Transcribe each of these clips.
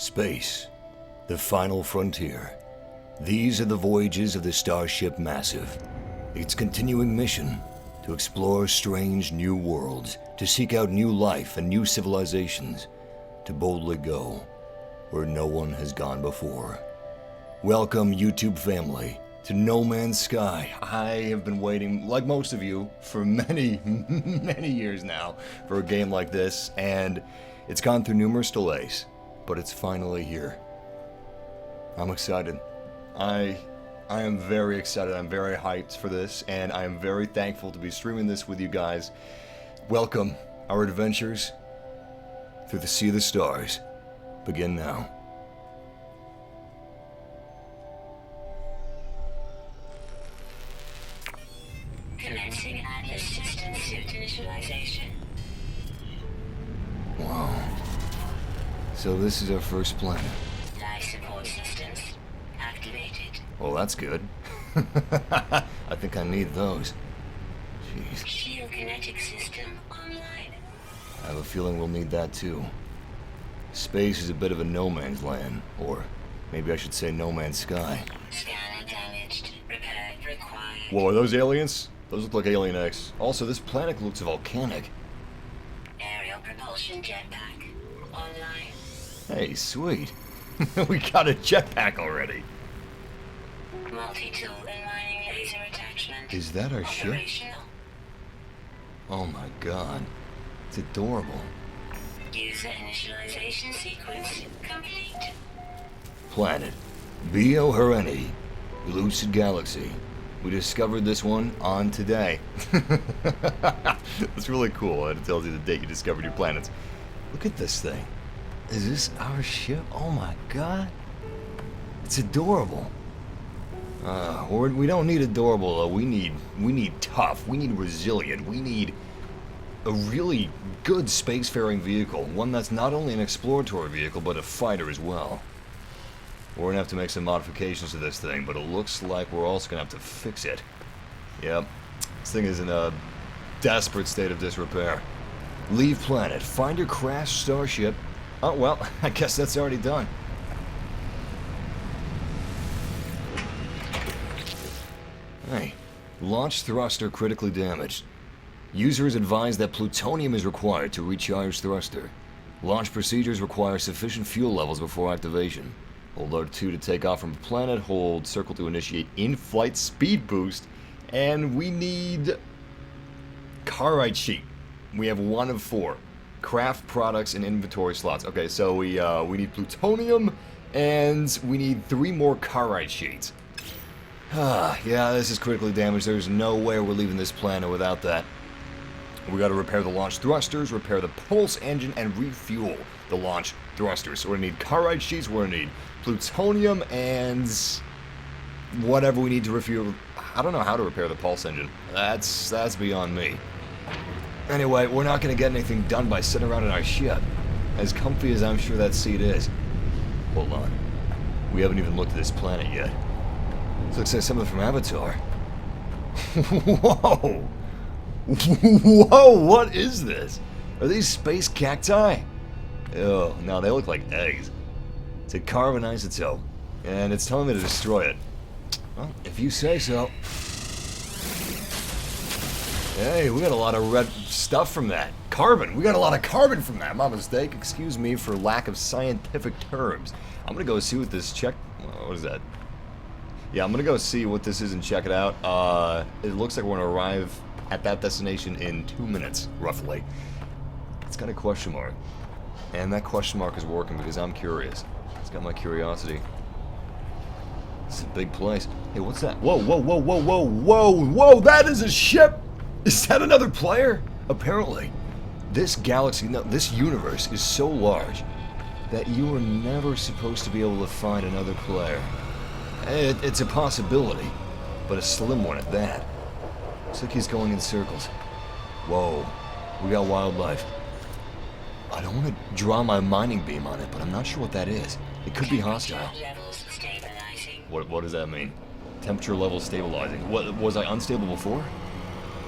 Space, the final frontier. These are the voyages of the starship Massive. Its continuing mission, to explore strange new worlds, to seek out new life and new civilizations, to boldly go where no one has gone before. Welcome, YouTube family, to No Man's Sky. I have been waiting, like most of you, for many, many years now for a game like this, and it's gone through numerous delays, but it's finally here. I'm excited. I am very excited. I'm very hyped for this, and I am very thankful to be streaming this with you guys. Welcome. Our adventures through the Sea of the Stars begin now. Commencing Atlas system suit initialization. Wow. So this is our first planet. Life support systems activated. Well, that's good. I think I need those. Jeez. Shield kinetic system online. I have a feeling we'll need that too. Space is a bit of a no man's land, or maybe I should say no man's sky. Scanner damaged. Repair required. Whoa, are those aliens? Those look like Alien X. Also, this planet looks volcanic. Aerial propulsion jetpack online. Hey, sweet. We got a jetpack already. Multi-tool and mining laser attachment. Is that our ship? Operational. Oh my god. It's adorable. User initialization sequence complete. Planet. Bio Hereni. Lucid Galaxy. We discovered this one on today. That's really cool. It tells you the date you discovered your planets. Look at this thing. Is this our ship? Oh my god. It's adorable. We don't need adorable though. We need tough. We need resilient. We need a really good spacefaring vehicle. One that's not only an exploratory vehicle, but a fighter as well. We're gonna have to make some modifications to this thing, but it looks like we're also gonna have to fix it. Yep. This thing is in a desperate state of disrepair. Leave planet. Find your crashed starship. Oh, well, I guess that's already done. Hey. Launch thruster critically damaged. Users advise that plutonium is required to recharge thruster. Launch procedures require sufficient fuel levels before activation. Hold R2 to take off from a planet. Hold circle to initiate in-flight speed boost. And we need car ride sheet. We have 1 of 4. Craft products and inventory slots. Okay, so we need plutonium and we need 3 more car ride sheets. Yeah, this is critically damaged. There's no way we're leaving this planet without that. We gotta repair the launch thrusters, repair the pulse engine, and refuel the launch thrusters. So we're gonna need car ride sheets, we're gonna need plutonium, and whatever we need to refuel. I don't know how to repair the pulse engine. That's beyond me. Anyway, we're not gonna get anything done by sitting around in our ship. As comfy as I'm sure that seat is. Hold on. We haven't even looked at this planet yet. This looks like something from Avatar. Whoa! Whoa, what is this? Are these space cacti? Oh, no, they look like eggs. It's a carbon isotope, and it's telling me to destroy it. Well, if you say so. Hey, we got a lot of red stuff from that. Carbon, we got a lot of carbon from that. My mistake, excuse me for lack of scientific terms. I'm gonna go see what this what is that? Yeah, I'm gonna go see what this is and check it out. It looks like we're gonna arrive at that destination in 2 minutes, roughly. It's got a question mark. And that question mark is working because I'm curious. It's got my curiosity. It's a big place. Hey, what's that? Whoa, whoa, whoa, whoa, whoa, whoa, whoa, that is a ship! Is that another player? Apparently. This galaxy, no, this universe is so large that you are never supposed to be able to find another player. It's a possibility, but a slim one at that. Looks like he's going in circles. Whoa, we got wildlife. I don't want to draw my mining beam on it, but I'm not sure what that is. It could be hostile. What does that mean? Temperature levels stabilizing. What, was I unstable before?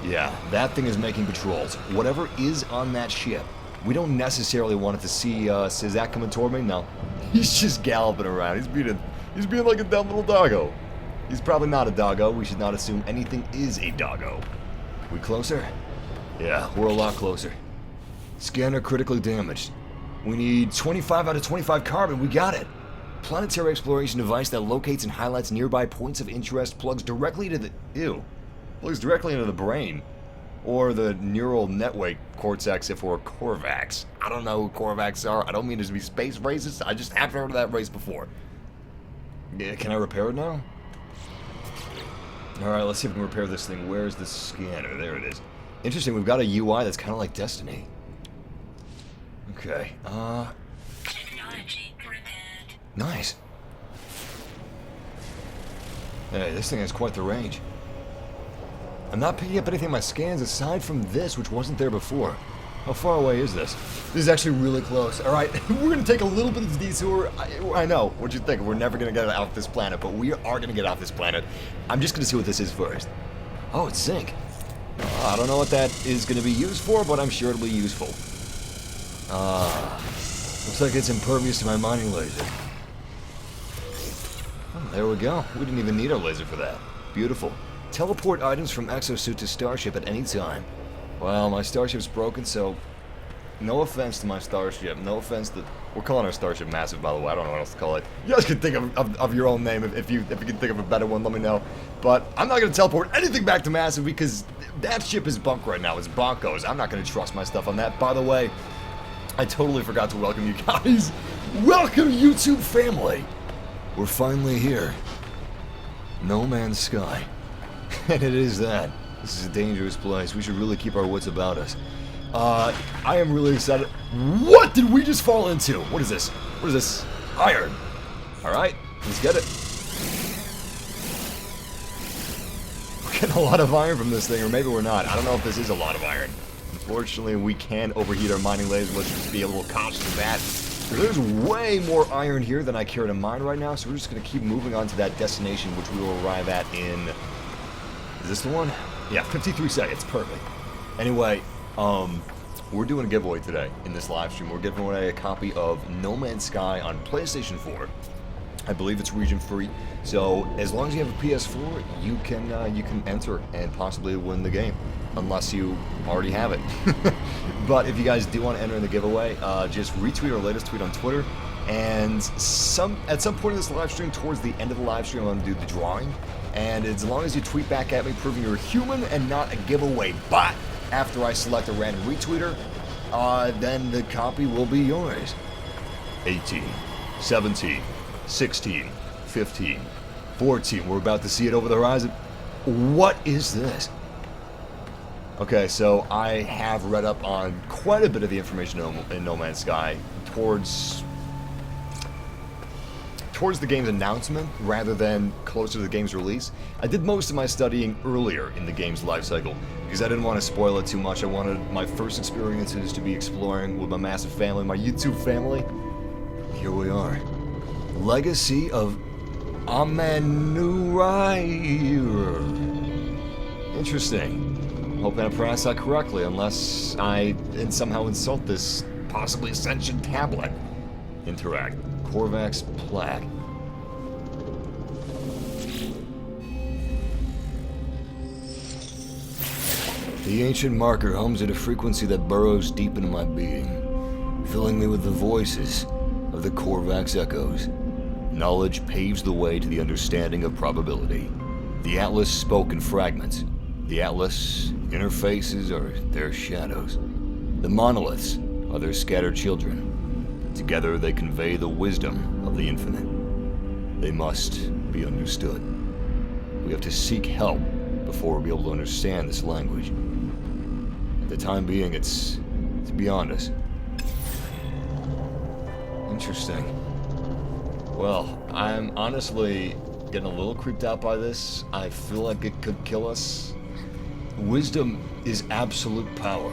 Yeah, that thing is making patrols. Whatever is on that ship We don't necessarily want it to see us. Is that coming toward me? No. He's just galloping around. He's being like a dumb little doggo. He's probably not a doggo. We should not assume anything is a doggo. We closer? Yeah, we're a lot closer. Scanner critically damaged. We need 25 out of 25 carbon. We got it. Planetary exploration device that locates and highlights nearby points of interest plugs directly to the... Ew. Plugs directly into the brain. Or the neural network cortex if we're Korvax. I don't know who Korvax are. I don't mean to be space racist. I just haven't heard of that race before. Yeah, can I repair it now? Alright, let's see if we can repair this thing. Where's the scanner? There it is. Interesting, we've got a UI that's kind of like Destiny. Okay, Technology repaired. nice. Hey, this thing has quite the range. I'm not picking up anything in my scans aside from this, which wasn't there before. How far away is this? This is actually really close. Alright, we're going to take a little bit of the detour. I know, what you think? We're never going to get off this planet, but we are going to get off this planet. I'm just going to see what this is first. Oh, it's zinc. I don't know what that is going to be used for, but I'm sure it'll be useful. Looks like it's impervious to my mining laser. Oh, there we go. We didn't even need our laser for that. Beautiful. Teleport items from exosuit to starship at any time. Well, my starship's broken, so no offense to my starship. No offense to... We're calling our starship Massive, by the way. I don't know what else to call it. You guys can think of your own name. If you can think of a better one, let me know. But I'm not going to teleport anything back to Massive because that ship is bunk right now. It's bonkos. I'm not going to trust my stuff on that. By the way, I totally forgot to welcome you guys. Welcome, YouTube family. We're finally here. No Man's Sky. And it is that. This is a dangerous place. We should really keep our wits about us. I am really excited. What did we just fall into? What is this? What is this? Iron. Alright, let's get it. We're getting a lot of iron from this thing, or maybe we're not. I don't know if this is a lot of iron. Unfortunately, we can overheat our mining laser. Let's just be a little cautious of that. There's way more iron here than I care to mine right now, so we're just going to keep moving on to that destination, which we will arrive at in... Is this the one? Yeah, 53 seconds. Perfect. Anyway, we're doing a giveaway today in this live stream. We're giving away a copy of No Man's Sky on PlayStation 4. I believe it's region free. So as long as you have a PS4, you can enter and possibly win the game, unless you already have it. But if you guys do want to enter in the giveaway, just retweet our latest tweet on Twitter. And at some point in this live stream, towards the end of the live stream, I'm going to do the drawing. And as long as you tweet back at me proving you're a human and not a giveaway bot, after I select a random retweeter, then the copy will be yours. 18, 17, 16, 15, 14. We're about to see it over the horizon. What is this? Okay, so I have read up on quite a bit of the information in No Man's Sky towards the game's announcement rather than closer to the game's release. I did most of my studying earlier in the game's life cycle because I didn't want to spoil it too much. I wanted my first experiences to be exploring with my massive family, my YouTube family. Here we are. Legacy of Amenurai. Interesting. Hoping I pronounced that correctly, unless I somehow insult this possibly sentient tablet. Interact. Korvax plaque. The ancient marker hums at a frequency that burrows deep into my being, filling me with the voices of the Korvax echoes. Knowledge paves the way to the understanding of probability. The Atlas spoke in fragments. The Atlas interfaces are their shadows. The monoliths are their scattered children. Together they convey the wisdom of the infinite. They must be understood. We have to seek help before we'll be able to understand this language. At the time being, it's beyond us. Interesting. Well, I'm honestly getting a little creeped out by this. I feel like it could kill us. Wisdom is absolute power.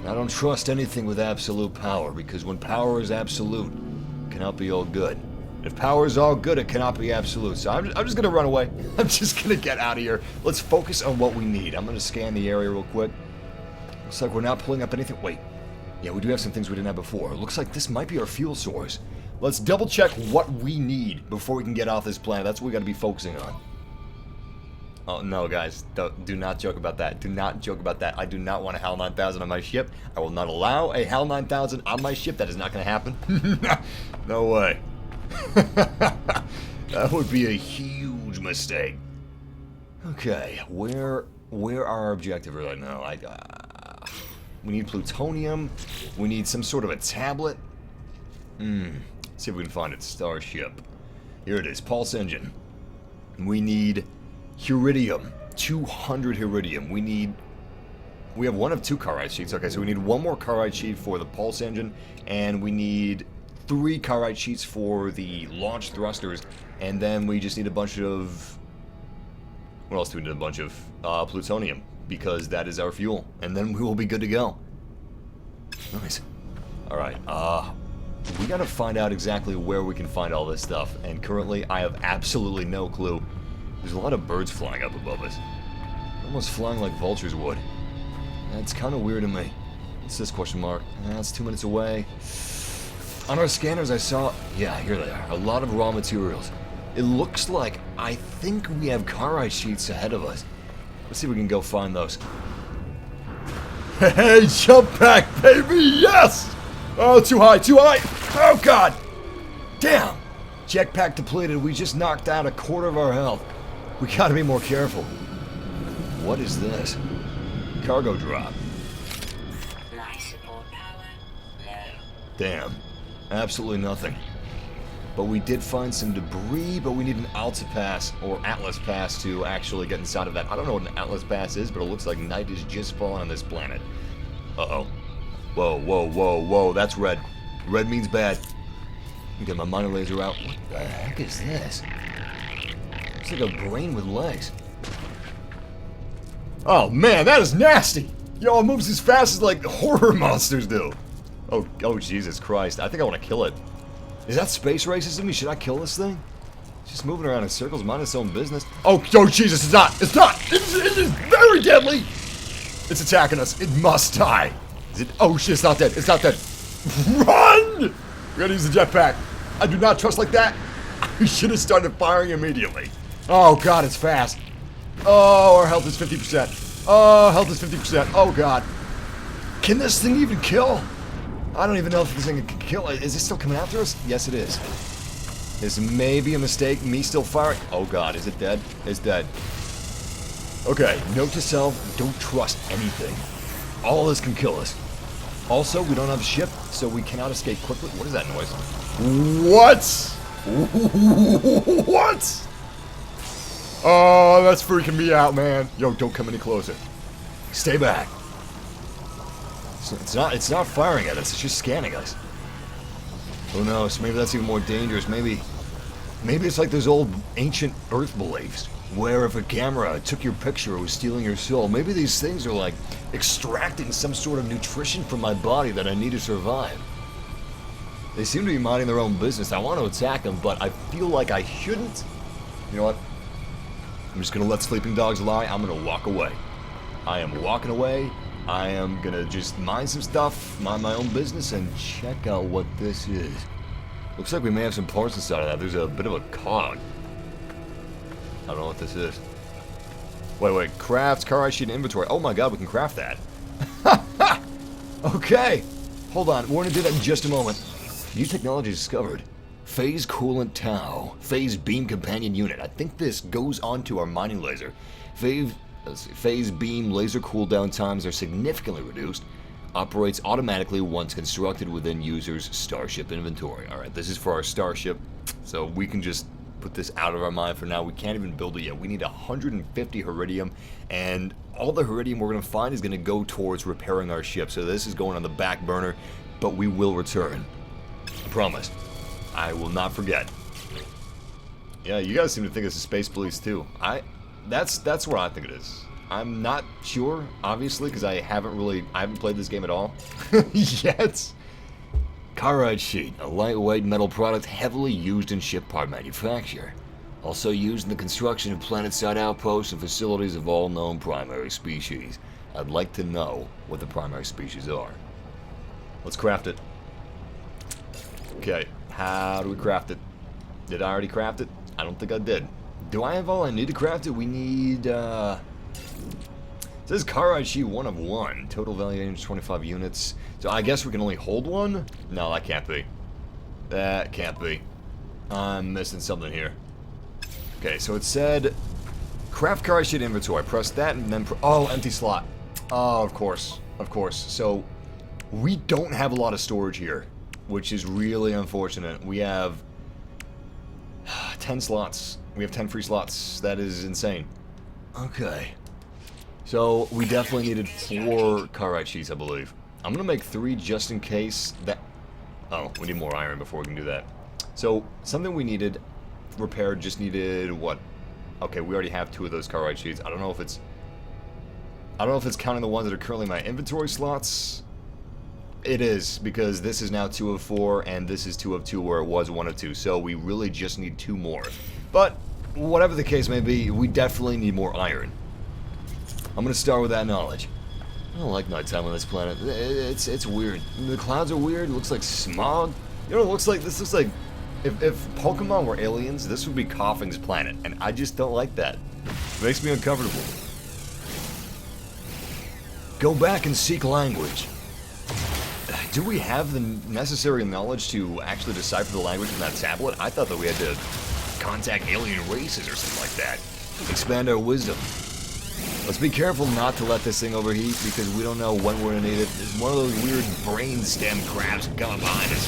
I don't trust anything with absolute power, because when power is absolute, it cannot be all good. If power is all good, it cannot be absolute. So I'm just going to run away. I'm just going to get out of here. Let's focus on what we need. I'm going to scan the area real quick. Looks like we're not pulling up anything. Wait. Yeah, we do have some things we didn't have before. It looks like this might be our fuel source. Let's double check what we need before we can get off this planet. That's what we got to be focusing on. Oh, no, guys. Do not joke about that. Do not joke about that. I do not want a HAL 9000 on my ship. I will not allow a HAL 9000 on my ship. That is not going to happen. No way. That would be a huge mistake. Okay, where are our objectives right now? We need plutonium. We need some sort of a tablet. See if we can find it. Starship. Here it is. Pulse engine. We need heridium. 200 heridium. We have one of 2 caride sheets. Okay, so we need 1 more caride sheet for the pulse engine, and we need 3 caride sheets for the launch thrusters, and then we just need a bunch of... What else do we need? A bunch of plutonium, because that is our fuel, and then we will be good to go. Nice. Alright, we gotta find out exactly where we can find all this stuff, and currently I have absolutely no clue. There's a lot of birds flying up above us. Almost flying like vultures would. That's kind of weird to me. What's this question mark? That's 2 minutes away. On our scanners I saw... Yeah, here they are. A lot of raw materials. It looks like... I think we have caride sheets ahead of us. Let's see if we can go find those. Hey, jump pack, baby! Yes! Oh, too high, too high! Oh, God! Damn! Jetpack depleted. We just knocked out 1/4 of our health. We gotta be more careful. What is this? Cargo drop. Life support power. No. Damn. Absolutely nothing. But we did find some debris, but we need an Alta Pass or Atlas Pass to actually get inside of that. I don't know what an Atlas Pass is, but it looks like night is just falling on this planet. Uh-oh. Whoa, whoa, whoa, whoa. That's red. Red means bad. Get my miner laser out. What the heck is this? It's like a brain with legs. Oh man, that is nasty! Yo, it moves as fast as like horror monsters do. Oh Jesus Christ! I think I want to kill it. Is that space racism? Should I kill this thing? It's just moving around in circles, minding its own business. Oh Jesus! It's not! It's not! It is very deadly! It's attacking us. It must die. Is it? Oh shit! It's not dead. It's not dead. Run! We gotta use the jetpack. I do not trust like that. I should have started firing immediately. Oh god, it's fast. Oh, our health is 50%. Oh, health is 50%. Oh god. Can this thing even kill? I don't even know if this thing can kill. Is it still coming after us? Yes, it is. This may be a mistake. Me still firing. Oh god, is it dead? It's dead. Okay, note to self, don't trust anything. All of this can kill us. Also, we don't have a ship, so we cannot escape quickly. What is that noise? What? What? Oh, that's freaking me out, man. Yo, don't come any closer. Stay back. It's not firing at us, it's just scanning us. Who knows? Maybe that's even more dangerous. Maybe it's like those old ancient Earth beliefs, where if a camera took your picture, it was stealing your soul. Maybe these things are like extracting some sort of nutrition from my body that I need to survive. They seem to be minding their own business. I want to attack them, but I feel like I shouldn't. You know what? I'm just gonna let sleeping dogs lie. I'm gonna walk away. I am walking away. I am gonna just mine some stuff, mind my own business, and check out what this is. Looks like we may have some parts inside of that. There's a bit of a cog. I don't know what this is. Wait. Craft, caride sheet, and inventory. Oh my god, we can craft that. Okay. Hold on. We're gonna do that in just a moment. New technology discovered. Phase coolant Tau. Phase beam companion unit. I think this goes onto our mining laser. Phase beam laser cooldown times are significantly reduced. Operates automatically once constructed within user's starship inventory. Alright, this is for our starship, so we can just put this out of our mind for now. We can't even build it yet. We need 150 heridium, and all the heridium we're going to find is going to go towards repairing our ship. So this is going on the back burner, but we will return. I promise. I will not forget. Yeah, you guys seem to think it's a space police too. That's what I think it is. I'm not sure, obviously, because I haven't played this game at all yet. Caride sheet, a lightweight metal product heavily used in ship part manufacture. Also used in the construction of planet-side outposts and facilities of all known primary species. I'd like to know what the primary species are. Let's craft it. Okay, how do we craft it? Did I already craft it? I don't think I did. Do I have all I need to craft it? We need, it says car ride sheet 1 of 1. Total value 25 units. So I guess we can only hold one? No, that can't be. That can't be. I'm missing something here. Okay, so it said craft car ride sheet inventory. Press that and then, oh, empty slot. Oh, of course. Of course. So we don't have a lot of storage here, which is really unfortunate. We have 10 slots. We have 10 free slots. That is insane. Okay. So we definitely needed 4 car ride sheets, I believe. I'm gonna make 3 just in case that... Oh, we need more iron before we can do that. So, something we needed repaired just needed what? Okay, we already have 2 of those car ride sheets. I don't know if it's counting the ones that are currently in my inventory slots. It is, because this is now 2 of 4, and this is 2 of 2 where it was 1 of 2. So we really just need 2 more. But, whatever the case may be, we definitely need more iron. I'm gonna start with that knowledge. I don't like nighttime on this planet. It's weird. The clouds are weird. It looks like smog. You know what it looks like? This looks like... If Pokemon were aliens, this would be Coughing's planet. And I just don't like that. It makes me uncomfortable. Go back and seek language. Do we have the necessary knowledge to actually decipher the language from that tablet? I thought that we had to contact alien races or something like that. Expand our wisdom. Let's be careful not to let this thing overheat because we don't know when we're gonna need it. It's one of those weird brain stem crabs coming behind us.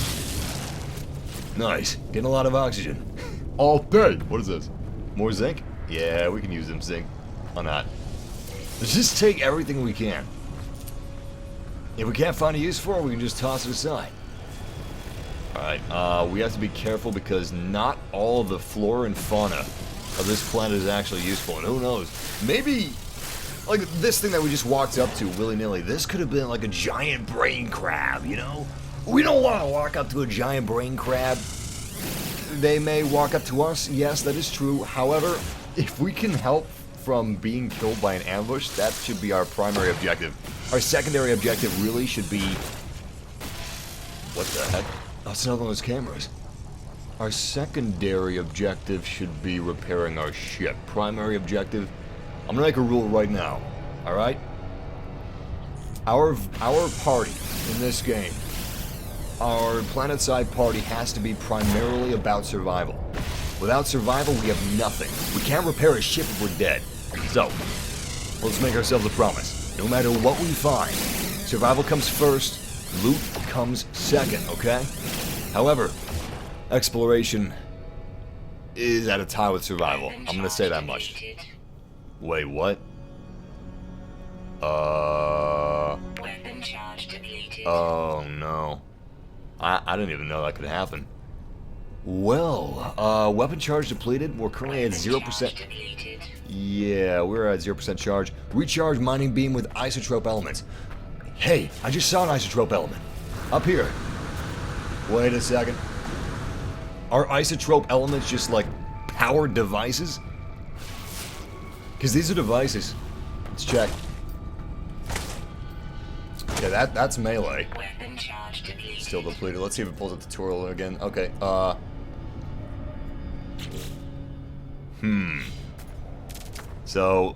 Nice. Getting a lot of oxygen. All day. What is this? More zinc? Yeah, we can use them zinc. Why not? Let's just take everything we can. If we can't find a use for it, we can just toss it aside. Alright, we have to be careful because not all of the flora and fauna of this planet is actually useful. And who knows? Maybe... Like, this thing that we just walked up to willy-nilly, this could have been like a giant brain crab, you know? We don't want to walk up to a giant brain crab. They may walk up to us, yes, that is true. However, if we can help from being killed by an ambush, that should be our primary objective. Our secondary objective really should be... What the heck? Oh, it's another one of those cameras. Our secondary objective should be repairing our ship. Primary objective... I'm gonna make a rule right now, alright? Our party in this game, our planet-side party has to be primarily about survival. Without survival, we have nothing. We can't repair a ship if we're dead. So, let's make ourselves a promise. No matter what we find, survival comes first, loot comes second, okay? However, exploration is at a tie with survival. I'm gonna say that much. Wait, what? Weapon charge depleted. Oh no. I didn't even know that could happen. Well, weapon charge depleted. We're currently at 0%. Yeah, we're at 0% charge. Recharge mining beam with isotrope elements. Hey, I just saw an isotrope element. Up here. Wait a second. Are isotrope elements just like powered devices? Because these are devices. Let's check. Okay, that's melee. Weapon charge depleted. Still depleted. Let's see if it pulls a tutorial again. Okay, So...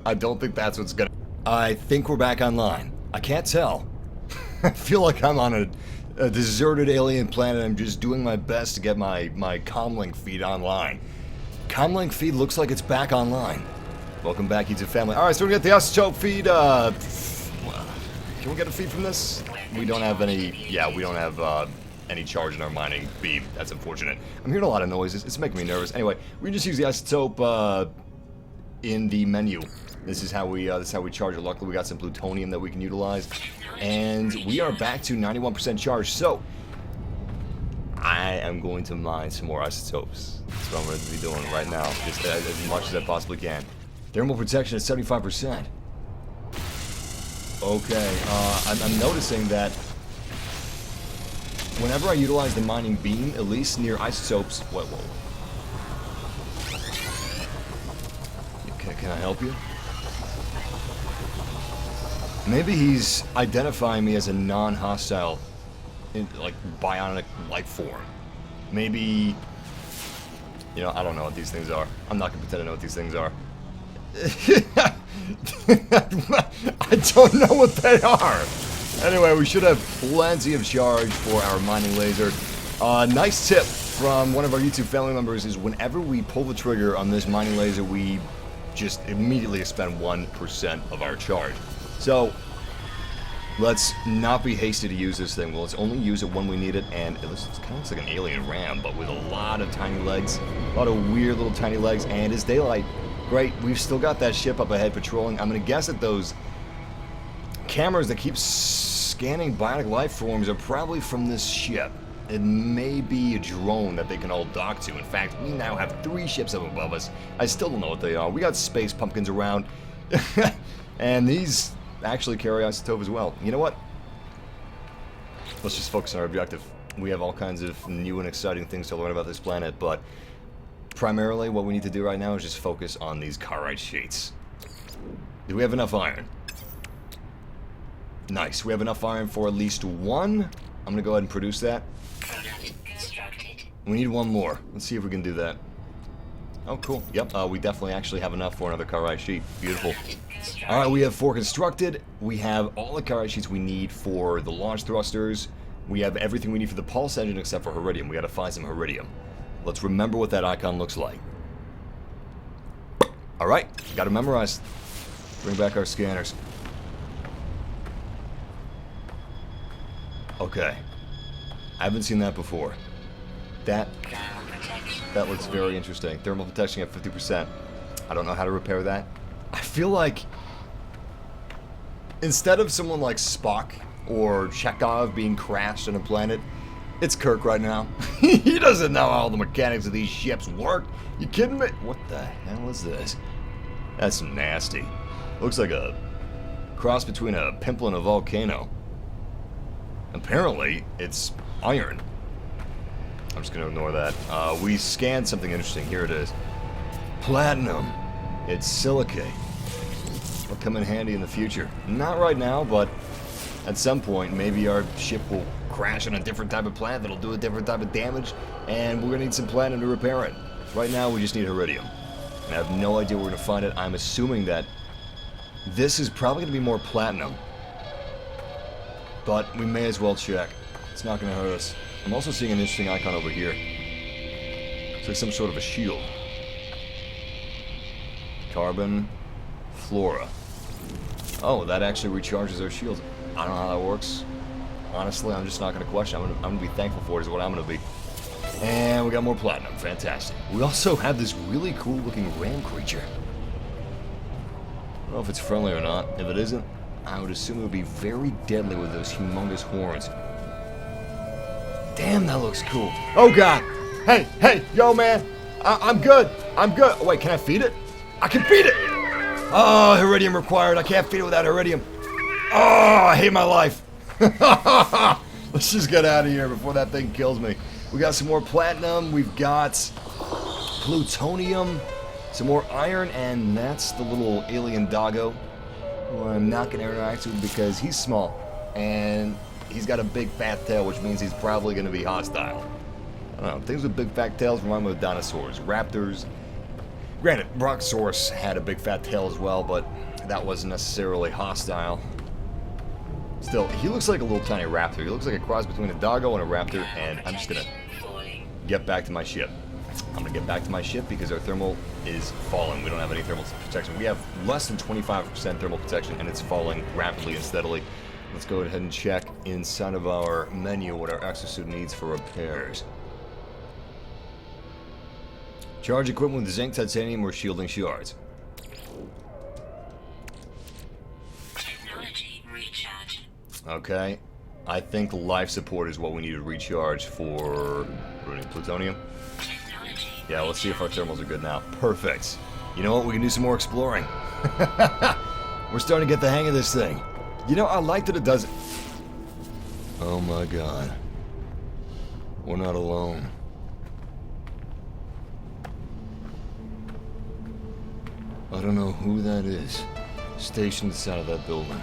I don't think that's what's gonna... I think we're back online. I can't tell. I feel like I'm on a deserted alien planet. I'm just doing my best to get my comlink feed online. Comlink feed looks like it's back online. Welcome back, YouTube family. Alright, so we get the isotope feed, can we get a feed from this? We don't have any, yeah, we don't have, any charge in our mining beam. That's unfortunate. I'm hearing a lot of noises. It's making me nervous. Anyway, we can just use the isotope, in the menu. This is how we charge it. Luckily, we got some plutonium that we can utilize. And we are back to 91% charge, so... I am going to mine some more isotopes. That's what I'm going to be doing right now, just as much as I possibly can. Thermal protection at 75%. Okay, I'm noticing that whenever I utilize the mining beam, at least near isotopes... Whoa. Can I help you? Maybe he's identifying me as a non-hostile, like, bionic life form. Maybe, you know, I don't know what these things are. I'm not gonna pretend to know what these things are. I don't know what they are. Anyway, we should have plenty of charge for our mining laser. Nice tip from one of our YouTube family members is whenever we pull the trigger on this mining laser, we just immediately expend 1% of our charge. So, let's not be hasty to use this thing. Well, let's only use it when we need it, and it kind of looks like an alien ram, but with a lot of tiny legs, a lot of weird little tiny legs, and it's daylight. Great, we've still got that ship up ahead patrolling. I'm gonna guess that those cameras that keep scanning bionic life forms are probably from this ship. It may be a drone that they can all dock to. In fact, we now have 3 ships up above us. I still don't know what they are. We got space pumpkins around. And these actually carry isotope as well. You know what? Let's just focus on our objective. We have all kinds of new and exciting things to learn about this planet, but primarily what we need to do right now is just focus on these carite sheets. Do we have enough iron? Nice. We have enough iron for at least 1. I'm gonna go ahead and produce that. We need 1 more. Let's see if we can do that. Oh, cool. Yep, we definitely actually have enough for another carite sheet. Beautiful. Alright, we have 4 constructed. We have all the carite sheets we need for the launch thrusters. We have everything we need for the pulse engine except for heridium. We gotta find some heridium. Let's remember what that icon looks like. Alright, gotta memorize. Bring back our scanners. Okay. I haven't seen that before. That looks very interesting. Thermal protection at 50%. I don't know how to repair that. I feel like instead of someone like Spock or Chekhov being crashed on a planet, it's Kirk right now. He doesn't know how the mechanics of these ships work. You kidding me? What the hell is this? That's nasty. Looks like a cross between a pimple and a volcano. Apparently, it's iron. I'm just going to ignore that. We scanned something interesting. Here it is. Platinum. It's silicate. Will come in handy in the future. Not right now, but at some point, maybe our ship will crash on a different type of planet that'll do a different type of damage, and we're going to need some platinum to repair it. Right now, we just need iridium. And I have no idea where we're going to find it. I'm assuming that this is probably going to be more platinum. But we may as well check. It's not going to hurt us. I'm also seeing an interesting icon over here. It's like some sort of a shield. Carbon, flora. Oh, that actually recharges our shields. I don't know how that works. Honestly, I'm just not going to question. I'm going to be thankful for it is what I'm going to be. And we got more platinum. Fantastic. We also have this really cool looking ram creature. I don't know if it's friendly or not. If it isn't, I would assume it would be very deadly with those humongous horns. Damn, that looks cool. Oh, God. Hey, yo, man. I'm good. I'm good. Oh, wait, can I feed it? I can feed it. Oh, iridium required. I can't feed it without iridium. Oh, I hate my life. Let's just get out of here before that thing kills me. We got some more platinum. We've got plutonium, some more iron, and that's the little alien doggo who I'm not going to interact with because he's small. And he's got a big fat tail, which means he's probably going to be hostile. I don't know. Things with big fat tails remind me of dinosaurs. Raptors. Granted, Brontosaurus had a big fat tail as well, but that wasn't necessarily hostile. Still, he looks like a little tiny raptor. He looks like a cross between a doggo and a raptor, and I'm just going to get back to my ship. I'm going to get back to my ship because our thermal is falling. We don't have any thermal protection. We have less than 25% thermal protection, and it's falling rapidly and steadily. Let's go ahead and check inside of our menu what our exosuit needs for repairs. Charge equipment with zinc, titanium, or shielding shards. Technology recharge. Okay. I think life support is what we need to recharge for plutonium. Yeah, let's see if our thermals are good now. Perfect. You know what? We can do some more exploring. We're starting to get the hang of this thing. You know, I like that it does it. Oh my God. We're not alone. I don't know who that is stationed inside of that building.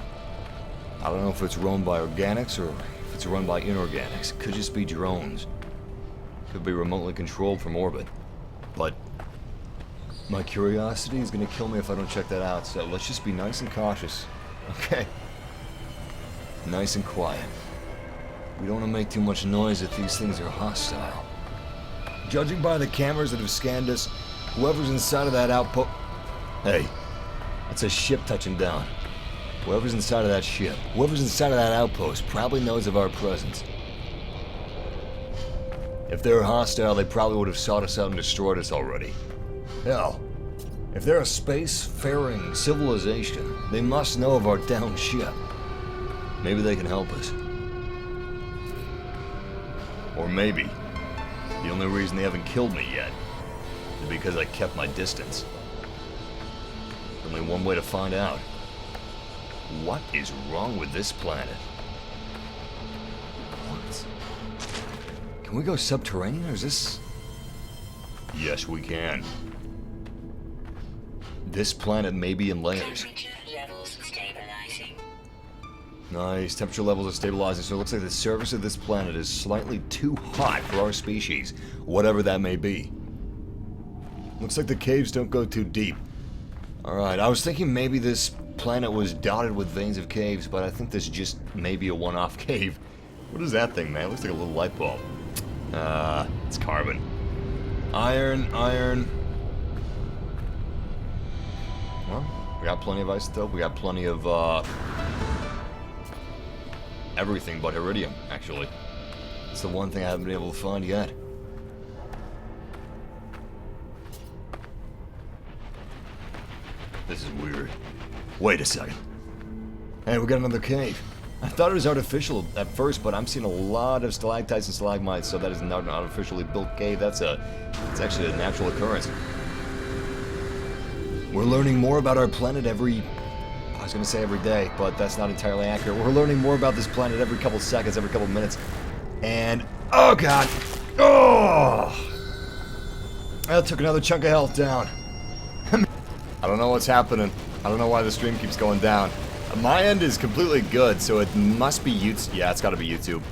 I don't know if it's run by organics or if it's run by inorganics. It could just be drones. Could be remotely controlled from orbit. But my curiosity is gonna kill me if I don't check that out, so let's just be nice and cautious. Okay. Nice and quiet. We don't want to make too much noise if these things are hostile. Judging by the cameras that have scanned us, whoever's inside of that outpost... Hey, that's a ship touching down. Whoever's inside of that ship, whoever's inside of that outpost probably knows of our presence. If they're hostile, they probably would have sought us out and destroyed us already. Hell, if they're a space-faring civilization, they must know of our downed ship. Maybe they can help us. Or maybe the only reason they haven't killed me yet is because I kept my distance. Only one way to find out. What is wrong with this planet? What? Can we go subterranean, or is this... Yes, we can. This planet may be in layers. Temperature levels stabilizing. Nice, temperature levels are stabilizing, so it looks like the surface of this planet is slightly too hot for our species, whatever that may be. Looks like the caves don't go too deep. Alright, I was thinking maybe this planet was dotted with veins of caves, but I think this just may be a one-off cave. What is that thing, man? It looks like a little light bulb. It's carbon. Iron. Well, we got plenty of isotope, we got plenty of, everything but heridium, actually. It's the one thing I haven't been able to find yet. This is weird. Wait a second. Hey, we got another cave. I thought it was artificial at first, but I'm seeing a lot of stalactites and stalagmites, so that is not an artificially built cave. It's actually a natural occurrence. We're learning more about our planet I was gonna say every day, but that's not entirely accurate. We're learning more about this planet every couple seconds, every couple minutes. And, oh god! Oh! That took another chunk of health down. I don't know what's happening. I don't know why the stream keeps going down. My end is completely good, so it must be YouTube. Yeah, it's gotta be YouTube.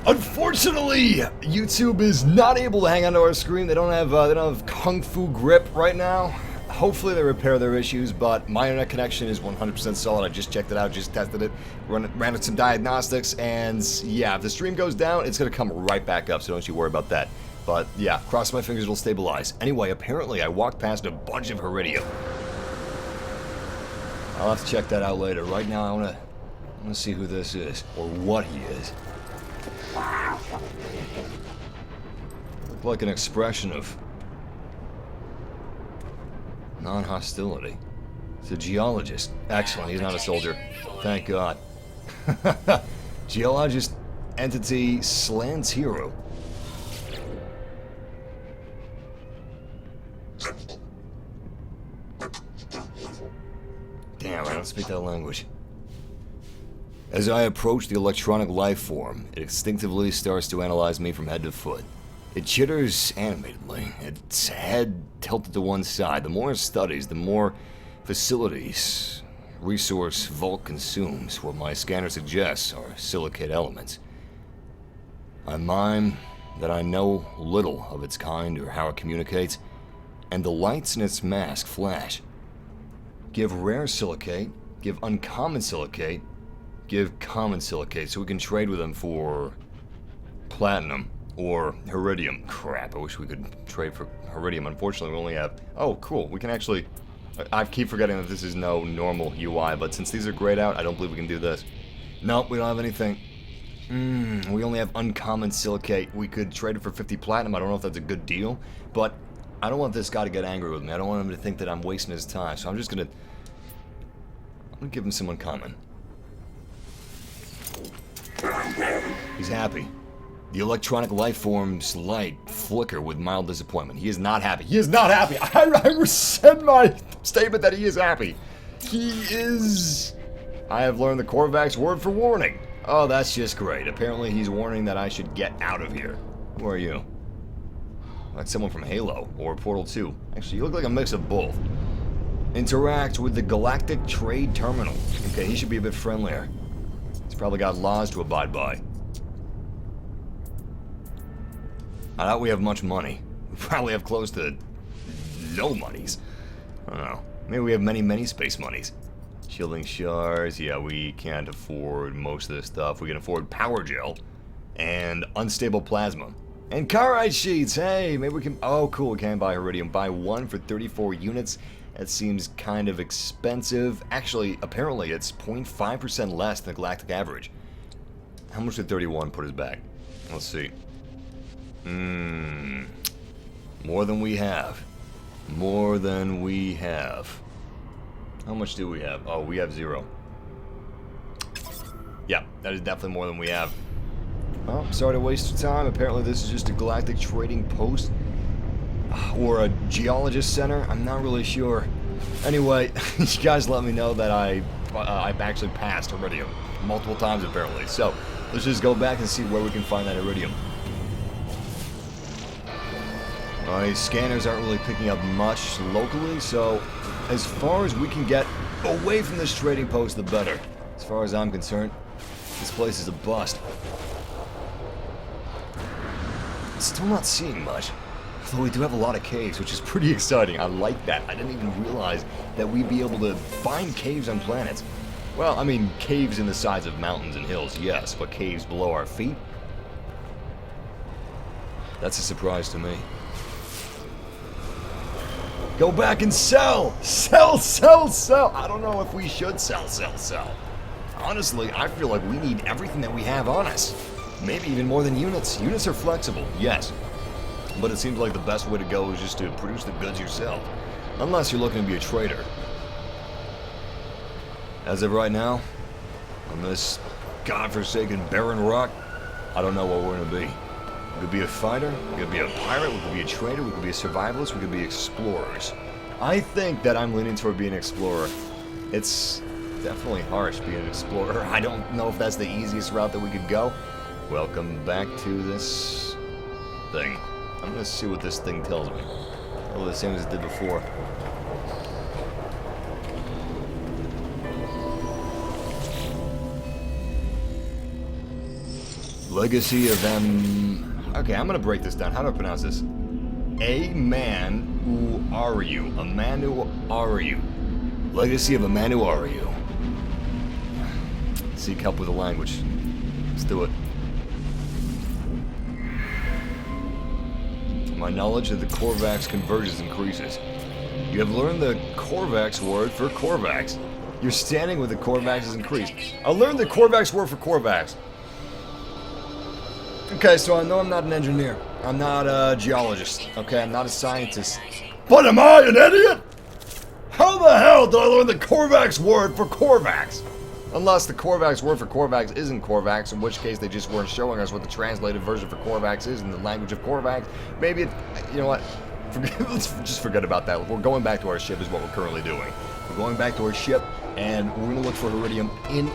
Unfortunately, YouTube is not able to hang onto our screen. They don't have kung fu grip right now. Hopefully they repair their issues, but my internet connection is 100% solid. I just checked it out, just tested it, ran some diagnostics, and yeah, if the stream goes down, it's gonna come right back up, so don't you worry about that. But yeah, cross my fingers it'll stabilize. Anyway, apparently I walked past a bunch of heridium. I'll have to check that out later. Right now I wanna see who this is, or what he is. Looked like an expression of non-hostility. It's a geologist. Excellent, he's not a soldier. Thank God. Geologist entity Slant's hero. Damn, I don't speak that language. As I approach the electronic life form, it instinctively starts to analyze me from head to foot. It chitters animatedly, its head tilted to one side. The more it studies, the more facilities, resource vault consumes. What my scanner suggests are silicate elements. I mime that I know little of its kind or how it communicates, and the lights in its mask flash. Give rare silicate, give uncommon silicate, give common silicate, so we can trade with them for platinum or heridium. Crap, I wish we could trade for heridium. Unfortunately, we only have... Oh, cool, we can actually... I keep forgetting that this is no normal UI, but since these are grayed out, I don't believe we can do this. Nope, we don't have anything. We only have uncommon silicate. We could trade it for 50 platinum. I don't know if that's a good deal, but I don't want this guy to get angry with me. I don't want him to think that I'm wasting his time, so I'm gonna give him some uncommon. He's happy. The electronic life form's light flicker with mild disappointment. He is not happy. He is not happy. I rescind my statement that he is happy. He is... I have learned the Korvac's word for warning. Oh, that's just great. Apparently he's warning that I should get out of here. Who are you? Like someone from Halo or Portal 2. Actually, you look like a mix of both. Interact with the Galactic Trade Terminal. Okay, he should be a bit friendlier. It's probably got laws to abide by. I doubt we have much money. We probably have close to no monies. I don't know. Maybe we have many space monies. Shielding shards, yeah, we can't afford most of this stuff. We can afford power gel and unstable plasma. And caride sheets, hey, maybe we can, oh cool, we can buy heridium. Buy one for 34 units. That seems kind of expensive. Actually, apparently it's 0.5% less than the galactic average. How much did 31 put us back? Let's see. More than we have. More than we have. How much do we have? Oh, we have 0. Yeah, that is definitely more than we have. Well, sorry to waste your time. Apparently this is just a galactic trading post. Or a geologist center. I'm not really sure. Anyway, you guys let me know that I've actually passed iridium. Multiple times apparently. So, let's just go back and see where we can find that iridium. My scanners aren't really picking up much locally, so as far as we can get away from this trading post, the better. As far as I'm concerned, this place is a bust. Still not seeing much, although we do have a lot of caves, which is pretty exciting. I like that. I didn't even realize that we'd be able to find caves on planets. Well, I mean, caves in the sides of mountains and hills, yes, but caves below our feet? That's a surprise to me. Go back and sell! Sell, sell, sell! I don't know if we should sell, sell, sell. Honestly, I feel like we need everything that we have on us. Maybe even more than units. Units are flexible, yes. But it seems like the best way to go is just to produce the goods yourself. Unless you're looking to be a trader. As of right now, on this godforsaken barren rock, I don't know what we're gonna be. We could be a fighter, we could be a pirate, we could be a trader, we could be a survivalist, we could be explorers. I think that I'm leaning toward being an explorer. It's definitely harsh being an explorer. I don't know if that's the easiest route that we could go. Welcome back to this thing. I'm gonna see what this thing tells me. Oh, the same as it did before. Legacy of Okay, I'm gonna break this down. How do I pronounce this? A man who are you? A man who are you? Legacy of a man who are you? Seek help with the language. Let's do it. My knowledge of the Korvax converges increases. You have learned the Korvax word for Korvax. Your standing with the Korvax has increased. I learned the Korvax word for Korvax. Okay, so I know I'm not an engineer. I'm not a geologist. Okay, I'm not a scientist. But am I an idiot? How the hell did I learn the Korvax word for Korvax? Unless the Korvax word for Korvax isn't Korvax, in which case they just weren't showing us what the translated version for Korvax is in the language of Korvax. Maybe it, you know what? Let's just forget about that. We're going back to our ship is what we're currently doing. We're going back to our ship, and we're going to look for heridium in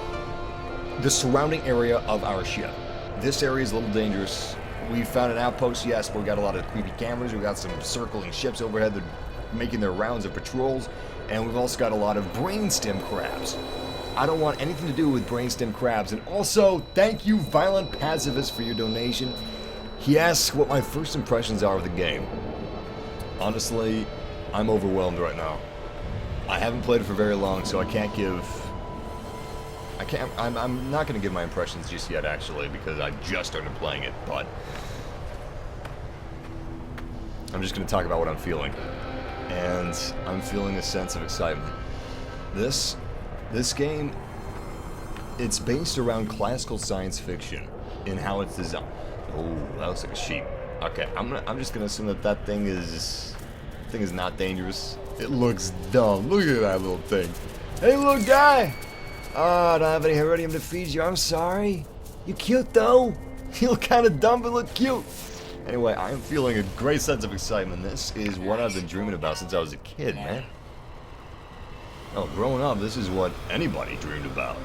the surrounding area of our ship. This area is a little dangerous. We found an outpost, yes, but we got a lot of creepy cameras. We got some circling ships overhead that are making their rounds of patrols, and we've also got a lot of brainstem crabs. I don't want anything to do with brainstem crabs. And also, thank you, Violent Pacifist, for your donation. He asks what my first impressions are of the game. Honestly, I'm overwhelmed right now. I haven't played it for very long, so I'm not going to give my impressions just yet, actually, because I just started playing it, but I'm just going to talk about what I'm feeling. And I'm feeling a sense of excitement. This game, it's based around classical science fiction in how it's designed. Oh, that looks like a sheep. Okay, I'm just gonna assume that thing is not dangerous. It looks dumb. Look at that little thing. Hey, little guy. Oh, I don't have any heridium to feed you. I'm sorry. You cute though. You look kind of dumb but look cute. Anyway, I am feeling a great sense of excitement. This is what I've been dreaming about since I was a kid, man. Oh, growing up, this is what anybody dreamed about.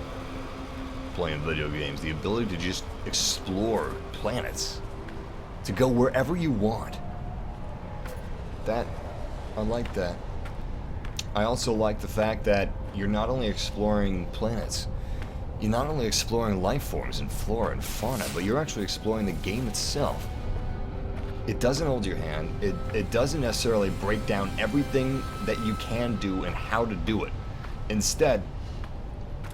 Playing video games. The ability to just explore planets. To go wherever you want. I like that. I also like the fact that you're not only exploring planets, you're not only exploring life forms and flora and fauna, but you're actually exploring the game itself. It doesn't hold your hand. It doesn't necessarily break down everything that you can do and how to do it. Instead,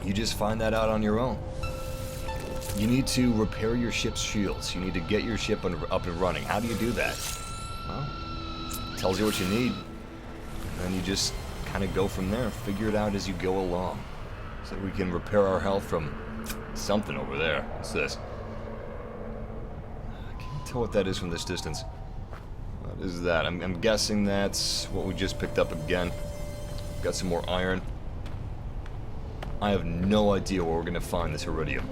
you just find that out on your own. You need to repair your ship's shields. You need to get your ship up and running. How do you do that? Well, it tells you what you need. And then you just kind of go from there. Figure it out as you go along. So we can repair our health from something over there. What's this? I can't tell what that is from this distance. What is that? I'm guessing that's what we just picked up again. Got some more iron. I have no idea where we're going to find this heridium.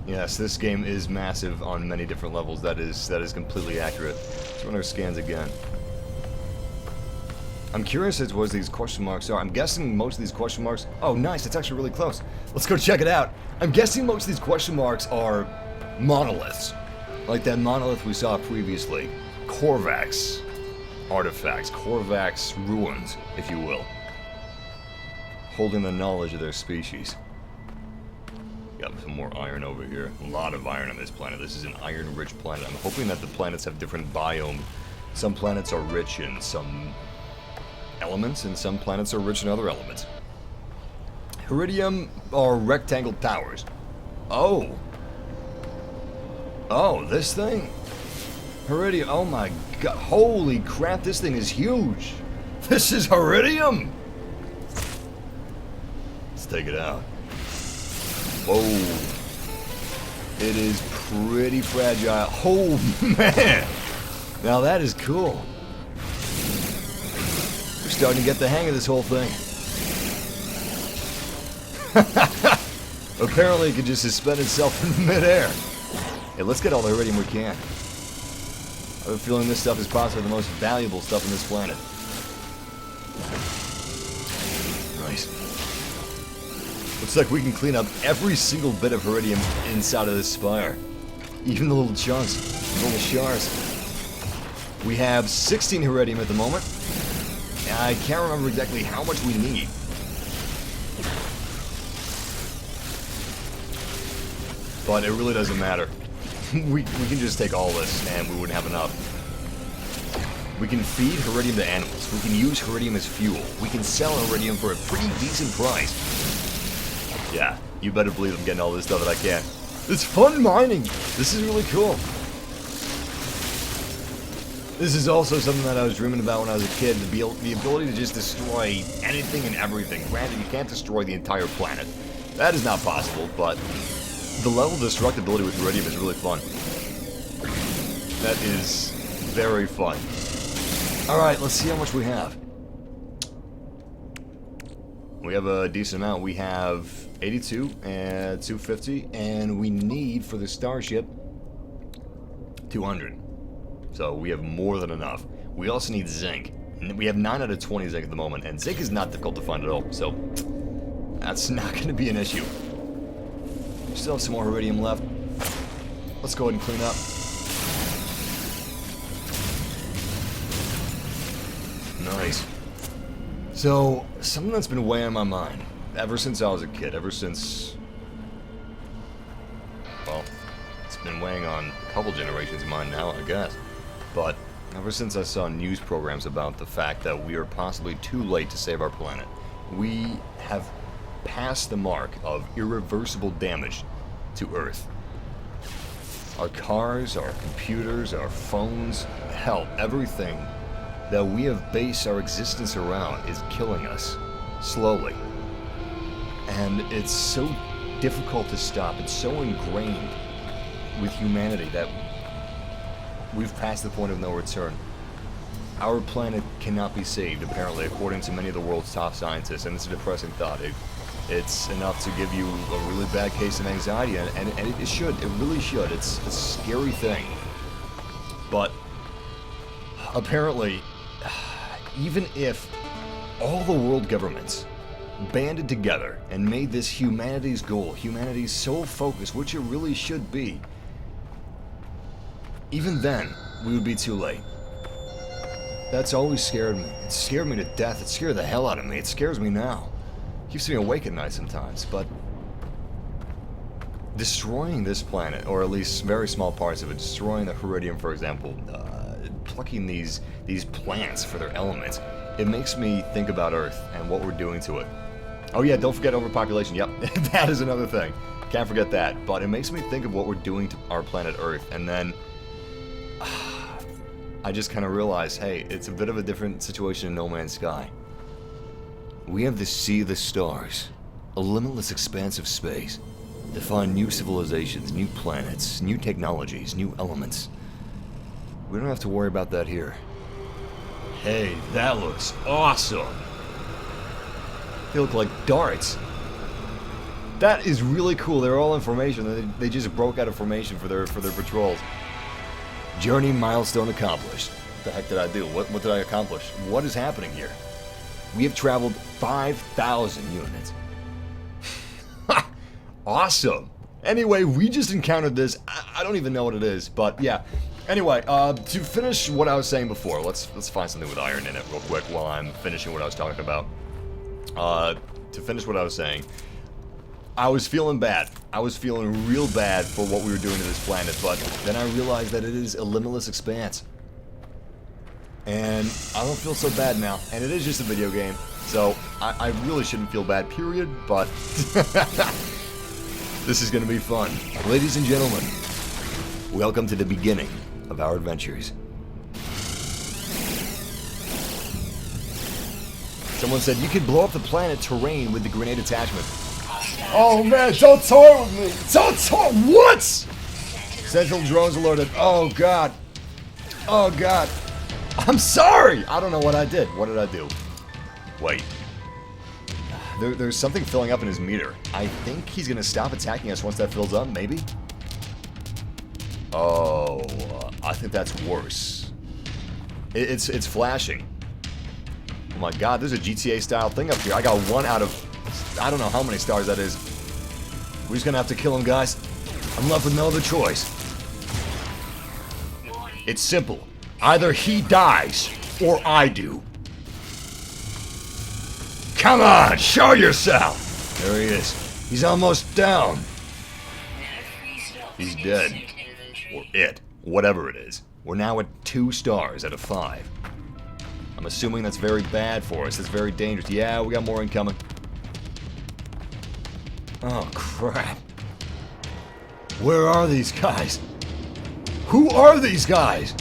Yes, this game is massive on many different levels. That is completely accurate. Let's run our scans again. I'm curious as to what these question marks are. I'm guessing most of these question marks... Oh, nice. It's actually really close. Let's go check it out. I'm guessing most of these question marks are monoliths. Like that monolith we saw previously. Korvax artifacts. Korvax ruins, if you will. Holding the knowledge of their species. Got some more iron over here. A lot of iron on this planet. This is an iron-rich planet. I'm hoping that the planets have different biomes. Some planets are rich in some elements, and some planets are rich in other elements. Heridium are rectangle towers. Oh! Oh, this thing? Heridium, oh my god. Holy crap, this thing is huge! This is Heridium! Let's take it out. Whoa. It is pretty fragile. Oh, man! Now that is cool. We're starting to get the hang of this whole thing. Apparently it can just suspend itself in midair. Hey, let's get all the iridium we can. I have a feeling this stuff is possibly the most valuable stuff on this planet. Nice. Looks like we can clean up every single bit of heridium inside of this spire. Even the little chunks, the little shards. We have 16 heridium at the moment. I can't remember exactly how much we need. But it really doesn't matter. we can just take all this and we wouldn't have enough. We can feed heridium to animals. We can use heridium as fuel. We can sell heridium for a pretty decent price. Yeah, you better believe I'm getting all this stuff that I can. It's fun mining! This is really cool. This is also something that I was dreaming about when I was a kid, the ability to just destroy anything and everything. Granted, you can't destroy the entire planet. That is not possible, but the level of destructibility with iridium is really fun. That is very fun. Alright, let's see how much we have. We have a decent amount. We have 82 and 250, and we need for the starship 200. So we have more than enough. We also need zinc. We have 9 out of 20 zinc at the moment, and zinc is not difficult to find at all, so that's not going to be an issue. We still have some more iridium left. Let's go ahead and clean up. Nice. So, something that's been weighing on my mind ever since I was a kid, ever since, well, it's been weighing on a couple generations of mine now, I guess. But ever since I saw news programs about the fact that we are possibly too late to save our planet, we have passed the mark of irreversible damage to Earth. Our cars, our computers, our phones, hell, everything that we have based our existence around is killing us, slowly. And it's so difficult to stop. It's so ingrained with humanity that we've passed the point of no return. Our planet cannot be saved, apparently, according to many of the world's top scientists, and it's a depressing thought. It's enough to give you a really bad case of anxiety, and it should. It really should. It's a scary thing. But apparently, even if all the world governments banded together and made this humanity's goal, humanity's sole focus, which it really should be, even then, we would be too late. That's always scared me. It scared me to death. It scared the hell out of me. It scares me now. Keeps me awake at night sometimes, but destroying this planet, or at least very small parts of it, destroying the heridium, for example, plucking these plants for their elements, it makes me think about Earth and what we're doing to it. Oh yeah, don't forget overpopulation. Yep, that is another thing. Can't forget that. But it makes me think of what we're doing to our planet Earth, and then I just kind of realize, hey, it's a bit of a different situation in No Man's Sky. We have the sea of the stars, a limitless expanse of space, to find new civilizations, new planets, new technologies, new elements. We don't have to worry about that here. Hey, that looks awesome! They look like darts. That is really cool. They're all information. They just broke out of formation for their patrols. Journey milestone accomplished. What the heck did I do? What did I accomplish? What is happening here? We have traveled 5,000 units. Awesome. Anyway, we just encountered this. I don't even know what it is, but yeah. Anyway, to finish what I was saying before, let's find something with iron in it real quick while I'm finishing what I was talking about. To finish what I was saying, I was feeling bad. I was feeling real bad for what we were doing to this planet, but then I realized that it is a limitless expanse. And I don't feel so bad now. And it is just a video game, so I really shouldn't feel bad, period, but this is going to be fun. Ladies and gentlemen, welcome to the beginning of our adventures. Someone said you could blow up the planet terrain with the grenade attachment. Oh man, don't toy with me! Don't toy! What? Central drones alerted. Oh god. Oh god. I'm sorry! I don't know what I did. What did I do? Wait. There's something filling up in his meter. I think he's gonna stop attacking us once that fills up, maybe? Oh, I think that's worse. It's flashing. Oh my god, there's a GTA style thing up here. I got 1 out of, I don't know how many stars that is. We're just gonna have to kill him, guys. I'm left with no other choice. It's simple. Either he dies, or I do. Come on, show yourself! There he is. He's almost down. He's dead. Or it. Whatever it is. We're now at 2 stars out of 5. I'm assuming that's very bad for us. That's very dangerous. Yeah, we got more incoming. Oh, crap. Where are these guys? Who are these guys?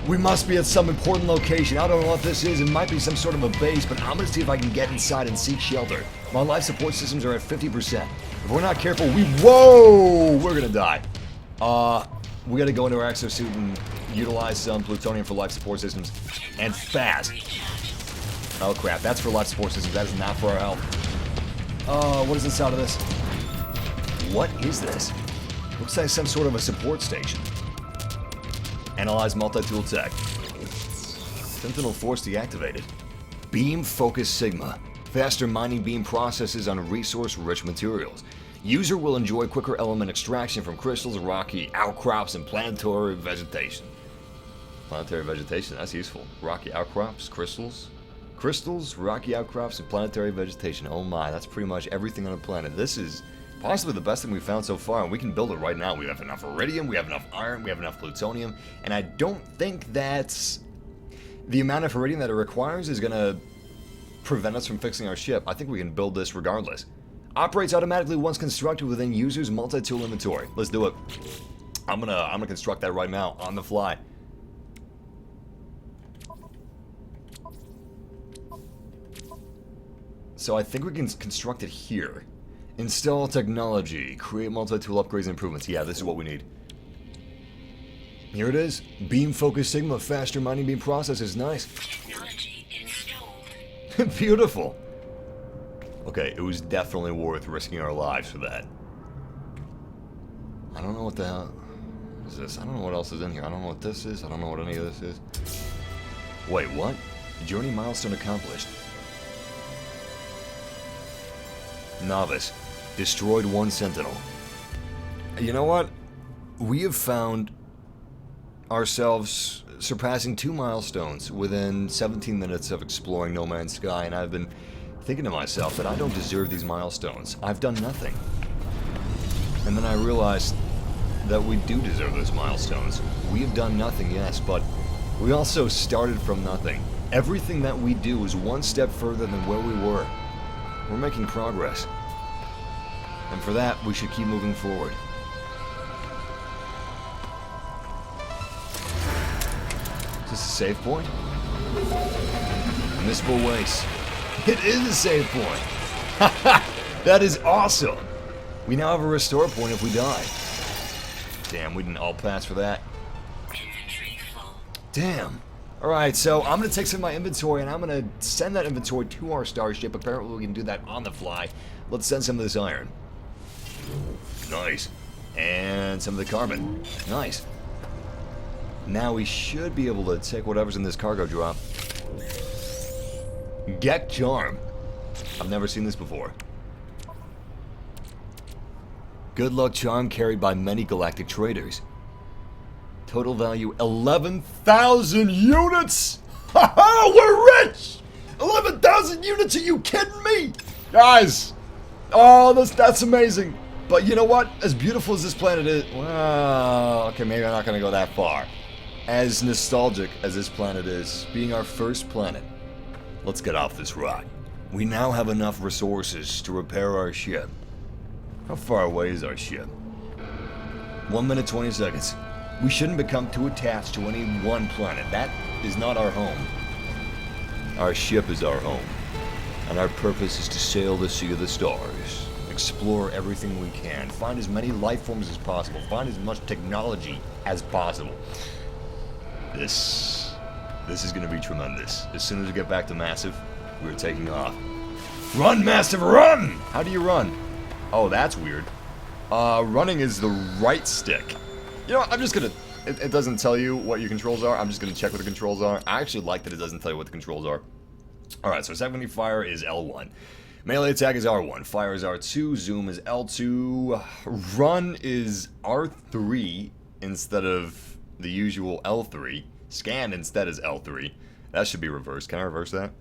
We must be at some important location. I don't know what this is. It might be some sort of a base, but I'm gonna see if I can get inside and seek shelter. My life support systems are at 50%. If we're not careful, whoa! We're gonna die. We gotta go into our exosuit and utilize some plutonium for life support systems. And fast. Oh crap, that's for life support systems. That is not for our health. What is inside of this? What is this? Looks like some sort of a support station. Analyze multi-tool tech. Sentinel force deactivated. Beam focus sigma. Faster mining beam processes on resource-rich materials. User will enjoy quicker element extraction from crystals, rocky outcrops, and planetary vegetation. Planetary vegetation, that's useful. Rocky outcrops, crystals, rocky outcrops, and planetary vegetation. Oh my, that's pretty much everything on the planet. This is possibly the best thing we've found so far, and we can build it right now. We have enough iridium, we have enough iron, we have enough plutonium, and I don't think that the amount of iridium that it requires is going to prevent us from fixing our ship. I think we can build this regardless. Operates automatically once constructed within user's multi-tool inventory. Let's do it. I'm gonna construct that right now on the fly. So I think we can construct it here. Install technology. Create multi-tool upgrades and improvements. Yeah, this is what we need. Here it is. Beam focus sigma. Faster mining beam processes. Nice. Technology installed. Beautiful. Okay, it was definitely worth risking our lives for that. I don't know what the hell is this. I don't know what else is in here. I don't know what this is. I don't know what any of this is. Wait, what? Journey milestone accomplished. Novice. Destroyed 1 sentinel. You know what? We have found ourselves surpassing 2 milestones within 17 minutes of exploring No Man's Sky, and I've been thinking to myself that I don't deserve these milestones. I've done nothing. And then I realized that we do deserve those milestones. We have done nothing, yes, but we also started from nothing. Everything that we do is one step further than where we were. We're making progress. And for that, we should keep moving forward. Is this a save point? Missable waste. It is a save point! That is awesome! We now have a restore point if we die. Damn, we didn't all pass for that. Inventory full. Damn. Alright, so I'm going to take some of my inventory and I'm going to send that inventory to our starship. Apparently we can do that on the fly. Let's send some of this iron. Nice. And some of the carbon. Nice. Now we should be able to take whatever's in this cargo drop. Get charm. I've never seen this before. Good luck charm carried by many galactic traders. Total value 11,000 units! Haha, we're rich! 11,000 units, are you kidding me? Guys! Oh, that's amazing. But you know what? As beautiful as this planet is... Well, okay, maybe I'm not going to go that far. As nostalgic as this planet is, being our first planet, let's get off this rock. We now have enough resources to repair our ship. How far away is our ship? 1 minute 20 seconds. We shouldn't become too attached to any one planet. That is not our home. Our ship is our home. And our purpose is to sail the sea of the stars. Explore everything we can. Find as many life forms as possible. Find as much technology as possible. This is going to be tremendous. As soon as we get back to Massive, we're taking off. Run, Massive, run! How do you run? Oh, that's weird. Running is the right stick. You know what, I'm just gonna... It doesn't tell you what your controls are. I'm just gonna check what the controls are. I actually like that it doesn't tell you what the controls are. Alright, so secondary fire is L1. Melee attack is R1. Fire is R2. Zoom is L2. Run is R3 instead of the usual L3. Scan instead is L3. That should be reversed. Can I reverse that?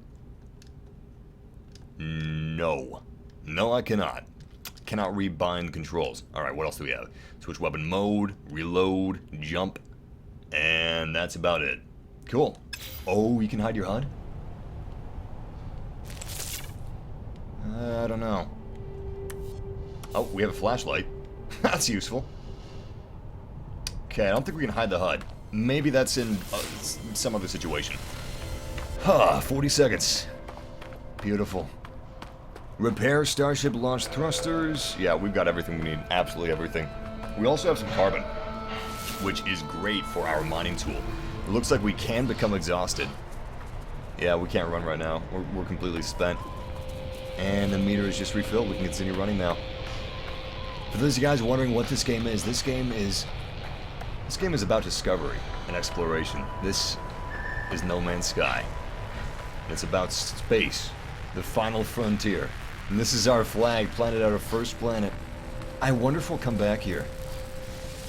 No. No, I cannot. Cannot rebind controls. Alright, what else do we have? Switch weapon mode, reload, jump, and that's about it. Cool. Oh, you can hide your HUD? I don't know. Oh, we have a flashlight. That's useful. Okay, I don't think we can hide the HUD. Maybe that's in some other situation. 40 seconds. Beautiful. Repair starship launch thrusters. Yeah, we've got everything we need. Absolutely everything. We also have some carbon, which is great for our mining tool. It looks like we can become exhausted. Yeah, we can't run right now. We're completely spent. And the meter is just refilled. We can continue running now. For those of you guys wondering what this game is about discovery and exploration. This is No Man's Sky. It's about space, the final frontier. And this is our flag, planted out our first planet. I wonder if we'll come back here.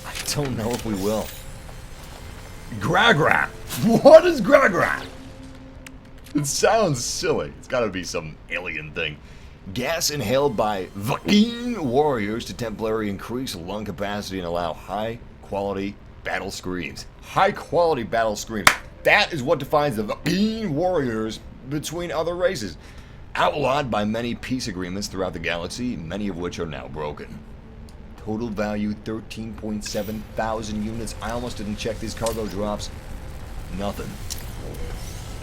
I don't know if we will. Gragra! What is Gragra? It sounds silly. It's gotta be some alien thing. Gas inhaled by Viking warriors to temporarily increase lung capacity and allow high-quality battle screams. High-quality battle screams. That is what defines the Viking warriors between other races. Outlawed by many peace agreements throughout the galaxy, many of which are now broken. Total value 13.7 thousand units. I almost didn't check these cargo drops. Nothing.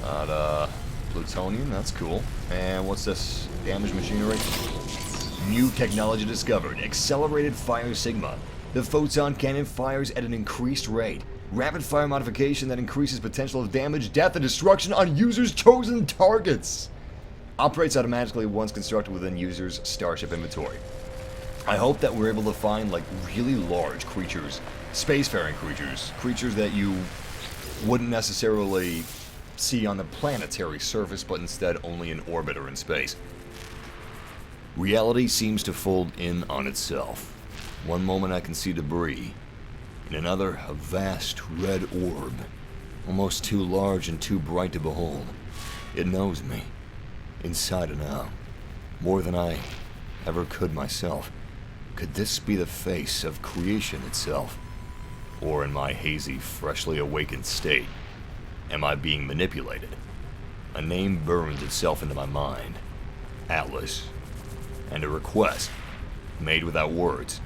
Got plutonium, that's cool. And what's this? Damaged machinery. New technology discovered. Accelerated fire sigma. The photon cannon fires at an increased rate. Rapid fire modification that increases potential of damage, death, and destruction on users' chosen targets. Operates automatically once constructed within users' starship inventory. I hope that we're able to find like really large creatures, spacefaring creatures, creatures that you wouldn't necessarily see on the planetary surface, but instead only in orbit or in space. Reality seems to fold in on itself. One moment I can see debris, in another a vast red orb, almost too large and too bright to behold. It knows me. inside and out, more than I ever could myself. Could this be the face of creation itself? Or in my hazy, freshly awakened state, am I being manipulated? A name burns itself into my mind. Atlas. And a request, made without words,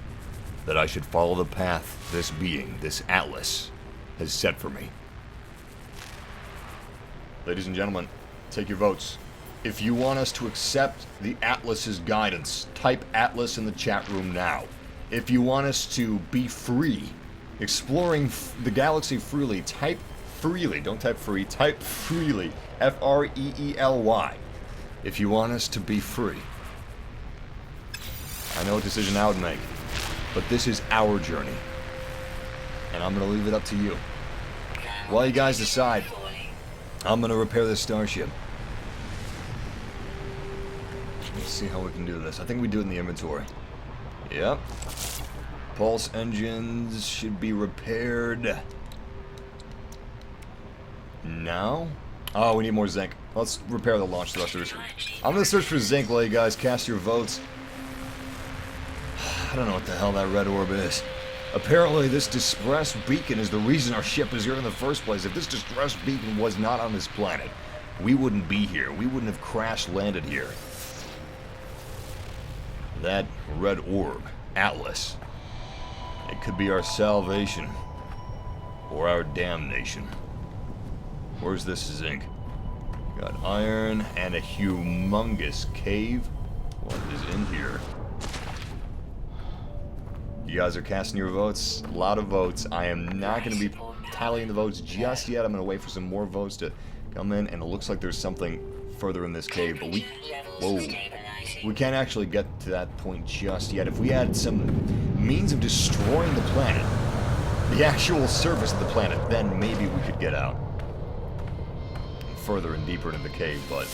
that I should follow the path this being, this Atlas, has set for me. Ladies and gentlemen, take your votes. If you want us to accept the Atlas's guidance, type Atlas in the chat room now. If you want us to be free, exploring the galaxy freely, type freely. Don't type free, type freely. F-R-E-E-L-Y. If you want us to be free. I know what decision I would make, but this is our journey. And I'm going to leave it up to you. While you guys decide, I'm going to repair this starship. Let's see how we can do this. I think we do it in the inventory. Yep. Pulse engines should be repaired now. Oh, we need more zinc. Let's repair the launch thrusters. I'm going to search for zinc while you guys cast your votes. I don't know what the hell that red orb is. Apparently this distress beacon is the reason our ship is here in the first place. If this distress beacon was not on this planet, we wouldn't be here. We wouldn't have crash landed here. That red orb, Atlas, it could be our salvation or our damnation. Where's this zinc? Got iron and a humongous cave. What is in here? You guys are casting your votes. A lot of votes. I am not going to be tallying the votes just yet. I'm going to wait for some more votes to come in, and it looks like there's something further in this cave, but we can't actually get to that point just yet. If we had some means of destroying the planet, the actual surface of the planet, then maybe we could get out further and deeper into the cave, but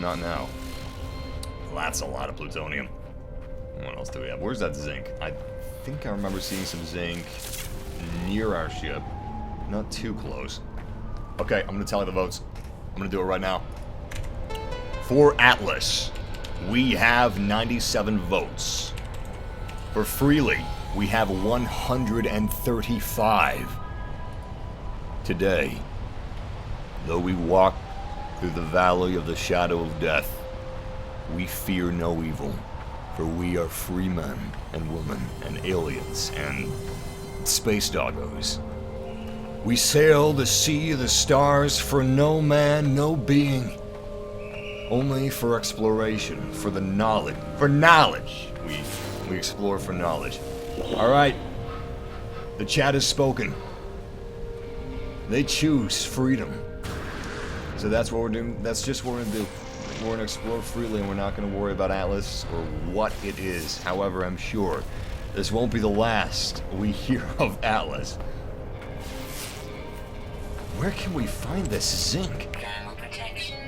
not now. Well, that's a lot of plutonium. What else do we have? Where's that zinc? I think I remember seeing some zinc near our ship. Not too close. Okay, I'm gonna tally the votes. I'm gonna do it right now. For Atlas, we have 97 votes. For Freely, we have 135. Today, though we walk through the valley of the shadow of death, we fear no evil, for we are free men and women and aliens and space doggos. We sail the sea of the stars for no man, no being, only for exploration, for the knowledge. For knowledge! We explore for knowledge. Alright. The chat has spoken. They choose freedom. So that's what we're doing. That's just what we're gonna do. We're gonna explore freely, and we're not gonna worry about Atlas or what it is. However, I'm sure this won't be the last we hear of Atlas. Where can we find this zinc?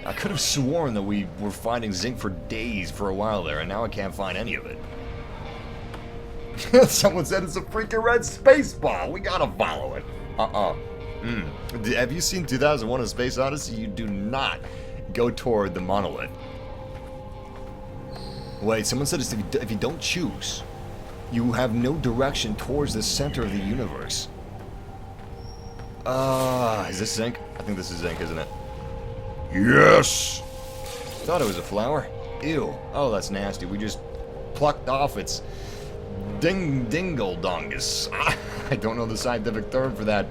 I could have sworn that we were finding zinc for days for a while there, and now I can't find any of it. Someone said it's a freaking red space ball. We gotta follow it. Have you seen 2001: A Space Odyssey? You do not go toward the monolith. Wait, someone said if you don't choose, you have no direction towards the center of the universe. Is this zinc? I think this is zinc, isn't it? Yes! Thought it was a flower. Ew. Oh, that's nasty. We just plucked off its dingle-dongus. I don't know the scientific term for that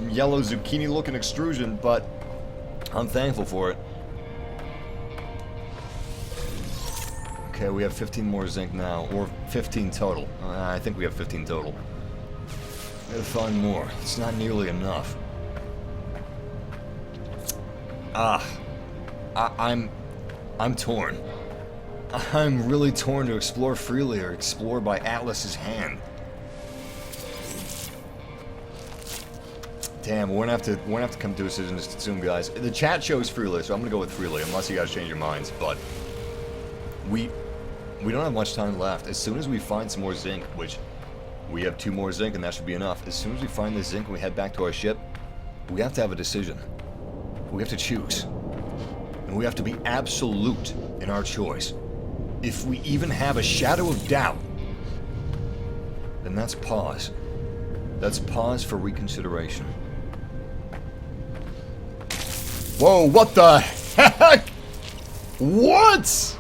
yellow zucchini-looking extrusion, but I'm thankful for it. Okay, we have 15 more zinc now, or 15 total. I think we have 15 total. Gotta find more. It's not nearly enough. I'm torn. I'm really torn to explore freely or explore by Atlas's hand. Damn, we're gonna have to come to a decision soon, guys. The chat shows freely, so I'm gonna go with freely, unless you guys change your minds. But we don't have much time left. As soon as we find some more zinc, which we have 2 more zinc, and that should be enough. As soon as we find the zinc and we head back to our ship, we have to have a decision. We have to choose. And and we have to be absolute in our choice. If we even have a shadow of doubt, then that's pause. That's pause for reconsideration. Whoa, what the heck? What?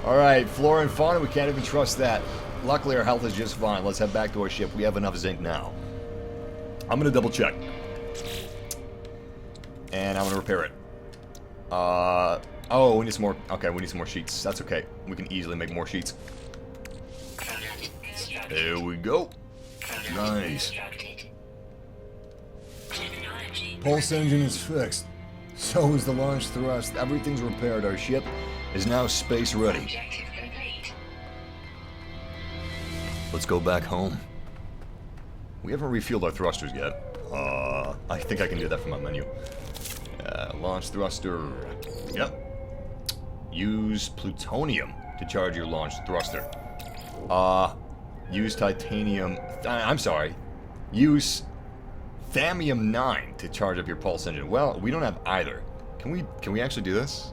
Alright, flora and fauna, we can't even trust that. Luckily, our health is just fine. Let's head back to our ship. We have enough zinc now. I'm gonna double check. And I'm gonna repair it. Oh, we need some more. Okay, we need some more sheets. That's okay. We can easily make more sheets. There we go. Nice. Pulse engine is fixed. So is the launch thrust. Everything's repaired. Our ship is now space ready. Let's go back home. We haven't refueled our thrusters yet. I think I can do that from my menu. Launch thruster. Yep. Use plutonium to charge your launch thruster. Use titanium. I'm sorry. Use thammium 9 to charge up your pulse engine. Well, we don't have either. Can we actually do this?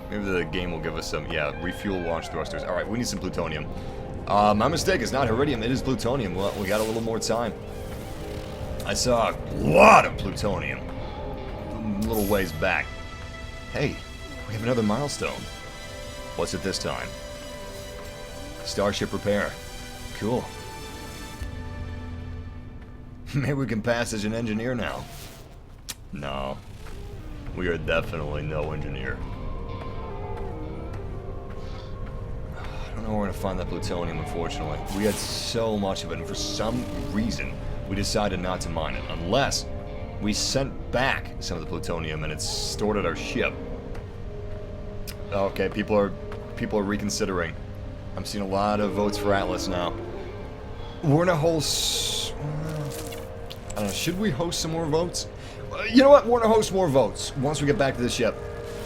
Maybe the game will give us some. Yeah, refuel launch thrusters. All right, we need some plutonium. My mistake. It's not heridium. It is plutonium. Well, we got a little more time. I saw a lot of plutonium a little ways back. Hey, we have another milestone. What's it this time? Starship repair. Cool. Maybe we can pass as an engineer now. No. We are definitely no engineer. I don't know where to find that plutonium, unfortunately. We had so much of it, and for some reason, we decided not to mine it. Unless we sent back some of the plutonium and it's stored at our ship. Okay, people are reconsidering. I'm seeing a lot of votes for Atlas now. We're gonna host... I don't know, should we host some more votes? You know what? We're gonna host more votes once we get back to the ship.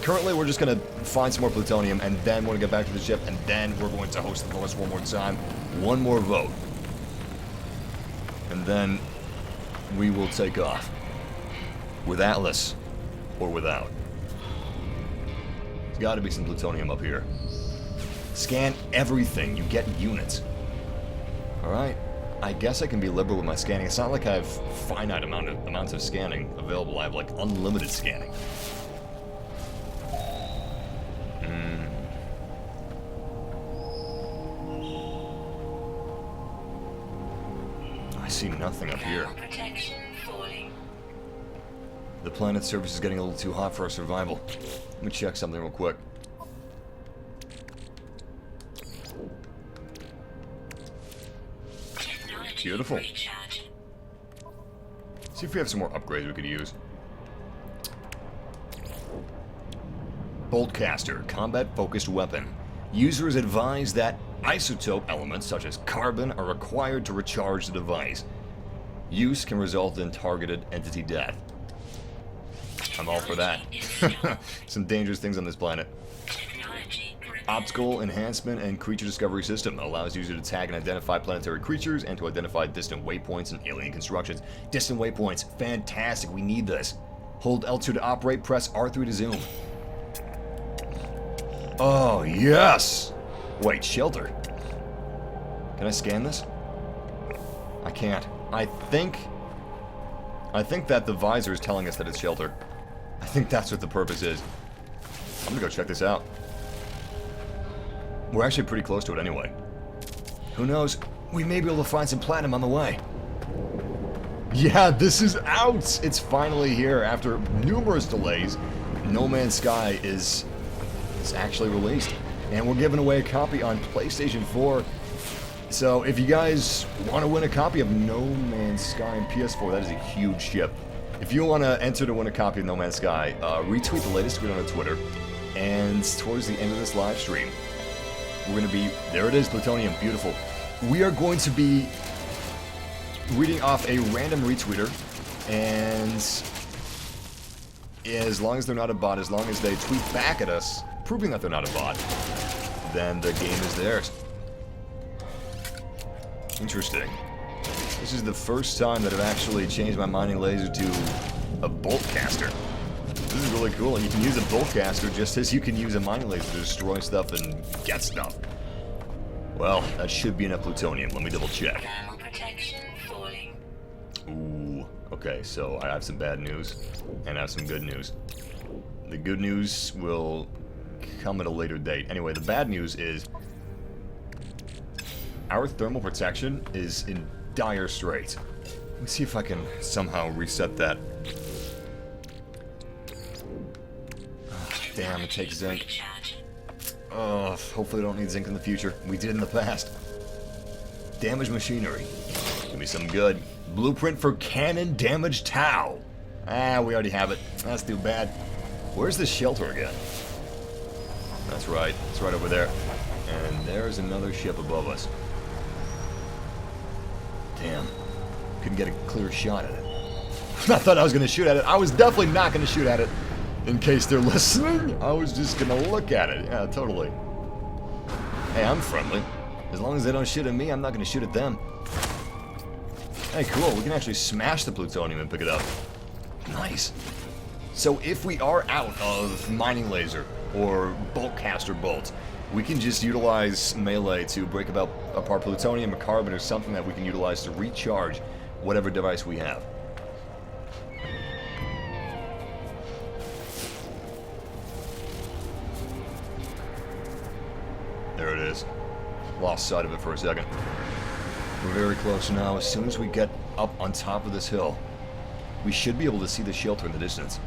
Currently, we're just gonna find some more plutonium, and then we're gonna get back to the ship, and then we're going to host the votes one more time. One more vote. And then we will take off. With Atlas, or without. There's gotta be some plutonium up here. Scan everything, you get units. Alright. I guess I can be liberal with my scanning. It's not like I have finite amounts of scanning available. I have like unlimited scanning. I see nothing up here. The planet's surface is getting a little too hot for our survival. Let me check something real quick. Beautiful. See if we have some more upgrades we could use. Boltcaster, combat-focused weapon. Users advise that isotope elements such as carbon are required to recharge the device. Use can result in targeted entity death. I'm all for that. Some dangerous things on this planet. Optical enhancement and creature discovery system allows users to tag and identify planetary creatures and to identify distant waypoints and alien constructions. Distant waypoints, fantastic, we need this. Hold L2 to operate, press R3 to zoom. Oh, yes! Wait, shelter. Can I scan this? I can't. I think that the visor is telling us that it's shelter. I think that's what the purpose is. I'm gonna go check this out. We're actually pretty close to it anyway. Who knows? We may be able to find some platinum on the way. Yeah, this is out! It's finally here after numerous delays. No Man's Sky is actually released. And we're giving away a copy on PlayStation 4. So if you guys want to win a copy of No Man's Sky on PS4, that is a huge ship. If you want to enter to win a copy of No Man's Sky, retweet the latest tweet on our Twitter. And towards the end of this live stream, we're going to be... There it is, plutonium. Beautiful. We are going to be reading off a random retweeter. And as long as they're not a bot, as long as they tweet back at us, proving that they're not a bot, then the game is theirs. Interesting. This is the first time that I've actually changed my mining laser to a boltcaster. This is really cool. You can use a boltcaster just as you can use a mining laser to destroy stuff and get stuff. Well, that should be enough plutonium. Let me double check. Thermal protection falling. Ooh, okay, so I have some bad news, and I have some good news. The good news will come at a later date. Anyway, the bad news is our thermal protection is in dire straits. Let me see if I can somehow reset that. Oh, damn, it takes zinc. Hopefully I don't need zinc in the future. We did in the past. Damaged machinery. Give me some good. Blueprint for cannon damaged Tau. Ah, we already have it. That's too bad. Where's the shelter again? That's right. It's right over there. And there's another ship above us. Damn. Couldn't get a clear shot at it. I thought I was going to shoot at it. I was definitely not going to shoot at it. In case they're listening, I was just going to look at it. Yeah, totally. Hey, I'm friendly. As long as they don't shoot at me, I'm not going to shoot at them. Hey, cool. We can actually smash the plutonium and pick it up. Nice. So if we are out of mining laser or boltcaster bolts, we can just utilize melee to break apart plutonium or carbon or something that we can utilize to recharge whatever device we have. There it is. Lost sight of it for a second. We're very close now. As soon as we get up on top of this hill, we should be able to see the shelter in the distance.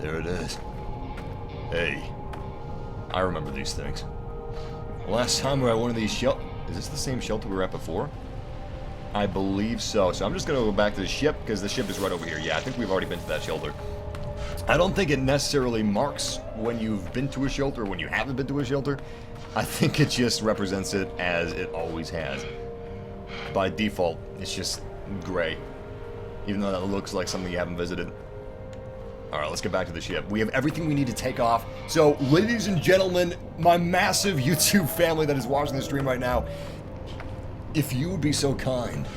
There it is. Hey, I remember these things. Last time we were at one of these shelters. Is this the same shelter we were at before? I believe so. So I'm just going to go back to the ship because the ship is right over here. Yeah, I think we've already been to that shelter. I don't think it necessarily marks when you've been to a shelter or when you haven't been to a shelter. I think it just represents it as it always has. By default, it's just gray. Even though that looks like something you haven't visited. Alright, let's get back to the ship. We have everything we need to take off. So, ladies and gentlemen, my massive YouTube family that is watching the stream right now, if you would be so kind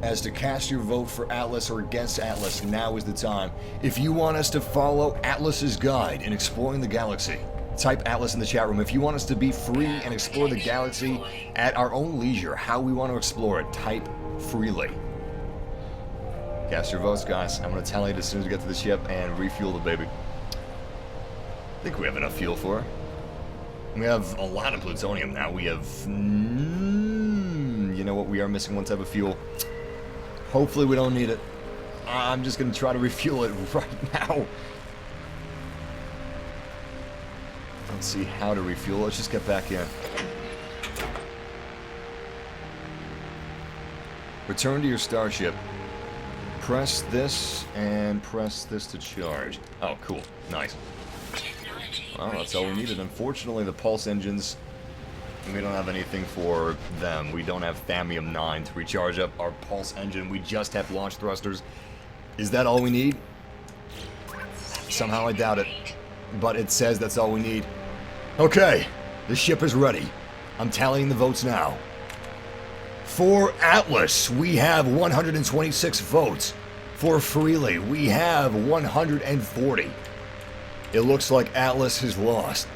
as to cast your vote for Atlas or against Atlas, now is the time. If you want us to follow Atlas's guide in exploring the galaxy, type Atlas in the chat room. If you want us to be free and explore the galaxy at our own leisure, how we want to explore it, type freely. Cast your votes, guys. I'm going to tally it as soon as we get to the ship and refuel the baby. I think we have enough fuel for it. We have a lot of plutonium now. We have... you know what? We are missing one type of fuel. Hopefully we don't need it. I'm just going to try to refuel it right now. Let's see how to refuel. Let's just get back in. Return to your starship. Press this and press this to charge. Oh, cool. Nice. Well, that's all we needed. Unfortunately, the pulse engines, we don't have anything for them. We don't have Thamium 9 to recharge up our pulse engine. We just have launch thrusters. Is that all we need? Somehow I doubt it. But it says that's all we need. Okay, the ship is ready. I'm tallying the votes now. For Atlas, we have 126 votes. For Freely, we have 140. It looks like Atlas has lost.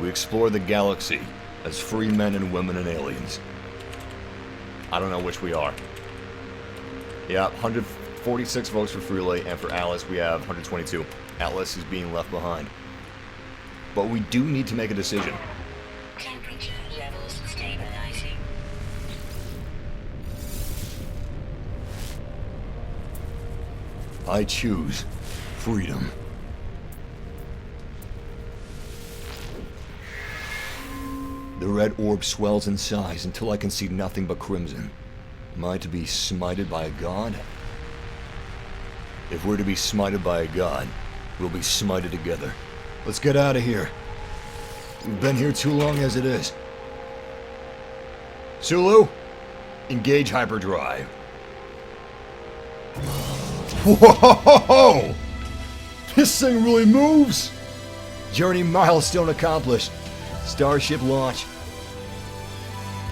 We explore the galaxy as free men and women and aliens. I don't know which we are. Yeah, 146 votes for Freely, and for Atlas we have 122. Atlas is being left behind. But we do need to make a decision. Temperature levels stabilizing. I choose freedom. The red orb swells in size until I can see nothing but crimson. Am I to be smited by a god? If we're to be smited by a god, we'll be smited together. Let's get out of here. We've been here too long as it is. Sulu, engage hyperdrive. Whoa! This thing really moves! Journey milestone accomplished. Starship launch.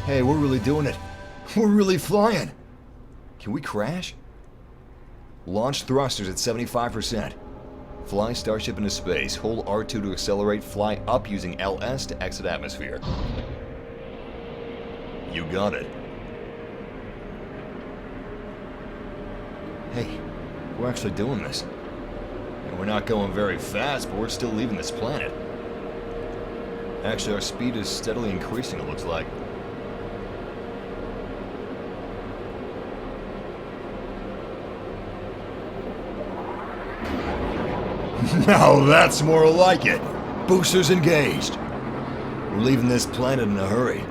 Hey, we're really doing it. We're really flying. Can we crash? Launch thrusters at 75%. Fly Starship into space. Hold R2 to accelerate. Fly up using LS to exit atmosphere. You got it. Hey, we're actually doing this. And we're not going very fast, but we're still leaving this planet. Actually, our speed is steadily increasing, it looks like. Now that's more like it. Boosters engaged. We're leaving this planet in a hurry.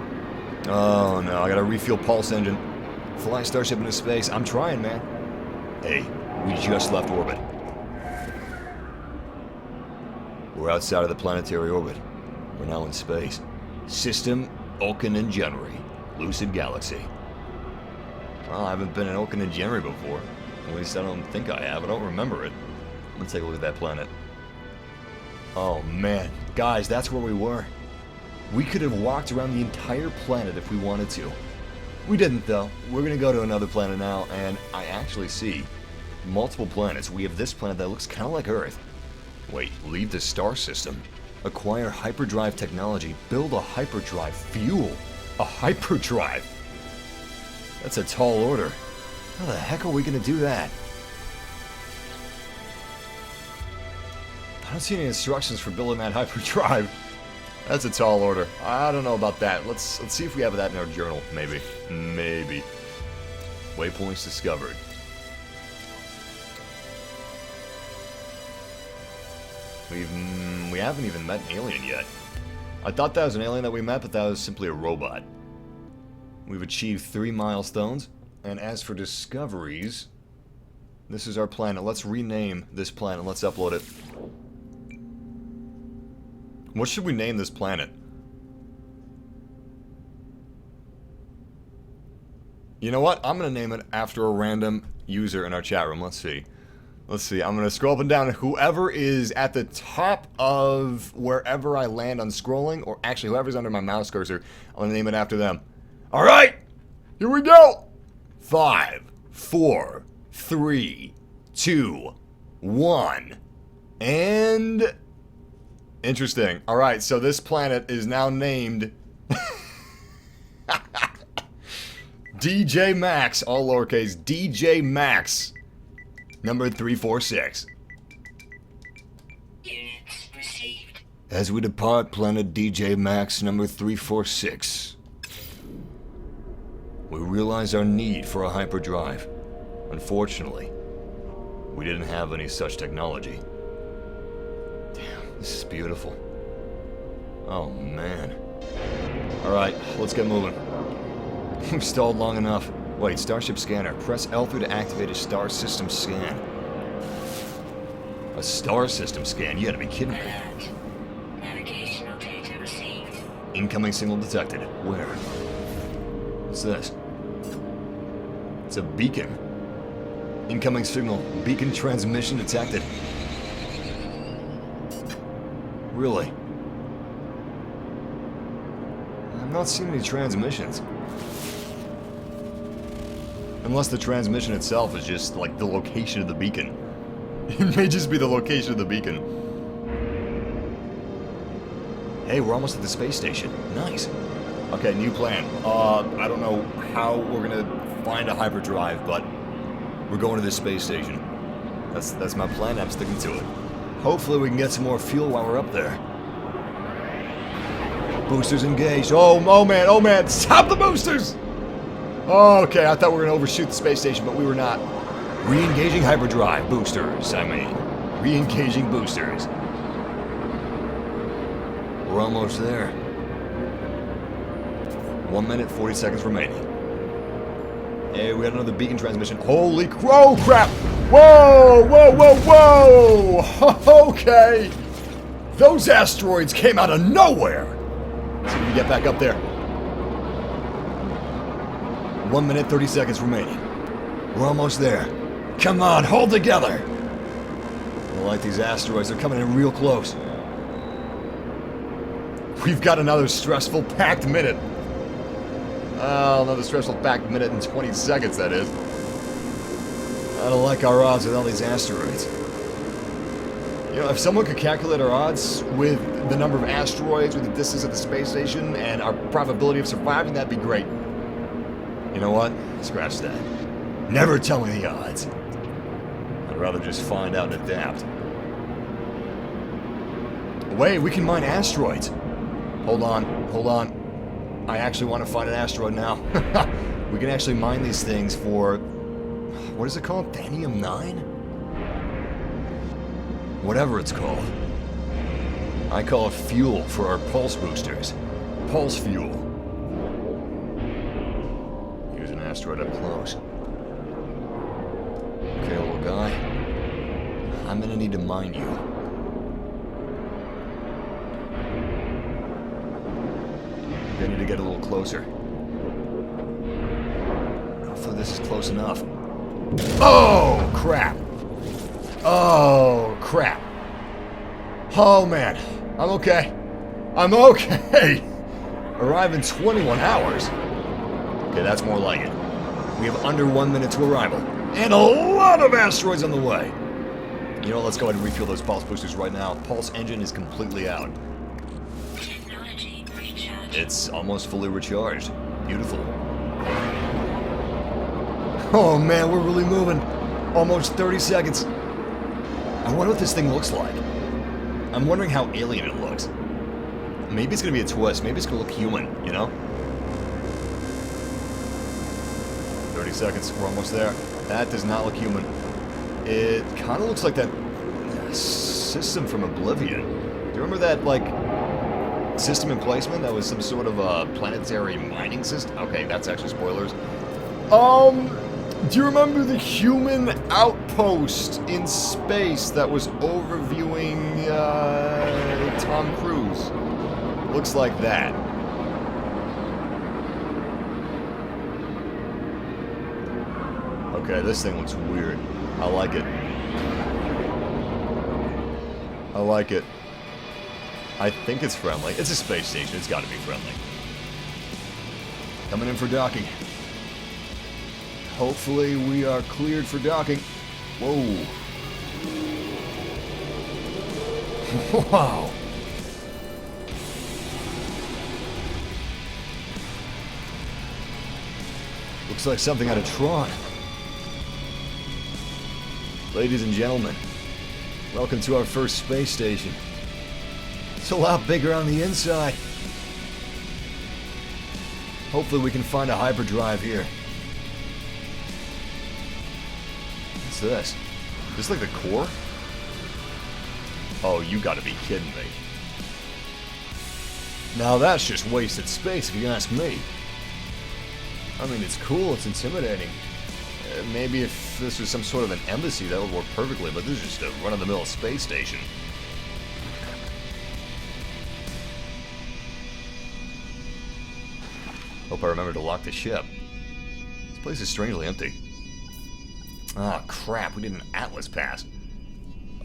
Oh no, I gotta refuel pulse engine. Fly Starship into space. I'm trying, man. Hey, we just left orbit. We're outside of the planetary orbit. We're now in space. System Oken January. Lucid Galaxy. Well, I haven't been in Oken January before. At least I don't think I have. I don't remember it. Let's take a look at that planet. Oh man, guys, that's where we were. We could have walked around the entire planet if we wanted to. We didn't though. We're gonna go to another planet now, and I actually see multiple planets. We have this planet that looks kind of like Earth. Wait, leave the star system. Acquire hyperdrive technology. Build a hyperdrive. Fuel a hyperdrive. That's a tall order. How the heck are we gonna do that? I don't see any instructions for building that hyperdrive. That's a tall order. I don't know about that. Let's see if we have that in our journal. Maybe. Maybe. Waypoints discovered. We haven't even met an alien yet. I thought that was an alien that we met, but that was simply a robot. We've achieved 3 milestones, and as for discoveries, this is our planet. Let's rename this planet. Let's upload it. What should we name this planet? You know what? I'm gonna name it after a random user in our chat room. Let's see. Let's see. I'm gonna scroll up and down. Whoever is at the top of wherever I land on scrolling, or actually whoever's under my mouse cursor, I'm gonna name it after them. Alright! Here we go! 5, 4, 3, 2, 1. And... interesting. Alright, so this planet is now named... DJ Max, all lowercase, DJ Max, number 346. Units received. As we depart planet DJ Max, number 346, we realize our need for a hyperdrive. Unfortunately, we didn't have any such technology. Damn, this is beautiful. Oh man. Alright, let's get moving. We've stalled long enough. Wait, Starship scanner. Press L3 to activate a star system scan. A star system scan? You gotta be kidding me. Alert. Navigational data received. Incoming signal detected. Where? What's this? It's a beacon. Incoming signal. Beacon transmission detected. Really? I'm not seeing any transmissions. Unless the transmission itself is just, like, the location of the beacon. It may just be the location of the beacon. Hey, we're almost at the space station. Nice. Okay, new plan. I don't know how we're gonna find a hyperdrive, but we're going to this space station. That's my plan. I'm sticking to it. Hopefully we can get some more fuel while we're up there. Boosters engaged. Oh man, stop the boosters! Oh, okay, I thought we were gonna overshoot the space station, but we were not. Re-engaging hyperdrive boosters, Re-engaging boosters. We're almost there. 1 minute, 40 seconds remaining. Hey, we got another beacon transmission. Holy crap! Whoa! Okay! Those asteroids came out of nowhere! Let's see if we can get back up there. 1 minute, 30 seconds remaining. We're almost there. Come on, hold together! I don't like these asteroids, they're coming in real close. We've got another stressful packed minute. Oh, another stressful packed minute and 20 seconds, that is. I don't like our odds with all these asteroids. You know, if someone could calculate our odds with the number of asteroids, with the distance of the space station, and our probability of surviving, that'd be great. You know what? Scratch that. Never tell me the odds. I'd rather just find out and adapt. Wait, we can mine asteroids. Hold on. I actually want to find an asteroid now. We can actually mine these things for... what is it called? Thanium 9? Whatever it's called. I call it fuel for our pulse boosters. Pulse fuel. Here's an asteroid up close. Okay, little guy. I'm gonna need to mine you. I need to get a little closer. Hopefully this is close enough. Oh, crap. Oh, crap. Oh, man. I'm okay. I'm okay. Arrive in 21 hours. Okay, that's more like it. We have under 1 minute to arrival. And a lot of asteroids on the way. You know, let's go ahead and refuel those pulse boosters right now. Pulse engine is completely out. Technology recharge. It's almost fully recharged. Beautiful. Oh man, we're really moving. Almost 30 seconds. I wonder what this thing looks like. I'm wondering how alien it looks. Maybe it's gonna be a twist. Maybe it's gonna look human, you know? 30 seconds, we're almost there. That does not look human. It kind of looks like that system from Oblivion. Do you remember that, like, system in placement that was some sort of a planetary mining system? Okay, that's actually spoilers. Do you remember the human outpost in space that was overviewing Tom Cruise? Looks like that. Okay, this thing looks weird. I like it. I like it. I think it's friendly. It's a space station. It's got to be friendly. Coming in for docking. Hopefully we are cleared for docking. Whoa. Wow. Looks like something out of Tron. Ladies and gentlemen, welcome to our first space station. It's a lot bigger on the inside. Hopefully we can find a hyperdrive here. What's this? Is this like the core? Oh, you gotta be kidding me. Now that's just wasted space if you ask me. I mean, it's cool, it's intimidating. Maybe if this was some sort of an embassy, that would work perfectly, but this is just a run-of-the-mill space station. Hope I remember to lock the ship. This place is strangely empty. Ah, crap, we need an Atlas pass.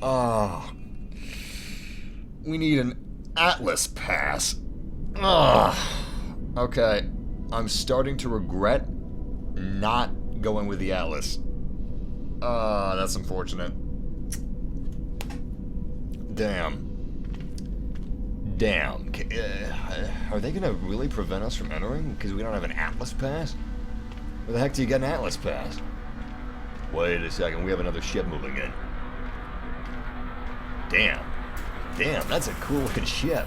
Oh. We need an Atlas pass. Ah. Okay, I'm starting to regret not going with the Atlas. That's unfortunate. Damn. Damn. Are they gonna really prevent us from entering because we don't have an Atlas pass? Where the heck do you get an Atlas pass? Wait a second, we have another ship moving in. Damn. Damn, that's a cool looking ship.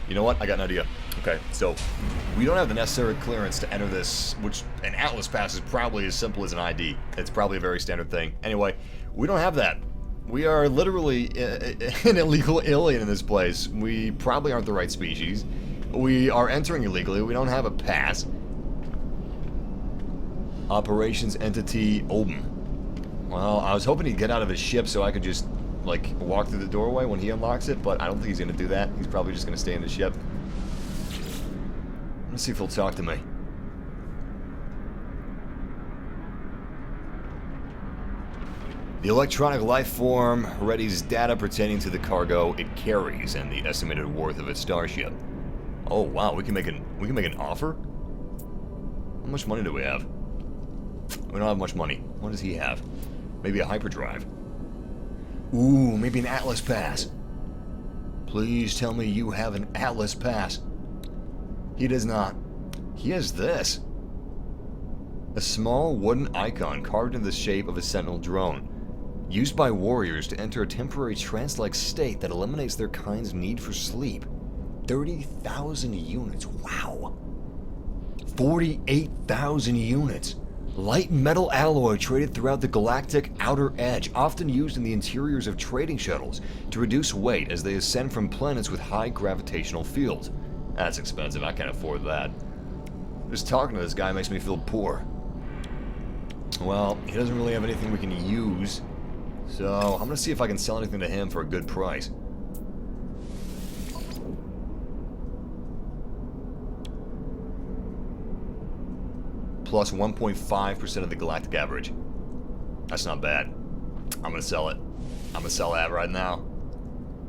You know what? I got an idea. Okay, so we don't have the necessary clearance to enter this, which an Atlas pass is probably as simple as an ID. It's probably a very standard thing. Anyway, we don't have that. We are literally an illegal alien in this place. We probably aren't the right species. We are entering illegally. We don't have a pass. Operations Entity Oben. Well, I was hoping he'd get out of his ship so I could just, like, walk through the doorway when he unlocks it, but I don't think he's going to do that. He's probably just going to stay in the ship. Let's see if he'll talk to me. The electronic life form readies data pertaining to the cargo it carries and the estimated worth of its starship. Oh wow, we can make an offer? How much money do we have? We don't have much money. What does he have? Maybe a hyperdrive. Ooh, maybe an Atlas Pass. Please tell me you have an Atlas Pass. He does not. He has this. A small wooden icon carved in the shape of a sentinel drone, used by warriors to enter a temporary trance-like state that eliminates their kind's need for sleep. 30,000 units. Wow. 48,000 units. Light metal alloy traded throughout the galactic outer edge, often used in the interiors of trading shuttles to reduce weight as they ascend from planets with high gravitational fields. That's expensive. I can't afford that. Just talking to this guy makes me feel poor. Well, he doesn't really have anything we can use, so I'm gonna see if I can sell anything to him for a good price. Plus 1.5% of the galactic average. That's not bad. I'm gonna sell it. I'm gonna sell that right now.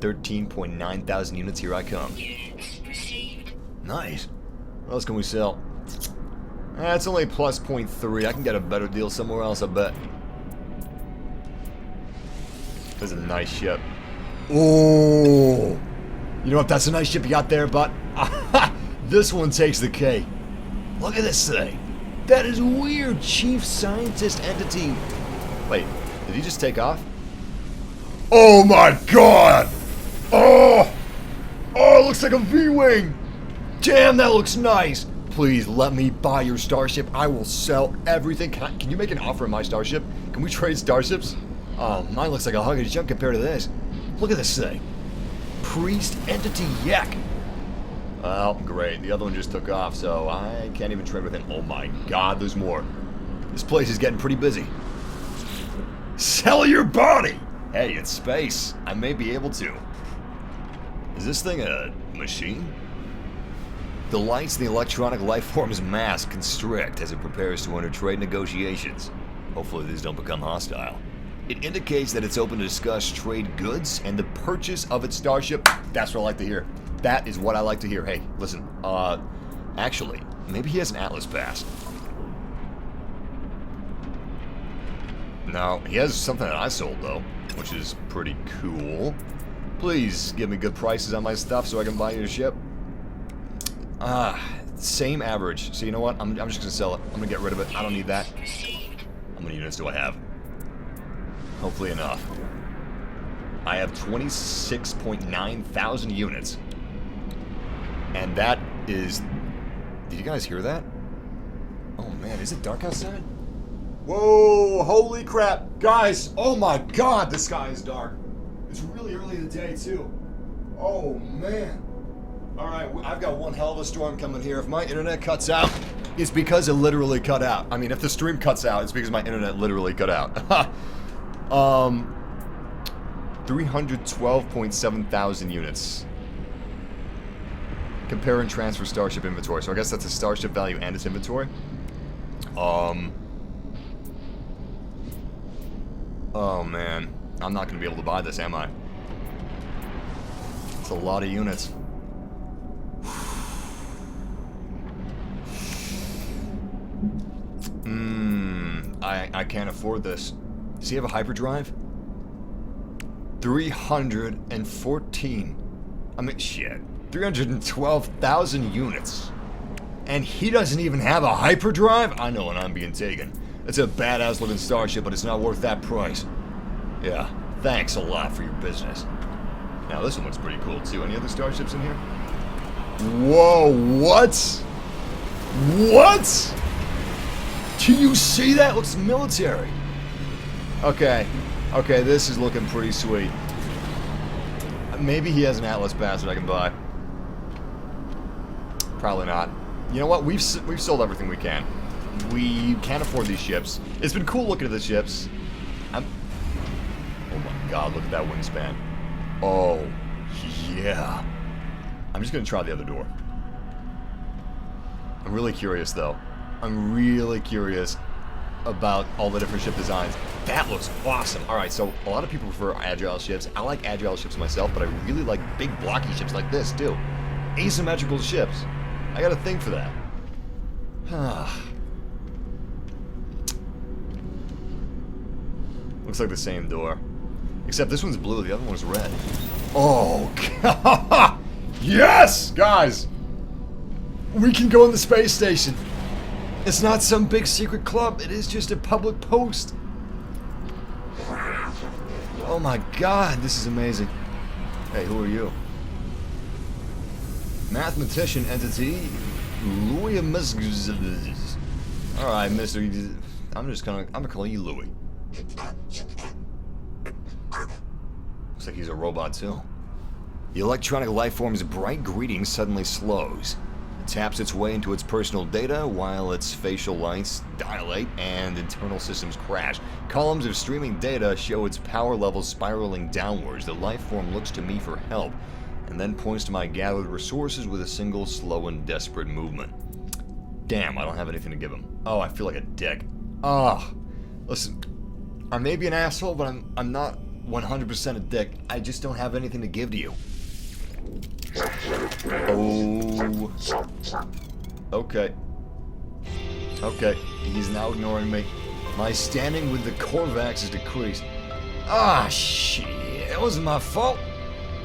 13.9 thousand units, here I come. Units received. Nice. What else can we sell? It's only plus 0.3. I can get a better deal somewhere else, I bet. That's a nice ship. Oh! You know what? That's a nice ship you got there, but this one takes the cake. Look at this thing. That is weird. Chief Scientist Entity. Wait, did he just take off? Oh my god! Oh! Oh, it looks like a V-Wing! Damn, that looks nice! Please let me buy your starship. I will sell everything. Can you make an offer on my starship? Can we trade starships? Oh, mine looks like a hunk of junk compared to this. Look at this thing. Priest Entity Yak. Well, great. The other one just took off, so I can't even trade with him. Oh my god, there's more. This place is getting pretty busy. Sell your body! Hey, it's space. I may be able to. Is this thing a machine? The lights in the electronic lifeforms mask constrict as it prepares to enter trade negotiations. Hopefully these don't become hostile. It indicates that it's open to discuss trade goods and the purchase of its starship. That's what I like to hear. That is what I like to hear. Hey, listen, actually, maybe he has an Atlas Pass. No, he has something that I sold, though, which is pretty cool. Please give me good prices on my stuff so I can buy your ship. Same average. So you know what? I'm just gonna sell it. I'm gonna get rid of it. I don't need that. How many units do I have? Hopefully enough. I have 26.9 thousand units. And that is... Did you guys hear that? Oh man, is it dark outside? Whoa, holy crap. Guys, oh my god, the sky is dark. It's really early in the day too. Oh man. Alright, I've got one hell of a storm coming here. If my internet cuts out, it's because it literally cut out. I mean, if the stream cuts out, it's because my internet literally cut out. 312.7 thousand units. Compare and transfer starship inventory. So I guess that's a starship value and its inventory. Oh man. I'm not going to be able to buy this, am I? It's a lot of units. I can't afford this. Does he have a hyperdrive? 314. I mean, shit. 312,000 units. And he doesn't even have a hyperdrive? I know when I'm being taken. It's a badass looking starship, but it's not worth that price. Yeah, thanks a lot for your business. Now this one looks pretty cool too. Any other starships in here? Whoa, what? What? Can you see that? Looks military. Okay, this is looking pretty sweet. Maybe he has an Atlas Pass that I can buy. Probably not. You know what? We've sold everything we can. We can't afford these ships. It's been cool looking at the ships. Oh my god, look at that wingspan. Oh, yeah. I'm just gonna try the other door. I'm really curious, though. I'm really curious about all the different ship designs. That looks awesome. Alright, so a lot of people prefer agile ships. I like agile ships myself, but I really like big blocky ships like this, too. Asymmetrical ships. I got a thing for that. Looks like the same door. Except this one's blue, the other one's red. Oh, God! Yes! Guys! We can go in the space station. It's not some big secret club, it is just a public post. Oh my God, this is amazing. Hey, who are you? Mathematician entity, Louis Musgz. Alright, Mr. I'm gonna call you Louis. Looks like he's a robot too. The electronic lifeform's bright greeting suddenly slows. It taps its way into its personal data while its facial lights dilate and internal systems crash. Columns of streaming data show its power levels spiraling downwards. The lifeform looks to me for help, and then points to my gathered resources with a single slow and desperate movement. Damn, I don't have anything to give him. Oh, I feel like a dick. Ah, listen, I may be an asshole, but I'm not 100% a dick. I just don't have anything to give to you. Oh. Okay. Okay, he's now ignoring me. My standing with the Korvax is decreased. Ah, shit. It wasn't my fault.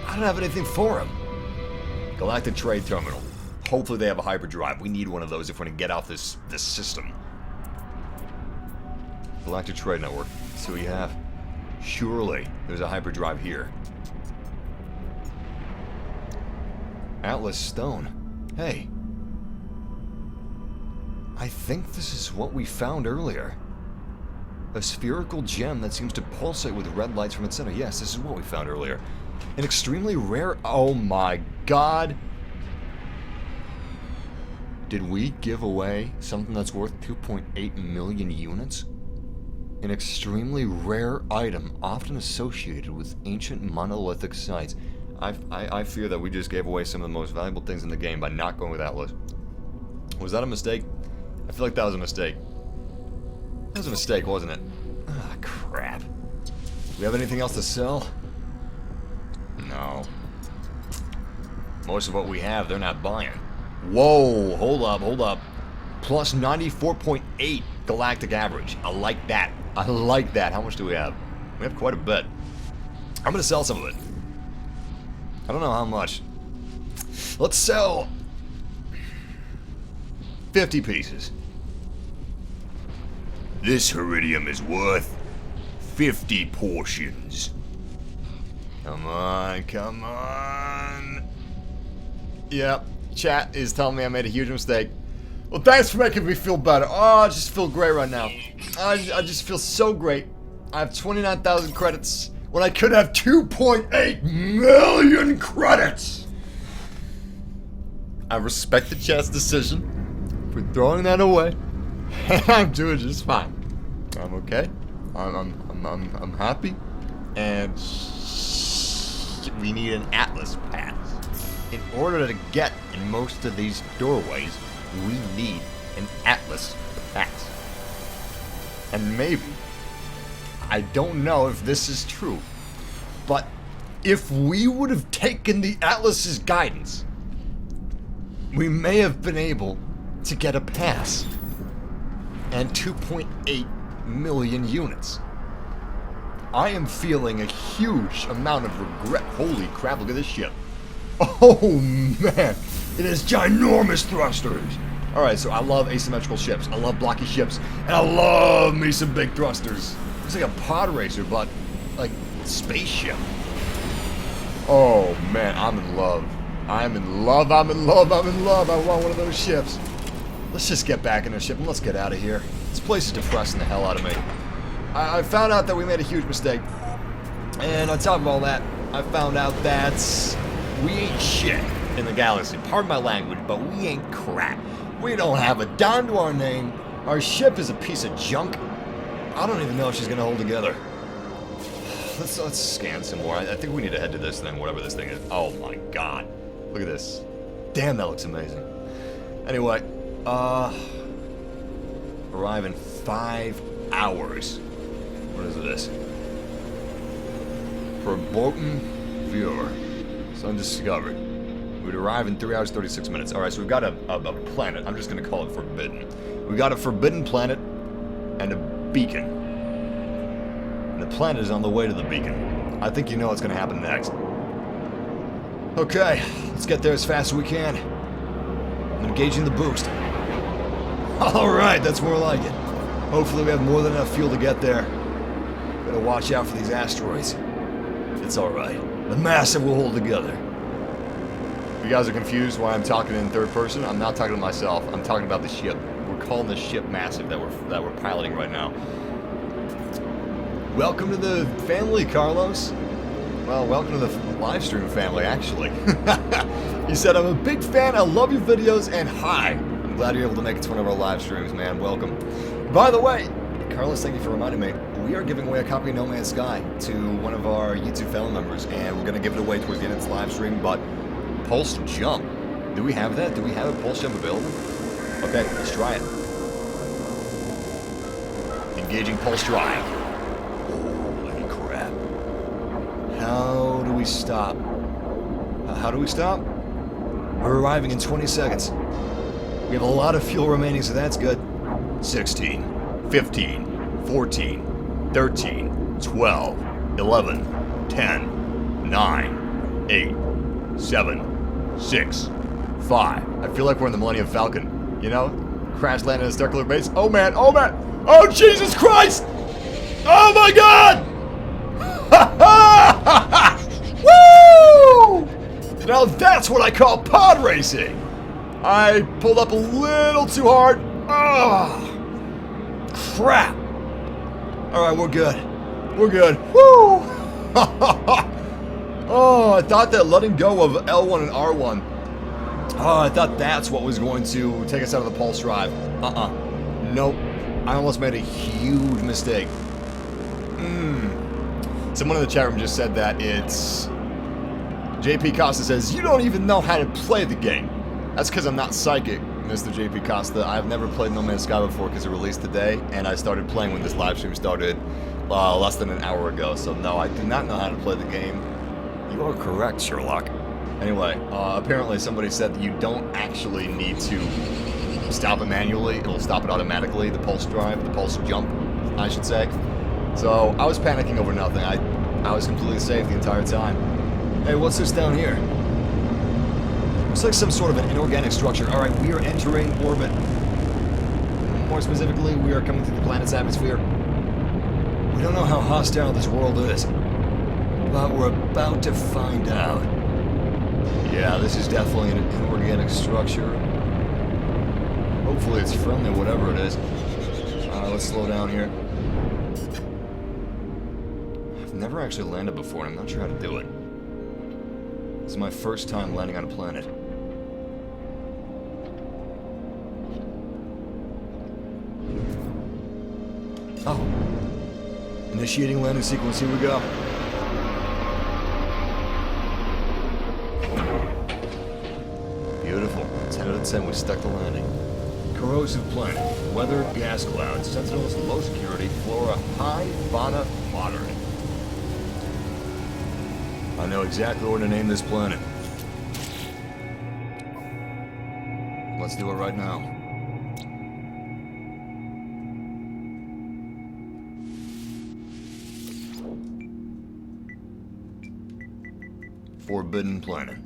I don't have anything for him. Galactic Trade Terminal. Hopefully they have a hyperdrive. We need one of those if we're going to get off this system. Galactic Trade Network. Let's see what you have. Surely there's a hyperdrive here. Atlas Stone. Hey. I think this is what we found earlier. A spherical gem that seems to pulsate with red lights from its center. Yes, this is what we found earlier. An extremely rare... Oh my God. Did we give away something that's worth 2.8 million units? An extremely rare item often associated with ancient monolithic sites. I fear that we just gave away some of the most valuable things in the game by not going with Atlas. Was that a mistake? I feel like that was a mistake. That was a mistake, wasn't it? Ah, crap. Do we have anything else to sell? No. Most of what we have, they're not buying. Whoa, hold up, hold up. Plus 94.8 galactic average. I like that. I like that. How much do we have? We have quite a bit. I'm gonna sell some of it. I don't know how much. Let's sell 50 pieces. This heridium is worth 50 portions. Come on, come on. Yep, chat is telling me I made a huge mistake. Well, thanks for making me feel better. Oh, I just feel great right now. I just feel so great. I have 29,000 credits when I could have 2.8 million credits. I respect the chat's decision for throwing that away, and I'm doing just fine. I'm okay. I'm happy, and we need an Atlas pass. In order to get in most of these doorways, we need an Atlas pass. And maybe, I don't know if this is true, but if we would have taken the Atlas's guidance, we may have been able to get a pass and 2.8 million units. I am feeling a huge amount of regret. Holy crap, look at this ship. Oh man, it has ginormous thrusters. Alright, so I love asymmetrical ships, I love blocky ships, and I love me some big thrusters. It's like a pod racer, but like spaceship. Oh man, I'm in love. I'm in love, I'm in love, I'm in love. I want one of those ships. Let's just get back in the ship and let's get out of here. This place is depressing the hell out of me. I found out that we made a huge mistake. And on top of all that, I found out that we ain't shit in the galaxy. Pardon my language, but we ain't crap. We don't have a dime to our name. Our ship is a piece of junk. I don't even know if she's gonna hold together. Let's scan some more. I think we need to head to this thing, whatever this thing is. Oh my god. Look at this. Damn, that looks amazing. Anyway, arrive in 5 hours. What is this? Verboten Viewer. It's undiscovered. We'd arrive in 3 hours, 36 minutes. Alright, so we've got a planet. I'm just going to call it Forbidden. We got a forbidden planet and a beacon. And the planet is on the way to the beacon. I think you know what's going to happen next. Okay, let's get there as fast as we can. I'm engaging the boost. Alright, that's more like it. Hopefully we have more than enough fuel to get there. Gotta watch out for these asteroids. It's alright. The Massive will hold together. If you guys are confused why I'm talking in third person, I'm not talking to myself. I'm talking about the ship. We're calling the ship Massive that we're piloting right now. Welcome to the family, Carlos. Well, welcome to the live stream family, actually. He said, I'm a big fan, I love your videos, and hi. I'm glad you're able to make it to one of our live streams, man. Welcome. By the way, Carlos, thank you for reminding me. We are giving away a copy of No Man's Sky to one of our YouTube family members, and we're going to give it away towards the end of this live stream, but Pulse Jump. Do we have that? Do we have a Pulse Jump available? Okay, let's try it. Engaging Pulse Drive. Holy crap. How do we stop? How do we stop? We're arriving in 20 seconds. We have a lot of fuel remaining, so that's good. 16, 15, 14, 13, 12, 11, 10, 9, 8, 7, 6, 5. I feel like we're in the Millennium Falcon. You know? Crash land in a circular base. Oh man, oh man! Oh Jesus Christ! Oh my God! Woo! Now that's what I call pod racing! I pulled up a little too hard. Oh, crap! Alright, we're good. We're good. Woo! Oh, I thought that letting go of L1 and R1. Oh, I thought that's what was going to take us out of the pulse drive. Nope. I almost made a huge mistake. Someone in the chat room just said that it's... JP Costa says, you don't even know how to play the game. That's because I'm not psychic, Mr. JP Costa. I've never played No Man's Sky before because it released today, and I started playing when this live stream started less than an hour ago. So no, I do not know how to play the game. You are correct, Sherlock. Anyway, apparently somebody said that you don't actually need to stop it manually. It'll stop it automatically, the pulse drive, the pulse jump, I should say. So I was panicking over nothing. I was completely safe the entire time. Hey, what's this down here? Looks like some sort of an inorganic structure. Alright, we are entering orbit. More specifically, we are coming through the planet's atmosphere. We don't know how hostile this world is, but we're about to find out. Yeah, this is definitely an inorganic structure. Hopefully it's friendly, whatever it is. Alright, let's slow down here. I've never actually landed before, and I'm not sure how to do it. This is my first time landing on a planet. Oh. Initiating landing sequence, here we go. Beautiful. 10 out of 10, we stuck the landing. Corrosive planet. Weather, gas clouds. Sentinels, low security. Flora, high. Fauna, moderate. I know exactly what to name this planet. Let's do it right now. Forbidden Planet.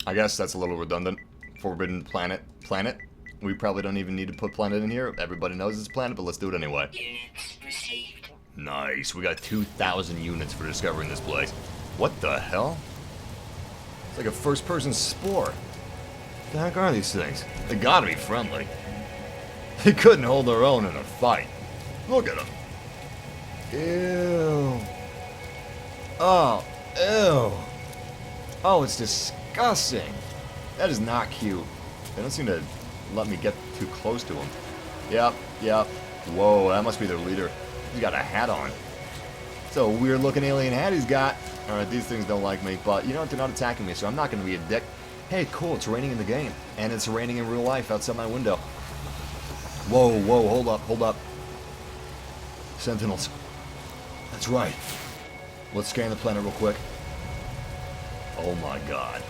I guess that's a little redundant. Forbidden Planet. Planet? We probably don't even need to put planet in here. Everybody knows it's a planet, but let's do it anyway. Units received. Nice. We got 2,000 units for discovering this place. What the hell? It's like a first-person spore. What the heck are these things? They gotta be friendly. They couldn't hold their own in a fight. Look at them. Ew. Oh, ew. Oh, it's disgusting. That is not cute. They don't seem to let me get too close to him. Yep. Whoa, that must be their leader. He's got a hat on. It's a weird looking alien hat he's got. Alright, these things don't like me, but you know what? They're not attacking me, so I'm not going to be a dick. Hey, cool, it's raining in the game. And it's raining in real life outside my window. Whoa, hold up. Sentinels. That's right. Let's scan the planet real quick. Oh my god.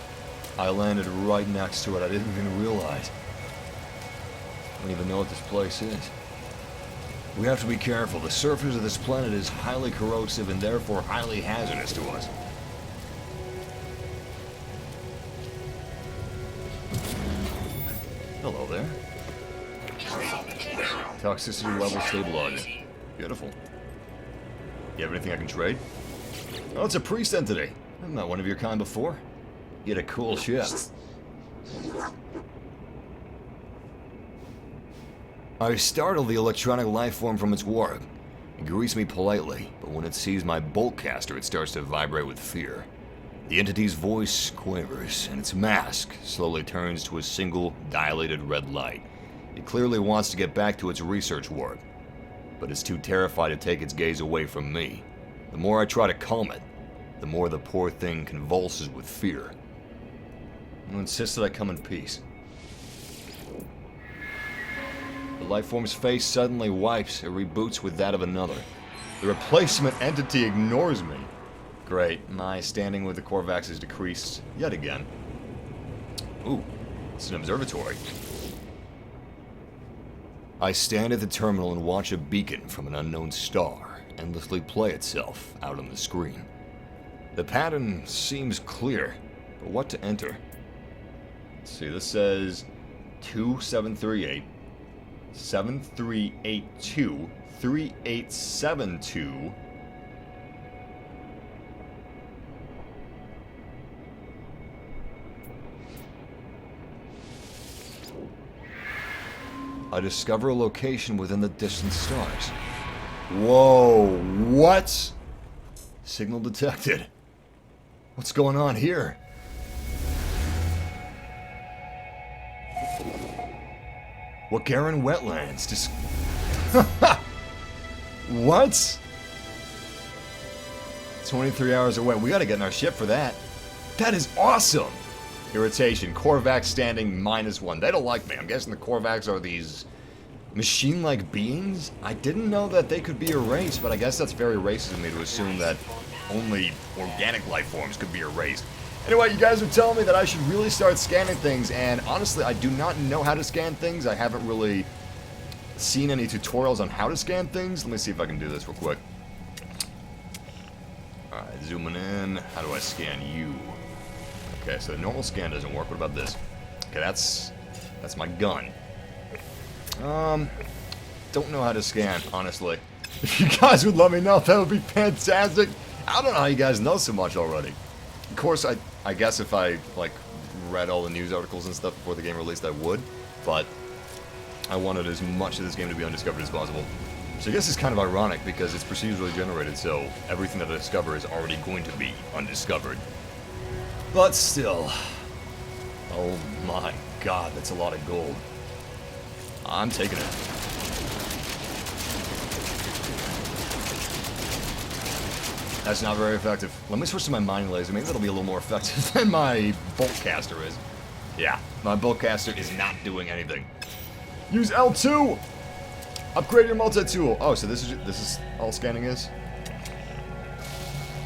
I landed right next to it. I didn't even realize. I don't even know what this place is. We have to be careful. The surface of this planet is highly corrosive and therefore highly hazardous to us. Hello there. Toxicity level stabilizing. Beautiful. You have anything I can trade? Oh, it's a priest entity. I'm not one of your kind before. You had a cool ship. I startle the electronic life form from its warp. It greets me politely, but when it sees my bolt caster, it starts to vibrate with fear. The entity's voice quavers, and its mask slowly turns to a single, dilated red light. It clearly wants to get back to its research warp, but it's too terrified to take its gaze away from me. The more I try to calm it, the more the poor thing convulses with fear. It insists that I come in peace. The lifeform's face suddenly wipes. It reboots with that of another. The replacement entity ignores me. Great, my standing with the Korvax is decreased yet again. Ooh, it's an observatory. I stand at the terminal and watch a beacon from an unknown star endlessly play itself out on the screen. The pattern seems clear, but what to enter? Let's see, this says 2738, 7382, 3872. I discover a location within the distant stars. Whoa, what? Signal detected. What's going on here? Wagaran wetlands. What? 23 hours away. We gotta get in our ship for that. That is awesome! Irritation. Korvax standing -1. They don't like me. I'm guessing the Korvax are these machine-like beings? I didn't know that they could be erased, but I guess that's very racist of me to assume that only organic life forms could be erased. Anyway, you guys are telling me that I should really start scanning things, and honestly, I do not know how to scan things. I haven't really seen any tutorials on how to scan things. Let me see if I can do this real quick. Alright, zooming in. How do I scan you? Okay, so the normal scan doesn't work. What about this? Okay, that's my gun. Don't know how to scan, honestly. If you guys would let me know, that would be fantastic. I don't know how you guys know so much already. Of course, I guess if I, like, read all the news articles and stuff before the game released, I would. But I wanted as much of this game to be undiscovered as possible. So I guess it's kind of ironic because it's procedurally generated, so everything that I discover is already going to be undiscovered. But still, oh my god, that's a lot of gold. I'm taking it. That's not very effective. Let me switch to my mining laser. Maybe that'll be a little more effective than my bolt caster is. Yeah, my bolt caster is not doing anything. Use L2! Upgrade your multi-tool. Oh, so this is all scanning is?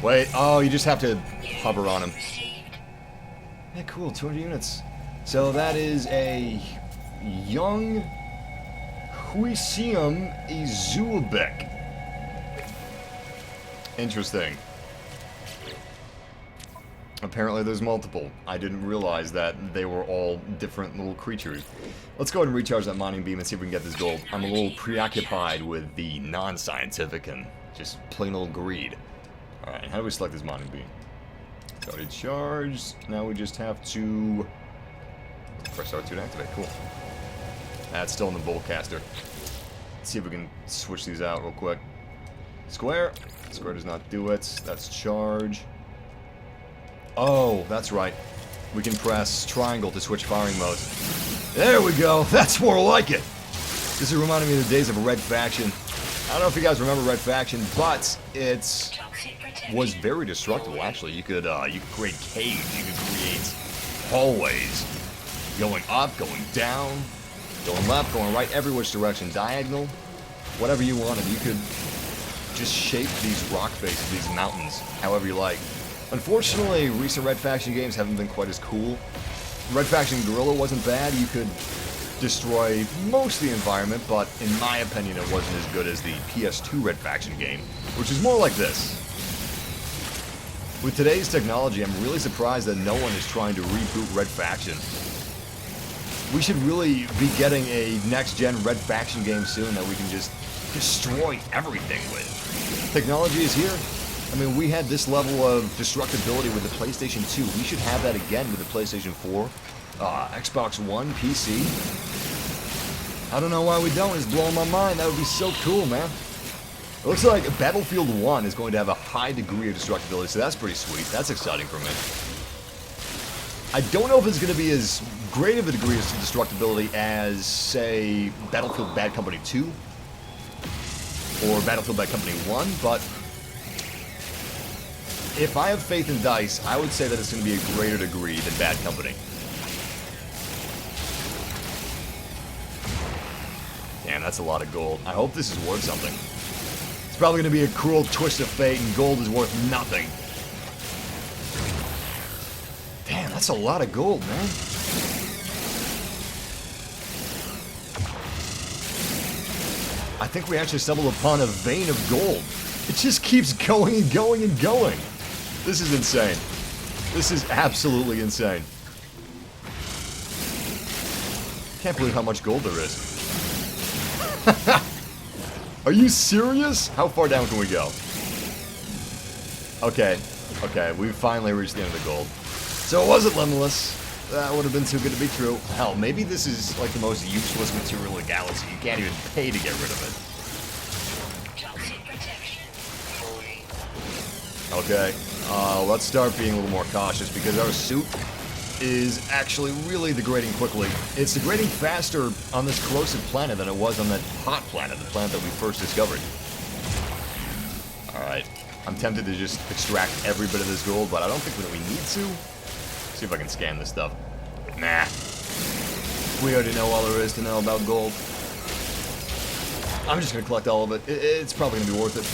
Wait, oh, you just have to hover on him. Yeah, cool, 200 units. So that is a young Huisium Izulbek. Interesting. Apparently there's multiple. I didn't realize that they were all different little creatures. Let's go ahead and recharge that mining beam and see if we can get this gold. I'm a little preoccupied with the non-scientific and just plain old greed. Alright, how do we select this mining beam? It's already charged. Now we just have to press R2 to activate. Cool. That's still in the bolt caster. Let's see if we can switch these out real quick. Square. Square does not do it. That's charge. Oh, that's right. We can press triangle to switch firing modes. There we go. That's more like it. This is reminding me of the days of Red Faction. I don't know if you guys remember Red Faction, but it was very destructible. Actually, you could create caves. You could create hallways, going up, going down, going left, going right, every which direction, diagonal, whatever you wanted. You could just shape these rock faces, these mountains, however you like. Unfortunately, recent Red Faction games haven't been quite as cool. Red Faction Guerrilla wasn't bad. You could destroy most of the environment, but in my opinion, it wasn't as good as the PS2 Red Faction game, which is more like this. With today's technology, I'm really surprised that no one is trying to reboot Red Faction. We should really be getting a next-gen Red Faction game soon that we can just destroy everything with. Technology is here. I mean, we had this level of destructibility with the PlayStation 2. We should have that again with the PlayStation 4, Xbox One, PC. I don't know why we don't. It's blowing my mind. That would be so cool, man. It looks like Battlefield 1 is going to have a high degree of destructibility, so that's pretty sweet. That's exciting for me. I don't know if it's going to be as great of a degree of destructibility as, say, Battlefield Bad Company 2 or Battlefield Bad Company 1, but if I have faith in DICE, I would say that it's going to be a greater degree than Bad Company. Damn, that's a lot of gold. I hope this is worth something. It's probably going to be a cruel twist of fate and gold is worth nothing. Damn, that's a lot of gold, man. I think we actually stumbled upon a vein of gold. It just keeps going and going and going. This is insane. This is absolutely insane. Can't believe how much gold there is. Are you serious? How far down can we go? Okay, we've finally reached the end of the gold. So it wasn't limitless. That would have been too good to be true. Hell, maybe this is like the most useless material in the galaxy. You can't even pay to get rid of it. Toxic protection. Okay, let's start being a little more cautious because our suit is actually really degrading quickly. It's degrading faster on this corrosive planet than it was on that hot planet, the planet that we first discovered. Alright, I'm tempted to just extract every bit of this gold, but I don't think that we need to. See if I can scan this stuff. Nah. We already know all there is to know about gold. I'm just going to collect all of it. It's probably going to be worth it.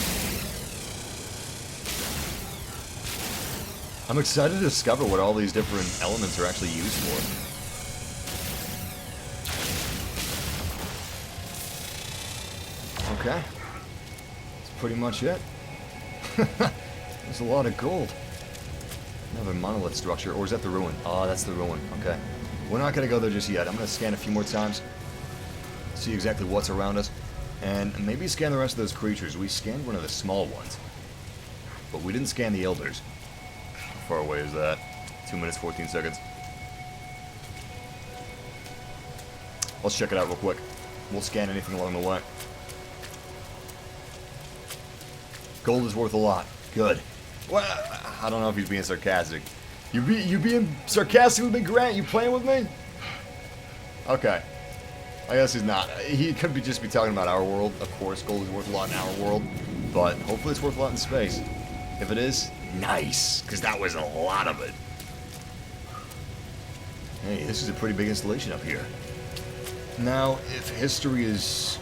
I'm excited to discover what all these different elements are actually used for. Okay. That's pretty much it. There's a lot of gold. Another monolith structure, or is that the ruin? Oh, that's the ruin. Okay. We're not going to go there just yet. I'm going to scan a few more times. See exactly what's around us. And maybe scan the rest of those creatures. We scanned one of the small ones. But we didn't scan the elders. How far away is that? 2 minutes, 14 seconds. Let's check it out real quick. We'll scan anything along the way. Gold is worth a lot. Good. Well, I don't know if he's being sarcastic. You being sarcastic with me, Grant? You playing with me? Okay. I guess he's not. He could be just be talking about our world. Of course, gold is worth a lot in our world. But hopefully it's worth a lot in space. If it is, nice. Because that was a lot of it. Hey, this is a pretty big installation up here. Now, if history is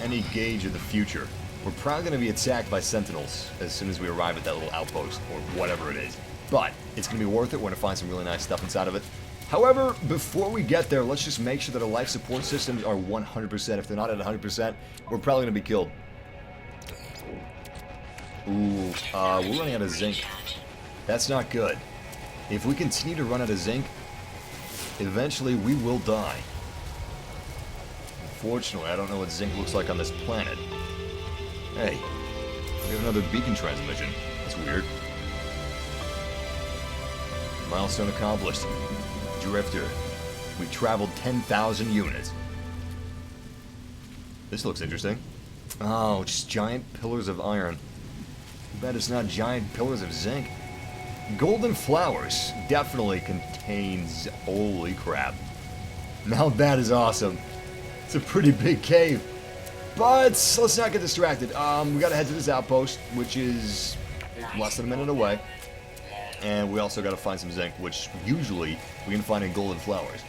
any gauge of the future, we're probably going to be attacked by sentinels as soon as we arrive at that little outpost, or whatever it is. But it's going to be worth it. We're going to find some really nice stuff inside of it. However, before we get there, let's just make sure that our life support systems are 100%. If they're not at 100%, we're probably going to be killed. Ooh, we're running out of zinc. That's not good. If we continue to run out of zinc, eventually we will die. Unfortunately, I don't know what zinc looks like on this planet. Hey, we have another beacon transmission. That's weird. Milestone accomplished. Drifter. We traveled 10,000 units. This looks interesting. Oh, just giant pillars of iron. Bet it's not giant pillars of zinc. Golden flowers definitely contains... Holy crap. Now that is awesome. It's a pretty big cave. But let's not get distracted. We gotta head to this outpost, which is less than a minute away. And we also gotta find some zinc, which usually we can find in golden flowers.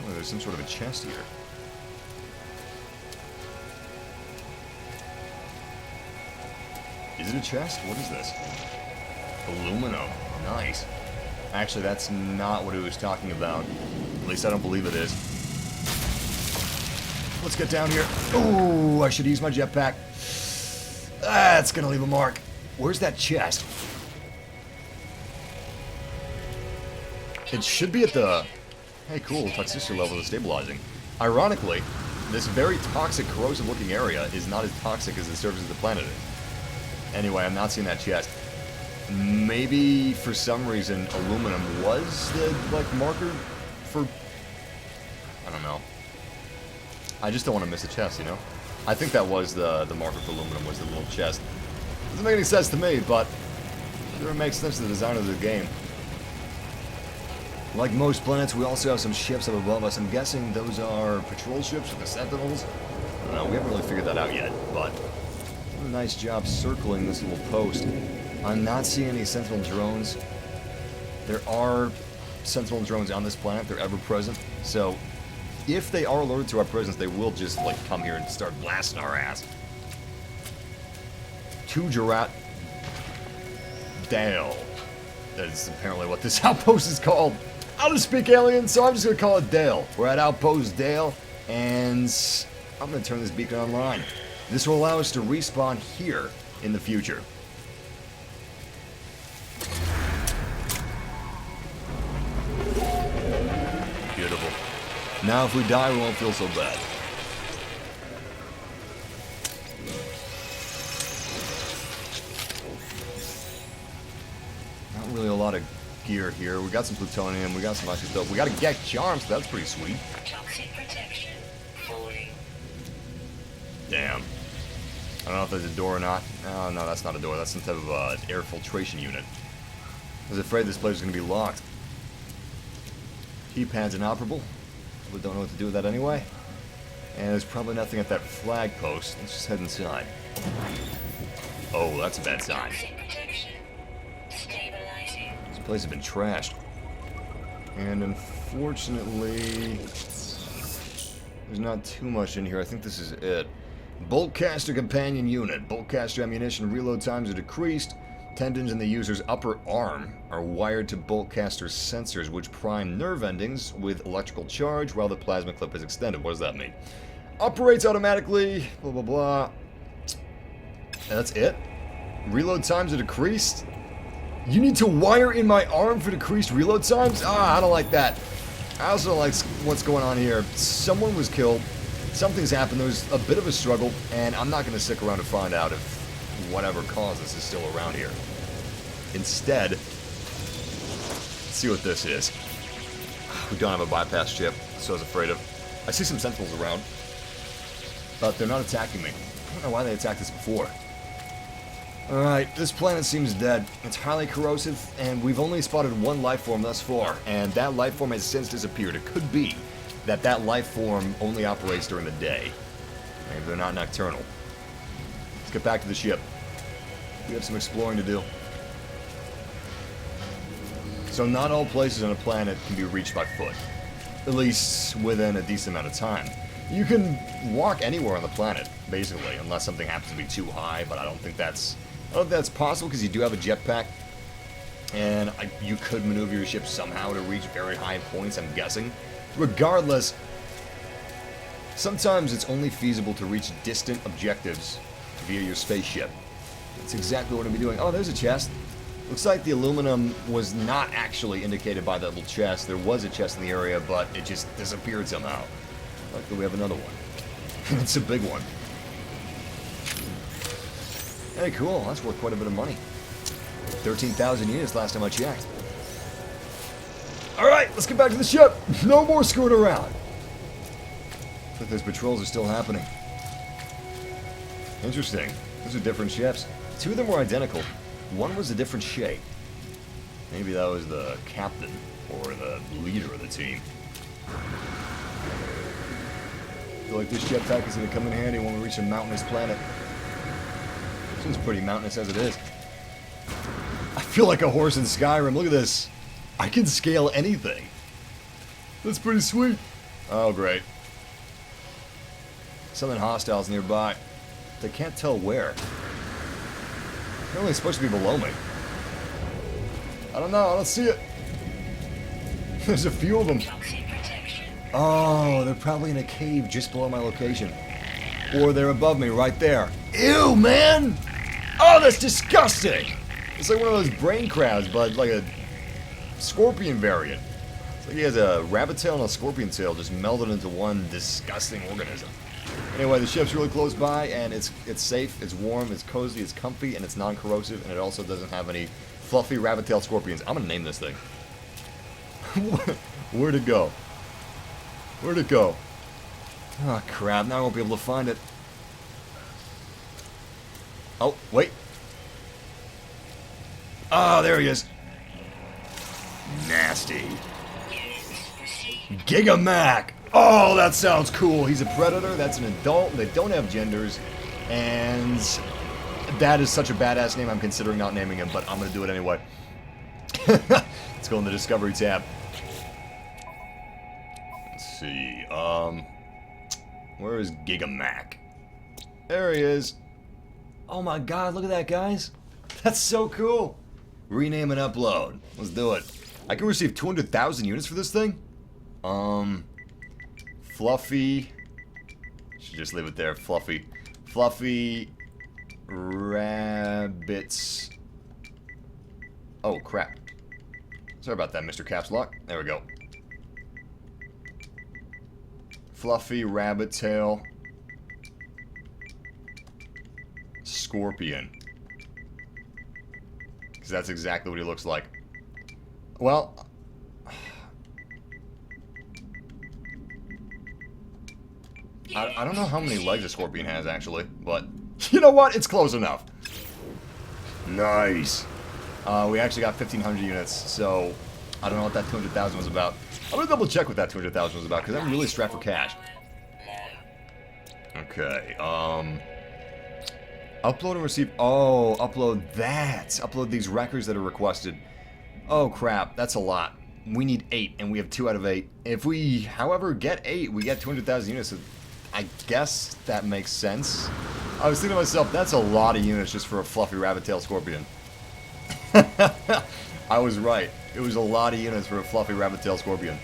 Oh, there's some sort of a chest here. Is it a chest? What is this? Aluminum. Nice. Actually, that's not what he was talking about. At least I don't believe it is. Let's get down here. Oh, I should use my jetpack. That's gonna leave a mark. Where's that chest? It should be at the... Hey, cool, toxicity level is stabilizing. Ironically, this very toxic, corrosive-looking area is not as toxic as the surface of the planet is. Anyway, I'm not seeing that chest. Maybe, for some reason, aluminum was the, like, marker for... I don't know. I just don't want to miss a chest, you know? I think that was the marker for aluminum, was the little chest. Doesn't make any sense to me, but sure makes sense to the design of the game. Like most planets, we also have some ships up above us. I'm guessing those are patrol ships or the sentinels. I don't know, we haven't really figured that out yet, but a nice job circling this little post. I'm not seeing any sentinel drones. There are sentinel drones on this planet, they're ever present, so if they are alerted to our presence, they will just, like, come here and start blasting our ass. Tujarat Dale. That is apparently what this outpost is called. I don't speak alien, so I'm just gonna call it Dale. We're at Outpost Dale, and I'm gonna turn this beacon online. This will allow us to respawn here in the future. Beautiful. Now if we die, we won't feel so bad. Not really a lot of gear here. We got some plutonium, we got some isotope. We got a Gek charm, so that's pretty sweet. Toxic protection. Falling. Damn. I don't know if there's a door or not. Oh, no, that's not a door. That's some type of air filtration unit. I was afraid this place was going to be locked. Keypad's inoperable. We don't know what to do with that anyway. And there's probably nothing at that flag post. Let's just head inside. Oh, that's a bad sign. Toxic protection. Stabilizing. This place has been trashed. And unfortunately, there's not too much in here. I think this is it. Boltcaster companion unit. Boltcaster ammunition reload times are decreased. Tendons in the user's upper arm are wired to Boltcaster sensors, which prime nerve endings with electrical charge while the plasma clip is extended. What does that mean? Operates automatically, blah, blah, blah. And that's it? Reload times are decreased? You need to wire in my arm for decreased reload times? Ah, I don't like that. I also don't like what's going on here. Someone was killed. Something's happened. There's a bit of a struggle, and I'm not going to stick around to find out if whatever caused this is still around here. Instead, let's see what this is. We don't have a bypass chip, so I was afraid of. I see some sentinels around, but they're not attacking me. I don't know why they attacked us before. Alright, this planet seems dead. It's highly corrosive, and we've only spotted one life form thus far, and that life form has since disappeared. It could be that that life form only operates during the day. Maybe they're not nocturnal. Let's get back to the ship. We have some exploring to do. So not all places on a planet can be reached by foot. At least within a decent amount of time. You can walk anywhere on the planet, basically, unless something happens to be too high, but I don't think that's possible because you do have a jetpack. And you could maneuver your ship somehow to reach very high points, I'm guessing. Regardless, sometimes it's only feasible to reach distant objectives via your spaceship. That's exactly what I'll be doing. Oh, there's a chest. Looks like the aluminum was not actually indicated by that little chest. There was a chest in the area, but it just disappeared somehow. Luckily, we have another one. It's a big one. Hey, cool. That's worth quite a bit of money. 13,000 units last time I checked. Alright, let's get back to the ship. No more screwing around. Looks like those patrols are still happening. Interesting. Those are different ships. Two of them were identical. One was a different shape. Maybe that was the captain or the leader of the team. I feel like this jetpack is going to come in handy when we reach a mountainous planet. Seems pretty mountainous as it is. I feel like a horse in Skyrim. Look at this. I can scale anything. That's pretty sweet. Oh, great. Something hostiles nearby. They can't tell where. Apparently it's supposed to be below me. I don't know, I don't see it. There's a few of them. Toxic protection. Oh, they're probably in a cave just below my location. Or they're above me right there. Ew, man! Oh, that's disgusting! It's like one of those brain crabs, but like a scorpion variant. It's like he has a rabbit tail and a scorpion tail just melded into one disgusting organism. Anyway, the ship's really close by, and it's safe, it's warm, it's cozy, it's comfy, and it's non-corrosive, and it also doesn't have any fluffy rabbit tail scorpions. I'm gonna name this thing. Where'd it go? Where'd it go? Oh, crap. Now I won't be able to find it. Oh, wait. Oh, there he is. Nasty. Gigamac! Oh, that sounds cool. He's a predator. That's an adult. They don't have genders. And that is such a badass name. I'm considering not naming him, but I'm going to do it anyway. Let's go in the Discovery tab. Let's see. Where is Gigamac? There he is. Oh my god, look at that, guys. That's so cool. Rename and upload. Let's do it. I can receive 200,000 units for this thing? Fluffy. Should just leave it there. Fluffy. Fluffy rabbits. Oh, crap. Sorry about that, Mr. Caps Lock. There we go. Fluffy rabbit tail. Scorpion. Because that's exactly what he looks like. Well, I don't know how many legs a scorpion has, actually, but you know what? It's close enough. Nice. We actually got 1,500 units, so I don't know what that 200,000 was about. I'm going to double check what that 200,000 was about, because I'm really strapped for cash. Okay, upload and receive. Oh, upload that. Upload these records that are requested. Oh, crap. That's a lot. We need 8, and we have 2 out of 8. If we, however, get 8, we get 200,000 units. So I guess that makes sense. I was thinking to myself, that's a lot of units just for a fluffy rabbit-tailed scorpion. I was right. It was a lot of units for a fluffy rabbit-tailed scorpion.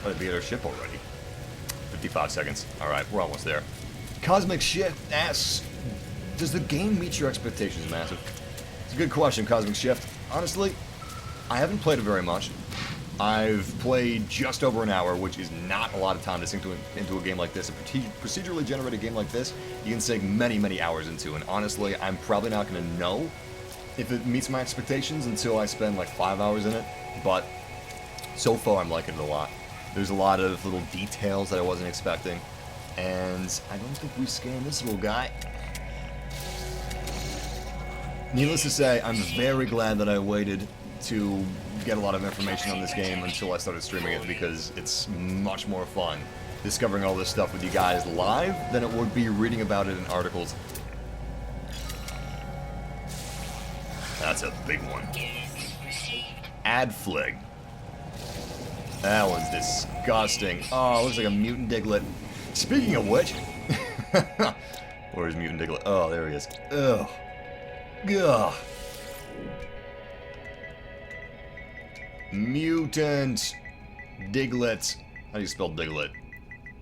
Let it be at our ship already. 55 seconds. Alright, we're almost there. Cosmic Shift asks, does the game meet your expectations, Massive? It's a good question, Cosmic Shift. Honestly, I haven't played it very much. I've played just over an hour, which is not a lot of time to sink into a game like this. A procedurally generated game like this, you can sink many, many hours into, and honestly, I'm probably not going to know if it meets my expectations until I spend like 5 hours in it, but so far I'm liking it a lot. There's a lot of little details that I wasn't expecting, and I don't think we scanned this little guy. Needless to say, I'm very glad that I waited to get a lot of information on this game until I started streaming it, because it's much more fun discovering all this stuff with you guys live than it would be reading about it in articles. That's a big one. Adflig. That one's disgusting. Oh, it looks like a mutant Diglett. Speaking of which... Where's mutant Diglett? Oh, there he is. Ugh. Ugh. Mutant Diglett. How do you spell Diglett?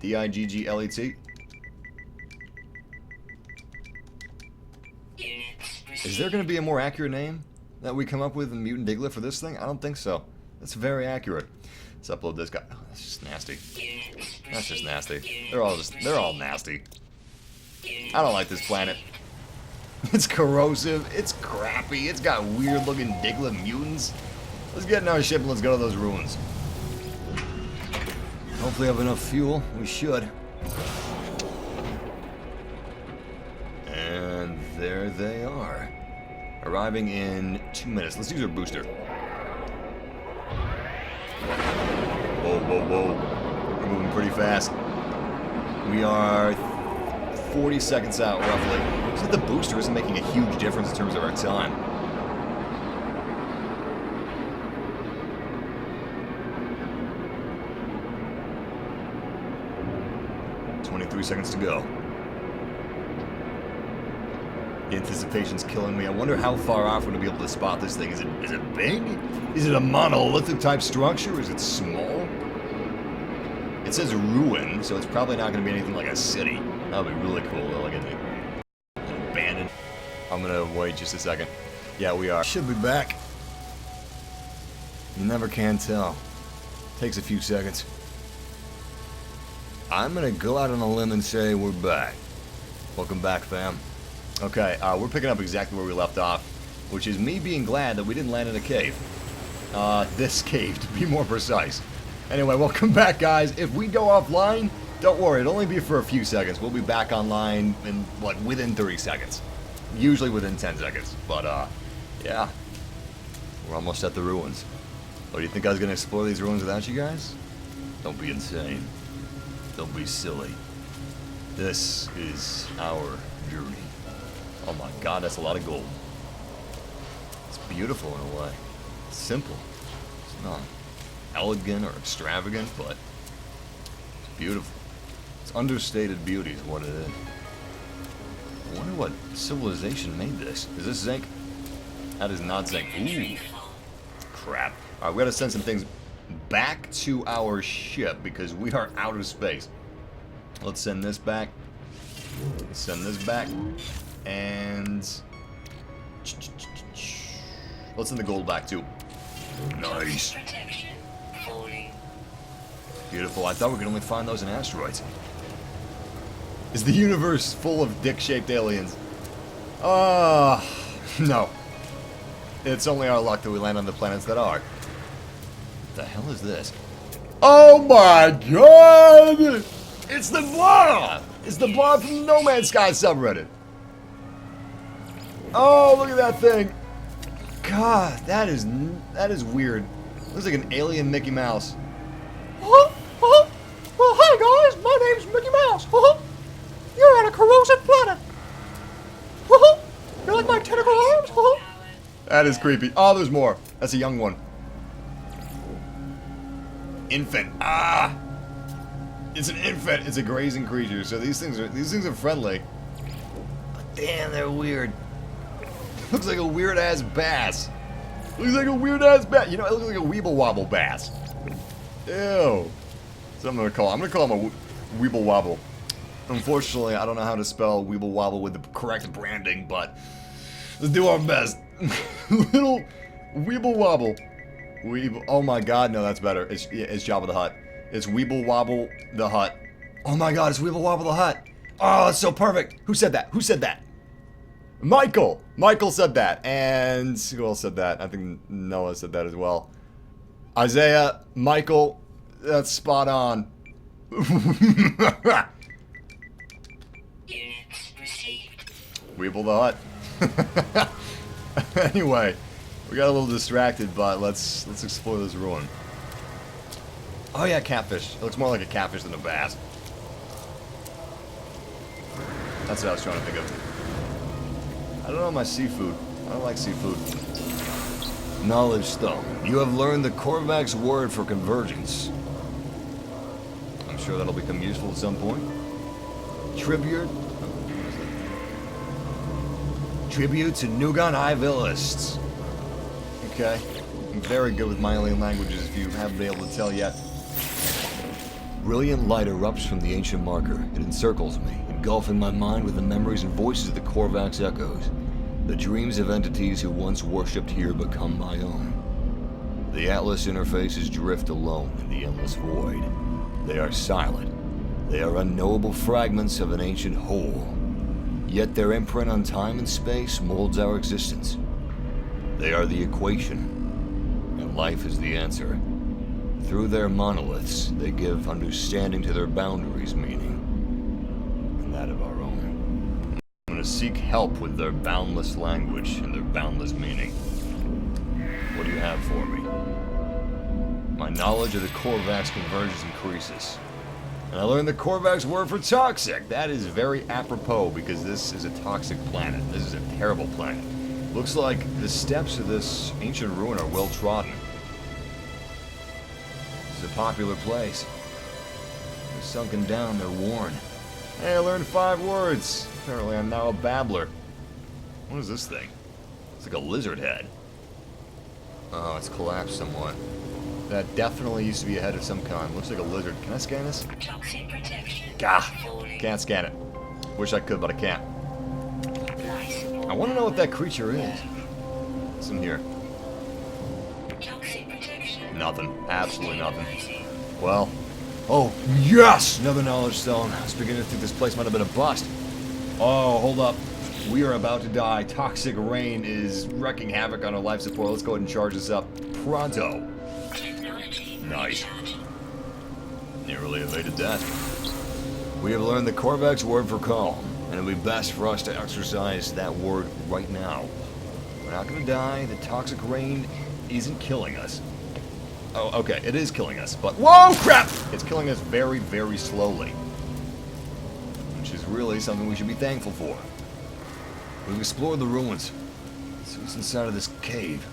D-I-G-G-L-E-T? Is there going to be a more accurate name that we come up with than Mutant Diglett for this thing? I don't think so. That's very accurate. Let's upload this guy. Oh, that's just nasty. That's just nasty. They're all nasty. I don't like this planet. It's corrosive. It's crappy. It's got weird looking Diglett mutants. Let's get in our ship and let's go to those ruins. Hopefully I have enough fuel. We should. And there they are. Arriving in 2 minutes. Let's use our booster. Whoa, whoa, whoa. We're moving pretty fast. We are 40 seconds out, roughly. So the booster isn't making a huge difference in terms of our time. 23 seconds to go. The anticipation's killing me. I wonder how far off we're going to be able to spot this thing. Is it big? Is it a monolithic type structure? Is it small? It says ruin, so it's probably not going to be anything like a city. That would be really cool, though, like an abandoned. I'm going to wait just a second. Yeah, we are. Should be back. You never can tell. Takes a few seconds. I'm going to go out on a limb and say we're back. Welcome back, fam. Okay, we're picking up exactly where we left off, which is me being glad that we didn't land in a cave. This cave, to be more precise. Anyway, welcome back, guys. If we go offline, don't worry, it'll only be for a few seconds. We'll be back online in, like, within 30 seconds. Usually within 10 seconds. But, yeah. We're almost at the ruins. Oh, do you think I was going to explore these ruins without you guys? Don't be insane. Don't be silly. This is our journey. Oh my god, that's a lot of gold. It's beautiful in a way. It's simple. It's not elegant or extravagant, but it's beautiful. It's understated beauty is what it is. I wonder what civilization made this. Is this zinc? That is not zinc. Ooh. Crap. Alright, we gotta send some things back to our ship because we are out of space. Let's send this back. Let's send this back. And let's send the gold back too. Nice. Beautiful. I thought we could only find those in asteroids. Is the universe full of dick-shaped aliens? No. It's only our luck that we land on the planets that are. What the hell is this? Oh my god! It's the blob! It's the blob from the No Man's Sky subreddit. Oh, look at that thing. God, that is weird. Looks like an alien Mickey Mouse. Well, hi guys, my name's Mickey Mouse. You're on a corrosive planet. You like my tentacle arms? That is creepy. Oh, there's more. That's a young one. Infant. Ah! It's an infant. It's a grazing creature. So these things are friendly. But damn, they're weird. Looks like a weird ass bass. Looks like a weird ass bass. You know, it looks like a weeble wobble bass. Ew. So I'm gonna call him a weeble wobble. Unfortunately, I don't know how to spell weeble wobble with the correct branding, but let's do our best. Little weeble wobble. Oh my god, no, that's better. It's Jabba the Hutt. It's Weeble Wobble the Hutt. Oh my god, it's Weeble Wobble the Hutt. Oh, that's so perfect. Who said that? Who said that? Michael! Michael said that. And who else said that? I think Noah said that as well. Isaiah, Michael, that's spot on. Units received. Weeble the Hutt. Anyway, we got a little distracted, but let's explore this ruin. Oh yeah, catfish. It looks more like a catfish than a bass. That's what I was trying to think of. I don't know my seafood. I don't like seafood. Knowledge stone. You have learned the Korvac's word for convergence. I'm sure that'll become useful at some point. Tribute. Tribute to Nugon Ivilists. Okay. I'm very good with my alien languages if you haven't been able to tell yet. Brilliant light erupts from the ancient marker. It encircles me, engulfing my mind with the memories and voices of the Korvac's echoes. The dreams of entities who once worshipped here become my own. The Atlas interfaces drift alone in the endless void. They are silent. They are unknowable fragments of an ancient whole. Yet their imprint on time and space molds our existence. They are the equation, and life is the answer. Through their monoliths, they give understanding to their boundaries meaning, and that of our own. I'm going to seek help with their boundless language and their boundless meaning. What do you have for me? My knowledge of the Korvac's convergence increases. And I learned the Korvac's word for toxic. That is very apropos because this is a toxic planet. This is a terrible planet. Looks like the steps of this ancient ruin are well trodden. This is a popular place. They're sunken down, they're worn. Hey, I learned 5 words. Apparently I'm now a babbler. What is this thing? It's like a lizard head. Oh, it's collapsed somewhat. That definitely used to be a head of some kind. Looks like a lizard. Can I scan this? Toxic protection. Gah! Falling. Can't scan it. Wish I could, but I can't. Irresistible. I want to know what that creature is. What's in here? Toxic protection. Nothing. Absolutely nothing. Finalizing. Well. Oh, yes! Another knowledge stone. I was beginning to think this place might have been a bust. Oh, hold up. We are about to die. Toxic rain is wrecking havoc on our life support. Let's go ahead and charge this up. Pronto. Technology. Nice. recharged. Nearly evaded that. We have learned the Korvac's word for calm, and it'll be best for us to exercise that word right now. We're not gonna die. The toxic rain isn't killing us. Oh, okay, it is killing us, but whoa, crap! It's killing us very, very slowly, which is really something we should be thankful for. We've explored the ruins. See what's inside of this cave.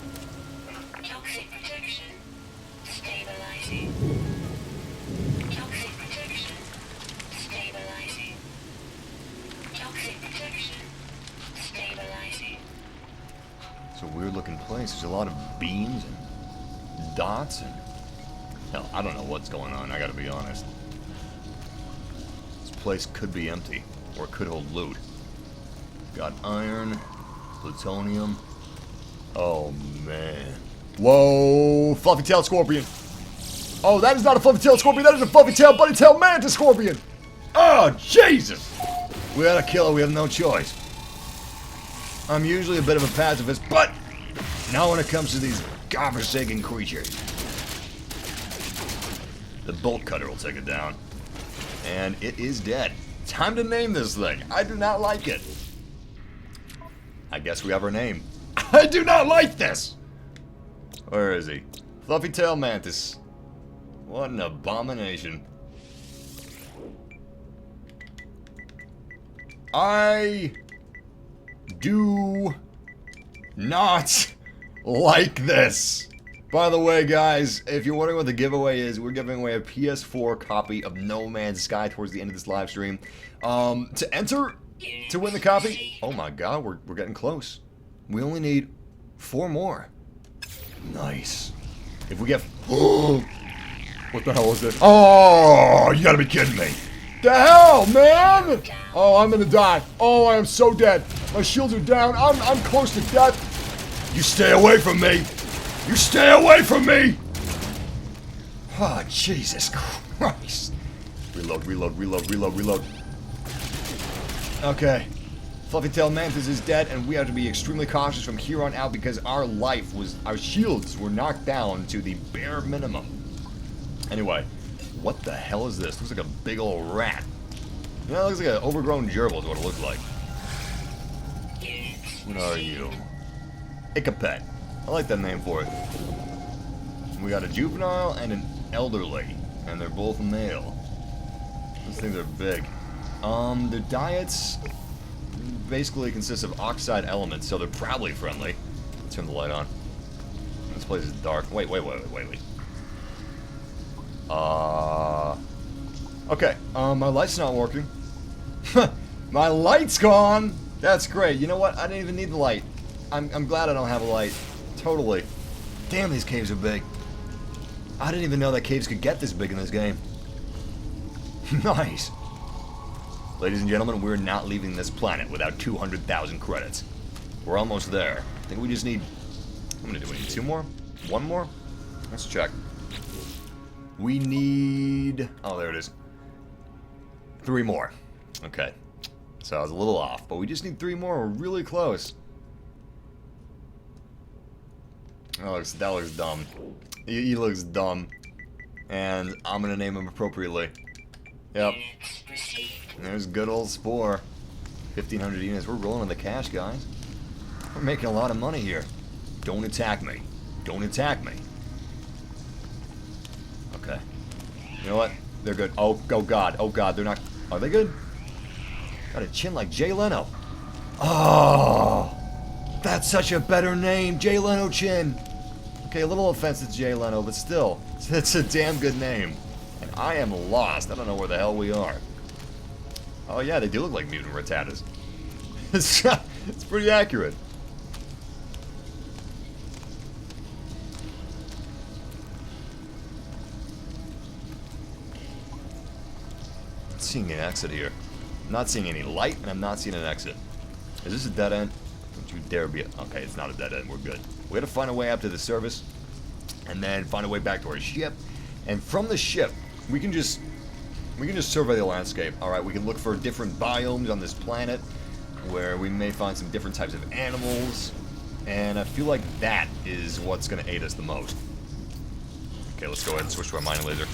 Toxic protection. Stabilizing. Toxic protection. Stabilizing. Toxic protection. Stabilizing. It's a weird looking place. There's a lot of beams and dots and... Hell, I don't know what's going on, I gotta be honest. This place could be empty, or it could hold loot. Got iron, plutonium. Oh, man. Whoa! Fluffy-tailed scorpion! Oh, that is not a fluffy-tailed scorpion, that is a fluffy-tailed, bunny-tailed mantis scorpion! Oh, Jesus! We gotta kill it, we have no choice. I'm usually a bit of a pacifist, but not when it comes to these godforsaken creatures. The bolt cutter will take it down. And it is dead. Time to name this thing. I do not like it. I guess we have our name. I do not like this! Where is he? Fluffy tail mantis. What an abomination. I do not like this. By the way, guys, if you're wondering what the giveaway is, we're giving away a PS4 copy of No Man's Sky towards the end of this live stream. To enter, to win the copy, oh my god, we're getting close. We only need 4 more. Nice. If we get... What the hell is this? Oh, you gotta be kidding me. The hell, man? Oh, I'm gonna die. Oh, I am so dead. My shields are down. I'm close to death. You stay away from me. You stay away from me. Oh, Jesus Christ. Reload, reload, reload, reload, reload. Okay. Fluffy-tailed mantis is dead, and we have to be extremely cautious from here on out because our shields were knocked down to the bare minimum. Anyway, what the hell is this? Looks like a big old rat. You know, it looks like an overgrown gerbil is what it looks like. What are you? Ichapet. I like that name for it. We got a juvenile and an elderly, and they're both male. These things are big. Their diets basically consist of oxide elements, so they're probably friendly. Let's turn the light on. This place is dark. Wait. Okay, my light's not working. My light's gone! That's great. You know what? I didn't even need the light. I'm glad I don't have a light. Totally. Damn, these caves are big. I didn't even know that caves could get this big in this game. Nice. Ladies and gentlemen, we're not leaving this planet without 200,000 credits. We're almost there. I think we just need... How many do we need? 2 more? 1 more? Let's check. We need... Oh, there it is. 3 more. Okay. So I was a little off, but we just need 3 more. We're really close. That looks dumb. He looks dumb. And I'm gonna name him appropriately. Yep. There's good old Spore. 1,500 units. We're rolling in the cash, guys. We're making a lot of money here. Don't attack me. Don't attack me. Okay. You know what? They're good. Oh god. Oh god. They're not... Are they good? Got a chin like Jay Leno. Oh! That's such a better name. Jay Leno Chin. Okay, a little offensive to Jay Leno, but still. It's a damn good name. And I am lost. I don't know where the hell we are. Oh yeah, they do look like mutant rattatas. It's pretty accurate. I'm seeing an exit here. I'm not seeing any light, and I'm not seeing an exit. Is this a dead end? Don't you dare be okay, it's not a dead end. We're good. We gotta find a way up to the surface, and then find a way back to our ship. And from the ship, we can just survey the landscape. All right, we can look for different biomes on this planet, where we may find some different types of animals, and I feel like that is what's gonna aid us the most. Okay, let's go ahead and switch to our mining laser.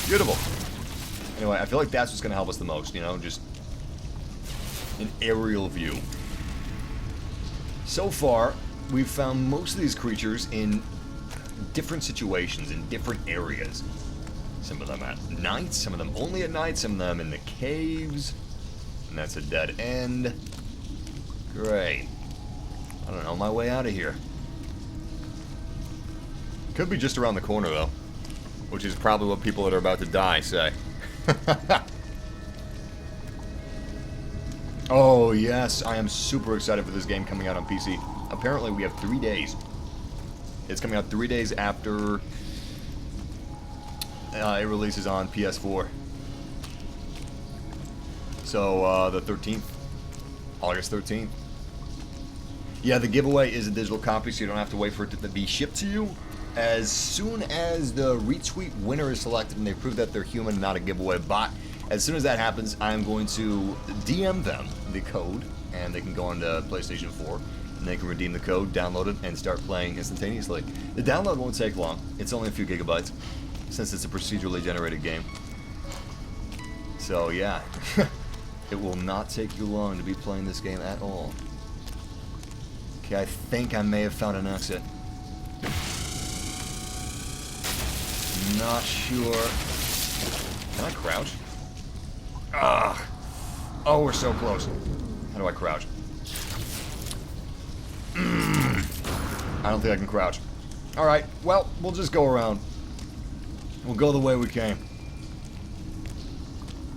Beautiful. Anyway, I feel like that's what's gonna help us the most. You know, just an aerial view. So far, we've found most of these creatures in different situations, in different areas. Some of them at night, some of them only at night, some of them in the caves. And that's a dead end. Great. I don't know my way out of here. Could be just around the corner, though. Which is probably what people that are about to die say. Oh, yes. I am super excited for this game coming out on PC. Apparently, we have 3 days. It's coming out 3 days after it releases on PS4. So, the 13th. August 13th. Yeah, the giveaway is a digital copy, so you don't have to wait for it to be shipped to you. As soon as the retweet winner is selected and they prove that they're human, not a giveaway bot, as soon as that happens, I'm going to DM them the code, and they can go on to PlayStation 4, and they can redeem the code, download it, and start playing instantaneously. The download won't take long. It's only a few gigabytes, since it's a procedurally generated game. So, yeah. It will not take you long to be playing this game at all. Okay, I think I may have found an exit. Not sure. Can I crouch? Ugh. Oh, we're so close. How do I crouch? I don't think I can crouch. Alright, well, we'll just go around. We'll go the way we came.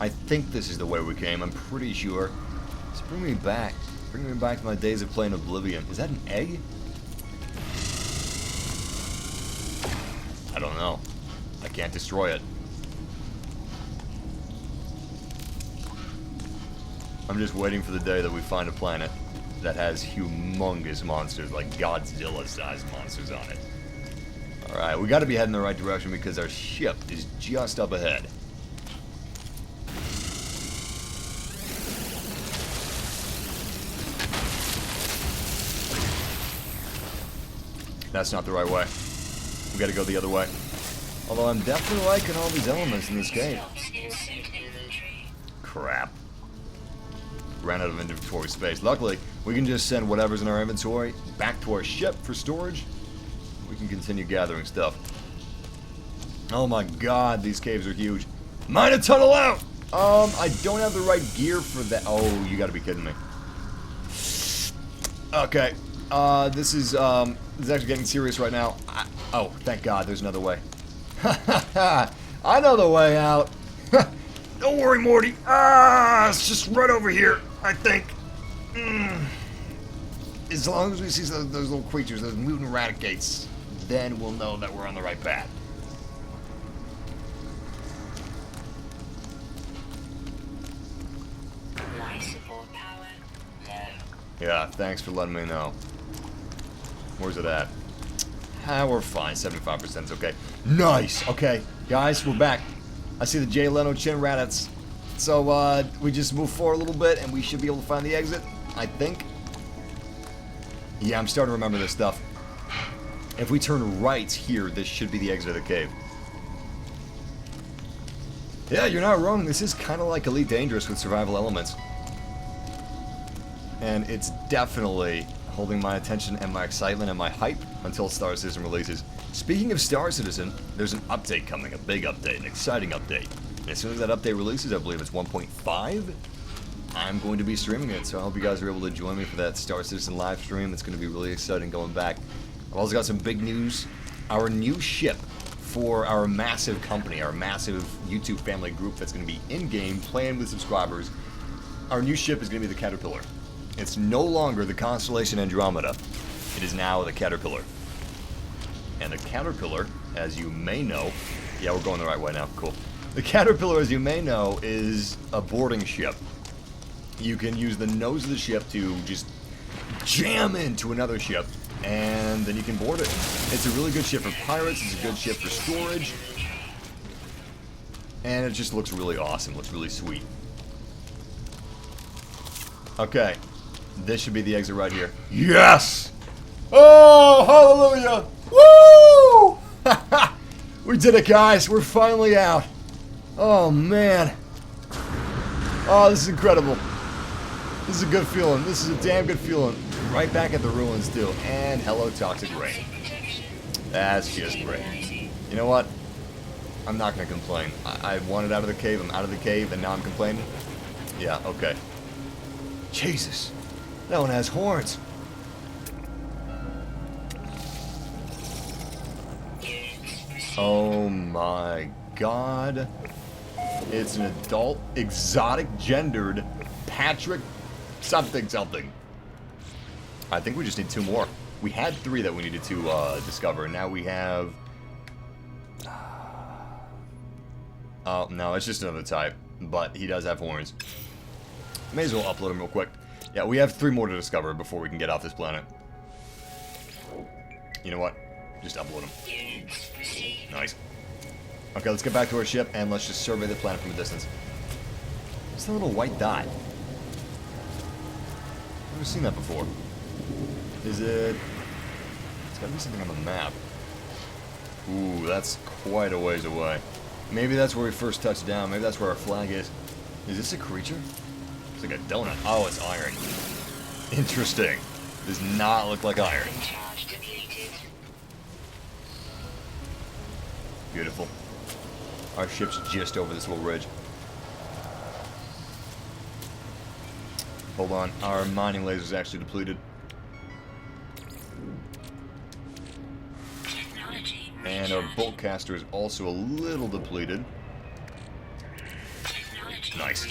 I think this is the way we came, I'm pretty sure. Just bring me back. Bring me back to my days of playing Oblivion. Is that an egg? I don't know. I can't destroy it. I'm just waiting for the day that we find a planet that has humongous monsters, like Godzilla-sized monsters on it. Alright, we gotta be heading the right direction because our ship is just up ahead. That's not the right way. We gotta go the other way. Although I'm definitely liking all these elements in this game. Crap. Ran out of inventory space. Luckily, we can just send whatever's in our inventory back to our ship for storage. We can continue gathering stuff. Oh my god, these caves are huge. Mine a tunnel out! I don't have the right gear for that. Oh, you gotta be kidding me. Okay. This is actually getting serious right now. Oh, thank God, there's another way. I know the way out. Don't worry, Morty. It's just right over here, I think. As long as we see those little creatures, those mutant eradicates, then we'll know that we're on the right path. Life support power low. Yeah, thanks for letting me know. Where's it at? We're fine. 75% is okay. Nice! Okay, guys, we're back. I see the Jay Leno chin rabbits. So, we just move forward a little bit and we should be able to find the exit, I think. Yeah, I'm starting to remember this stuff. If we turn right here, this should be the exit of the cave. Yeah, you're not wrong. This is kind of like Elite Dangerous with survival elements. And it's definitely holding my attention and my excitement and my hype until Star Citizen releases. Speaking of Star Citizen, there's an update coming, a big update, an exciting update. And as soon as that update releases, I believe it's 1.5, I'm going to be streaming it, so I hope you guys are able to join me for that Star Citizen live stream. It's going to be really exciting going back. I've also got some big news. Our new ship, for our massive company, our massive YouTube family group that's going to be in-game playing with subscribers. Our new ship is going to be the Caterpillar. It's no longer the Constellation Andromeda. It is now the Caterpillar. And the Caterpillar, as you may know... Yeah, we're going the right way now. Cool. The Caterpillar, as you may know, is a boarding ship. You can use the nose of the ship to just jam into another ship, and then you can board it. It's a really good ship for pirates. It's a good ship for storage. And it just looks really awesome. Looks really sweet. Okay. This should be the exit right here. Yes! Oh, hallelujah! Woo! We did it, guys. We're finally out. Oh, man. Oh, this is incredible. This is a good feeling. This is a damn good feeling. Right back at the ruins, too. And hello, toxic rain. That's just great. You know what? I'm not going to complain. I wanted out of the cave. I'm out of the cave, and now I'm complaining? Yeah, okay. Jesus. That one has horns. Oh my god. It's an adult, exotic, gendered Patrick something something. I think we just need 2 more. We had 3 that we needed to discover, and now we have... Oh, no, it's just another type, but he does have horns. May as well upload him real quick. Yeah, we have 3 more to discover before we can get off this planet. You know what? Just upload him. Nice. Okay, let's get back to our ship and let's just survey the planet from a distance. What's that little white dot? I've never seen that before. Is it... It's gotta be something on the map. Ooh, that's quite a ways away. Maybe that's where we first touched down. Maybe that's where our flag is. Is this a creature? It's like a donut. Oh, it's iron. Interesting. Does not look like iron. Beautiful. Our ship's just over this little ridge. Hold on. Our mining laser's actually depleted. And our bolt caster is also a little depleted. Nice.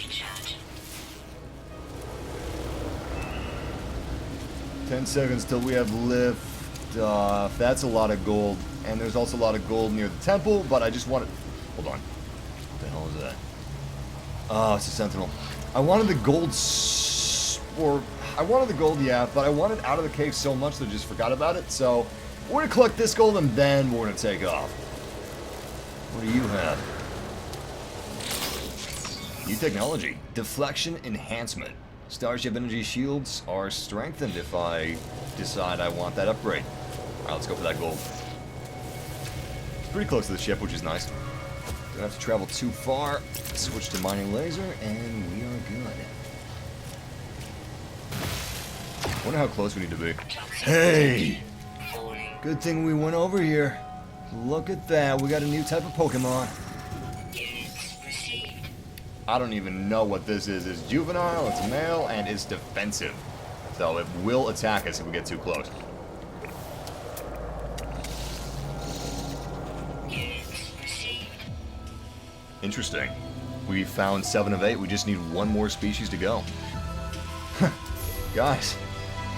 10 seconds till we have lift off. That's a lot of gold. And there's also a lot of gold near the temple, but I just wanted... Hold on. What the hell is that? Oh, it's a sentinel. I wanted the gold... I wanted the gold, yeah, but I wanted out of the cave so much that I just forgot about it, so... We're gonna collect this gold and then we're gonna take off. What do you have? New technology. Deflection enhancement. Starship energy shields are strengthened if I decide I want that upgrade. Alright, let's go for that gold. It's pretty close to the ship, which is nice. Don't have to travel too far. Switch to mining laser, and we are good. Wonder how close we need to be. Hey! Good thing we went over here. Look at that, we got a new type of Pokemon. I don't even know what this is. It's juvenile, it's male, and it's defensive. So it will attack us if we get too close. Interesting. We found 7 of 8. We just need 1 more species to go. Guys,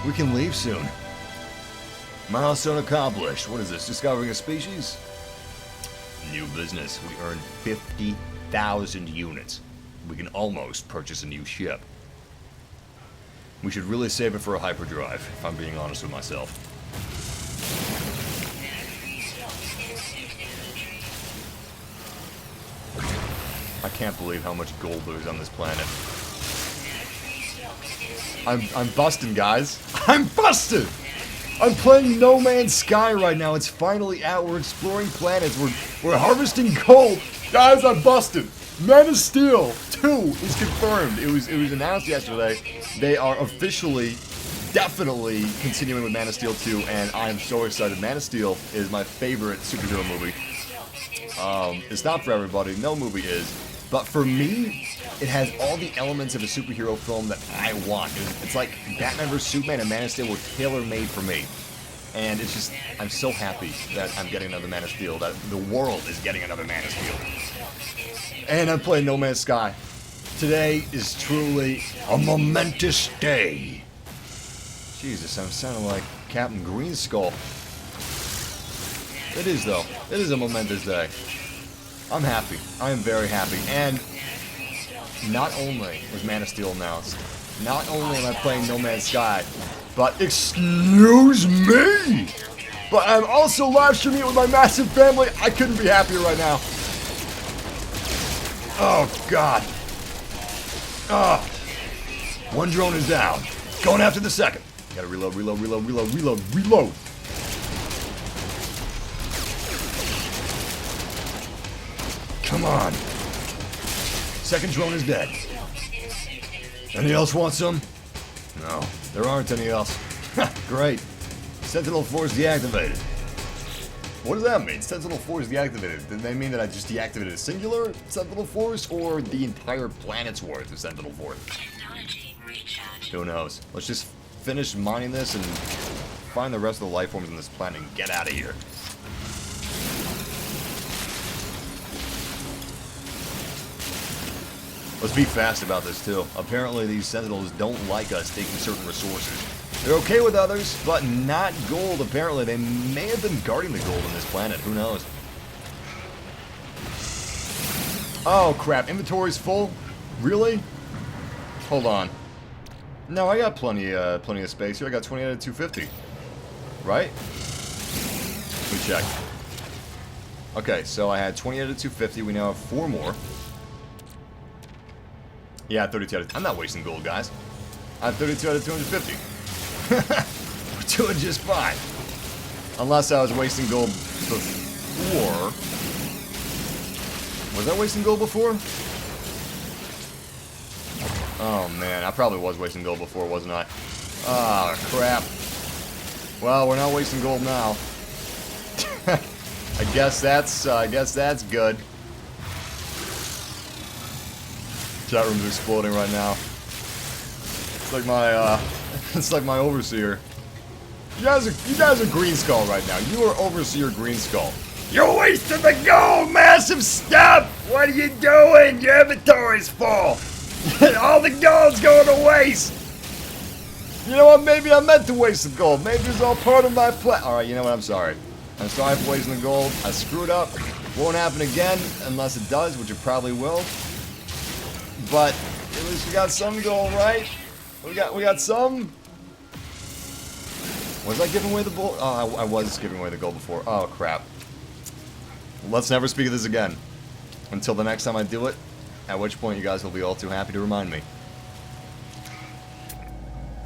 we can leave soon. Milestone accomplished. What is this? Discovering a species? New business. We earned 50,000 units. We can almost purchase a new ship. We should really save it for a hyperdrive, if I'm being honest with myself. I can't believe how much gold there is on this planet. I'm busting, guys. I'm busted! I'm playing No Man's Sky right now. It's finally out. We're exploring planets. We're harvesting gold. Guys, I'm busted. Man of Steel 2 is confirmed. It was announced yesterday. They are officially, definitely continuing with Man of Steel 2, and I am so excited. Man of Steel is my favorite superhero movie. It's not for everybody. No movie is. But for me, it has all the elements of a superhero film that I want. It's like Batman vs. Superman and Man of Steel were tailor-made for me. And it's just, I'm so happy that I'm getting another Man of Steel, that the world is getting another Man of Steel. And I'm playing No Man's Sky. Today is truly a momentous day. Jesus, I'm sounding like Captain Greenskull. It is, though. It is a momentous day. I'm happy. I am very happy. And not only was Man of Steel announced, not only am I playing No Man's Sky, but excuse me, but I'm also live streaming it with my massive family. I couldn't be happier right now. Oh, God. One drone is down. Going after the second. Gotta reload, reload, reload, reload, reload, reload. Come on. Second drone is dead. Anyone else want some? No, there aren't any else. Great. Sentinel force deactivated. What does that mean? Sentinel force deactivated. Did they mean that I just deactivated a singular Sentinel force or the entire planet's worth of Sentinel force? Who knows? Let's just finish mining this and find the rest of the life forms on this planet and get out of here. Let's be fast about this too. Apparently these Sentinels don't like us taking certain resources. They're okay with others, but not gold. Apparently they may have been guarding the gold on this planet. Who knows? Oh crap, inventory's full? Really? Hold on. No, I got plenty of space here. I got 20 out of 250. Right? Let me check. Okay, so I had 20 out of 250. We now have 4 more. Yeah, 32 out of... I'm not wasting gold, guys. I have 32 out of 250. We're doing just fine. Unless I was wasting gold before. Was I wasting gold before? Oh, man. I probably was wasting gold before, wasn't I? Ah, crap. Well, we're not wasting gold now. I guess that's good. Chat room's exploding right now. It's like my overseer. You guys are Greenskull right now. You are overseer Greenskull. You're wasting the gold, massive step. What are you doing? Your inventory's full. All the gold's going to waste. You know what? Maybe I meant to waste the gold. Maybe it's all part of my plan. All right, you know what? I'm sorry. I'm sorry for wasting the gold. I screwed up. Won't happen again unless it does, which it probably will. But at least we got some gold, right? We got some. Was I giving away the gold? Oh, I was giving away the gold before. Oh crap. Let's never speak of this again until the next time I do it. At which point you guys will be all too happy to remind me. Is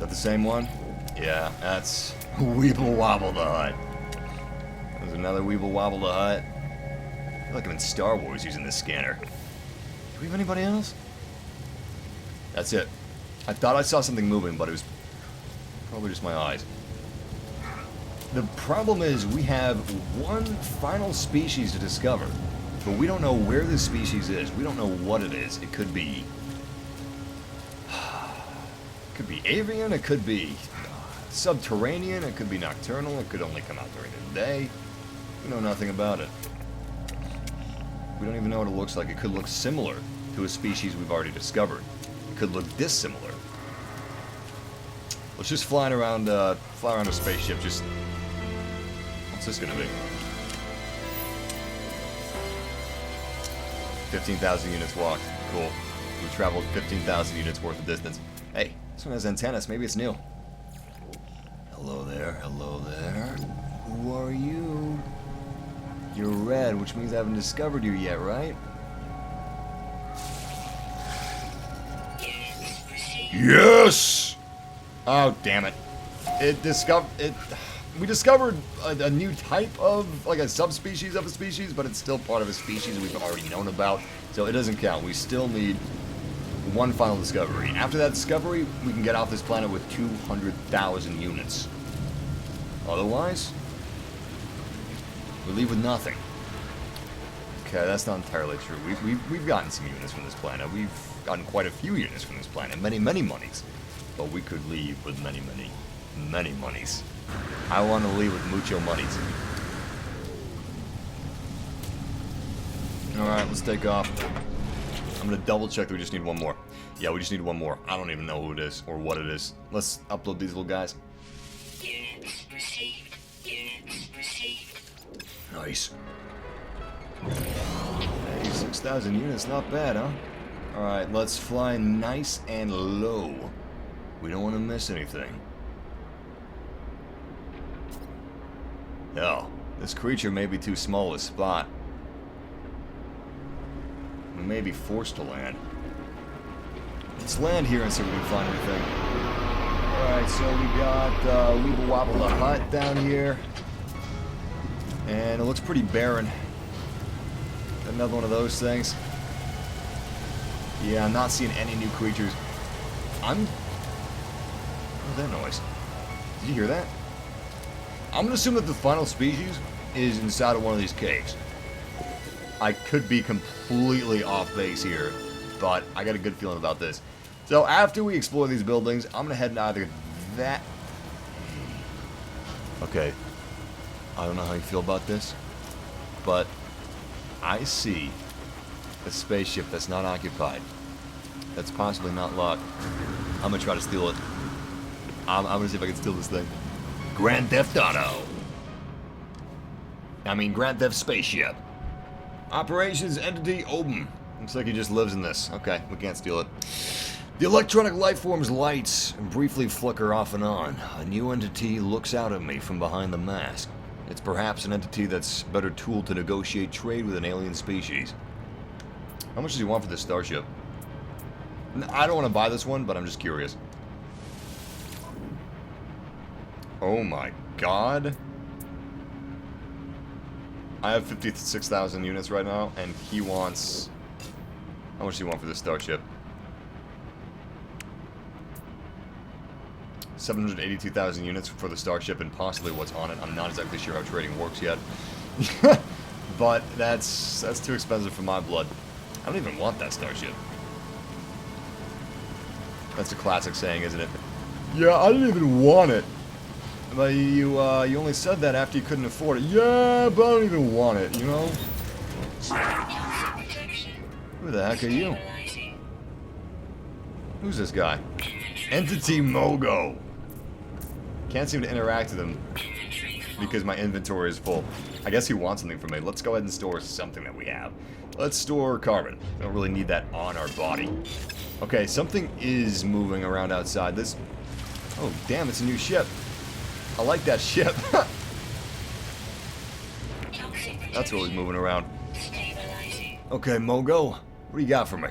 that the same one? Yeah, that's Weeble Wobble the Hut. There's another Weeble Wobble the Hut. I feel like I'm in Star Wars using this scanner. Do we have anybody else? That's it. I thought I saw something moving, but it was probably just my eyes. The problem is we have one final species to discover, but we don't know where this species is. We don't know what it is. It could be... It could be avian, it could be subterranean, it could be nocturnal, it could only come out during the day. We know nothing about it. We don't even know what it looks like. It could look similar to a species we've already discovered. It could look dissimilar. Let's just fly around a spaceship. Just what's this gonna be? 15,000 units walked. Cool. We traveled 15,000 units worth of distance. Hey, this one has antennas. Maybe it's new. Hello there. Hello there. Who are you? You're red, which means I haven't discovered you yet, right? Yes! Oh, damn it. We discovered a new type of, like a subspecies of a species, but it's still part of a species we've already known about, so it doesn't count. We still need one final discovery. After that discovery, we can get off this planet with 200,000 units. Otherwise, we leave with nothing. Okay, that's not entirely true. We've gotten some units from this planet. We've gotten quite a few units from this planet. Many, many monies. But we could leave with many, many, many monies. I want to leave with mucho monies. Alright, let's take off. I'm going to double check that we just need one more. Yeah, we just need one more. I don't even know who it is or what it is. Let's upload these little guys. Units received. Units received. Nice. Hey, 6,000 units, not bad, huh? Alright, let's fly nice and low. We don't want to miss anything. Hell, this creature may be too small to spot. We may be forced to land. Let's land here and see if we can find anything. Alright, so we got Weeble Wobble the Hut down here. And it looks pretty barren. Another one of those things. Yeah, I'm not seeing any new creatures. What's that noise? Did you hear that? I'm gonna assume that the final species is inside of one of these caves. I could be completely off base here, but I got a good feeling about this. So after we explore these buildings, I'm gonna head in either that... Okay. I don't know how you feel about this, but I see a spaceship that's not occupied. That's possibly not locked. I'm gonna try to steal it. I'm gonna see if I can steal this thing. Grand Theft Auto. I mean, Grand Theft Spaceship. Operations Entity Oben. Looks like he just lives in this. Okay, we can't steal it. The electronic lifeforms lights briefly flicker off and on. A new entity looks out at me from behind the mask. It's perhaps an entity that's better tooled to negotiate trade with an alien species. How much does he want for this starship? I don't want to buy this one, but I'm just curious. Oh my god. I have 56,000 units right now, and he wants... How much does he want for this starship? 782,000 units for the starship and possibly what's on it. I'm not exactly sure how trading works yet. But that's too expensive for my blood. I don't even want that starship. That's a classic saying, isn't it? Yeah, I didn't even want it. But you only said that after you couldn't afford it. Yeah, but I don't even want it, you know? Who the heck are you? Who's this guy? Entity Mogo. Can't seem to interact with him because my inventory is full. I guess he wants something from me. Let's go ahead and store something that we have. Let's store carbon. We don't really need that on our body. Okay, something is moving around outside. This... Oh, damn, it's a new ship. I like that ship. That's what was moving around. Okay, Mogo, what do you got for me?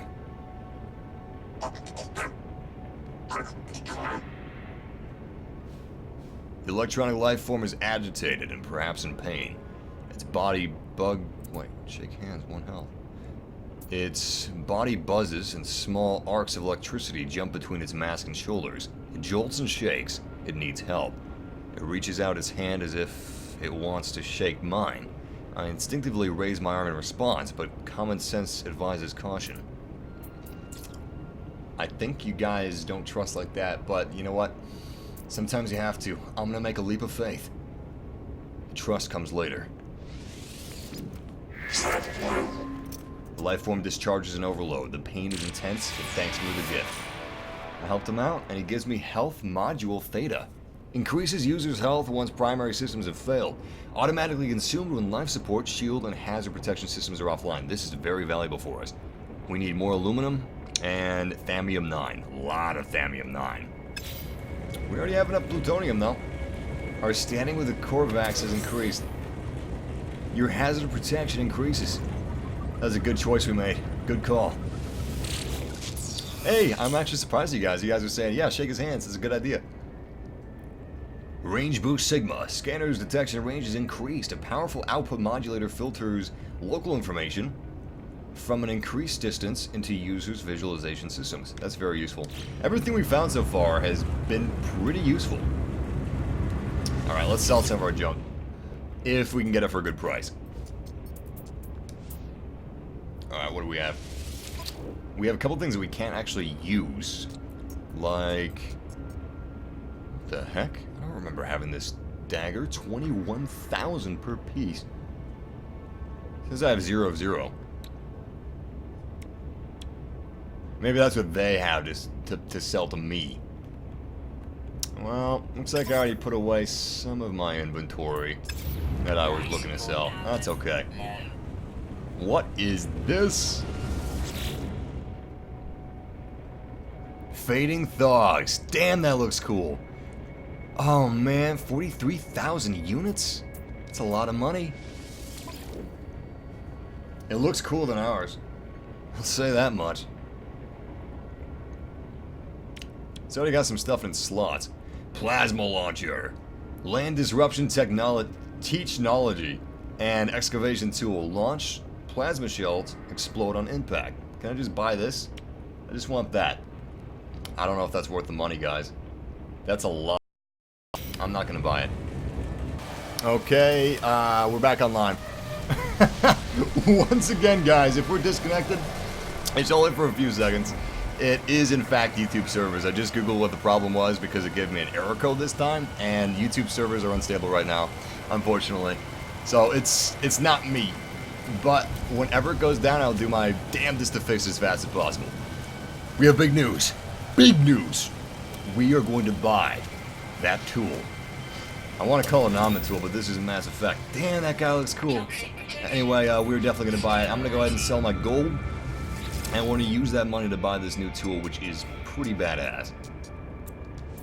The electronic life form is agitated and perhaps in pain. Its body Wait, shake hands, one health. Its body buzzes and small arcs of electricity jump between its mask and shoulders. It jolts and shakes. It needs help. It reaches out its hand as if it wants to shake mine. I instinctively raise my arm in response, but common sense advises caution. I think you guys don't trust like that, but you know what? Sometimes you have to. I'm gonna make a leap of faith. Trust comes later. The life form discharges an overload. The pain is intense. It thanks me with a gift. I helped him out, and he gives me health module theta. Increases user's health once primary systems have failed. Automatically consumed when life support, shield, and hazard protection systems are offline. This is very valuable for us. We need more aluminum and thammium-9. A lot of thammium-9. We already have enough plutonium, though. Our standing with the Korvax has increased. Your hazard protection increases. That was a good choice we made. Good call. Hey, I'm actually surprised you guys. You guys are saying, yeah, shake his hands. It's a good idea. Range boost Sigma. Scanner's detection range is increased. A powerful output modulator filters local information from an increased distance into users' visualization systems. That's very useful. Everything we found so far has been pretty useful. Alright, let's sell some of our junk. If we can get it for a good price. Alright, what do we have? We have a couple things that we can't actually use. Like... What the heck? I don't remember having this dagger, 21,000 per piece. Says I have 0 of 0. Maybe that's what they have to sell to me. Well, looks like I already put away some of my inventory that I was looking to sell. That's okay. What is this? Fading Thogs. Damn, that looks cool. Oh man, 43,000 units? That's a lot of money. It looks cooler than ours. I'll say that much. It's already got some stuff in slots. Plasma launcher, land disruption technology, and excavation tool. Launch plasma shells, explode on impact. Can I just buy this? I just want that. I don't know if that's worth the money, guys. That's a lot. I'm not gonna buy it. Okay, we're back online. Once again, guys, if we're disconnected, it's only for a few seconds. It is, in fact, YouTube servers. I just googled what the problem was because it gave me an error code this time, and YouTube servers are unstable right now, unfortunately. So it's not me. But whenever it goes down, I'll do my damnedest to fix as fast as possible. We have big news. Big news. We are going to buy that tool. I want to call it an Almond tool, but this is a Mass Effect. Damn, that guy looks cool. Anyway, we're definitely going to buy it. I'm going to go ahead and sell my gold. And we're going to use that money to buy this new tool, which is pretty badass.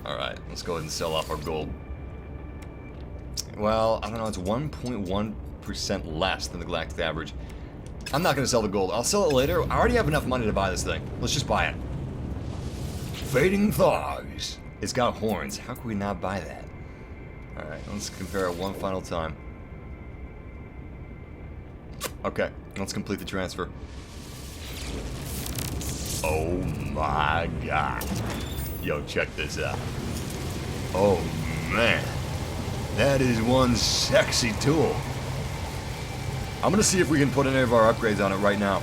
Alright, let's go ahead and sell off our gold. Well, I don't know, it's 1.1% less than the galactic average. I'm not going to sell the gold. I'll sell it later. I already have enough money to buy this thing. Let's just buy it. Fading Thogs. It's got horns. How can we not buy that? Alright, let's compare it one final time. Okay, let's complete the transfer. Oh my god. Yo, check this out. Oh man. That is one sexy tool. I'm gonna see if we can put any of our upgrades on it right now.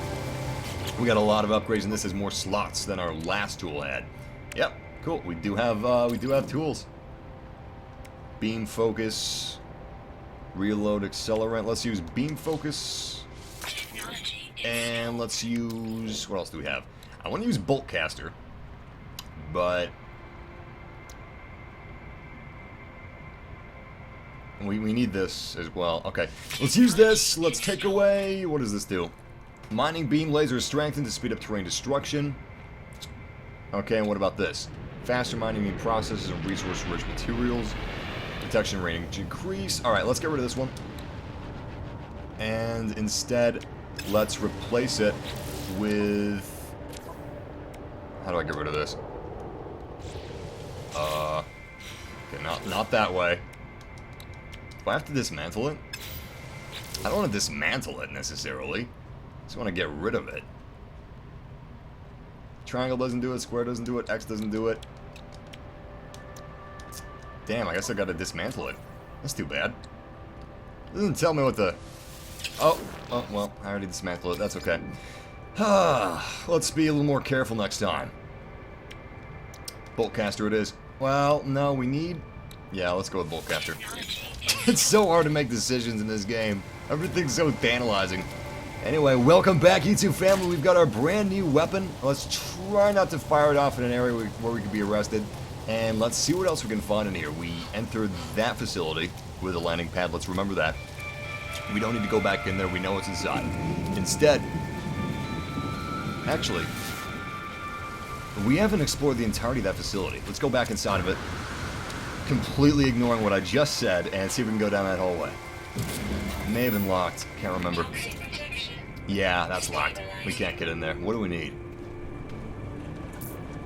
We got a lot of upgrades, and this has more slots than our last tool had. Yep, cool. We do have tools. Beam focus, reload accelerant. Let's use beam focus, and let's use, what else do we have? I want to use bolt caster, but we need this as well. Okay, let's use this. Let's take away, what does this do? Mining beam laser is strengthened to speed up terrain destruction. Okay, and what about this? Faster mining beam processes and resource-rich materials. Protection rating increase. Alright, let's get rid of this one. And instead, let's replace it with... How do I get rid of this? Okay, not that way. Do I have to dismantle it? I don't want to dismantle it necessarily. I just want to get rid of it. Triangle doesn't do it, square doesn't do it, X doesn't do it. Damn, I guess I gotta dismantle it. That's too bad. It doesn't tell me what the... Oh, well, I already dismantled it, that's okay. Let's be a little more careful next time. Bolt caster it is. Well, no, we need... Yeah, let's go with bolt caster. It's so hard to make decisions in this game. Everything's so tantalizing. Anyway, welcome back, YouTube family. We've got our brand new weapon. Let's try not to fire it off in an area where we could be arrested. And let's see what else we can find in here. We entered that facility with a landing pad. Let's remember that. We don't need to go back in there. We know what's inside. Instead, actually, we haven't explored the entirety of that facility. Let's go back inside of it, completely ignoring what I just said, and see if we can go down that hallway. It may have been locked. Can't remember. Yeah, that's locked. We can't get in there. What do we need?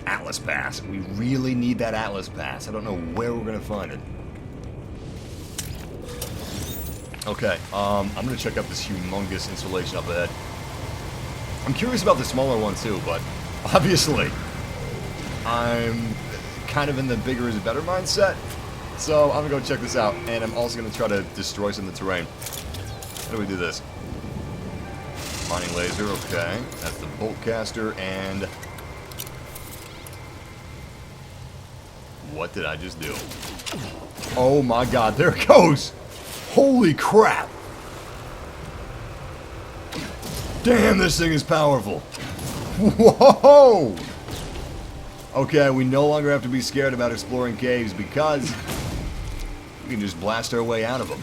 Atlas Pass. We really need that Atlas Pass. I don't know where we're going to find it. Okay, I'm going to check out this humongous installation up ahead. I'm curious about the smaller one too, but obviously I'm kind of in the bigger is better mindset. So I'm going to go check this out, and I'm also going to try to destroy some of the terrain. How do we do this? Mining laser, okay. That's the bolt caster, and... What did I just do? Oh my god, there it goes! Holy crap! Damn, this thing is powerful! Whoa! Okay, we no longer have to be scared about exploring caves because we can just blast our way out of them.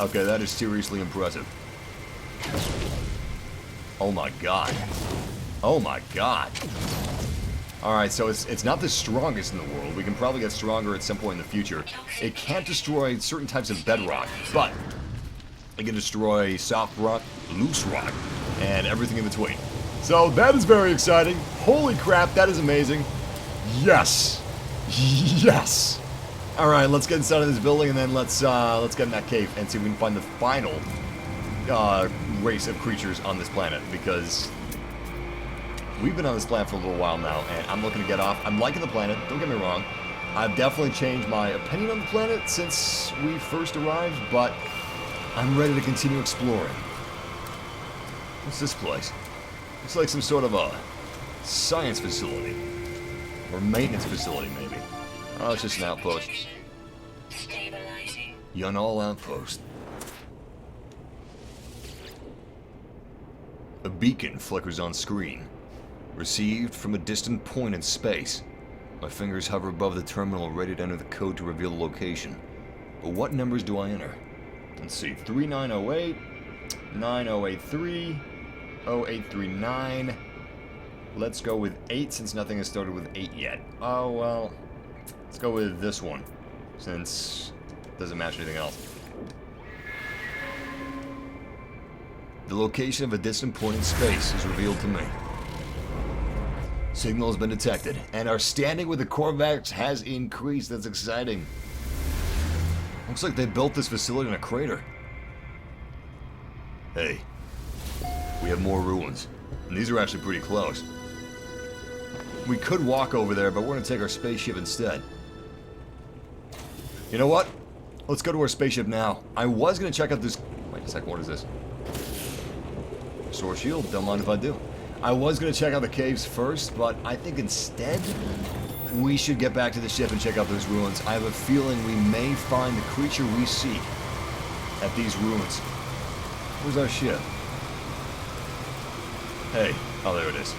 Okay, that is seriously impressive. Oh my god. Oh my god. Alright, so it's not the strongest in the world. We can probably get stronger at some point in the future. It can't destroy certain types of bedrock, but it can destroy soft rock, loose rock, and everything in between. So that is very exciting. Holy crap, that is amazing. Yes. Yes. Alright, let's get inside of this building and then let's get in that cave and see if we can find the final race of creatures on this planet, because we've been on this planet for a little while now, and I'm looking to get off. I'm liking the planet, don't get me wrong. I've definitely changed my opinion on the planet since we first arrived, but I'm ready to continue exploring. What's this place? Looks like some sort of a science facility. Or maintenance facility, maybe. Oh, it's just an outpost. Stabilizing. All outpost. A beacon flickers on screen. Received from a distant point in space. My fingers hover above the terminal, ready to enter the code to reveal the location. But what numbers do I enter? Let's see, 3908, 9083, 0839. Let's go with 8 since nothing has started with 8 yet. Oh, well, let's go with this one since it doesn't match anything else. The location of a distant point in space is revealed to me. Signal has been detected, and our standing with the Corvax has increased. That's exciting. Looks like they built this facility in a crater. Hey, we have more ruins, and these are actually pretty close. We could walk over there, but we're going to take our spaceship instead. You know what? Let's go to our spaceship now. I was going to check out this... Wait a second, what is this? Sword shield, don't mind if I do. I was going to check out the caves first, but I think instead we should get back to the ship and check out those ruins. I have a feeling we may find the creature we seek at these ruins. Where's our ship? Hey. Oh, there it is.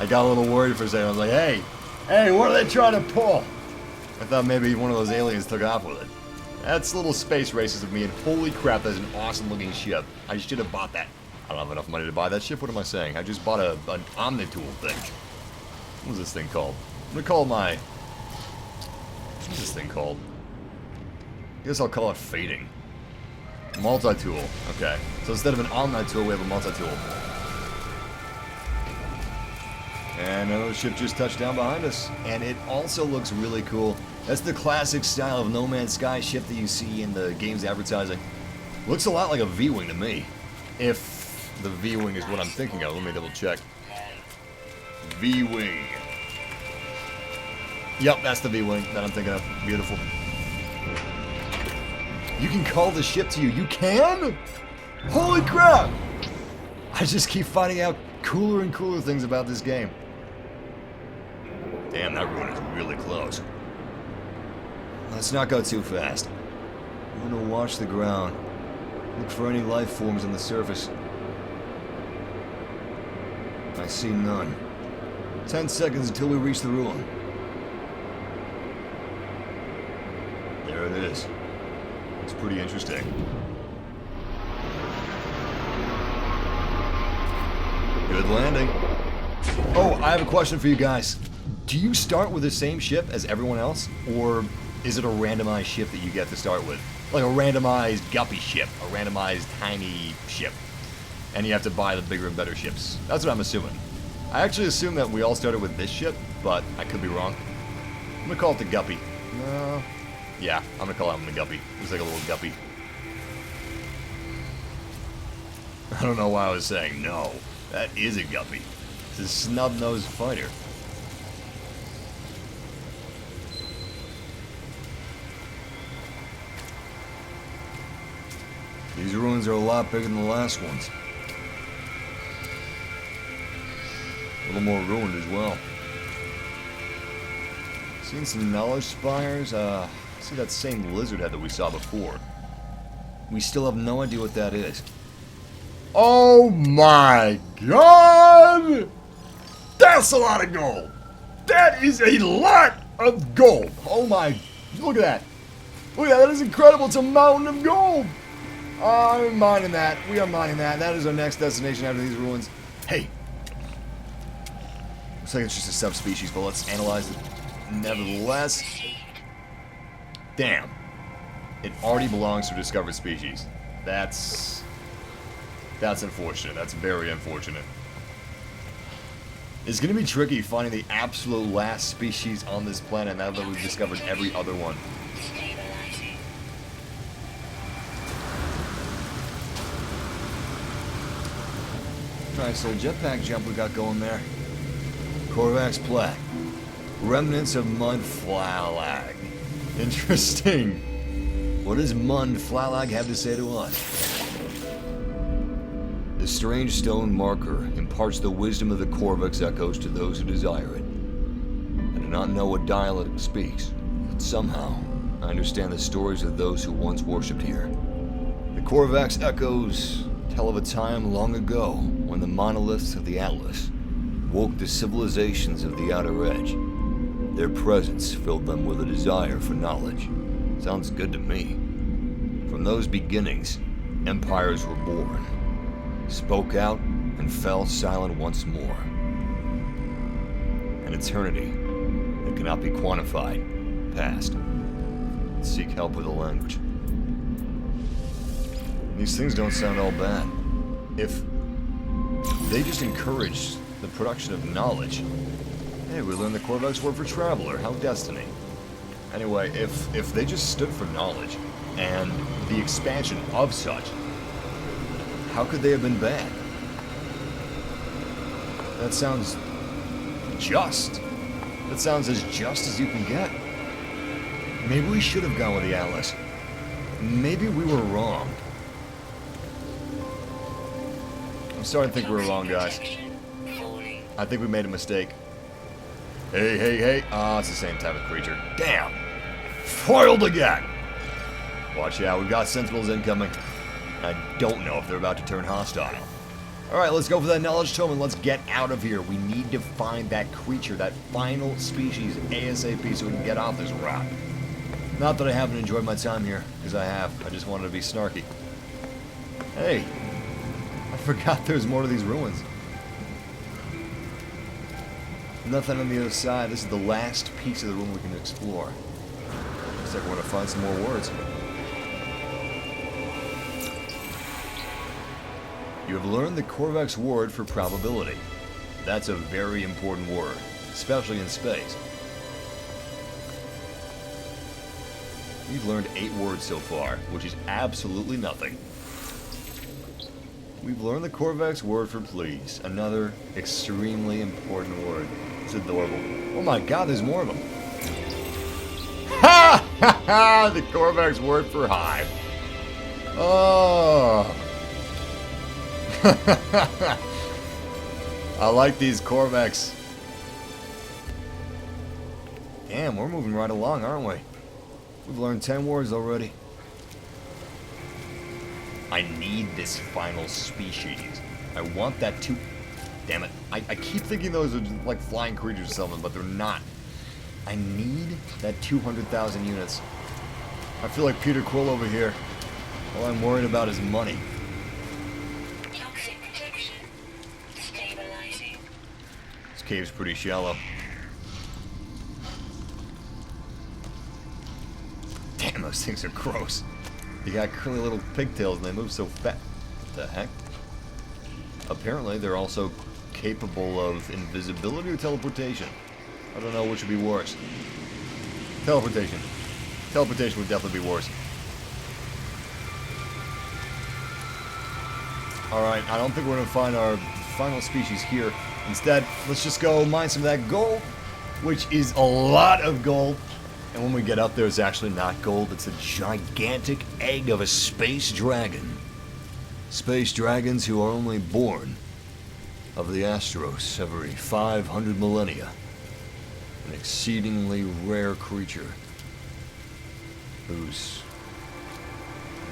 I got a little worried for a second. I was like, hey, what are they trying to pull? I thought maybe one of those aliens took off with it. That's little space races of me, and holy crap, that's an awesome looking ship. I should have bought that. I don't have enough money to buy that ship. What am I saying? I just bought an Omnitool thing. What's this thing called? I'm gonna call my... What's this thing called? I guess I'll call it Fading. Multi-tool. Okay. So instead of an Omnitool, we have a multi-tool. And another ship just touched down behind us. And it also looks really cool. That's the classic style of No Man's Sky ship that you see in the game's advertising. Looks a lot like a V-Wing to me. If the V-Wing is what I'm thinking of. Let me double check. V-Wing. Yep, that's the V-Wing that I'm thinking of. Beautiful. You can call the ship to you. You can? Holy crap! I just keep finding out cooler and cooler things about this game. Damn, that ruin is really close. Let's not go too fast. I'm gonna watch the ground. Look for any life forms on the surface. I see none. 10 seconds until we reach the ruin. There it is. It's pretty interesting. Good landing. Oh, I have a question for you guys. Do you start with the same ship as everyone else? Or is it a randomized ship that you get to start with? Like a randomized guppy ship, a randomized tiny ship. And you have to buy the bigger and better ships. That's what I'm assuming. I actually assume that we all started with this ship, but I could be wrong. I'm gonna call it the Guppy. No. Yeah, I'm gonna call him the Guppy. Looks like a little guppy. I don't know why I was saying no. That is a guppy. It's a snub-nosed fighter. These ruins are a lot bigger than the last ones. A little more ruined as well. Seen some knowledge spires. See that same lizard head that we saw before. We still have no idea what that is. Oh my god! That's a lot of gold! That is a lot of gold! Oh my, look at that. Look at that, that is incredible. It's a mountain of gold! I'm mining that. We are mining that. That is our next destination after these ruins. Hey! Looks like it's just a subspecies, but let's analyze it nevertheless. Damn. It already belongs to a discovered species. That's unfortunate. That's very unfortunate. It's going to be tricky finding the absolute last species on this planet now that we've discovered every other one. Stabilizing. Nice little jetpack jump we got going there. Korvax plaque. Remnants of mud flalag. Interesting. What does mud flalag have to say to us? The strange stone marker imparts the wisdom of the Korvax echoes to those who desire it. I do not know what dialect it speaks, but somehow I understand the stories of those who once worshipped here. The Korvax echoes tell of a time long ago when the monoliths of the Atlas woke the civilizations of the outer edge. Their presence filled them with a desire for knowledge. Sounds good to me. From those beginnings, empires were born, spoke out, and fell silent once more. An eternity that cannot be quantified passed. Seek help with the language. These things don't sound all bad. If they just encouraged the production of knowledge. Hey, we learned the Korvax word for traveler. How destiny. Anyway, if they just stood for knowledge and the expansion of such, how could they have been bad? That sounds just. That sounds as just as you can get. Maybe we should have gone with the Atlas. Maybe we were wrong. I'm starting to think we were wrong, guys. Falling. I think we made a mistake. Hey, hey, hey. Ah, it's the same type of creature. Damn! Foiled again! Watch out, we've got sentinels incoming. I don't know if they're about to turn hostile. Alright, let's go for that knowledge tome and let's get out of here. We need to find that creature, that final species, ASAP, so we can get off this rock. Not that I haven't enjoyed my time here, because I have. I just wanted to be snarky. Hey, I forgot there's more to these ruins. Nothing on the other side. This is the last piece of the room we can explore. Looks like we're going to find some more words. You have learned the Korvax word for probability. That's a very important word, especially in space. We've learned 8 words so far, which is absolutely nothing. We've learned the Korvax word for please, another extremely important word. It's adorable. Oh my god, there's more of them. Ha ha ha! The Korvax word for hive. Oh. I like these Korvax. Damn, we're moving right along, aren't we? We've learned 10 words already. I need this final species. I want that too. Damn it. I keep thinking those are like flying creatures or something, but they're not. I need that 200,000 units. I feel like Peter Quill over here. All I'm worried about is money. Toxic protection. Stabilizing. This cave's pretty shallow. Damn, those things are gross. They got curly little pigtails and they move so fast. What the heck? Apparently, they're also capable of invisibility or teleportation. I don't know which would be worse. Teleportation. Teleportation would definitely be worse. Alright, I don't think we're going to find our final species here. Instead, let's just go mine some of that gold, which is a lot of gold. And when we get up there, it's actually not gold. It's a gigantic egg of a space dragon. Space dragons who are only born of the Astros every 500 millennia. An exceedingly rare creature whose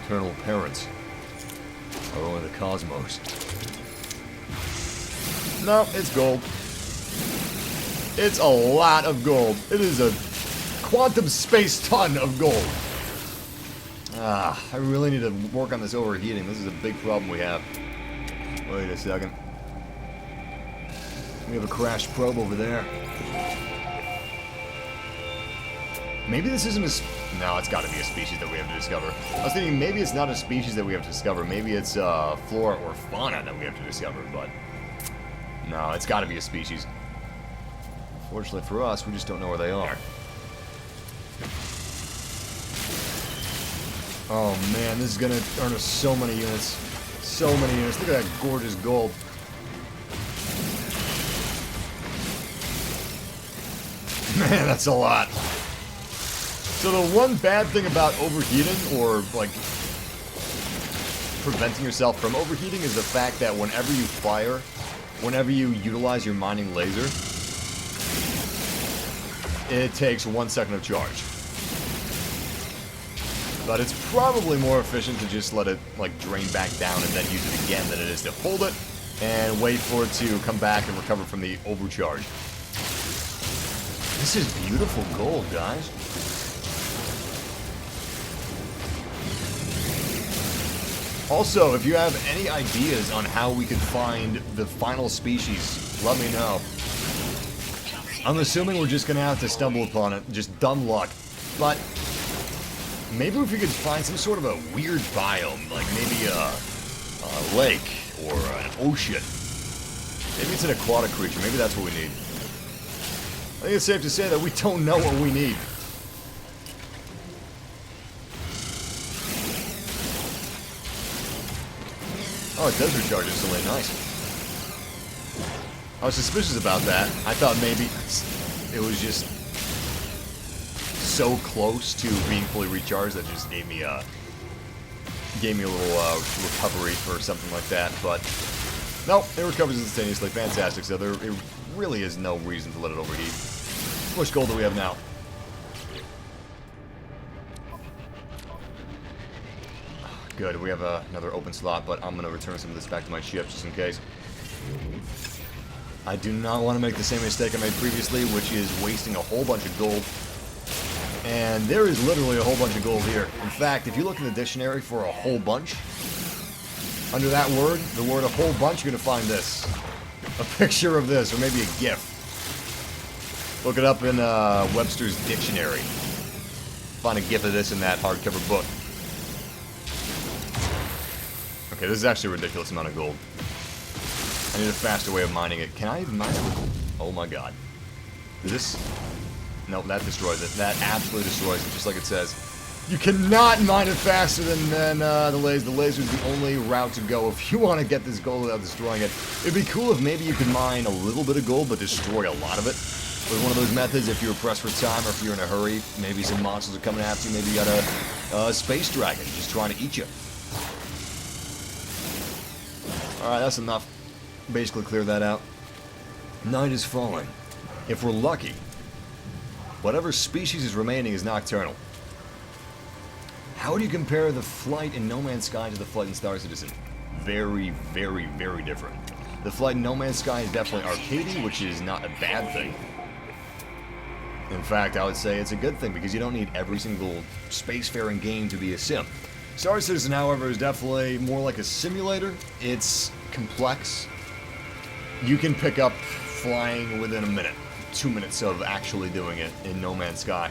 eternal parents are only the cosmos. No, it's gold. It's a lot of gold. It is a quantum space ton of gold. Ah, I really need to work on this overheating. This is a big problem we have. Wait a second. We have a crashed probe over there. Maybe this isn't a... No, it's got to be a species that we have to discover. I was thinking maybe it's not a species that we have to discover. Maybe it's flora or fauna that we have to discover, but... No, it's got to be a species. Fortunately for us, we just don't know where they are. Oh man, this is gonna earn us so many units. So many units. Look at that gorgeous gold. Man, that's a lot. So the one bad thing about overheating, or like preventing yourself from overheating, is the fact that whenever you fire, whenever you utilize your mining laser, it takes 1 second of charge. But it's probably more efficient to just let it like drain back down and then use it again than it is to hold it and wait for it to come back and recover from the overcharge. This is beautiful gold, guys. Also, if you have any ideas on how we could find the final species, let me know. I'm assuming we're just gonna have to stumble upon it, just dumb luck. But maybe if we could find some sort of a weird biome, like maybe a lake or an ocean. Maybe it's an aquatic creature. Maybe that's what we need. I think it's safe to say that we don't know what we need. Oh, it does recharge instantly. Nice. I was suspicious about that. I thought maybe it was just so close to being fully recharged that just gave me a little recovery or something like that. But no, it recovers instantaneously. Fantastic. So there really is no reason to let it overheat. How much gold do we have now? Good, we have another open slot, but I'm going to return some of this back to my ship just in case. I do not want to make the same mistake I made previously, which is wasting a whole bunch of gold. And there is literally a whole bunch of gold here. In fact, if you look in the dictionary for a whole bunch, under that word, the word a whole bunch, you're going to find this. A picture of this, or maybe a GIF. Look it up in Webster's dictionary. Find a GIF of this in that hardcover book. Okay, this is actually a ridiculous amount of gold. I need a faster way of mining it. Can I mine it with... Oh my god. Is this... Nope, that destroys it. That absolutely destroys it, just like it says. You cannot mine it faster than the laser. The laser is the only route to go if you want to get this gold without destroying it. It'd be cool if maybe you could mine a little bit of gold but destroy a lot of it. With one of those methods, if you're pressed for time or if you're in a hurry, maybe some monsters are coming after you, maybe you got a space dragon just trying to eat you. Alright, that's enough. Basically clear that out. Night is falling. If we're lucky, whatever species is remaining is nocturnal. How do you compare the flight in No Man's Sky to the flight in Star Citizen? Very, very, very different. The flight in No Man's Sky is definitely arcadey, which is not a bad thing. In fact, I would say it's a good thing because you don't need every single spacefaring game to be a sim. Star Citizen, however, is definitely more like a simulator. It's complex. You can pick up flying within a minute, 2 minutes of actually doing it in No Man's Sky.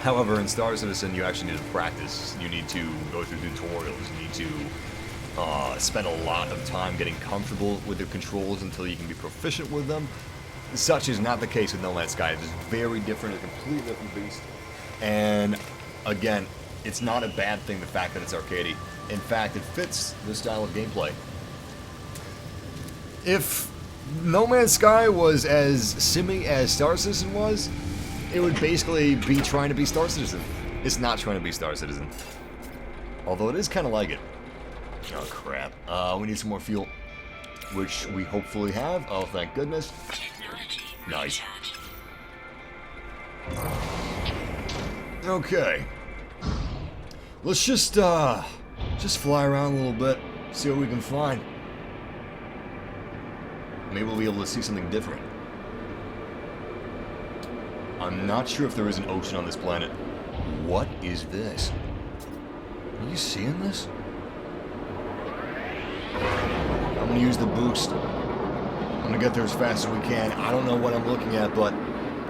However, in Star Citizen, you actually need to practice. You need to go through tutorials. You need to spend a lot of time getting comfortable with the controls until you can be proficient with them. Such is not the case with No Man's Sky. It is very different, a completely different beast. And again, it's not a bad thing, the fact that it's arcadey. In fact, it fits the style of gameplay. If No Man's Sky was as simmy as Star Citizen was, it would basically be trying to be Star Citizen. It's not trying to be Star Citizen. Although it is kind of like it. Oh, crap. We need some more fuel. Which we hopefully have. Oh, thank goodness. Technology Nice. recharge. Okay. Let's just fly around a little bit, see what we can find. Maybe we'll be able to see something different. I'm not sure if there is an ocean on this planet. What is this? Are you seeing this? I'm gonna use the boost. I'm gonna get there as fast as we can. I don't know what I'm looking at, but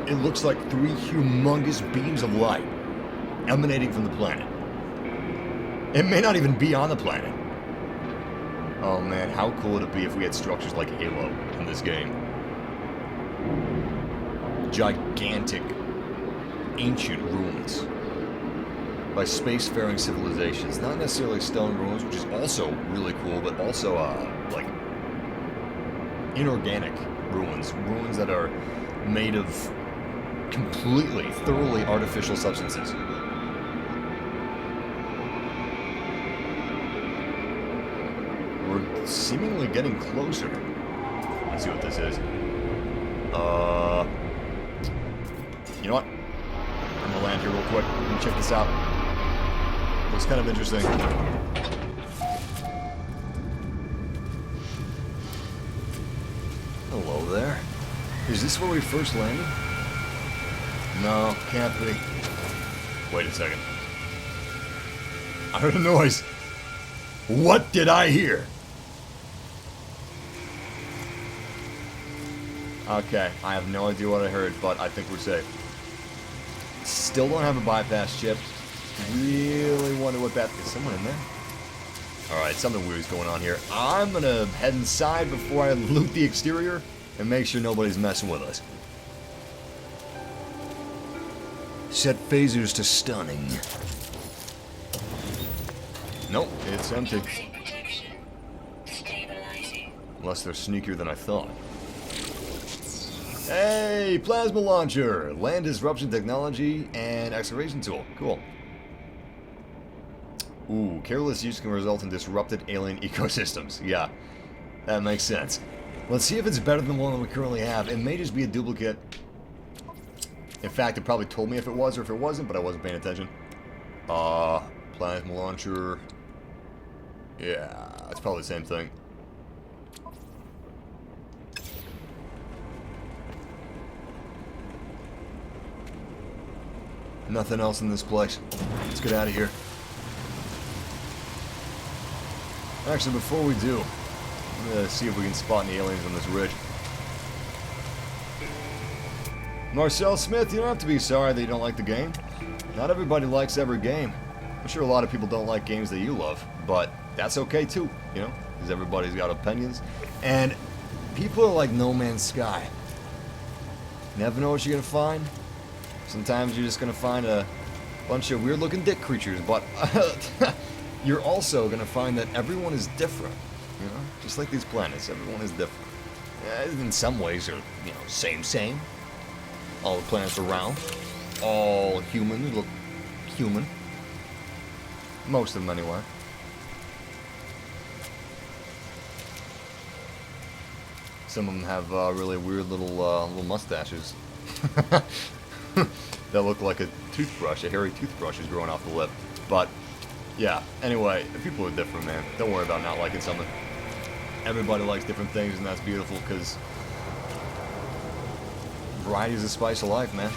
it looks like 3 humongous beams of light emanating from the planet. It may not even be on the planet. Oh man, how cool would it be if we had structures like Halo in this game? Gigantic, ancient ruins by spacefaring civilizations. Not necessarily stone ruins, which is also really cool, but also, like, inorganic ruins. Ruins that are made of completely, thoroughly artificial substances. We're seemingly getting closer. Let's see what this is. You know what? I'm gonna land here real quick. Let me check this out. Looks kind of interesting. Hello there. Is this where we first landed? No, can't be. Wait a second. I heard a noise. What did I hear? Okay, I have no idea what I heard, but I think we're safe. Still don't have a bypass chip. Really wonder what that... Is someone in there? Alright, something weird is going on here. I'm gonna head inside before I loot the exterior and make sure nobody's messing with us. Set phasers to stunning. Nope, it's empty. Toxic protection. Stabilizing. Unless they're sneakier than I thought. Hey, plasma launcher, land disruption technology, and acceleration tool. Cool. Ooh, careless use can result in disrupted alien ecosystems. Yeah, that makes sense. Let's see if it's better than the one that we currently have. It may just be a duplicate. In fact, it probably told me if it was or if it wasn't, but I wasn't paying attention. Plasma launcher. Yeah, it's probably the same thing. Nothing else in this place. Let's get out of here. Actually, before we do, I'm gonna see if we can spot any aliens on this ridge. Marcel Smith, you don't have to be sorry that you don't like the game. Not everybody likes every game. I'm sure a lot of people don't like games that you love, but that's okay too, you know, because everybody's got opinions. And people are like No Man's Sky. Never know what you're gonna find. Sometimes you're just gonna find a bunch of weird-looking dick creatures, but you're also gonna find that everyone is different. You know, just like these planets, everyone is different. In some ways, they're same. All the planets are round. All humans look human. Most of them, anyway. Some of them have really weird little mustaches. That look like a toothbrush, a hairy toothbrush is growing off the lip. But, yeah, anyway, people are different, man. Don't worry about not liking something. Everybody likes different things, and that's beautiful, because variety is the spice of life, man.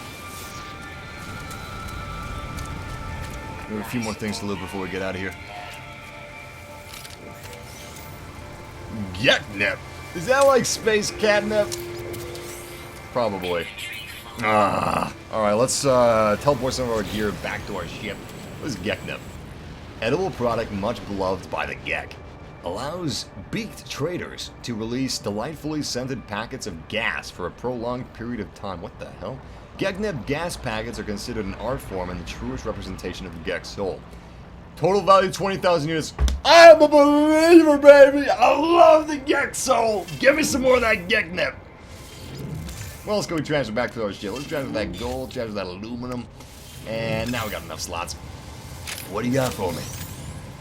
We have a few more things to loot before we get out of here. Catnip! Is that like space catnip? Probably. Alright, let's teleport some of our gear back to our ship. What is Geknip? Edible product much beloved by the Gek. Allows beaked traders to release delightfully scented packets of gas for a prolonged period of time. What the hell? Geknip gas packets are considered an art form and the truest representation of the Gek's soul. Total value 20,000 units. I'm a believer, baby! I love the Gek soul! Give me some more of that Geknip! Well, let's go transfer back to our ship. Let's transfer that gold, transfer that aluminum, and now we got enough slots. What do you got for me?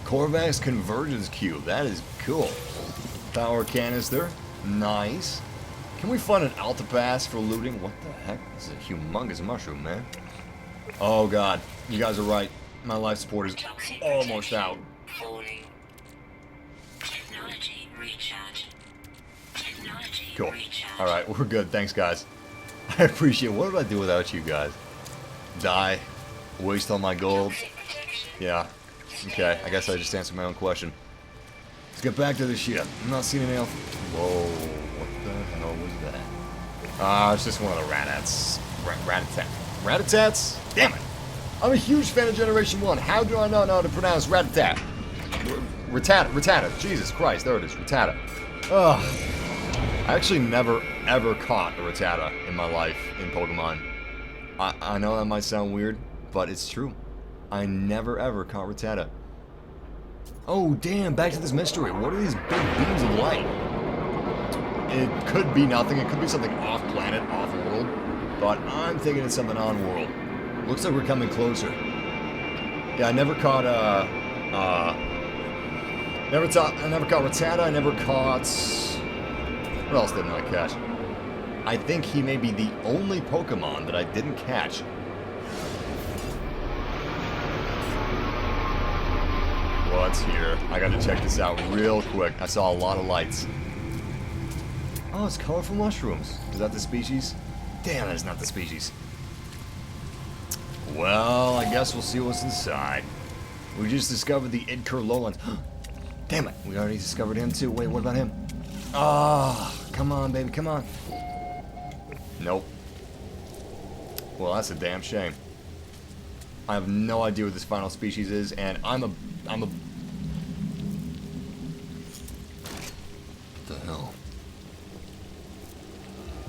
Korvax Convergence Cube. That is cool. Power canister. Nice. Can we find an Alta Pass for looting? What the heck? This is a humongous mushroom, man. Oh god, you guys are right. My life support is Toxic almost protection out. falling. Technology recharge. Technology Cool. recharge. Alright, we're good. Thanks, guys. I appreciate it. What would I do without you guys? Die? Waste all my gold? Toxic protection. Yeah. Okay, I guess I just answered my own question. Let's get back to the ship. I'm not seeing any else. Whoa, what the hell was that? Ah, it's just one of the rat-ats. Rat-a-tat. Rat-a-tats? Damn it! I'm a huge fan of Generation 1. How do I not know how to pronounce rat-a-tat? Rattata. Jesus Christ, there it is. Rattata. Ugh. I actually never, ever caught a Rattata in my life in Pokemon. I know that might sound weird, but it's true. I never, ever caught Rattata. Oh, damn, back to this mystery. What are these big beams of light? It could be nothing. It could be something off-planet, off-world. But I'm thinking it's something on-world. Looks like we're coming closer. Yeah, I never caught, I never caught Rattata. I never caught... What else didn't I catch? I think he may be the only Pokemon that I didn't catch. What's here? I gotta check this out real quick. I saw a lot of lights. Oh, it's colorful mushrooms. Is that the species? Damn, that is not the species. Well, I guess we'll see what's inside. We just discovered the Idker Lowlands. Damn it, we already discovered him too. Wait, what about him? Ah, come on, baby, come on. Nope. Well, that's a damn shame. I have no idea what this final species is, and I'm a... What the hell?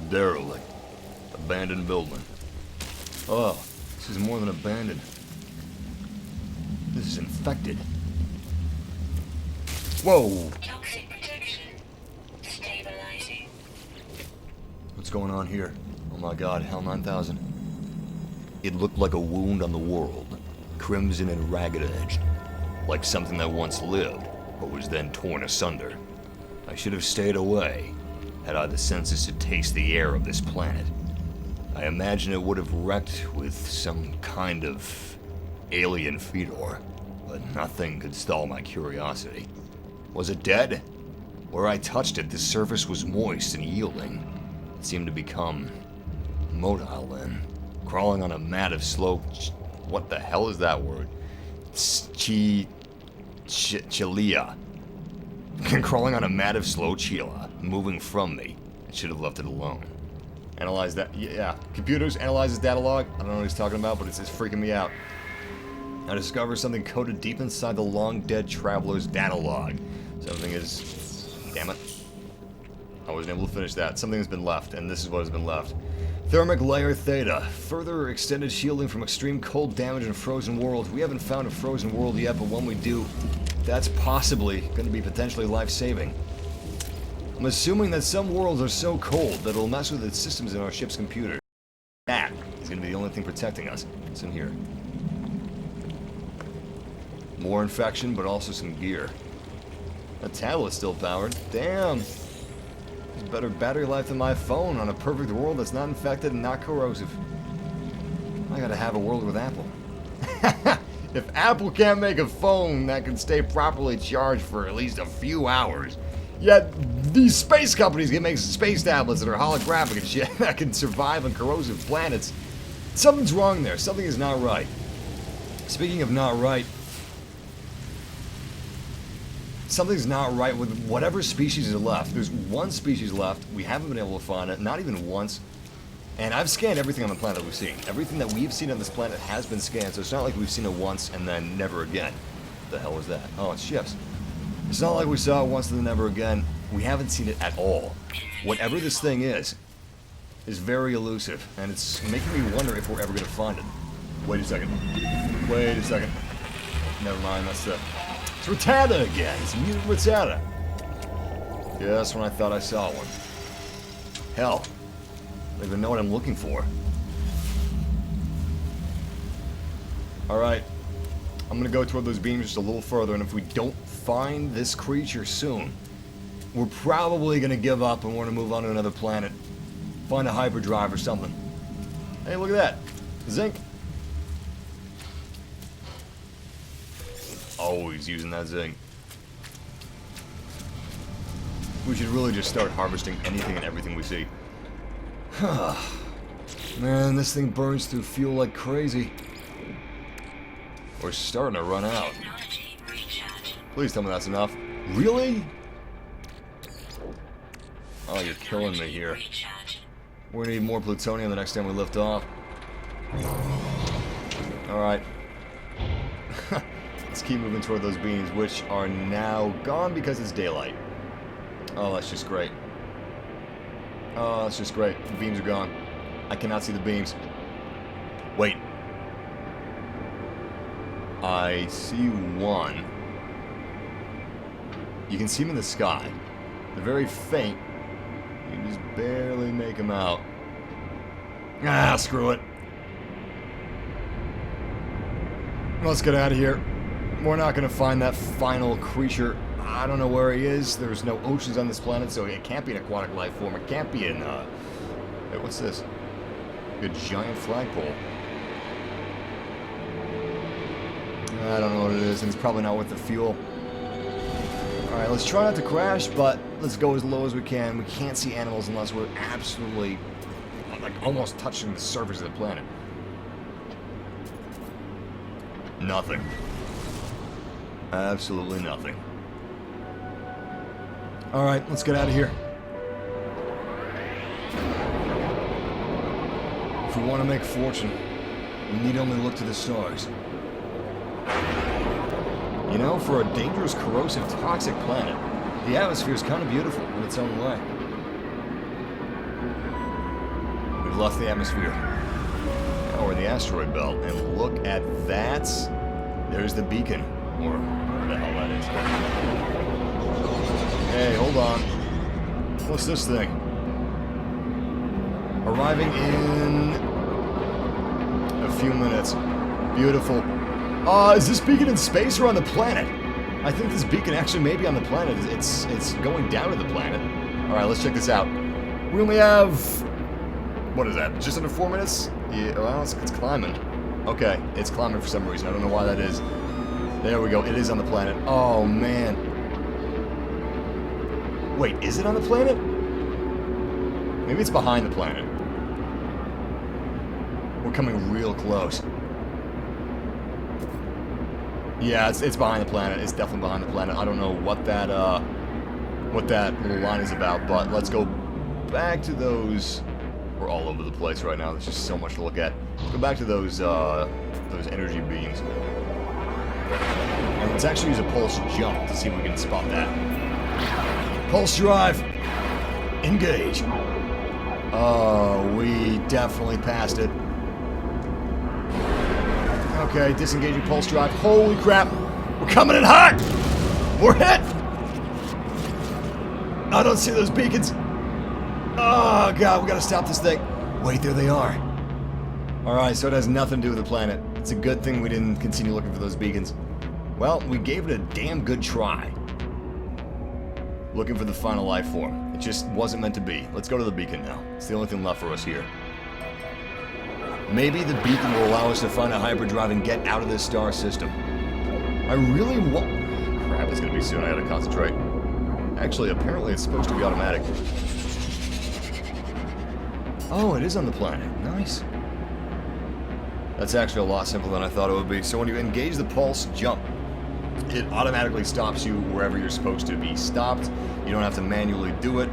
Derelict. Abandoned building. Oh, this is more than abandoned. This is infected. Whoa! Toxic protection stabilizing. What's going on here? Oh my god, Hell 9000. It looked like a wound on the world, crimson and ragged-edged, like something that once lived, but was then torn asunder. I should have stayed away, had I the senses to taste the air of this planet. I imagine it would have wrecked with some kind of alien fetor, but nothing could stall my curiosity. Was it dead? Where I touched it, the surface was moist and yielding. It seemed to become motile then, crawling on a mat of slow... What the hell is that word? Chilia. Crawling on a mat of slow chila, moving from me. I should have left it alone. Analyze that. Yeah. Computers, analyzes data log. I don't know what he's talking about, but it's freaking me out. I discovered something coded deep inside the long-dead traveler's data log. Something is... Damn it. I wasn't able to finish that. Something has been left, and this is what has been left. Thermic layer theta. Further extended shielding from extreme cold damage in a frozen world. We haven't found a frozen world yet, but when we do, that's possibly going to be potentially life-saving. I'm assuming that some worlds are so cold that it'll mess with the systems in our ship's computer. That is going to be the only thing protecting us. What's in here? More infection, but also some gear. That tablet's still powered. Damn! There's better battery life than my phone on a perfect world that's not infected and not corrosive. I gotta have a world with Apple. If Apple can't make a phone that can stay properly charged for at least a few hours, yet these space companies can make space tablets that are holographic and shit that can survive on corrosive planets, something's wrong there. Something is not right. Speaking of not right, something's not right with whatever species is left. There's one species left. We haven't been able to find it, not even once. And I've scanned everything on the planet we've seen. Everything that we've seen on this planet has been scanned, so it's not like we've seen it once and then never again. What the hell was that? Oh, it's ships. It's not like we saw it once and then never again. We haven't seen it at all. Whatever this thing is very elusive, and it's making me wonder if we're ever going to find it. Wait a second. Wait a second. Never mind, that's the... It's Rattata again! It's mutant Rattata! Yeah, that's when I thought I saw one. Hell. I don't even know what I'm looking for. Alright. I'm gonna go toward those beams just a little further, and if we don't find this creature soon, we're probably gonna give up and we're gonna move on to another planet. Find a hyperdrive or something. Hey, look at that. Zinc. always using that zinc. We should really just start harvesting anything and everything we see. Man, this thing burns through fuel like crazy. We're starting to run out. Technology recharge. Please tell me that's enough. Really? Oh, you're killing me here. Recharge. We're gonna need more plutonium the next time we lift off. Alright. Let's keep moving toward those beams, which are now gone because it's daylight. Oh, that's just great. Oh, that's just great. The beams are gone. I cannot see the beams. Wait. I see one. You can see them in the sky. They're very faint. You can just barely make them out. Ah, screw it. Let's get out of here. We're not going to find that final creature. I don't know where he is. There's no oceans on this planet, so it can't be an aquatic life form. It can't be in, Hey, what's this? A giant flagpole. I don't know what it is, and it's probably not worth the fuel. Alright, let's try not to crash, but let's go as low as we can. We can't see animals unless we're absolutely, like, almost touching the surface of the planet. Nothing. Absolutely nothing. Alright, let's get out of here. If we want to make a fortune, we need only look to the stars. You know, for a dangerous, corrosive, toxic planet, the atmosphere is kind of beautiful in its own way. We've left the atmosphere. Now we're in the asteroid belt, and look at that. There's the beacon, or whatever the hell that is. Hey, hold on. What's this thing? Arriving in a few minutes. Beautiful. Is this beacon in space or on the planet? I think this beacon actually may be on the planet. It's going down to the planet. Alright, let's check this out. We only have... what is that? Just under 4 minutes? Yeah, well, it's climbing. Okay, it's climbing for some reason. I don't know why that is. There we go. It is on the planet. Oh, man. Wait, is it on the planet? Maybe it's behind the planet. We're coming real close. Yeah, it's behind the planet. It's definitely behind the planet. I don't know what that little line is about, but let's go back to those. We're all over the place right now. There's just so much to look at. Go back to those energy beams. And let's actually use a pulse jump to see if we can spot that. Pulse drive. Engage. Oh, we definitely passed it. Okay, disengaging pulse drive. Holy crap! We're coming in hot! We're hit! I don't see those beacons. Oh god, we gotta stop this thing. Wait, there they are. Alright, so it has nothing to do with the planet. It's a good thing we didn't continue looking for those beacons. Well, we gave it a damn good try. Looking for the final life form. It just wasn't meant to be. Let's go to the beacon now. It's the only thing left for us here. Maybe the beacon will allow us to find a hyperdrive and get out of this star system. I really want... Crap, it's gonna be soon. I gotta concentrate. Actually, apparently it's supposed to be automatic. Oh, it is on the planet. Nice. That's actually a lot simpler than I thought it would be. So when you engage the pulse jump, it automatically stops you wherever you're supposed to be stopped. You don't have to manually do it.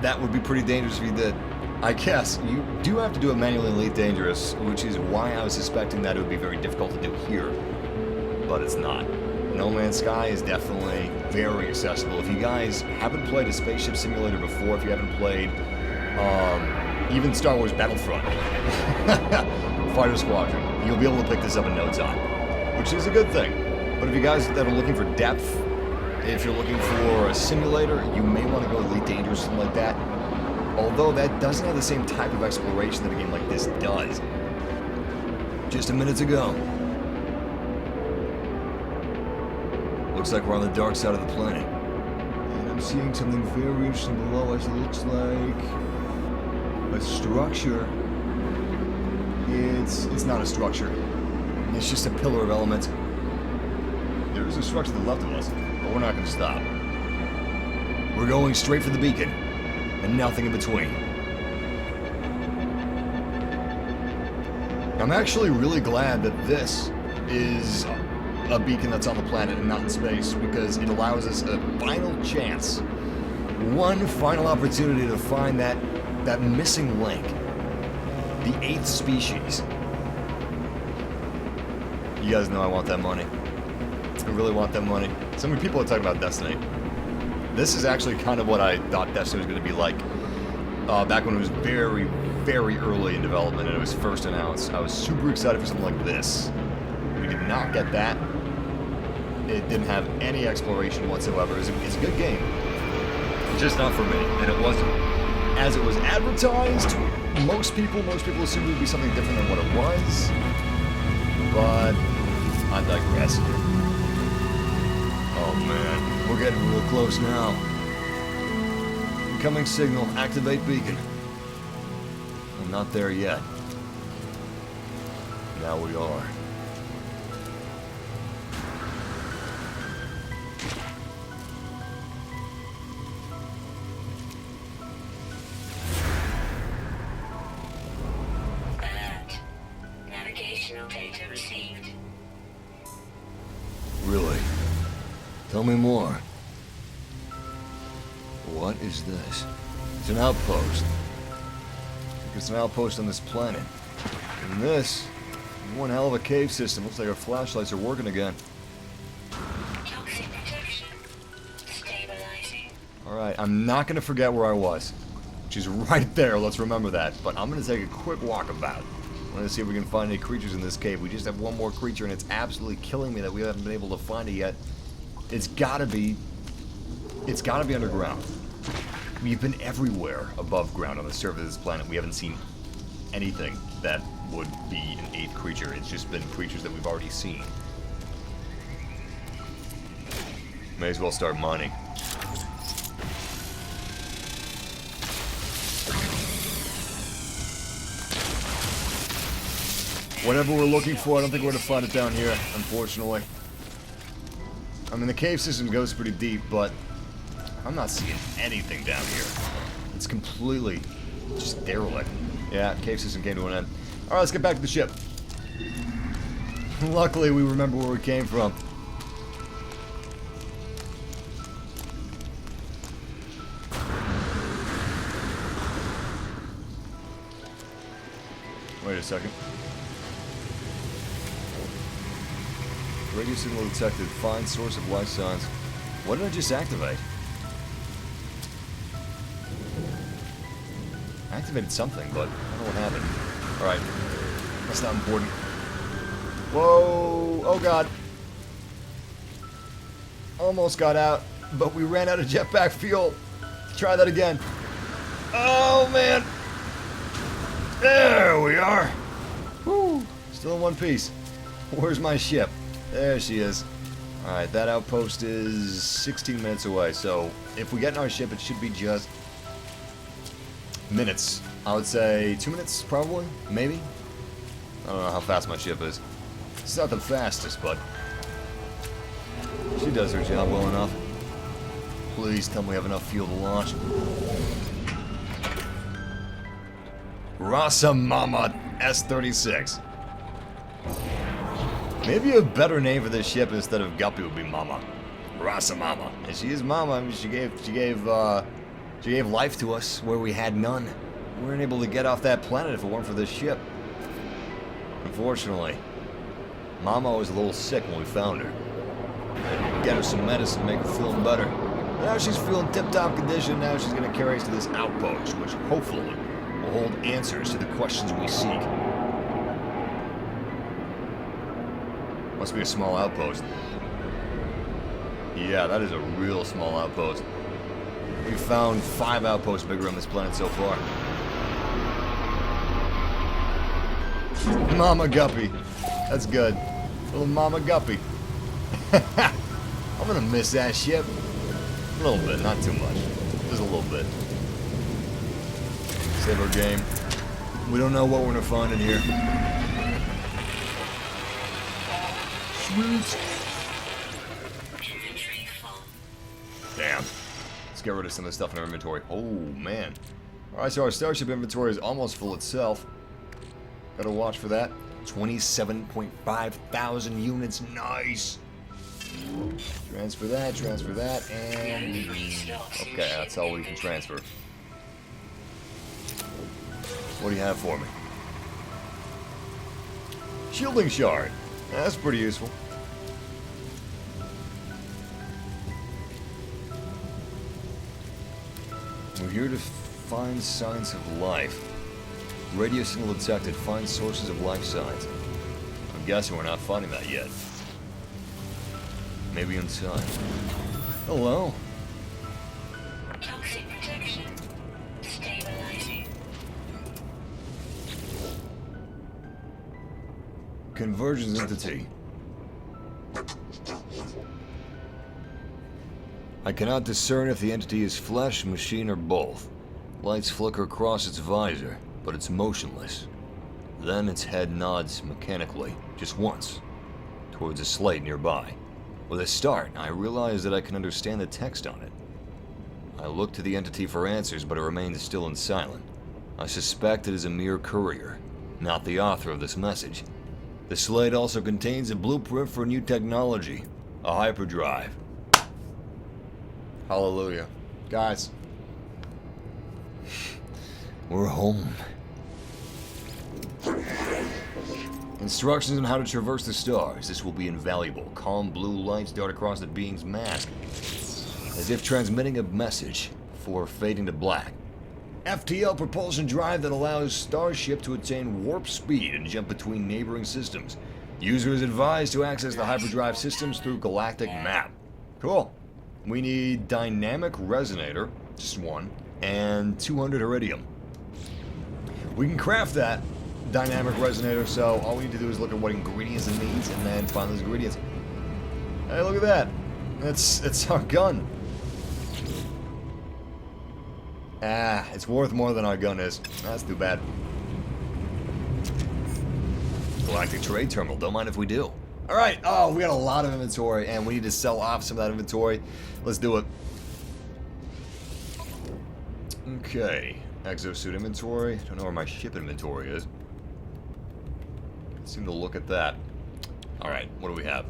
That would be pretty dangerous if you did. I guess you do have to do it manually in Elite Dangerous, which is why I was suspecting that it would be very difficult to do here. But it's not. No Man's Sky is definitely very accessible. If you guys haven't played a spaceship simulator before, if you haven't played even Star Wars Battlefront, Fighter Squadron, you'll be able to pick this up in no time, which is a good thing. But if you guys that are looking for depth, if you're looking for a simulator, you may want to go Elite Dangerous, something like that. Although that doesn't have the same type of exploration that a game like this does. Just a minute to go. Looks like we're on the dark side of the planet. And I'm seeing something very interesting below us. It looks like a structure. It's not a structure. It's just a pillar of elements. There is a structure to the left of us, but we're not going to stop. We're going straight for the beacon, and nothing in between. I'm actually really glad that this is a beacon that's on the planet and not in space, because it allows us a final chance, one final opportunity to find that missing link, the 8th species. You guys know I want that money. I really want that money. So many people are talking about Destiny. This is actually kind of what I thought Destiny was going to be like back when it was very, very early in development and it was first announced. I was super excited for something like this. We did not get that. It didn't have any exploration whatsoever. It's a good game. Just not for me. And it wasn't. As it was advertised, most people assumed it would be something different than what it was. But I digress. Oh man, we're getting real close now. Incoming signal, activate beacon. I'm not there yet. Now we are. Alert. Navigational data received. Really? Tell me more. What is this? It's an outpost. It's an outpost on this planet. And this, one hell of a cave system. Looks like our flashlights are working again. Toxic protection. Stabilizing. Alright, I'm not going to forget where I was. Which is right there, let's remember that. But I'm going to take a quick walkabout. I want to see if we can find any creatures in this cave. We just have one more creature and it's absolutely killing me that we haven't been able to find it yet. It's gotta be underground. We've been everywhere above ground on the surface of this planet. We haven't seen anything that would be an 8th creature. It's just been creatures that we've already seen. May as well start mining. Whatever we're looking for, I don't think we're going to find it down here, unfortunately. I mean, the cave system goes pretty deep, but I'm not seeing anything down here. It's completely just derelict. Yeah, cave system came to an end. Alright, let's get back to the ship. Luckily, we remember where we came from. Wait a second. Radio signal detected. Find source of life signs. What did I just activate? I activated something, but I don't know what happened. Alright. That's not important. Whoa! Oh god. Almost got out, but we ran out of jetpack fuel. Try that again. Oh man! There we are! Woo! Still in one piece. Where's my ship? There she is. Alright, that outpost is 16 minutes away, so if we get in our ship, it should be just minutes. I would say 2 minutes, probably? Maybe? I don't know how fast my ship is. It's not the fastest, but she does her job well enough. Please tell me we have enough fuel to launch. Rasa Mama S-36. Maybe a better name for this ship instead of Guppy would be Mama. Rasa Mama. And she is Mama. I mean, she gave life to us where we had none. We weren't able to get off that planet if it weren't for this ship. Unfortunately, Mama was a little sick when we found her. Get her some medicine, make her feel better. Now she's feeling tip-top condition. Now she's going to carry us to this outpost, which hopefully will hold answers to the questions we seek. Must be a small outpost. Yeah, that is a real small outpost. We've found 5 outposts bigger on this planet so far. Mama Guppy. That's good. Little Mama Guppy. I'm gonna miss that ship. A little bit, not too much. Just a little bit. Save our game. We don't know what we're gonna find in here. sweet. Inventory full. Damn. Let's get rid of some of the stuff in our inventory. Oh, man. Alright, so our starship inventory is almost full itself. Gotta watch for that. 27.5 thousand units. Nice. Transfer that, and... Okay, that's all we can transfer. What do you have for me? Shielding shard. That's pretty useful. We're here to find signs of life. Radio signal detected. Find sources of life signs. I'm guessing we're not finding that yet. Maybe in time. Hello. Toxic protection. Stabilizing. Convergence entity. I cannot discern if the entity is flesh, machine, or both. Lights flicker across its visor, but it's motionless. Then its head nods mechanically, just once, towards a slate nearby. With a start, I realize that I can understand the text on it. I look to the entity for answers, but it remains still and silent. I suspect it is a mere courier, not the author of this message. The slate also contains a blueprint for a new technology, a hyperdrive. Hallelujah. Guys. We're home. Instructions on how to traverse the stars. This will be invaluable. Calm blue lights dart across the being's mask, as if transmitting a message before fading to black. FTL propulsion drive that allows Starship to attain warp speed and jump between neighboring systems. User is advised to access the hyperdrive systems through Galactic Map. Cool. We need dynamic resonator, just one, and 200 heridium. We can craft that dynamic resonator, so all we need to do is look at what ingredients it needs and then find those ingredients. Hey, look at that. It's our gun. Ah, it's worth more than our gun is. That's too bad. Galactic trade terminal. Don't mind if we do. Alright, oh, we got a lot of inventory, and we need to sell off some of that inventory. Let's do it. Okay. Exosuit inventory. Don't know where my ship inventory is. Seem to look at that. Alright, what do we have?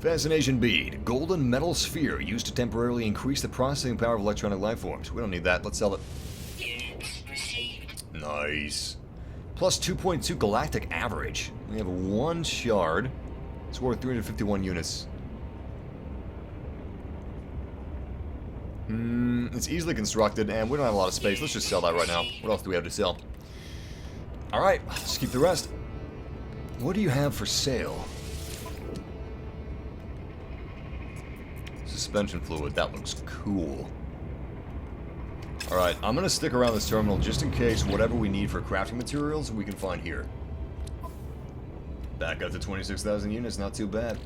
Fascination bead. Golden metal sphere used to temporarily increase the processing power of electronic lifeforms. We don't need that. Let's sell it. Units received. Nice. Plus 2.2 galactic average. We have one shard. It's worth 351 units. It's easily constructed, and we don't have a lot of space. Let's just sell that right now. What else do we have to sell? Alright, let's keep the rest. What do you have for sale? Suspension fluid. That looks cool. Alright, I'm going to stick around this terminal just in case whatever we need for crafting materials we can find here. Back up to 26,000 units, not too bad.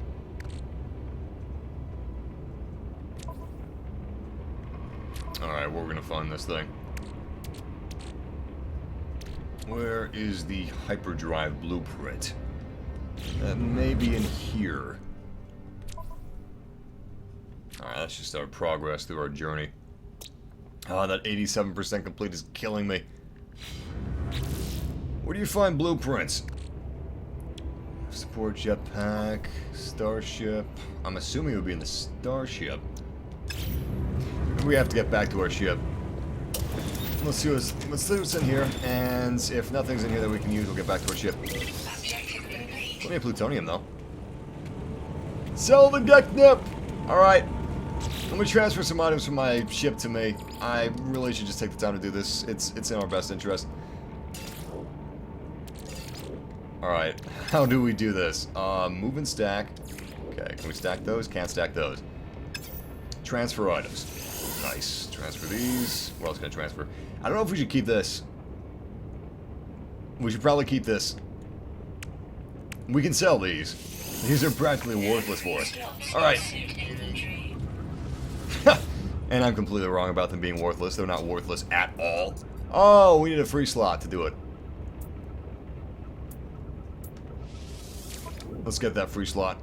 Alright, where are we going to find this thing? Where is the hyperdrive blueprint? That may be in here. Alright, let's just start progress through our journey. Oh, that 87% complete is killing me. Where do you find blueprints? Support jetpack, starship. I'm assuming it would be in the starship. We have to get back to our ship. Let's see what's in here, and if nothing's in here that we can use, we'll get back to our ship. Objective complete. Plenty of plutonium, though. Sell the deck nip! Alright. Let me transfer some items from my ship to me. I really should just take the time to do this. It's in our best interest. Alright. How do we do this? Move and stack. Okay, can we stack those? Can't stack those. Transfer items. Nice. Transfer these. What else can I transfer? I don't know if we should keep this. We should probably keep this. We can sell these. These are practically worthless for us. Alright. And I'm completely wrong about them being worthless. They're not worthless at all. Oh, we need a free slot to do it. Let's get that free slot.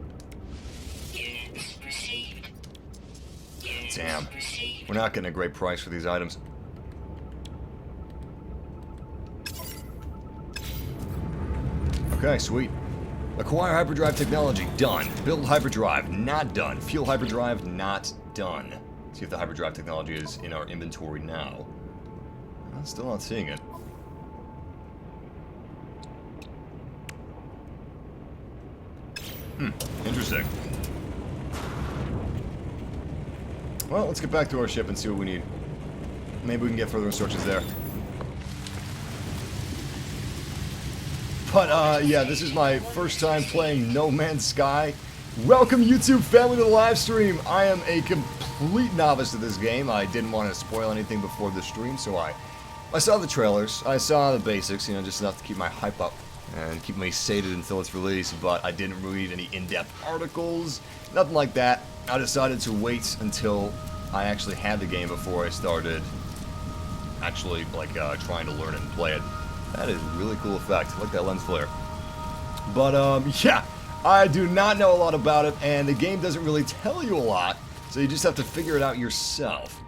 Damn. Proceed. We're not getting a great price for these items. Okay, sweet. Acquire hyperdrive technology, done. Build hyperdrive, not done. Fuel hyperdrive, not done. See if the hyperdrive technology is in our inventory now. I'm still not seeing it. Interesting. Well, let's get back to our ship and see what we need. Maybe we can get further instructions there. But, yeah, this is my first time playing No Man's Sky. Welcome, YouTube family, to the live stream. I am a complete novice to this game. I didn't want to spoil anything before the stream, so I saw the trailers. I saw the basics, you know, just enough to keep my hype up and keep me sated until its release, but I didn't read any in-depth articles, nothing like that. I decided to wait until I actually had the game before I started actually, like, trying to learn it and play it. That is a really cool effect. I like that lens flare. But, yeah, I do not know a lot about it, and the game doesn't really tell you a lot, so you just have to figure it out yourself.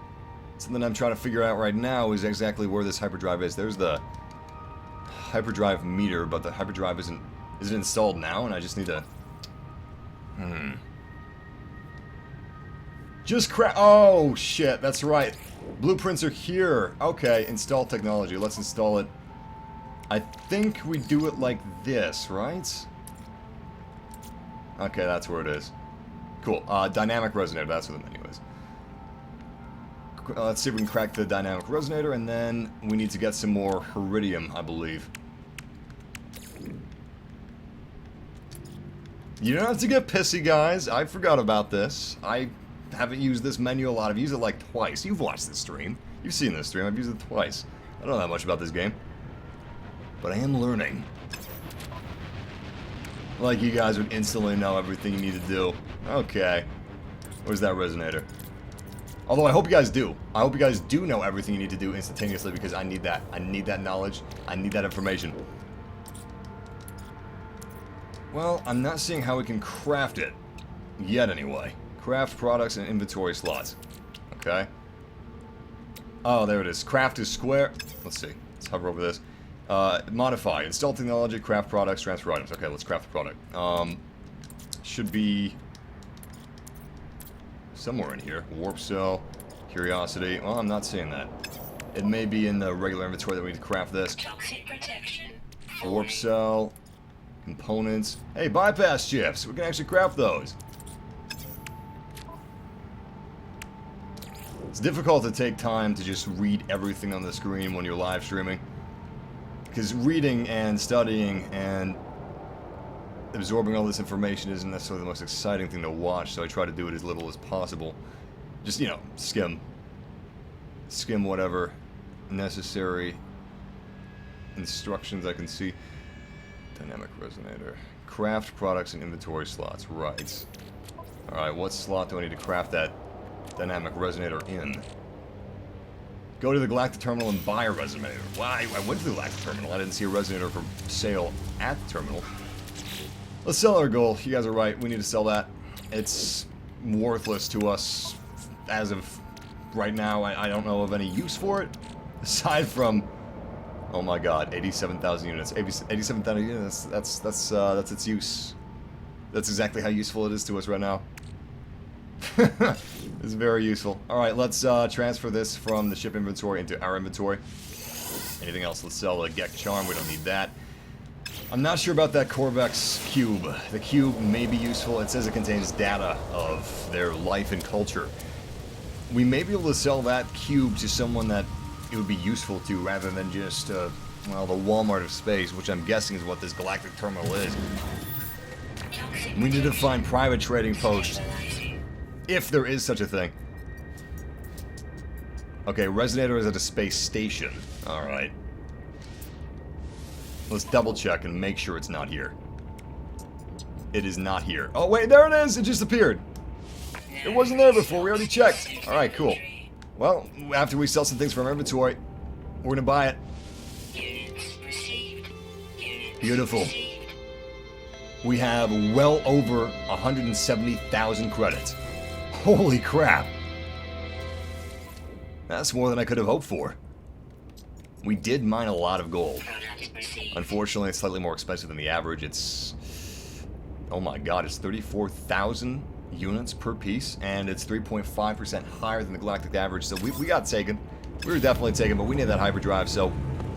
Something I'm trying to figure out right now is exactly where this hyperdrive is. There's the hyperdrive meter, but the hyperdrive isn't installed now, and I just need to... Just oh, shit, that's right. Blueprints are here. Okay, install technology. Let's install it. I think we do it like this, right? Okay, that's where it is. Cool. Dynamic resonator, that's what the menu is. Let's see if we can crack the dynamic resonator, and then we need to get some more heridium, I believe. You don't have to get pissy, guys. I forgot about this. I haven't used this menu a lot. I've used it like twice. You've watched this stream. You've seen this stream. I've used it twice. I don't know that much about this game. But I am learning. Like you guys would instantly know everything you need to do. Okay. Where's that resonator? Although I hope you guys do. I hope you guys do know everything you need to do instantaneously, because I need that. I need that knowledge. I need that information. Well, I'm not seeing how we can craft it. Yet, anyway. Craft products and inventory slots. Okay. Oh, there it is. Craft is square. Let's see. Let's hover over this. Modify. Install technology, craft products, transfer items. Okay, let's craft the product. Should be somewhere in here. Warp cell, curiosity. Well, I'm not seeing that. It may be in the regular inventory that we need to craft this. Toxic protection. Warp cell, components. Hey, bypass chips. We can actually craft those. It's difficult to take time to just read everything on the screen when you're live streaming. Because reading and studying and absorbing all this information isn't necessarily the most exciting thing to watch, so I try to do it as little as possible. Just, you know, skim whatever necessary instructions I can see. Dynamic resonator. Craft products and inventory slots. Right. Alright, what slot do I need to craft that dynamic resonator in? Go to the Galactic Terminal and buy a resonator. Well, I went to the Galactic Terminal. I didn't see a resonator for sale at the terminal. Let's sell our gold. You guys are right. We need to sell that. It's worthless to us as of right now. I don't know of any use for it. Aside from, oh my god, 87,000 units. 87,000 units, that's its use. That's exactly how useful it is to us right now. It's very useful. Alright, let's transfer this from the ship inventory into our inventory. Anything else? Let's sell the Gek Charm. We don't need that. I'm not sure about that Corvex cube. The cube may be useful. It says it contains data of their life and culture. We may be able to sell that cube to someone that it would be useful to, rather than just, well, the Walmart of space, which I'm guessing is what this Galactic Terminal is. We need to find private trading posts. If there is such a thing. Okay, resonator is at a space station. Alright. Let's double check and make sure it's not here. It is not here. Oh wait, there it is! It just appeared! It wasn't there before, we already checked. Alright, cool. Well, after we sell some things from our inventory, we're gonna buy it. Units received. Units Beautiful. received. We have well over 170,000 credits. Holy crap! That's more than I could have hoped for. We did mine a lot of gold. Product received. Unfortunately, it's slightly more expensive than the average. It's... oh my god, it's 34,000 units per piece, and it's 3.5% higher than the galactic average, so we got taken. We were definitely taken, but we need that hyperdrive, so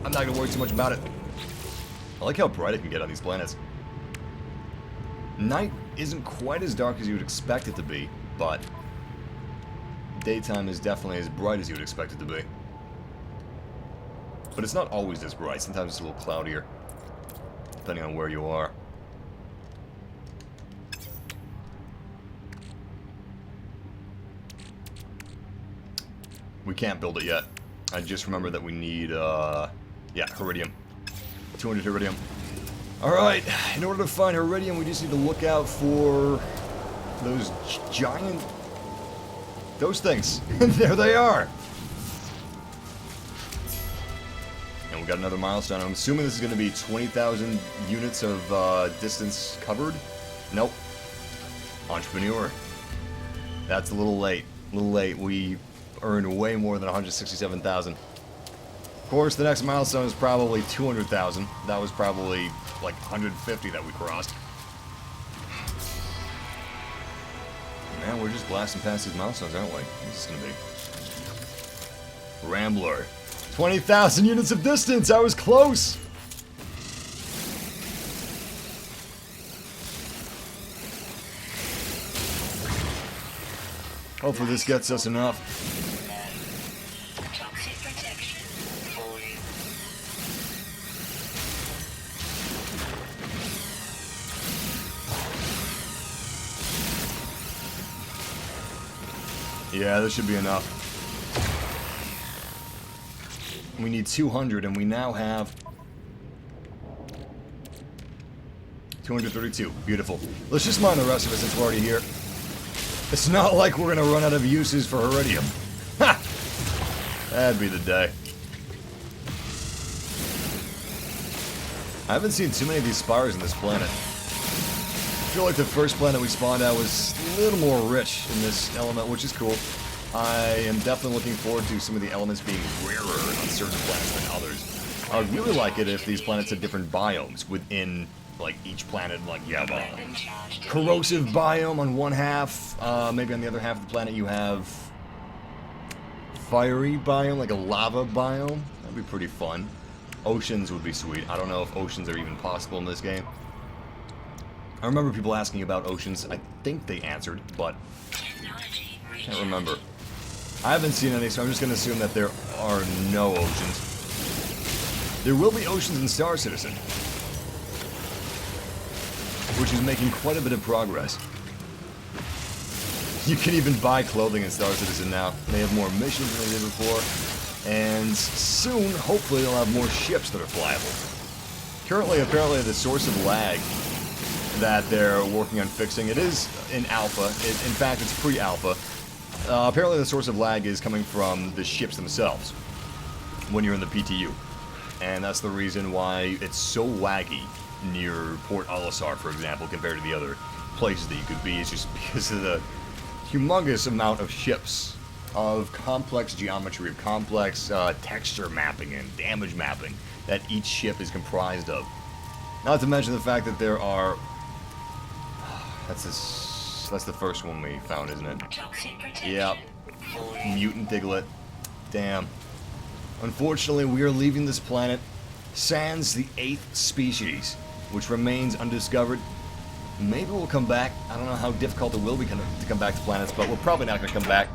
I'm not going to worry too much about it. I like how bright it can get on these planets. Night isn't quite as dark as you would expect it to be, but daytime is definitely as bright as you would expect it to be. But it's not always this bright. Sometimes it's a little cloudier, depending on where you are. We can't build it yet. I just remember that we need, yeah, heridium. 200 heridium. Alright, in order to find heridium, we just need to look out for those giant... those things. There they are! And we got another milestone. I'm assuming this is going to be 20,000 units of distance covered. Nope. Entrepreneur. That's a little late. A little late. We earned way more than 167,000. Of course, the next milestone is probably 200,000. That was probably like 150 that we crossed. Man, we're just blasting past these milestones, aren't we? What's this gonna be? Rambler. 20,000 units of distance! I was close! Hopefully this gets us enough. Toxic protection. Falling. Yeah, this should be enough. We need 200, and we now have 232. Beautiful. Let's just mine the rest of it since we're already here. It's not like we're gonna run out of uses for heridium. Ha! That'd be the day. I haven't seen too many of these spires on this planet. I feel like the first planet we spawned at was a little more rich in this element, which is cool. I am definitely looking forward to some of the elements being rarer on certain planets than others. I would really like it if these planets had different biomes within, like, each planet. Like, you have a corrosive biome on one half, maybe on the other half of the planet you have fiery biome, like a lava biome. That'd be pretty fun. Oceans would be sweet. I don't know if oceans are even possible in this game. I remember people asking about oceans. I think they answered, but I can't remember. I haven't seen any, so I'm just going to assume that there are no oceans. There will be oceans in Star Citizen, which is making quite a bit of progress. You can even buy clothing in Star Citizen now. They have more missions than they did before, and soon, hopefully, they'll have more ships that are flyable. Currently, apparently, the source of lag that they're working on fixing, it is in alpha. In fact, it's pre-alpha. Apparently, the source of lag is coming from the ships themselves when you're in the PTU, and that's the reason why it's so laggy near Port Olisar, for example, compared to the other places that you could be. It's just because of the humongous amount of ships, of complex geometry, of complex texture mapping and damage mapping that each ship is comprised of. Not to mention the fact that there are... That's the first one we found, isn't it? Toxic protection. Yep. Mutant Diglett. Damn. Unfortunately, we are leaving this planet sans the 8th species, which remains undiscovered. Maybe we'll come back. I don't know how difficult it will be to come back to planets, but we're probably not going to come back.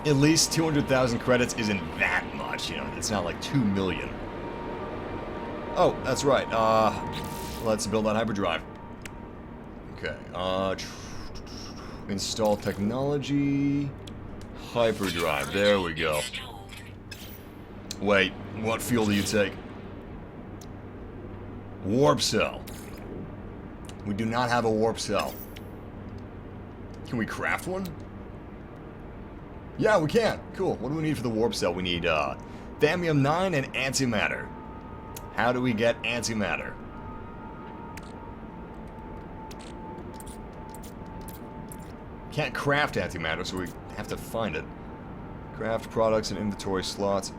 At least 200,000 credits isn't that much, you know. It's not like 2 million. Oh, that's right. Let's build that hyperdrive. Okay. Install technology. Hyperdrive. There we go. Wait, what fuel do you take? Warp cell. We do not have a warp cell. Can we craft one? Yeah, we can. Cool. What do we need for the warp cell? We need Thamium-9 and antimatter. How do we get antimatter? Can't craft antimatter, so we have to find it. Craft products and inventory slots.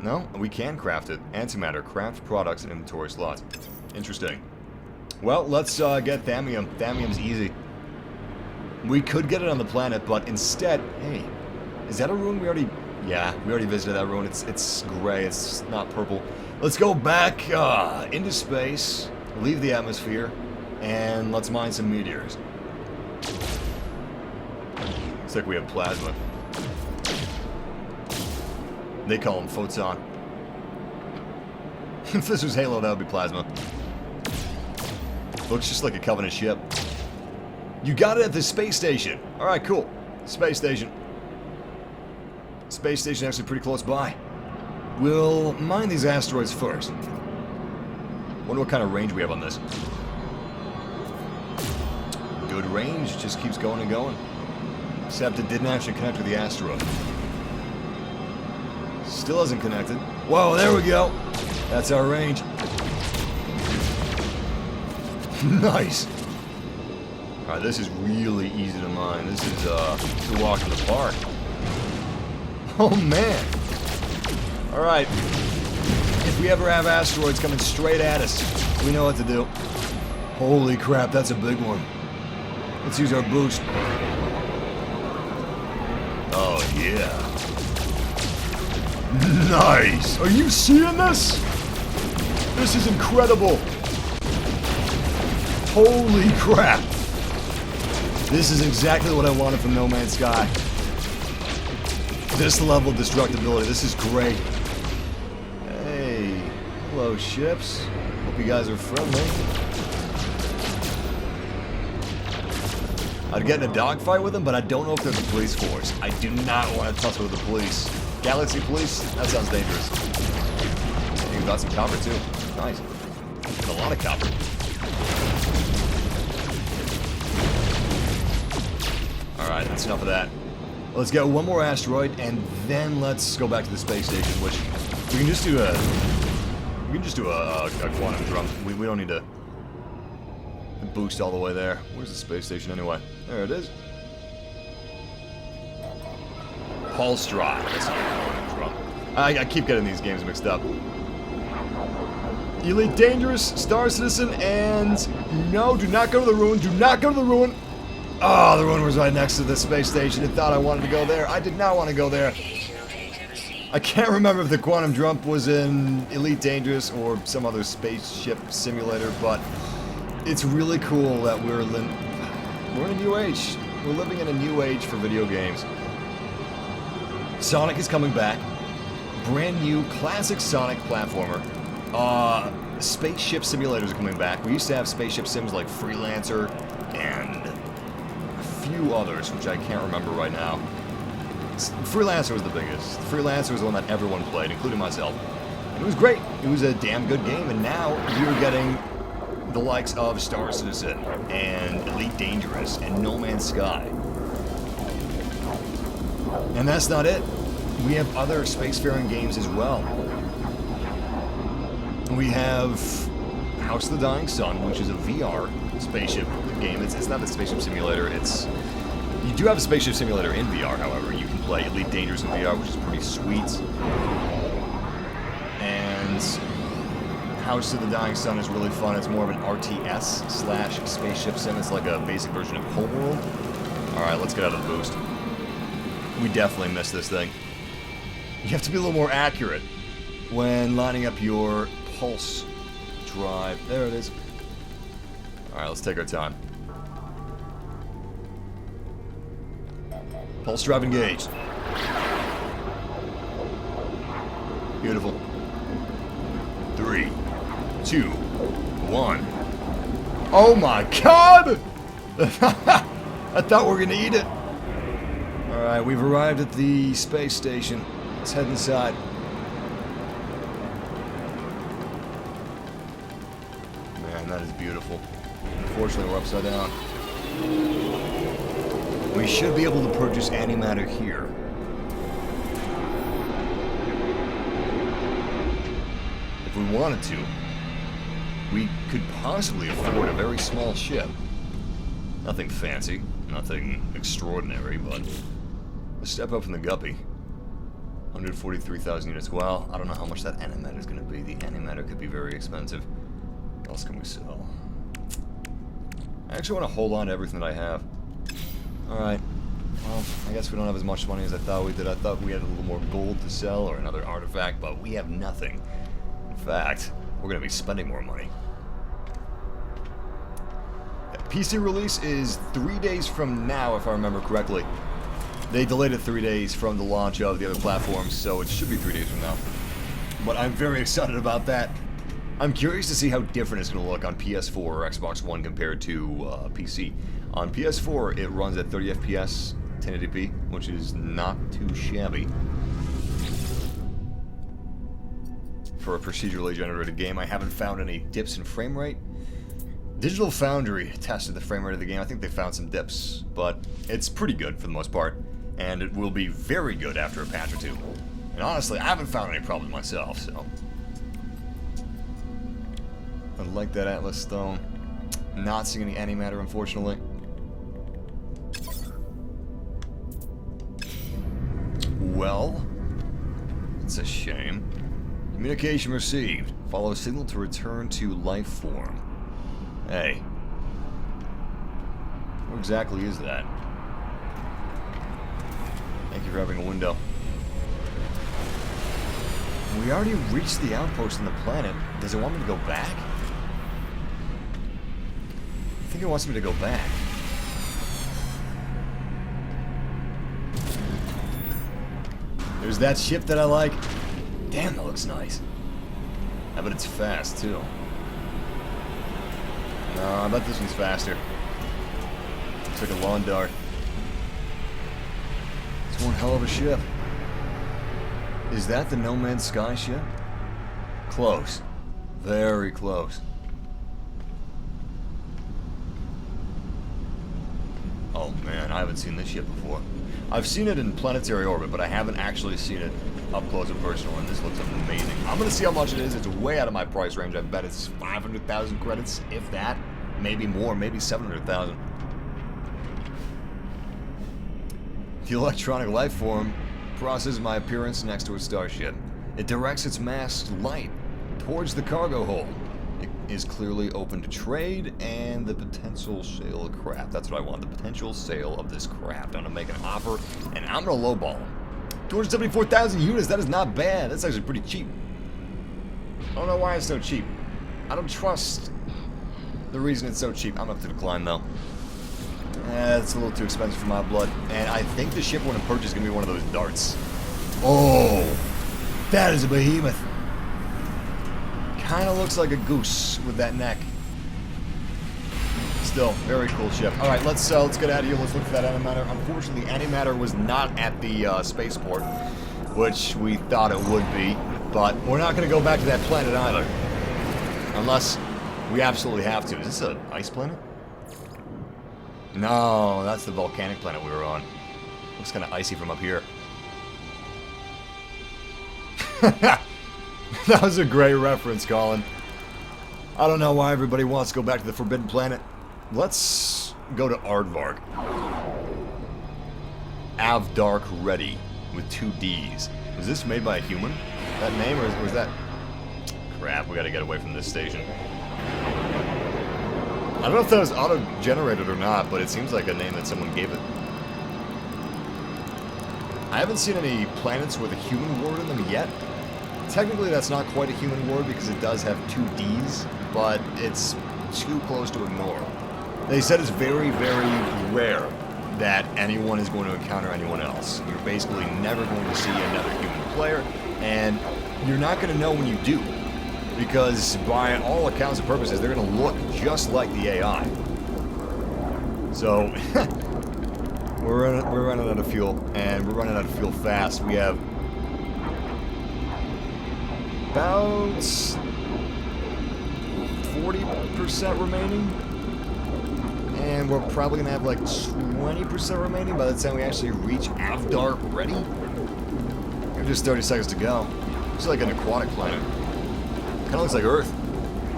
No, we can craft it. Antimatter, craft products and inventory slots. Interesting. Well, let's get thammium. Thammium's easy. We could get it on the planet, but instead, hey, is that a ruin we already... Yeah, we already visited that ruin. It's gray, it's not purple. Let's go back into space, leave the atmosphere, and let's mine some meteors. Looks like we have plasma. They call them photon. If this was Halo, that would be plasma. Looks just like a Covenant ship. You got it at the space station. Alright, cool. Space station. Space station actually pretty close by. We'll mine these asteroids first. Wonder what kind of range we have on this. Good range, just keeps going and going. Except it didn't actually connect with the asteroid. Still hasn't connected. Whoa, there we go. That's our range. Nice. Alright, this is really easy to mine. This is a walk in the park. Oh man. Alright. If we ever have asteroids coming straight at us, we know what to do. Holy crap, that's a big one. Let's use our boost. Oh yeah. Nice! Are you seeing this? This is incredible! Holy crap! This is exactly what I wanted from No Man's Sky. This level of destructibility, this is great. Hey, hello ships. Hope you guys are friendly. I'd get in a dogfight with them, but I don't know if there's a police force. I do not want to tussle with the police. Galaxy police? That sounds dangerous. You got some copper too. Nice. And a lot of copper. Alright, that's enough of that. Let's get one more asteroid, and then let's go back to the space station, which we can just do a quantum jump. We don't need to boost all the way there. Where's the space station anyway? There it is. Pulse drive. That's not a quantum jump. I keep getting these games mixed up. Elite Dangerous, Star Citizen, and no, do not go to the ruin. Do not go to the ruin. Oh, the ruin was right next to the space station. It thought I wanted to go there. I did not want to go there. I can't remember if the quantum jump was in Elite Dangerous or some other spaceship simulator, but it's really cool that we're in a new age. We're living in a new age for video games. Sonic is coming back. Brand new classic Sonic platformer. Spaceship simulators are coming back. We used to have spaceship sims like Freelancer and a few others, which I can't remember right now. Freelancer was the biggest. Freelancer was the one that everyone played, including myself. And it was great. It was a damn good game, and now you're getting the likes of Star Citizen and Elite Dangerous and No Man's Sky. And that's not it. We have other spacefaring games as well. We have House of the Dying Sun, which is a VR spaceship game. It's not a spaceship simulator. You do have a spaceship simulator in VR, however. You can play Elite Dangerous in VR, which is pretty sweet. And House of the Dying Sun is really fun. It's more of an RTS/spaceship sim. It's like a basic version of Homeworld. Alright, let's get out of the boost. We definitely missed this thing. You have to be a little more accurate when lining up your pulse drive. There it is. Alright, let's take our time. Pulse drive engaged. Beautiful. 3, 2, 1. Oh my god! I thought we were gonna eat it. Alright, we've arrived at the space station. Let's head inside. Man, that is beautiful. Unfortunately, we're upside down. We should be able to purchase antimatter here. If we wanted to, we could possibly afford a very small ship. Nothing fancy, nothing extraordinary, but A step up from the guppy. 143,000 units. Well, I don't know how much that antimatter is going to be. The antimatter could be very expensive. What else can we sell? I actually want to hold on to everything that I have. Alright. Well, I guess we don't have as much money as I thought we did. I thought we had a little more gold to sell or another artifact, but we have nothing. In fact, we're going to be spending more money. The PC release is 3 days from now, if I remember correctly. They delayed it 3 days from the launch of the other platforms, so it should be 3 days from now. But I'm very excited about that. I'm curious to see how different it's going to look on PS4 or Xbox One compared to PC. On PS4, it runs at 30 FPS, 1080p, which is not too shabby. For a procedurally generated game, I haven't found any dips in frame rate. Digital Foundry tested the frame rate of the game. I think they found some dips, but it's pretty good for the most part. And it will be very good after a patch or two. And honestly, I haven't found any problem myself, so... I like that Atlas Stone. Not seeing any antimatter, unfortunately. Well, it's a shame. Communication received. Follow signal to return to life form. Hey. Where exactly is that? Thank you for having a window. We already reached the outpost on the planet. Does it want me to go back? I think it wants me to go back. There's that ship that I like. Damn, that looks nice. I bet it's fast, too. No, I bet this one's faster. Looks like a lawn dart. It's one hell of a ship. Is that the No Man's Sky ship? Close. Very close. Oh man, I haven't seen this ship before. I've seen it in planetary orbit, but I haven't actually seen it up close and personal, and this looks amazing. I'm gonna see how much it is. It's way out of my price range. I bet it's 500,000 credits, if that. Maybe more, maybe 700,000. The electronic life form processes my appearance next to a starship. It directs its masked light towards the cargo hold. It is clearly open to trade and the potential sale of craft. That's what I want, the potential sale of this craft. I'm gonna make an offer, and I'm gonna lowball them. 274,000 units, that is not bad. That's actually pretty cheap. I don't know why it's so cheap. I don't trust the reason it's so cheap. I'm gonna have to decline, though. It's a little too expensive for my blood. And I think the ship when it purchased is gonna be one of those darts. Oh, that is a behemoth. Kind of looks like a goose with that neck. Still, very cool ship. All right, let's get out of here. Let's look for that antimatter. Unfortunately, antimatter was not at the spaceport, which we thought it would be. But we're not going to go back to that planet either, unless we absolutely have to. Is this an ice planet? No, that's the volcanic planet we were on. Looks kind of icy from up here. That was a great reference, Colin. I don't know why everybody wants to go back to the Forbidden Planet. Let's go to Aardvark. Avdark Ready with 2 Ds. Was this made by a human? That name, or was that... Crap, we gotta get away from this station. I don't know if that was auto-generated or not, but it seems like a name that someone gave it. I haven't seen any planets with a human word in them yet. Technically, that's not quite a human word because it does have 2 Ds, but it's too close to ignore. They said it's very, very rare that anyone is going to encounter anyone else. You're basically never going to see another human player, and you're not going to know when you do, because by all accounts and purposes, they're going to look just like the AI. So, we're running out of fuel, and we're running out of fuel fast. We have about 40% remaining, and we're probably gonna have like 20% remaining by the time we actually reach Avdark Ready. We have just 30 seconds to go. Looks like an aquatic planet. Kind of looks like Earth.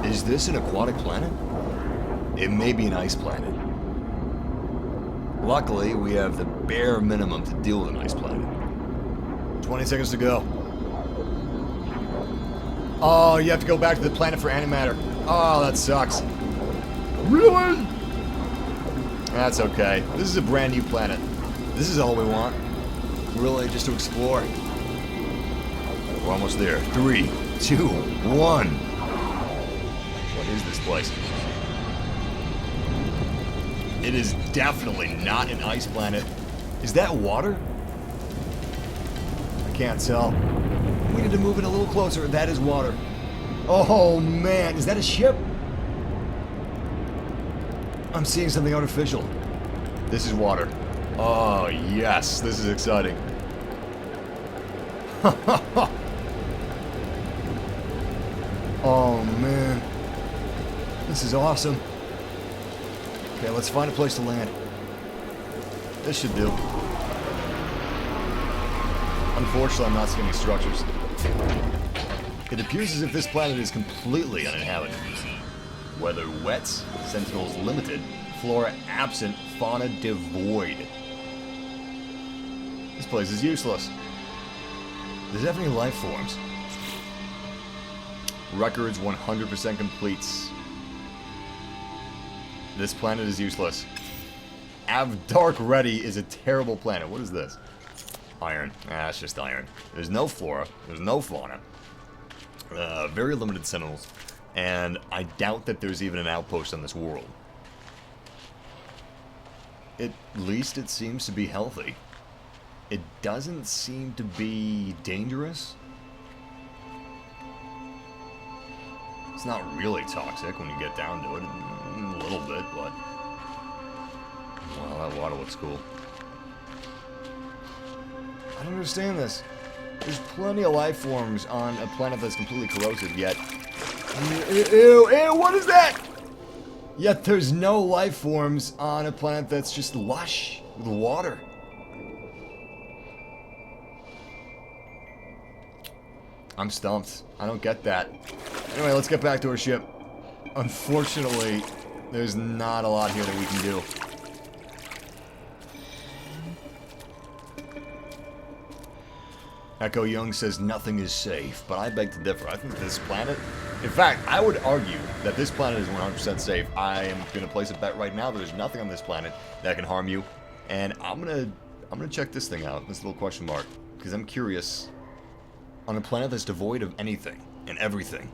Is this an aquatic planet? It may be an ice planet. Luckily, we have the bare minimum to deal with an ice planet. 20 seconds to go. Oh, you have to go back to the planet for antimatter. Oh, that sucks. Really? That's okay. This is a brand new planet. This is all we want. Really, just to explore. We're almost there. 3, 2, 1. What is this place? It is definitely not an ice planet. Is that water? I can't tell. We need to move it a little closer. That is water. Oh man, is that a ship? I'm seeing something artificial. This is water. Oh yes, this is exciting. Oh man, this is awesome. Okay, let's find a place to land. This should do. Unfortunately, I'm not seeing any structures. It appears as if this planet is completely uninhabited. Weather wet, sentinels limited, flora absent, fauna devoid. This place is useless. Does it have any life forms? Records 100% completes. This planet is useless. Avdark Ready is a terrible planet. What is this? Iron. Ah, it's just iron. There's no flora. There's no fauna. Very limited sentinels. And I doubt that there's even an outpost on this world. At least it seems to be healthy. It doesn't seem to be dangerous. It's not really toxic when you get down to it. A little bit, but... Wow, that water looks cool. I don't understand this. There's plenty of life forms on a planet that's completely corrosive, yet... Ew, ew, what is that? Yet there's no life forms on a planet that's just lush with water. I'm stumped. I don't get that. Anyway, let's get back to our ship. Unfortunately, there's not a lot here that we can do. Echo Young says nothing is safe, but I beg to differ. I think this planet... In fact, I would argue that this planet is 100% safe. I am going to place a bet right now that there's nothing on this planet that can harm you. And I'm gonna check this thing out, this little question mark, because I'm curious. On a planet that's devoid of anything and everything,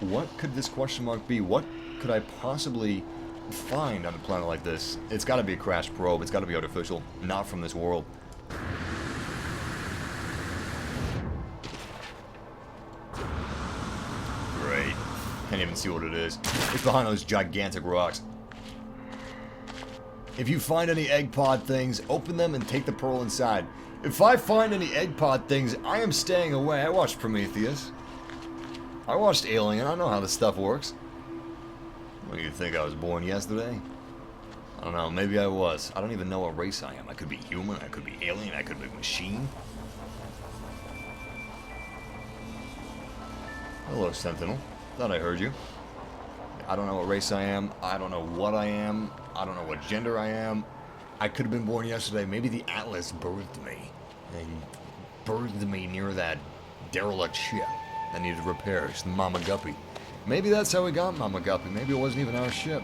what could this question mark be? What could I possibly find on a planet like this? It's got to be a crashed probe. It's got to be artificial, not from this world. Great. Can't even see what it is. It's behind those gigantic rocks. If you find any egg pod things, open them and take the pearl inside. If I find any egg pod things, I am staying away. I watched Prometheus. I watched Alien. I know how this stuff works. What do you think? I was born yesterday? I don't know. Maybe I was. I don't even know what race I am. I could be human. I could be alien. I could be machine. Hello, Sentinel. Thought I heard you. I don't know what race I am. I don't know what I am. I don't know what gender I am. I could have been born yesterday. Maybe the Atlas birthed me. And birthed me near that derelict ship that needed repairs, the Mama Guppy. Maybe that's how we got Mama Guppy. Maybe it wasn't even our ship.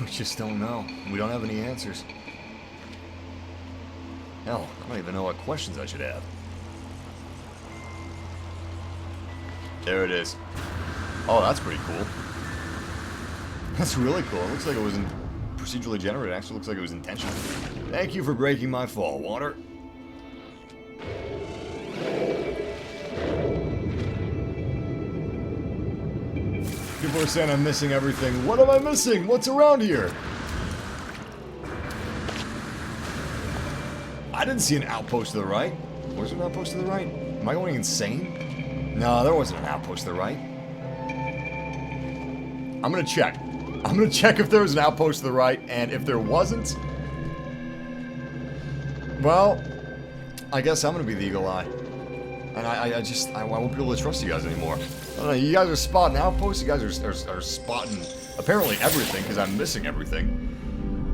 We just don't know. We don't have any answers. Hell, I don't even know what questions I should have. There it is. Oh, that's pretty cool. That's really cool. It looks like it wasn't procedurally generated. It actually looks like it was intentional. Thank you for breaking my fall, water. People are saying I'm missing everything. What am I missing? What's around here? I didn't see an outpost to the right. Was there an outpost to the right? Am I going insane? No, there wasn't an outpost to the right. I'm gonna check. I'm gonna check if there was an outpost to the right, and if there wasn't, well, I guess I'm gonna be the eagle eye. And I won't be able to trust you guys anymore. I don't know, you guys are spotting outposts, you guys are spotting apparently everything, because I'm missing everything.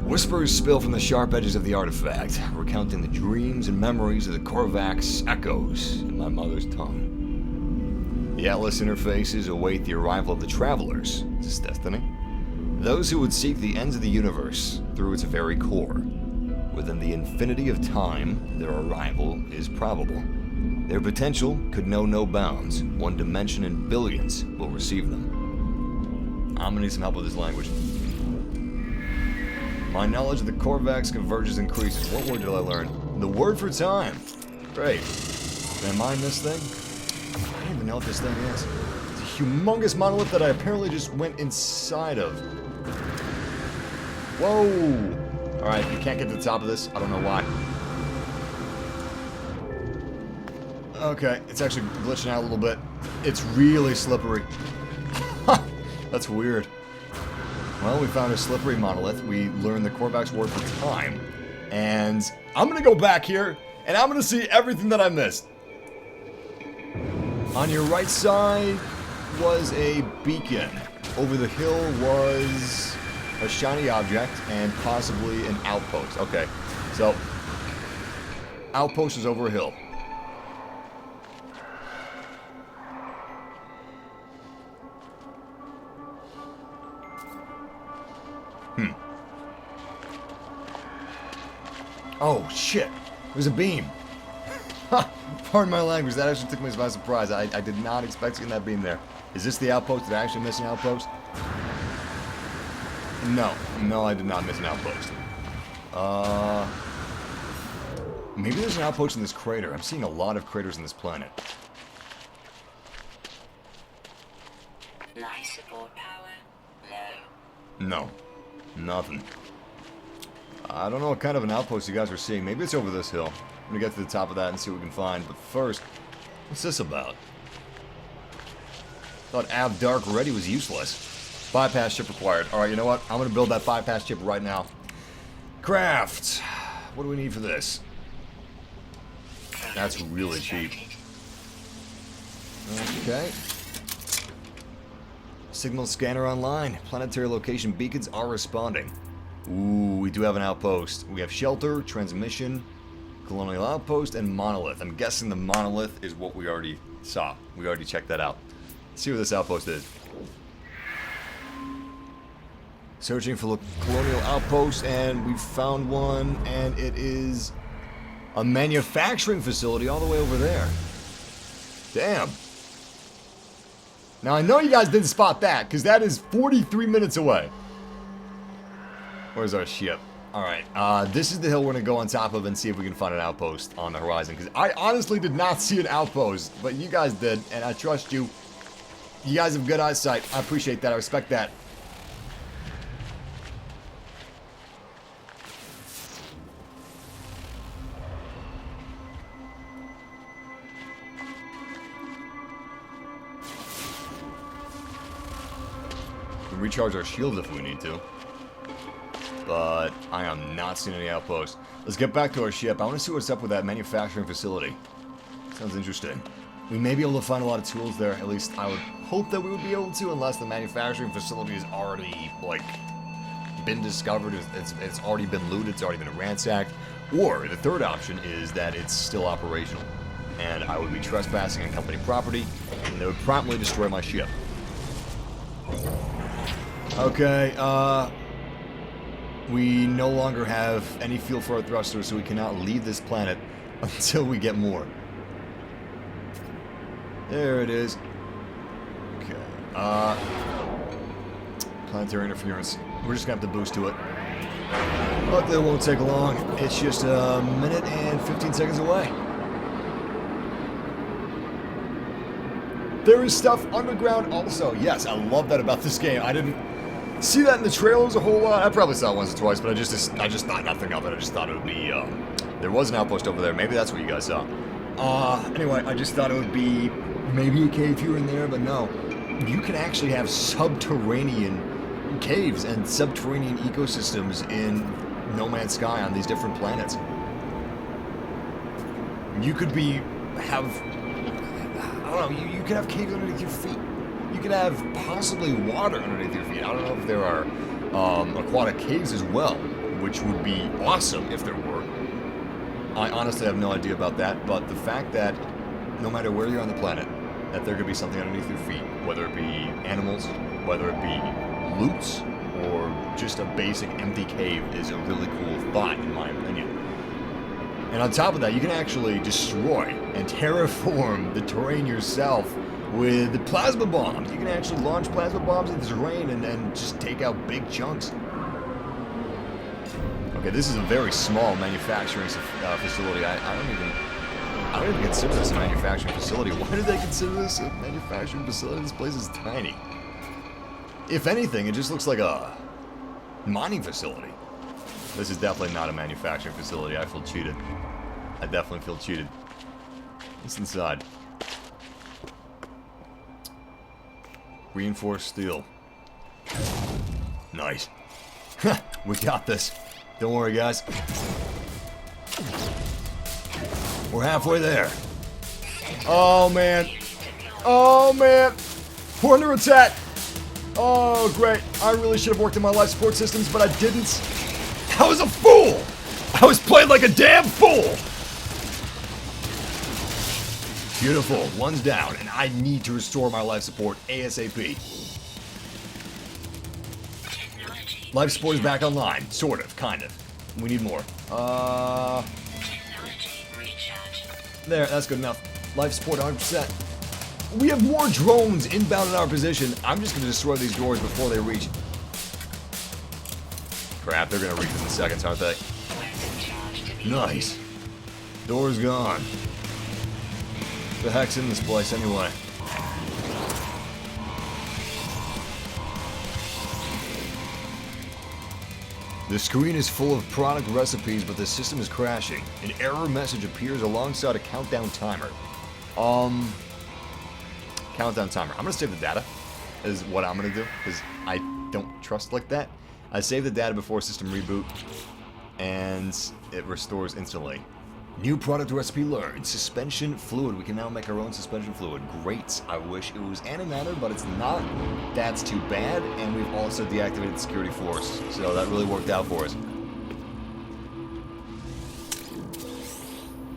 Whispers spill from the sharp edges of the artifact, recounting the dreams and memories of the Korvax echoes in my mother's tongue. The Atlas interfaces await the arrival of the travelers. Is this destiny? Those who would seek the ends of the universe through its very core. Within the infinity of time, their arrival is probable. Their potential could know no bounds. One dimension in billions will receive them. I'm gonna need some help with this language. My knowledge of the Korvax converges increases. What word did I learn? The word for time. Great. Did I mine this thing? I don't even know what this thing is. It's a humongous monolith that I apparently just went inside of. Whoa! Alright, you can't get to the top of this. I don't know why. Okay, it's actually glitching out a little bit. It's really slippery. That's weird. Well, we found a slippery monolith. We learned the Korvax word for time. And I'm gonna go back here, and I'm gonna see everything that I missed. On your right side was a beacon. Over the hill was a shiny object and possibly an outpost. Okay, so outpost is over a hill. Oh shit! There's a beam. Pardon my language. That actually took me by surprise. I did not expect seeing that beam there. Is this the outpost? Did I actually miss an outpost? No, I did not miss an outpost. Maybe there's an outpost in this crater. I'm seeing a lot of craters in this planet. Life support power low. No, nothing. I don't know what kind of an outpost you guys are seeing. Maybe it's over this hill. I'm gonna get to the top of that and see what we can find. But first, what's this about? Thought Av Dark Ready was useless. Bypass chip required. Alright, you know what? I'm gonna build that bypass chip right now. Craft. What do we need for this? That's really cheap. Okay. Signal scanner online. Planetary location beacons are responding. Ooh, we do have an outpost. We have shelter, transmission, colonial outpost, and monolith. I'm guessing the monolith is what we already saw. We already checked that out. Let's see where this outpost is. Searching for colonial outpost, and we found one, and it is a manufacturing facility all the way over there. Damn. Now I know you guys didn't spot that, because that is 43 minutes away. Where's our ship? Alright, this is the hill we're going to go on top of and see if we can find an outpost on the horizon. Because I honestly did not see an outpost, but you guys did, and I trust you. You guys have good eyesight. I appreciate that. I respect that. We can recharge our shields if we need to. But I am not seeing any outposts. Let's get back to our ship. I want to see what's up with that manufacturing facility. Sounds interesting. We may be able to find a lot of tools there. At least I would hope that we would be able to, unless the manufacturing facility has already, like, been discovered. It's already been looted. It's already been ransacked. Or the third option is that it's still operational. And I would be trespassing on company property, and they would promptly destroy my ship. Okay, we no longer have any fuel for our thrusters, so we cannot leave this planet until we get more. There it is. Okay. Planetary interference. We're just gonna have to boost to it. But that won't take long. It's just a minute and 15 seconds away. There is stuff underground also. Yes, I love that about this game. I didn't see that in the trailers a whole lot. I probably saw it once or twice, but I just thought nothing of it. I just thought it would be, there was an outpost over there. Maybe that's what you guys saw. Anyway, I just thought it would be maybe a cave here and there, but no. You can actually have subterranean caves and subterranean ecosystems in No Man's Sky on these different planets. You could I don't know, you could have caves underneath your feet. You can have possibly water underneath your feet. I don't know if there are aquatic caves as well, which would be awesome if there were. I honestly have no idea about that, but the fact that no matter where you're on the planet, that there could be something underneath your feet, whether it be animals, whether it be loots, or just a basic empty cave, is a really cool thought, in my opinion. And on top of that, you can actually destroy and terraform the terrain yourself with the plasma bombs. You can actually launch plasma bombs into the terrain and just take out big chunks. Okay, this is a very small manufacturing facility. I don't even consider this a manufacturing facility. Why do they consider this a manufacturing facility? This place is tiny. If anything, it just looks like a mining facility. This is definitely not a manufacturing facility. I feel cheated. I definitely feel cheated. What's inside? Reinforced steel. Nice. We got this. Don't worry, guys. We're halfway there. Oh, man. Oh, man. We're under attack. Oh, great. I really should have worked in my life support systems, but I didn't. I was a fool. I was played like a damn fool. Beautiful. One's down, and I need to restore my life support ASAP. Life support is back online. Sort of. Kind of. We need more. There. That's good enough. Life support 100%. We have more drones inbound in our position. I'm just going to destroy these doors before they reach. Crap, they're going to reach in seconds, aren't they? Nice. Door's gone. The heck's in this place anyway? The screen is full of product recipes, but the system is crashing. An error message appears alongside a countdown timer. Countdown timer. I'm gonna save the data, is what I'm gonna do, because I don't trust like that. I save the data before system reboot, and it restores instantly. New product recipe learned. Suspension fluid. We can now make our own suspension fluid. Great. I wish it was antimatter, but it's not. That's too bad. And we've also deactivated the security force, so that really worked out for us.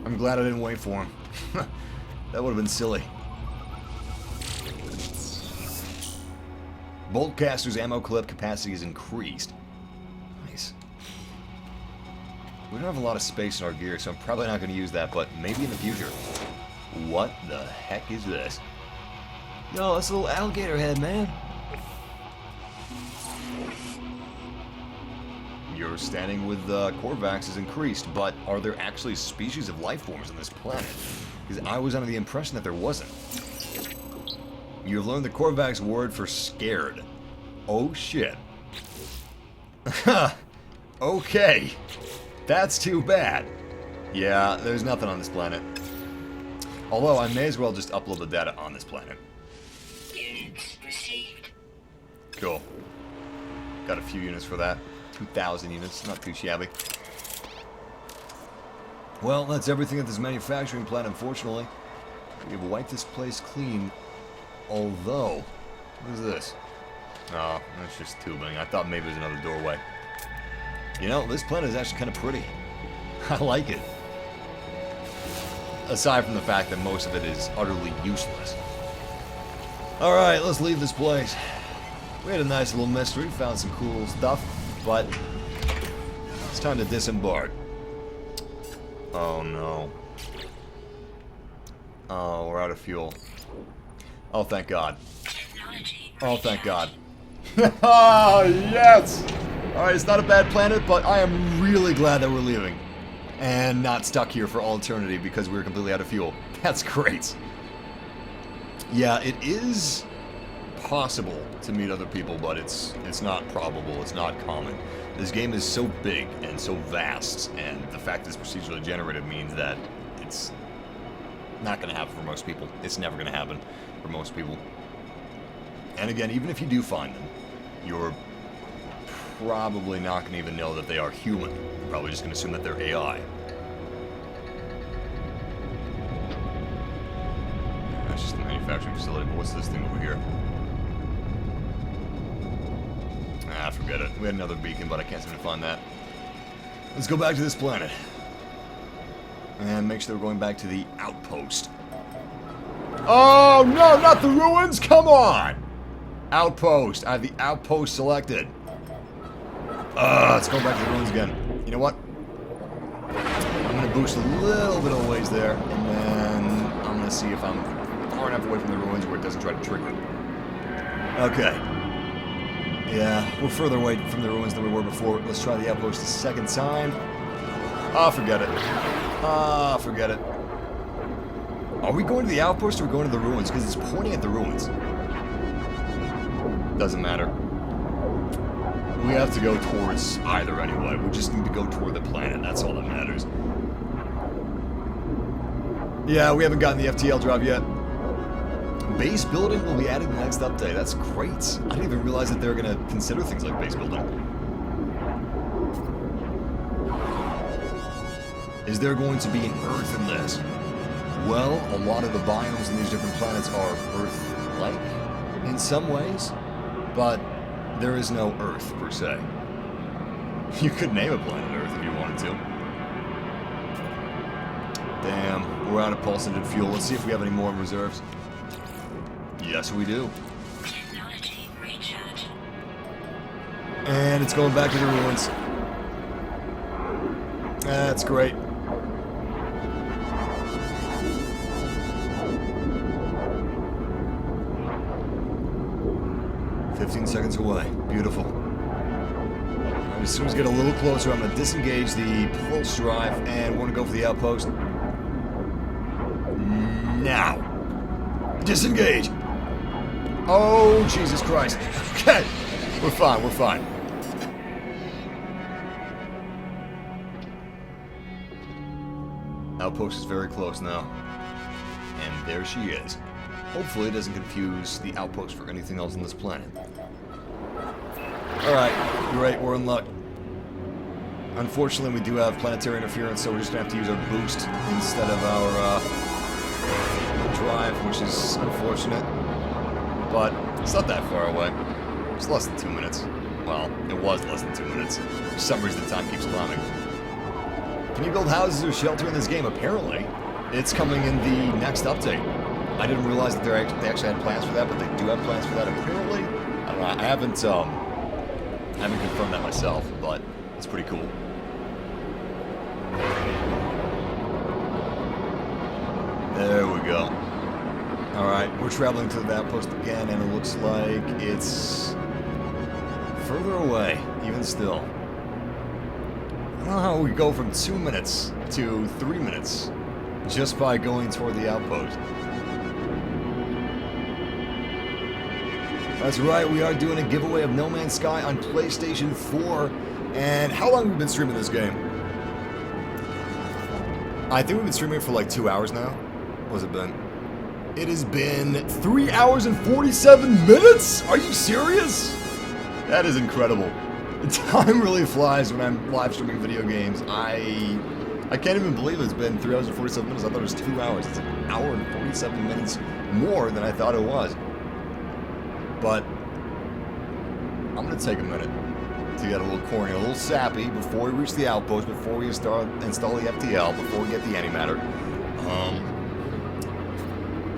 I'm glad I didn't wait for him. That would have been silly. Boltcaster's ammo clip capacity is increased. Nice. We don't have a lot of space in our gear, so I'm probably not going to use that, but maybe in the future. What the heck is this? Yo, that's a little alligator head, man. Your standing with Korvax is increased, but are there actually species of life forms on this planet? Because I was under the impression that there wasn't. You have learned the Korvax word for scared. Oh shit. Okay. That's too bad. Yeah, there's nothing on this planet. Although, I may as well just upload the data on this planet. Units received. Cool. Got a few units for that. 2,000 units, not too shabby. Well, that's everything at this manufacturing plant, unfortunately. We've wiped this place clean. Although, what is this? Oh, that's just tubing. I thought maybe it was another doorway. You know, this planet is actually kind of pretty. I like it. Aside from the fact that most of it is utterly useless. Alright, let's leave this place. We had a nice little mystery, found some cool stuff, but it's time to disembark. Oh no. Oh, we're out of fuel. Oh, thank God. Oh, thank God. Oh, yes! Alright, it's not a bad planet, but I am really glad that we're leaving. And not stuck here for all eternity because we're completely out of fuel. That's great. Yeah, it is possible to meet other people, but it's not probable, it's not common. This game is so big and so vast, and the fact that it's procedurally generated means that it's not going to happen for most people. It's never going to happen for most people. And again, even if you do find them, you're probably not going to even know that they are human. You're probably just going to assume that they're AI. That's just a manufacturing facility, but what's this thing over here? forget it. We had another beacon, but I can't seem to find that. Let's go back to this planet. And make sure we're going back to the outpost. Oh, no, not the ruins! Come on! Outpost. I have the outpost selected. Let's go back to the ruins again. You know what? I'm going to boost a little bit of ways there, and then I'm going to see if I'm far enough away from the ruins where it doesn't try to trigger. Okay. Yeah, we're further away from the ruins than we were before. Let's try the outpost a second time. Ah, forget it. Ah, forget it. Are we going to the outpost or are we going to the ruins? Because it's pointing at the ruins. Doesn't matter. We have to go towards either anyway. We just need to go toward the planet. That's all that matters. Yeah, we haven't gotten the FTL drive yet. Base building will be added in the next update. That's great. I didn't even realize that they were going to consider things like base building. Is there going to be an Earth in this? Well, a lot of the biomes in these different planets are Earth-like in some ways, but there is no Earth per se. You could name a planet Earth if you wanted to. Damn, we're out of pulsated fuel. Let's see if we have any more in reserves. Yes, we do. Technology recharge. And it's going back to the ruins. That's great. "15 seconds away. Beautiful." As soon as we get a little closer, I'm going to disengage the pulse drive, and we're going to go for the outpost. Now. Disengage. Oh, Jesus Christ. Okay. We're fine, we're fine. Outpost is very close now. And there she is. Hopefully it doesn't confuse the outpost for anything else on this planet. Alright, great, we're in luck. Unfortunately, we do have planetary interference, so we're just going to have to use our boost instead of our drive, which is unfortunate. But it's not that far away. It's less than 2 minutes. Well, it was less than 2 minutes. For some reason, the time keeps climbing. Can you build houses or shelter in this game? Apparently, it's coming in the next update. I didn't realize that they actually had plans for that, but they do have plans for that. Apparently, I don't know. I haven't confirmed that myself, but it's pretty cool. There we go. Alright, we're traveling to the outpost again, and it looks like it's further away, even still. I don't know how we go from 2 minutes to 3 minutes just by going toward the outpost. That's right, we are doing a giveaway of No Man's Sky on PlayStation 4. And how long have we been streaming this game? I think we've been streaming it for like 2 hours now. What has it been? It has been 3 hours and 47 minutes? Are you serious? That is incredible. Time really flies when I'm live streaming video games. I can't even believe it's been 3 hours and 47 minutes. I thought it was 2 hours. It's an hour and 47 minutes more than I thought it was. But I'm going to take a minute to get a little corny, a little sappy before we reach the outpost, before we install the FTL, before we get the antimatter.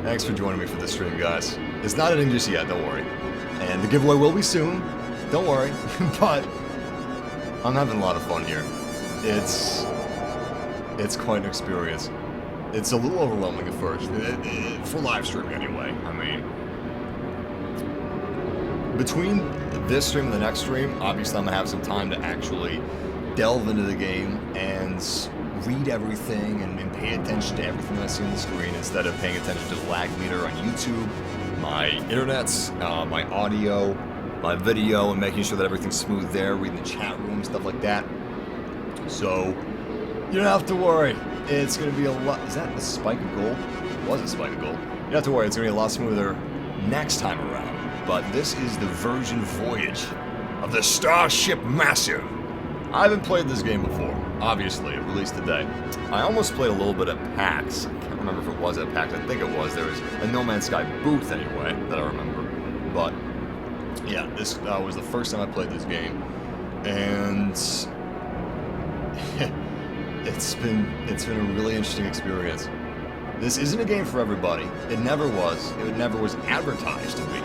Thanks for joining me for this stream, guys. It's not ending just yet, don't worry. And the giveaway will be soon, don't worry. But I'm having a lot of fun here. It's quite an experience. It's a little overwhelming at first, for live streaming anyway. I mean, between this stream and the next stream, obviously I'm going to have some time to actually delve into the game and read everything and pay attention to everything I see on the screen instead of paying attention to the lag meter on YouTube, my internets, my audio, my video, and making sure that everything's smooth there, reading the chat room, stuff like that. So, you don't have to worry. It's going to be a lot... Is that a spike of gold? It was a spike of gold. You don't have to worry. It's going to be a lot smoother next time around. But this is the version voyage of the Starship Massive. I haven't played this game before. Obviously, it released today. I almost played a little bit at PAX. I can't remember if it was at PAX. I think it was. There was a No Man's Sky booth anyway that I remember. But Yeah, this was the first time I played this game, and it's been a really interesting experience. This isn't a game for everybody. It never was. It never was advertised to be.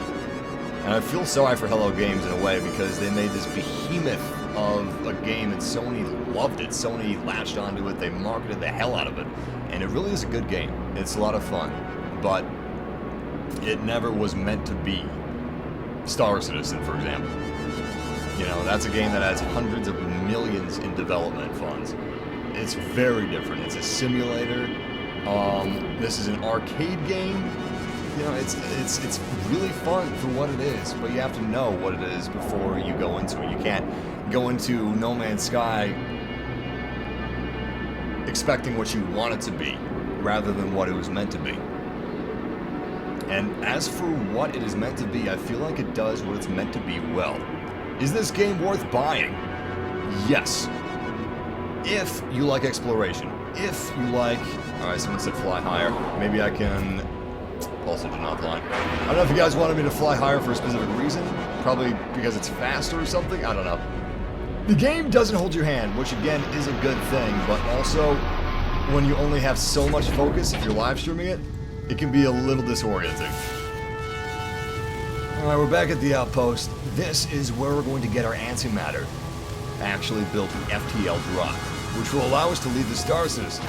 And I feel sorry for Hello Games in a way because they made this behemoth of a game and Sony loved it. Sony latched onto it. They marketed the hell out of it, and it really is a good game. It's a lot of fun, but it never was meant to be Star Citizen, for example. You know, that's a game that has hundreds of millions in development funds. It's very different. It's a simulator. This is an arcade game. You know, it's really fun for what it is, but you have to know what it is before you go into it. You can't go into No Man's Sky expecting what you want it to be, rather than what it was meant to be. And as for what it is meant to be, I feel like it does what it's meant to be well. Is this game worth buying? Yes. If you like exploration. If you like... Alright, someone said fly higher. Maybe I can... Also do not fly. I don't know if you guys wanted me to fly higher for a specific reason. Probably because it's faster or something. I don't know. The game doesn't hold your hand, which again is a good thing, but also when you only have so much focus if you're live streaming it, it can be a little disorienting. Alright, we're back at the outpost. This is where we're going to get our antimatter. Actually built an FTL drive, which will allow us to leave the Star System.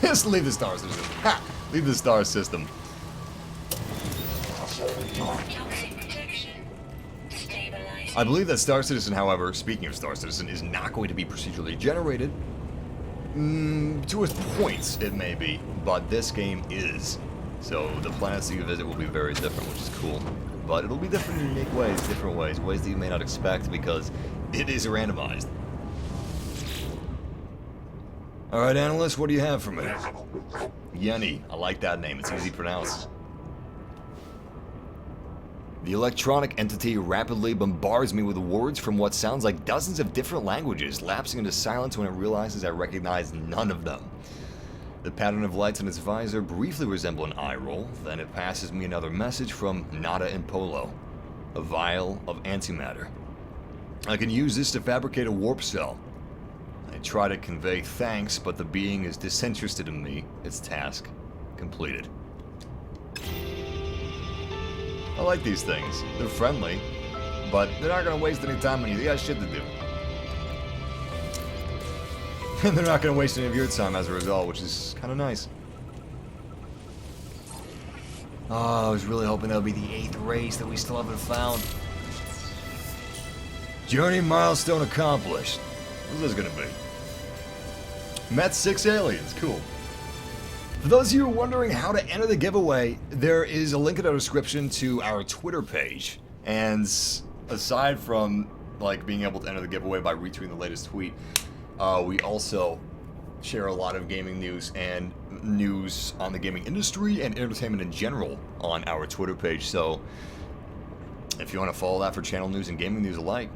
Yes, leave the Star System. Ha! Leave the Star System. Toxic protection. Stabilizing. I believe that Star Citizen, however, speaking of Star Citizen, is not going to be procedurally generated. To a point, it may be, but this game is. So the planets that you visit will be very different, which is cool. But it'll be different in unique ways, different ways that you may not expect because it is randomized. Alright, analyst, what do you have for me? Yenny. I like that name. It's easy to pronounce. The electronic entity rapidly bombards me with words from what sounds like dozens of different languages, lapsing into silence when it realizes I recognize none of them. The pattern of lights on its visor briefly resemble an eye roll, then it passes me another message from Nada and Polo. A vial of antimatter. I can use this to fabricate a warp cell. I try to convey thanks, but the being is disinterested in me. Its task completed. I like these things. They're friendly, but they're not going to waste any time on you. They got shit to do. And they're not going to waste any of your time as a result, which is kind of nice. Oh, I was really hoping that would be the 8th race that we still haven't found. Journey milestone accomplished. What's this going to be? Met 6 aliens. Cool. For those of you wondering how to enter the giveaway, there is a link in the description to our Twitter page. And aside from like being able to enter the giveaway by retweeting the latest tweet, we also share a lot of gaming news and news on the gaming industry and entertainment in general on our Twitter page. So if you want to follow that for channel news and gaming news alike,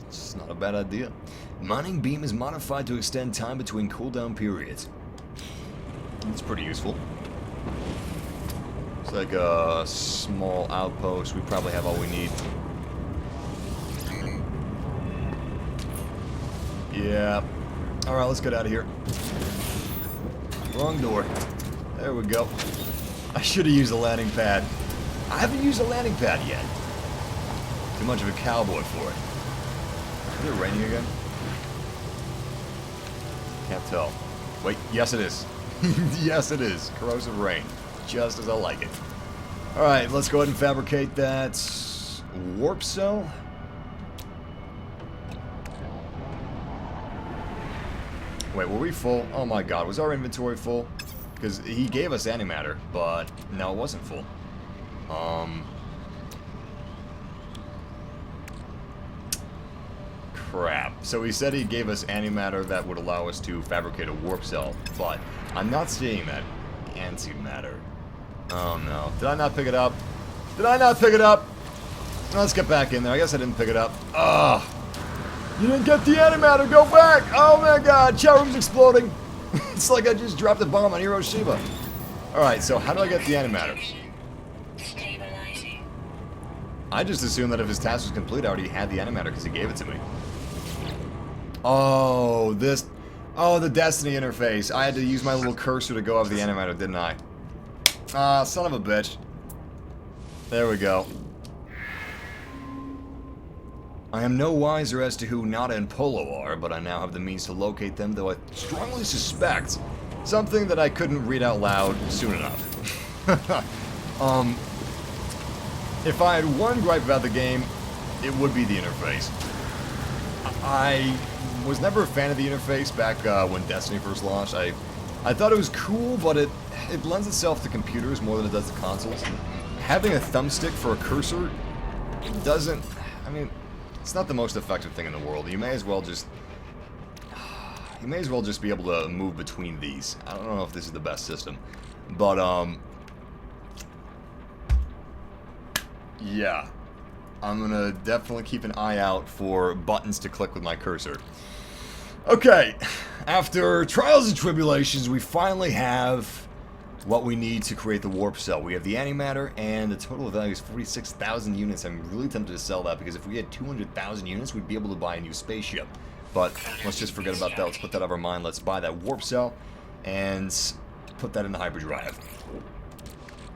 it's not a bad idea. Mining beam is modified to extend time between cooldown periods. It's pretty useful. It's like a small outpost. We probably have all we need. Yeah. Alright, let's get out of here. Wrong door. There we go. I should have used a landing pad. I haven't used a landing pad yet. Too much of a cowboy for it. Is it raining again? Can't tell. Wait, yes it is. Yes it is. Corrosive rain. Just as I like it. Alright, let's go ahead and fabricate that warp cell. Wait, were we full? Oh my god, was our inventory full? Because he gave us antimatter, but no, it wasn't full. Crap. So he said he gave us antimatter that would allow us to fabricate a warp cell, but I'm not seeing that antimatter. Oh no. Did I not pick it up? Did I not pick it up? Let's get back in there. I guess I didn't pick it up. Ugh. You didn't get the antimatter. Go back. Oh my god. Chat room's exploding. It's like I just dropped a bomb on Hiroshima. Alright, so how do I get the antimatter? Stabilizing. I just assumed that if his task was complete, I already had the antimatter because he gave it to me. Oh, this... Oh, the Destiny interface. I had to use my little cursor to go over the antimatter, didn't I? Ah, son of a bitch. There we go. I am no wiser as to who Nada and Polo are, but I now have the means to locate them, though I strongly suspect something that I couldn't read out loud soon enough. If I had one gripe about the game, it would be the interface. I was never a fan of the interface back when Destiny first launched. I thought it was cool, but it lends itself to computers more than it does to consoles. Having a thumbstick for a cursor doesn't... I mean, it's not the most effective thing in the world. You may as well just be able to move between these. I don't know if this is the best system, but yeah, I'm gonna definitely keep an eye out for buttons to click with my cursor. Okay, after trials and tribulations, we finally have what we need to create the warp cell. We have the antimatter, and the total value is 46,000 units. I'm really tempted to sell that, because if we had 200,000 units, we'd be able to buy a new spaceship. But let's just forget about that. Let's put that out of our mind. Let's buy that warp cell, and put that in the hyperdrive.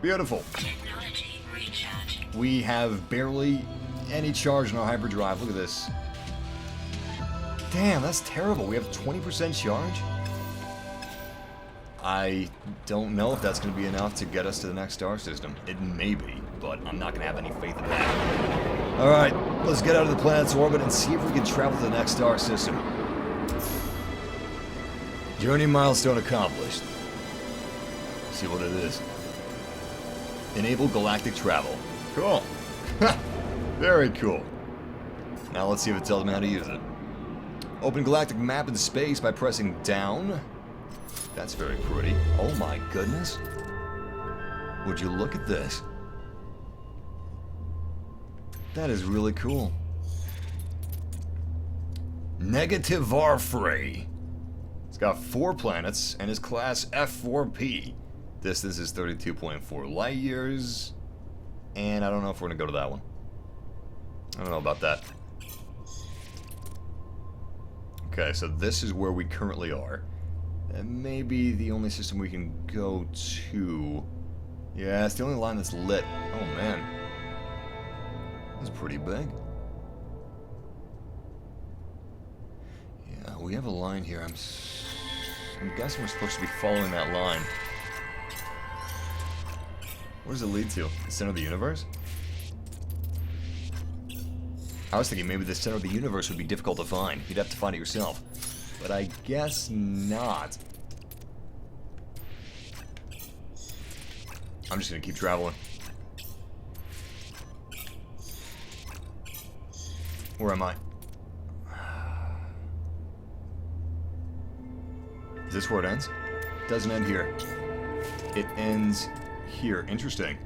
Beautiful. Technology recharge. We have barely any charge in our hyperdrive. Look at this. Damn, that's terrible. We have 20% charge? I don't know if that's going to be enough to get us to the next star system. It may be, but I'm not going to have any faith in that. Alright, let's get out of the planet's orbit and see if we can travel to the next star system. Journey milestone accomplished. Let's see what it is. Enable galactic travel. Cool. Very cool. Now let's see if it tells me how to use it. Open Galactic Map in space by pressing down. That's very pretty. Oh my goodness. Would you look at this? That is really cool. Negative R3. It's got 4 planets and is class F4P. Distance is 32.4 light years. And I don't know if we're gonna go to that one. I don't know about that. Okay, so this is where we currently are. And maybe the only system we can go to. Yeah, it's the only line that's lit. Oh man. That's pretty big. Yeah, we have a line here. I'm guessing we're supposed to be following that line. Where does it lead to? The center of the universe? I was thinking maybe the center of the universe would be difficult to find. You'd have to find it yourself. But I guess not. I'm just gonna keep traveling. Where am I? Is this where it ends? It doesn't end here. It ends here. Interesting.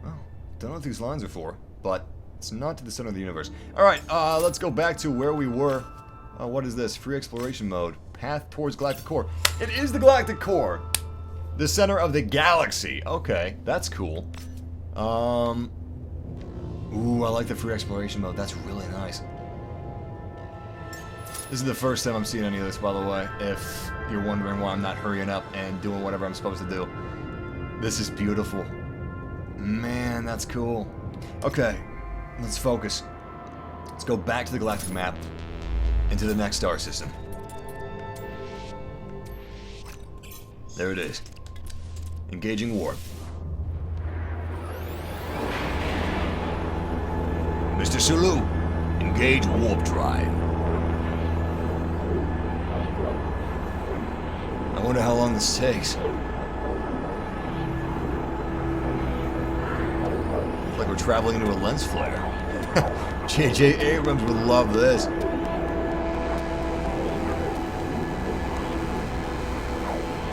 Well, don't know what these lines are for, but it's not to the center of the universe. Alright, let's go back to where we were. What is this? Free exploration mode. Path towards Galactic Core. It is the Galactic Core! The center of the galaxy. Okay, that's cool. Ooh, I like the free exploration mode. That's really nice. This is the first time I'm seeing any of this, by the way, if you're wondering why I'm not hurrying up and doing whatever I'm supposed to do. This is beautiful. Man, that's cool. Okay, let's focus. Let's go back to the galactic map and to the next star system. There it is. Engaging warp. Mr. Sulu, engage warp drive. I wonder how long this takes. Looks like we're traveling into a lens flare. J.J. Abrams would love this.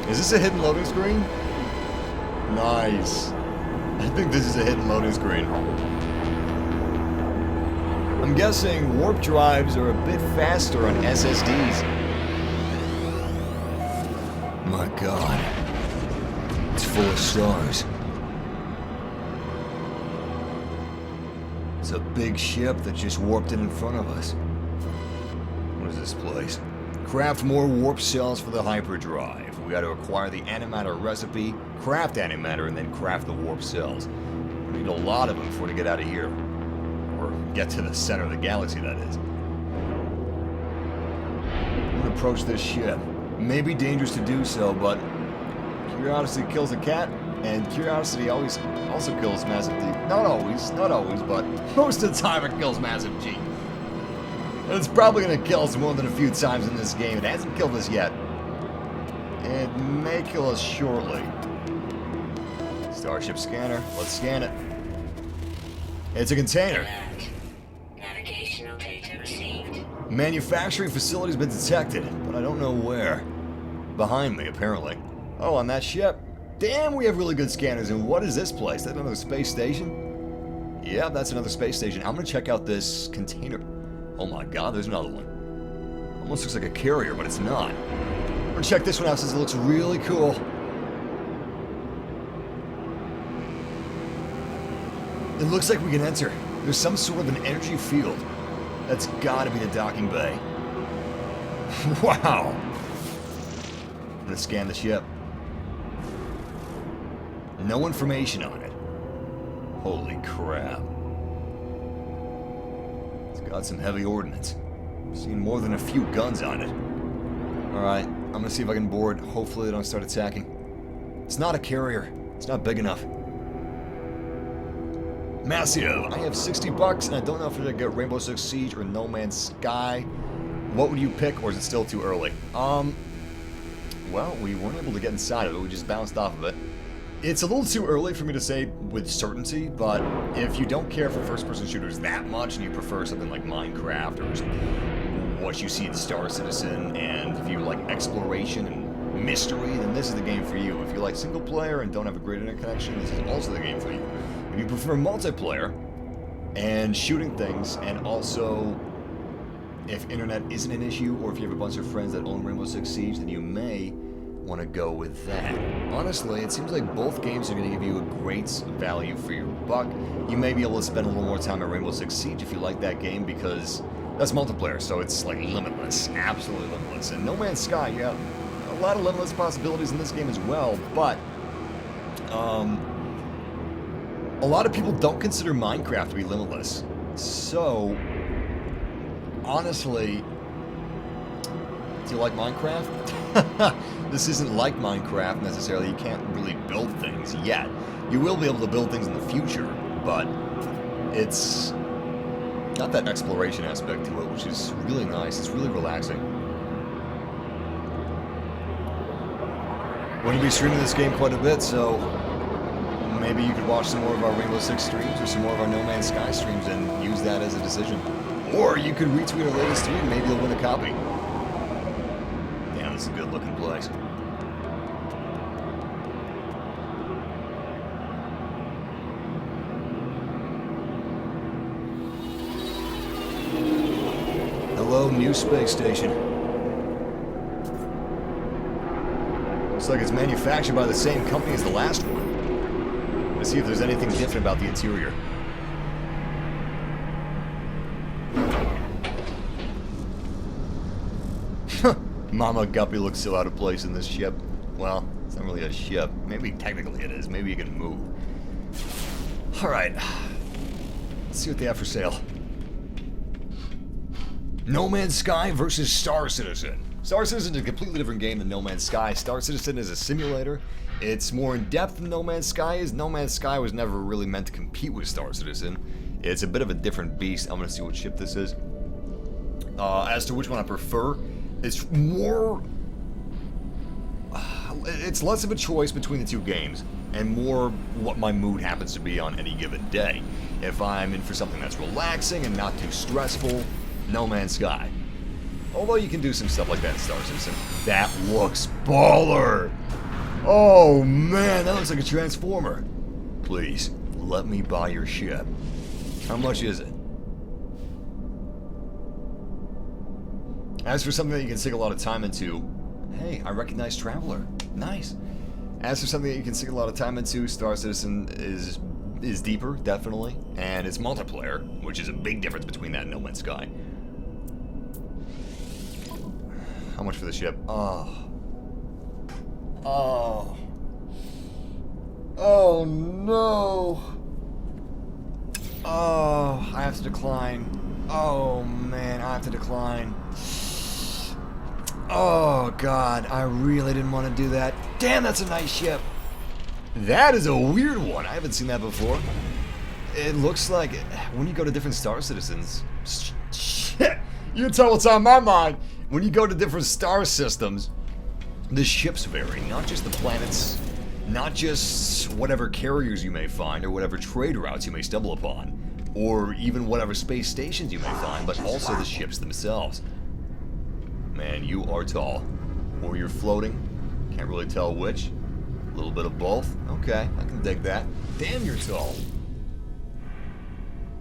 Is this a hidden loading screen? Nice. I think this is a hidden loading screen. I'm guessing warp drives are a bit faster on SSDs. My God. It's full of stars. There's a big ship that just warped in front of us. What is this place? Craft more warp cells for the hyperdrive. We got to acquire the antimatter recipe, craft antimatter, and then craft the warp cells. We need a lot of them before we get out of here. Or get to the center of the galaxy, that is. I'm gonna approach this ship. May be dangerous to do so, but curiosity kills a cat, and curiosity always also kills MassiveG. Not always, but most of the time it kills MassiveG. And it's probably gonna kill us more than a few times in this game. It hasn't killed us yet. It may kill us shortly. Starship scanner, let's scan it. It's a container. Alert. Navigational data received. Manufacturing facility's been detected, but I don't know where. Behind me, apparently. Oh, on that ship? Damn, we have really good scanners. And what is this place? That another space station? Yeah, that's another space station. I'm gonna check out this container. Oh my god, there's another one. Almost looks like a carrier, but it's not. I'm gonna check this one out since it looks really cool. It looks like we can enter. There's some sort of an energy field. That's gotta be the docking bay. Wow! I'm gonna scan the ship. No information on it. Holy crap. It's got some heavy ordnance. I've seen more than a few guns on it. Alright, I'm gonna see if I can board. Hopefully they don't start attacking. It's not a carrier. It's not big enough. Massive, I have $60 and I don't know if I'm gonna get Rainbow Six Siege or No Man's Sky. What would you pick, or is it still too early? Well, we weren't able to get inside of it, we just bounced off of it. It's a little too early for me to say with certainty, but if you don't care for first-person shooters that much and you prefer something like Minecraft or just what you see in Star Citizen, and if you like exploration and mystery, then this is the game for you. If you like single player and don't have a great internet connection, this is also the game for you. If you prefer multiplayer and shooting things, and also if internet isn't an issue, or if you have a bunch of friends that own Rainbow Six Siege, then you may want to go with that. Honestly, it seems like both games are going to give you a great value for your buck. You may be able to spend a little more time at Rainbow Six Siege if you like that game, because that's multiplayer, so it's like limitless, absolutely limitless. And No Man's Sky, yeah, a lot of limitless possibilities in this game as well, but a lot of people don't consider Minecraft to be limitless. So, honestly, do you like Minecraft? This isn't like Minecraft necessarily. You can't really build things yet. You will be able to build things in the future, but it's not that exploration aspect to it, which is really nice. It's really relaxing. We're going to be streaming this game quite a bit, so maybe you could watch some more of our Rainbow Six streams or some more of our No Man's Sky streams and use that as a decision. Or you could retweet our latest stream, maybe you'll win a copy. Damn, this is a good looking place. Hello, new space station. Looks like it's manufactured by the same company as the last one. Let's see if there's anything different about the interior. Mama Guppy looks so out of place in this ship. Well, it's not really a ship. Maybe technically it is. Maybe you can move. Alright. Let's see what they have for sale. No Man's Sky versus Star Citizen. Star Citizen is a completely different game than No Man's Sky. Star Citizen is a simulator. It's more in-depth than No Man's Sky is. No Man's Sky was never really meant to compete with Star Citizen. It's a bit of a different beast. I'm going to see what ship this is. As to which one I prefer, it's more... it's less of a choice between the two games, and more what my mood happens to be on any given day. If I'm in for something that's relaxing and not too stressful, No Man's Sky. Although you can do some stuff like that in Star Citizen. That looks baller! Oh man, that looks like a transformer. Please, let me buy your ship. How much is it? As for something that you can sink a lot of time into, hey, I recognize Traveler. Nice. As for something that you can sink a lot of time into, Star Citizen is is deeper, definitely, and it's multiplayer, which is a big difference between that and No Man's Sky. How much for the ship? Oh. Oh. Oh no. Oh, I have to decline. Oh man, I have to decline. Oh god, I really didn't want to do that. Damn, that's a nice ship. That is a weird one. I haven't seen that before. It looks like when you go to different star citizens. Shit, you can tell what's on my mind. When you go to different star systems, the ships vary. Not just the planets, not just whatever carriers you may find or whatever trade routes you may stumble upon, or even whatever space stations you may find, but also the ships themselves. Man, you are tall. Or you're floating. Can't really tell which. A little bit of both. Okay, I can dig that. Damn, you're tall.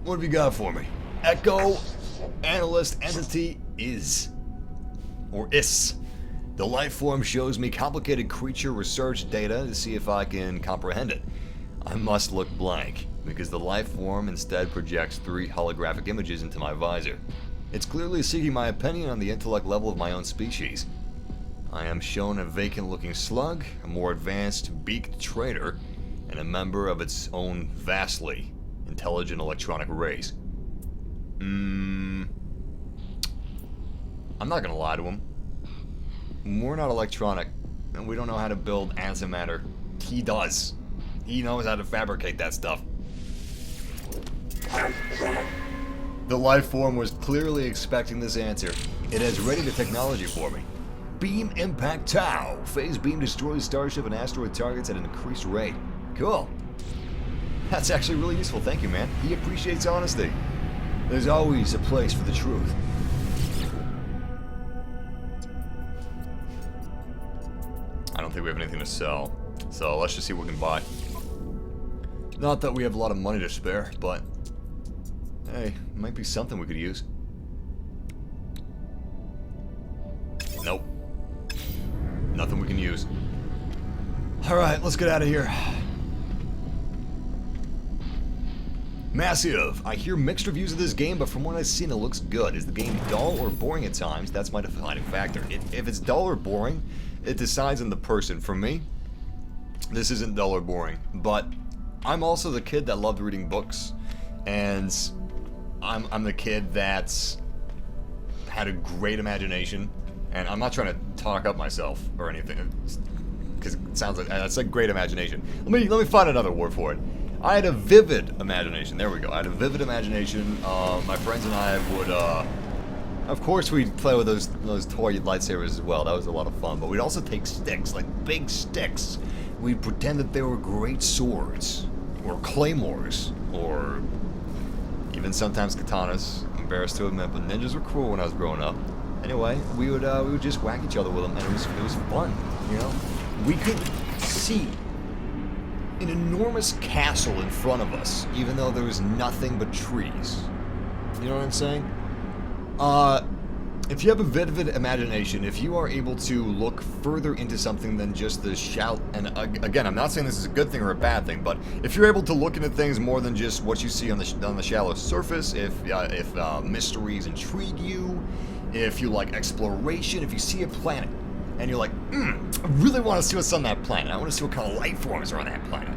What have you got for me? Echo Analyst Entity is. Or is. The life form shows me complicated creature research data to see if I can comprehend it. I must look blank, because the life form instead projects 3 holographic images into my visor. It's clearly seeking my opinion on the intellect level of my own species. I am shown a vacant-looking slug, a more advanced beaked trader, and a member of its own vastly intelligent electronic race. I'm not gonna lie to him. We're not electronic, and we don't know how to build antimatter. He does. He knows how to fabricate that stuff. The life form was clearly expecting this answer. It has ready the technology for me. Beam impact Tau. Phase beam destroys starship and asteroid targets at an increased rate. Cool. That's actually really useful. Thank you, man. He appreciates honesty. There's always a place for the truth. I don't think we have anything to sell, so let's just see what we can buy. Not that we have a lot of money to spare, but hey, might be something we could use. Nope. Nothing we can use. Alright, let's get out of here. Massive. I hear mixed reviews of this game, but from what I've seen, it looks good. Is the game dull or boring at times? That's my defining factor. If it's dull or boring, it decides on the person. For me, this isn't dull or boring, but I'm also the kid that loved reading books, and I'm the kid that's had a great imagination, and I'm not trying to talk up myself or anything, because it sounds like that's a great imagination. Let me find another word for it. I had a vivid imagination. There we go. I had a vivid imagination. My friends and I would, of course, we'd play with those toy lightsabers as well. That was a lot of fun. But we'd also take sticks, like big sticks. We'd pretend that they were great swords, or claymores, or even sometimes katanas. I'm embarrassed to admit, but ninjas were cool when I was growing up. Anyway, we would just whack each other with them, and it was fun. You know, we could see an enormous castle in front of us, even though there was nothing but trees. You know what I'm saying? If you have a vivid imagination, if you are able to look further into something than just the shallow, and again, I'm not saying this is a good thing or a bad thing, but if you're able to look into things more than just what you see on the shallow surface, if mysteries intrigue you, if you like exploration, if you see a planet, and you're like, I really want to see what's on that planet. I want to see what kind of life forms are on that planet.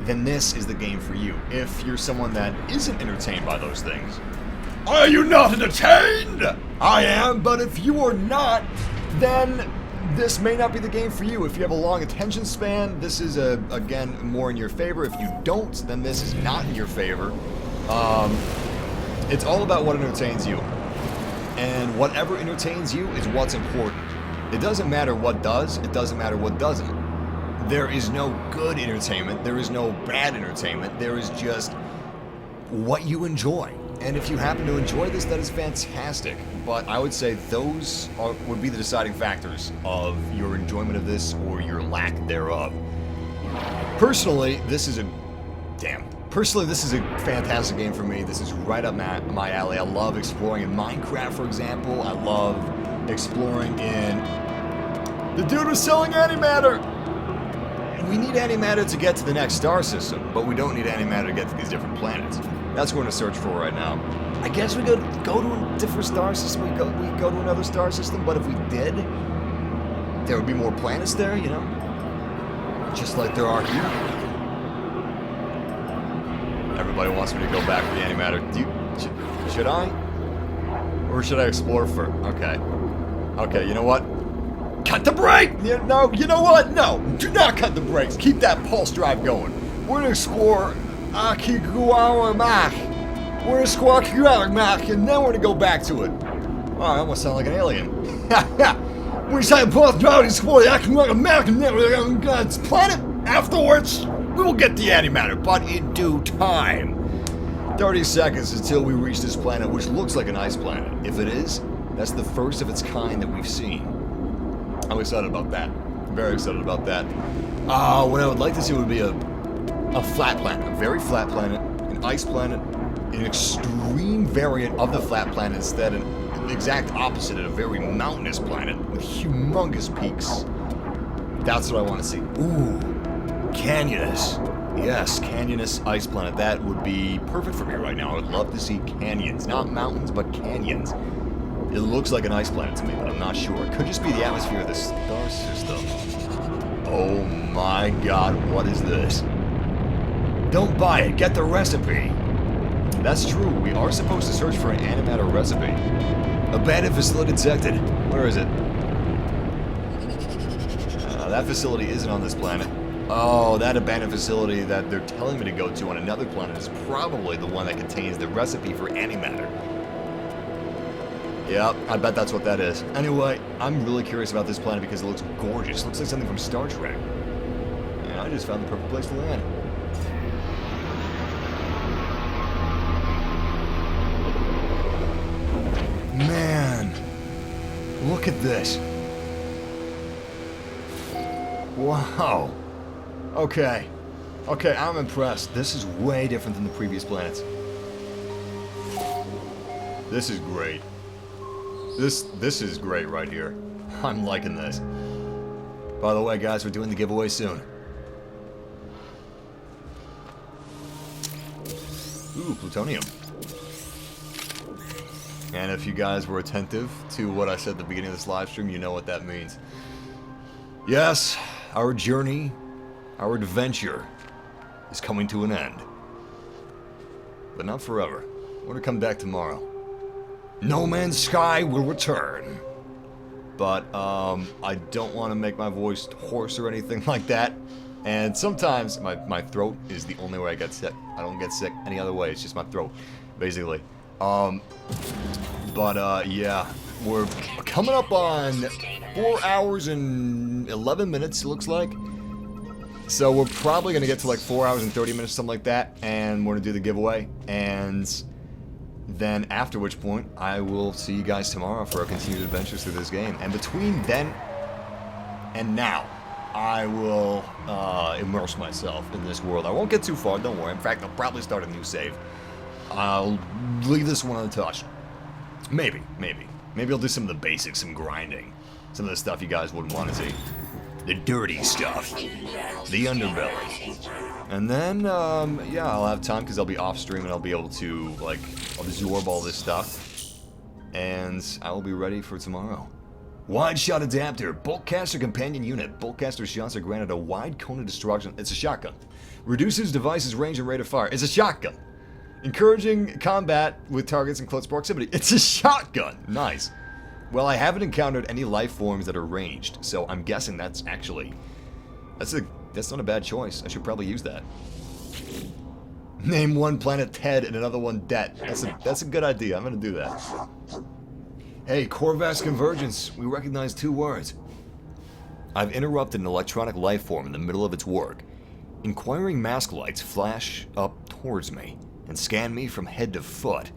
Then this is the game for you. If you're someone that isn't entertained by those things, are you not entertained? I am, but if you are not, then this may not be the game for you. If you have a long attention span, this is, again, more in your favor. If you don't, then this is not in your favor. It's all about what entertains you. And whatever entertains you is what's important. It doesn't matter what does, it doesn't matter what doesn't. There is no good entertainment, there is no bad entertainment, there is just what you enjoy. And if you happen to enjoy this, that is fantastic. But I would say those would be the deciding factors of your enjoyment of this or your lack thereof. Personally, this is a fantastic game for me. This is right up my alley. I love exploring in Minecraft, for example. I love exploring in... The dude was selling antimatter! we need antimatter to get to the next star system, but we don't need antimatter to get to these different planets. That's what we're going to search for right now. I guess we could go to a different star system. We go to another star system, but if we did, there would be more planets there, you know? Just like there are here. Everybody wants me to go back for the antimatter. Should I? Or should I explore for? Okay. Okay, you know what? Cut the brake! No, you know what? No, do not cut the brakes. Keep that pulse drive going. We're gonna explore Akiguawa Mach. We're gonna explore Akiguawa Mach, and then we're gonna go back to it. Oh, I almost sound like an alien. We say pulse drive, explore the Akiguawa Mach, and then we're gonna go to planet. Afterwards, we will get the antimatter, but in due time. 30 seconds until we reach this planet, which looks like an ice planet. If it is, that's the first of its kind that we've seen. I'm excited about that. I'm very excited about that. What I would like to see would be a flat planet. A very flat planet. An ice planet. An extreme variant of the flat planet instead. An exact opposite of a very mountainous planet with humongous peaks. That's what I want to see. Ooh. Canyonous. Yes, canyonous ice planet. That would be perfect for me right now. I would love to see canyons. Not mountains, but canyons. It looks like an ice planet to me, but I'm not sure. It could just be the atmosphere of the star system. Oh my god, what is this? Don't buy it, get the recipe. That's true, we are supposed to search for an antimatter recipe. Abandoned facility detected. Where is it? That facility isn't on this planet. Oh, that abandoned facility that they're telling me to go to on another planet is probably the one that contains the recipe for antimatter. Yeah, I bet that's what that is. Anyway, I'm really curious about this planet because it looks gorgeous. It looks like something from Star Trek. And I just found the perfect place to land. Man, look at this. Wow. Okay. Okay, I'm impressed. This is way different than the previous planets. This is great. This is great right here. I'm liking this. By the way, guys, we're doing the giveaway soon. Ooh, plutonium. And if you guys were attentive to what I said at the beginning of this live stream, you know what that means. Yes, our journey, our adventure is coming to an end. But not forever. We're gonna come back tomorrow. No Man's Sky will return. But, I don't want to make my voice hoarse or anything like that. And sometimes my throat is the only way I get sick. I don't get sick any other way. It's just my throat, basically. Yeah. We're coming up on 4 hours and 11 minutes, it looks like. So we're probably going to get to like 4 hours and 30 minutes, something like that. And we're going to do the giveaway. And then after which point, I will see you guys tomorrow for our continued adventures through this game. And between then and now, I will immerse myself in this world. I won't get too far, don't worry. In fact, I'll probably start a new save. I'll leave this one untouched. Maybe. Maybe I'll do some of the basics, some grinding. Some of the stuff you guys wouldn't want to see. The dirty stuff. The underbelly. And then, yeah, I'll have time because I'll be off stream and I'll be able to, like, absorb all this stuff. And I will be ready for tomorrow. Wide shot adapter. Boltcaster companion unit. Boltcaster shots are granted a wide cone of destruction. It's a shotgun. Reduces device's range and rate of fire. It's a shotgun. Encouraging combat with targets in close proximity. It's a shotgun. Nice. Well, I haven't encountered any life forms that are ranged, so I'm guessing that's actually... That's not a bad choice. I should probably use that. Name one planet Ted and another one Det. That's a good idea. I'm gonna do that. Hey, Corvax Convergence. We recognize 2 words. I've interrupted an electronic life form in the middle of its work. Inquiring mask lights flash up towards me and scan me from head to foot.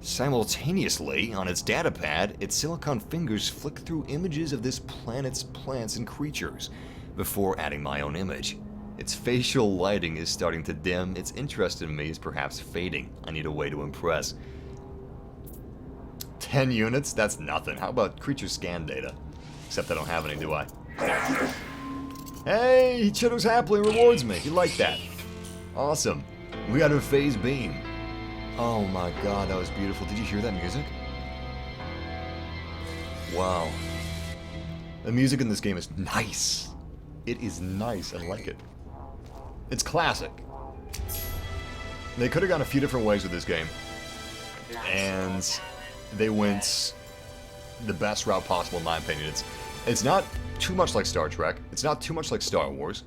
Simultaneously, on its datapad, its silicon fingers flick through images of this planet's plants and creatures before adding my own image. Its facial lighting is starting to dim. Its interest in me is perhaps fading. I need a way to impress. 10 units? That's nothing. How about creature scan data? Except I don't have any, do I? Hey, he chitters happily and rewards me. You like that? Awesome. We got a phase beam. Oh my god, that was beautiful. Did you hear that music? Wow. The music in this game is nice. It is nice. I like it. It's classic. They could have gone a few different ways with this game. And they went the best route possible in my opinion. It's not too much like Star Trek. It's not too much like Star Wars.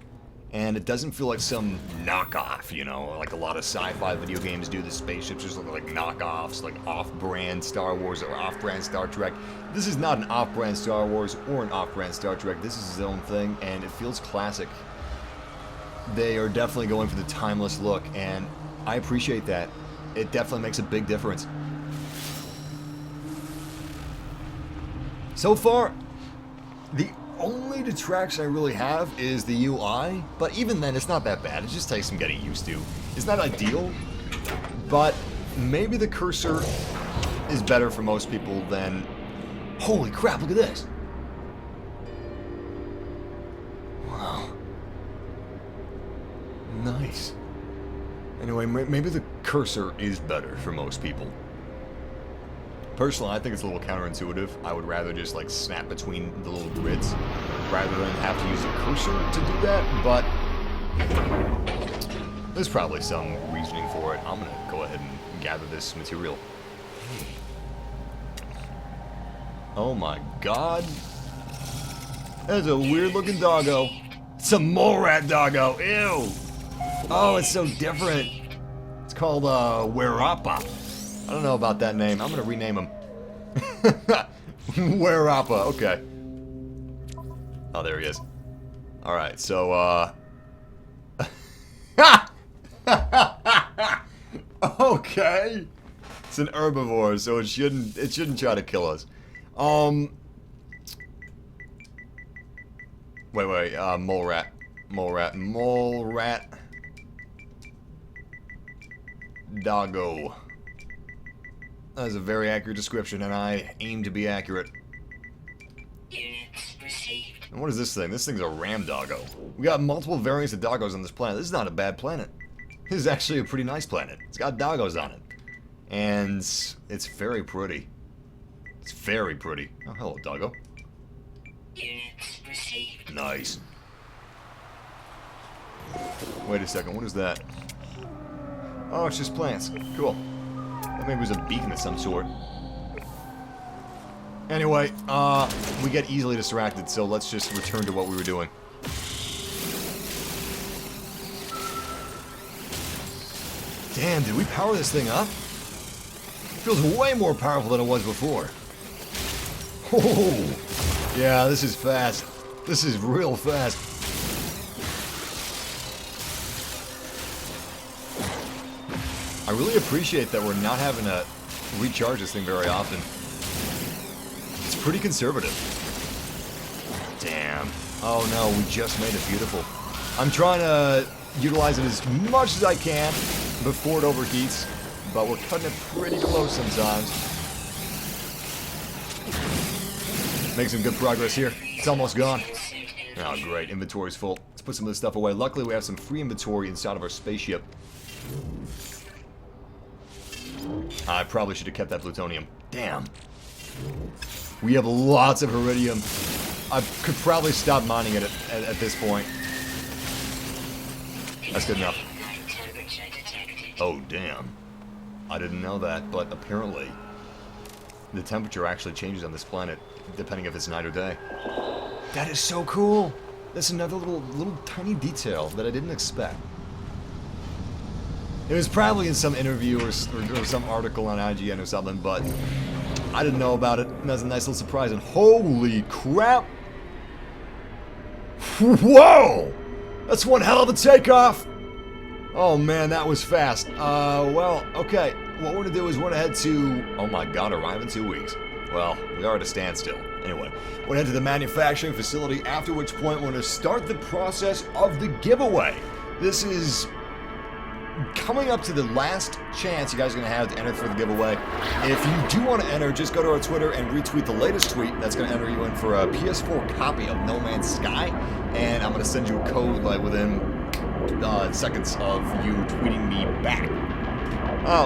And it doesn't feel like some knockoff, you know, like a lot of sci-fi video games do. The spaceships just look like knockoffs, like off-brand Star Wars or off-brand Star Trek. This is not an off-brand Star Wars or an off-brand Star Trek. This is its own thing, and it feels classic. They are definitely going for the timeless look, and I appreciate that. It definitely makes a big difference. So far, the only detraction I really have is the UI, but even then it's not that bad. It just takes some getting used to. It's not ideal, but maybe the cursor is better for most people than... Holy crap, look at this! Wow. Nice. Anyway, maybe the cursor is better for most people. Personally, I think it's a little counterintuitive. I would rather just like snap between the little grids rather than have to use a cursor to do that, but there's probably some reasoning for it. I'm gonna go ahead and gather this material. Oh my god. That's a weird looking doggo. It's a mole rat doggo. Ew. Oh, it's so different. It's called Werapa. I don't know about that name. I'm gonna rename him. Werapa, okay. Oh, there he is. Alright, so, okay. It's an herbivore, so it shouldn't try to kill us. Wait, mole rat. Mole rat. Doggo. That is a very accurate description, and I aim to be accurate. Units received. And what is this thing? This thing's a ram doggo. We got multiple variants of doggos on this planet. This is not a bad planet. This is actually a pretty nice planet. It's got doggos on it. And it's very pretty. It's very pretty. Oh, hello, doggo. Units received. Nice. Wait a second, what is that? Oh, it's just plants. Cool. That maybe was a beacon of some sort. Anyway, we get easily distracted, so let's just return to what we were doing. Damn, did we power this thing up? It feels way more powerful than it was before. Oh, yeah, this is fast. This is real fast. I really appreciate that we're not having to recharge this thing very often. It's pretty conservative. Damn. Oh no, we just made it beautiful. I'm trying to utilize it as much as I can before it overheats, but we're cutting it pretty close sometimes. Make some good progress here. It's almost gone. Oh great, inventory's full. Let's put some of this stuff away. Luckily we have some free inventory inside of our spaceship. I probably should have kept that plutonium. Damn. We have lots of heridium. I could probably stop mining it at this point. That's good enough. Oh, damn. I didn't know that, but apparently the temperature actually changes on this planet, depending if it's night or day. That is so cool. That's another little tiny detail that I didn't expect. It was probably in some interview or some article on IGN or something, but I didn't know about it, and that's a nice little surprise. And holy crap! Whoa! That's one hell of a takeoff! Oh man, that was fast. Well, okay. What we're gonna do is we're gonna head to... Oh my god, arrive in 2 weeks. Well, we are at a standstill. Anyway, we're gonna head to the manufacturing facility, after which point we're gonna start the process of the giveaway. This is... coming up to the last chance you guys are going to have to enter for the giveaway. If you do want to enter, just go to our Twitter and retweet the latest tweet. That's going to enter you in for a PS4 copy of No Man's Sky. And I'm going to send you a code like within seconds of you tweeting me back.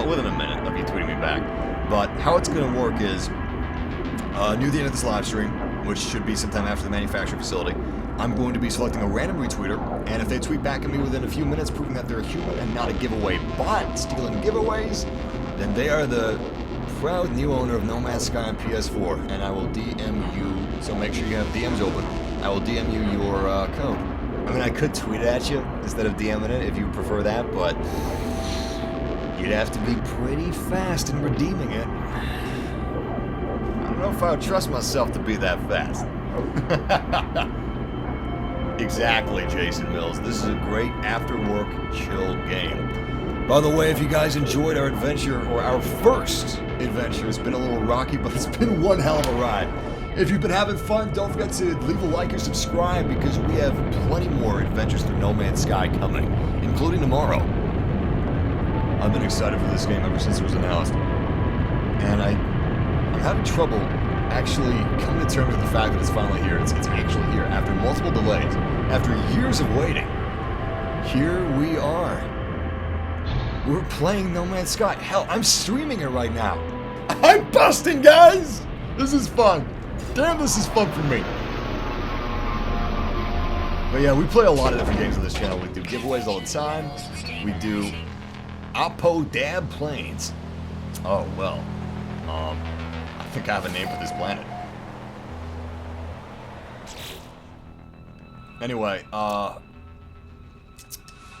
Within a minute of you tweeting me back. But how it's going to work is, near the end of this live stream, which should be sometime after the manufacturing facility, I'm going to be selecting a random retweeter, and if they tweet back at me within a few minutes proving that they're a human and not a giveaway bot stealing giveaways, then they are the proud new owner of No Man's Sky on PS4, and I will DM you, so make sure you have DMs open. I will DM you your code. I mean, I could tweet it at you instead of DMing it if you prefer that, but you'd have to be pretty fast in redeeming it. I don't know if I would trust myself to be that fast. Exactly, Jason Mills. This is a great after-work chill game. By the way, if you guys enjoyed our adventure, or our first adventure, it's been a little rocky, but it's been one hell of a ride. If you've been having fun, don't forget to leave a like or subscribe, because we have plenty more adventures through No Man's Sky coming, including tomorrow. I've been excited for this game ever since it was announced. And I'm having trouble actually coming to terms with the fact that it's finally here. It's actually here after multiple delays, after years of waiting. Here we are. We're playing No Man's Sky. Hell, I'm streaming it right now. I'm busting, guys! This is fun. Damn, this is fun for me. But yeah, we play a lot of different games on this channel. We do giveaways all the time. We do Oppo Dab Planes. Oh, well. I think I have a name for this planet. Anyway, what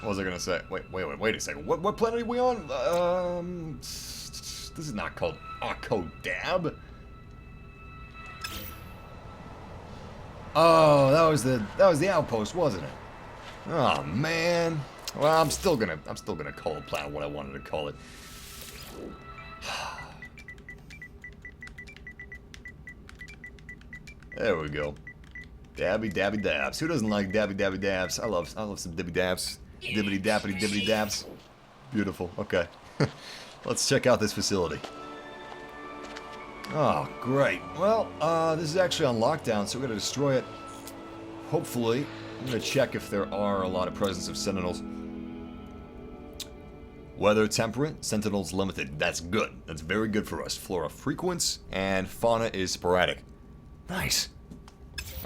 was I gonna say? Wait a second. What planet are we on? This is not called Oppo Dab. Oh, that was the outpost, wasn't it? Oh man. Well, I'm still gonna call the planet what I wanted to call it. There we go. Dabby dabby dabs. Who doesn't like dabby dabby dabs? I love some dibby dabs. Dibbity dappity dibbity dabs. Beautiful. Okay. Let's check out this facility. Oh, great. Well, this is actually on lockdown, so we're gonna destroy it. Hopefully. I'm gonna check if there are a lot of presence of sentinels. Weather temperate, sentinels limited. That's good. That's very good for us. Flora frequent, and fauna is sporadic. Nice.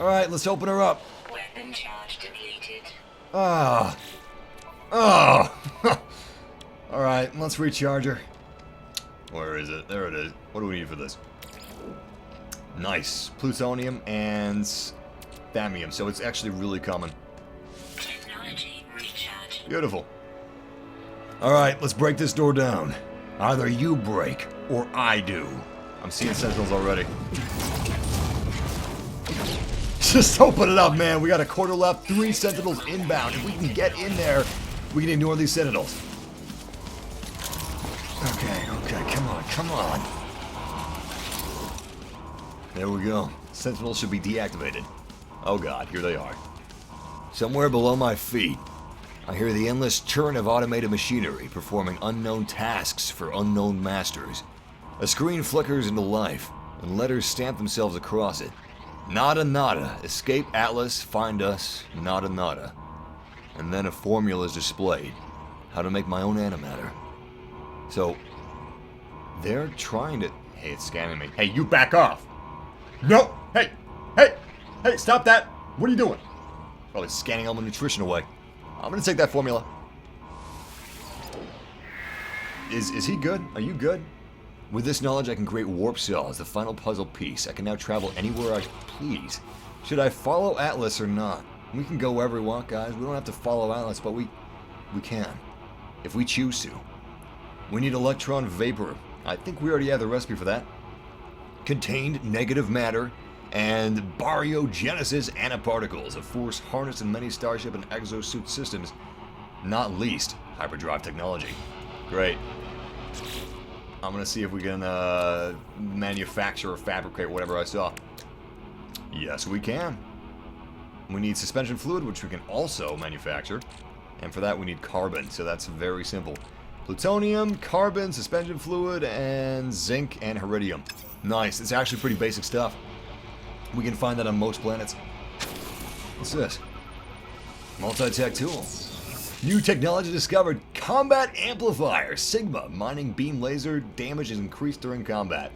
Alright, let's open her up. Weapon charge depleted. Ah. Oh. Alright, let's recharge her. Where is it? There it is. What do we need for this? Nice. Plutonium and thallium. So it's actually really common. Technology recharge. Beautiful. Alright, let's break this door down. Either you break, or I do. I'm seeing sentinels already. Just open it up, man. We got a quarter left, 3 sentinels inbound. If we can get in there, we can ignore these sentinels. Okay, come on. There we go. Sentinels should be deactivated. Oh god, here they are. Somewhere below my feet, I hear the endless churn of automated machinery performing unknown tasks for unknown masters. A screen flickers into life, and letters stamp themselves across it. Nada nada, escape Atlas, find us, nada nada. And then a formula is displayed. How to make my own antimatter. So, they're trying to... Hey, it's scamming me. Hey, you back off! No! Hey, stop that! What are you doing? Probably scanning all my nutrition away. I'm gonna take that formula. Is he good? Are you good? With this knowledge, I can create warp cells, the final puzzle piece. I can now travel anywhere I please. Should I follow Atlas or not? We can go wherever we want, guys. We don't have to follow Atlas, but we can. If we choose to. We need electron vapor. I think we already have the recipe for that. Contained negative matter and baryogenesis nanoparticles, a force harnessed in many starship and exosuit systems, not least hyperdrive technology. Great. I'm gonna see if we can manufacture or fabricate whatever I saw. Yes, we can. We need suspension fluid, which we can also manufacture. And for that we need carbon, so that's very simple. Plutonium, carbon, suspension fluid, and zinc and heridium. Nice, it's actually pretty basic stuff. We can find that on most planets. What's this? Multi-tech tool. New technology discovered. Combat amplifier. Sigma. Mining beam laser. Damage is increased during combat.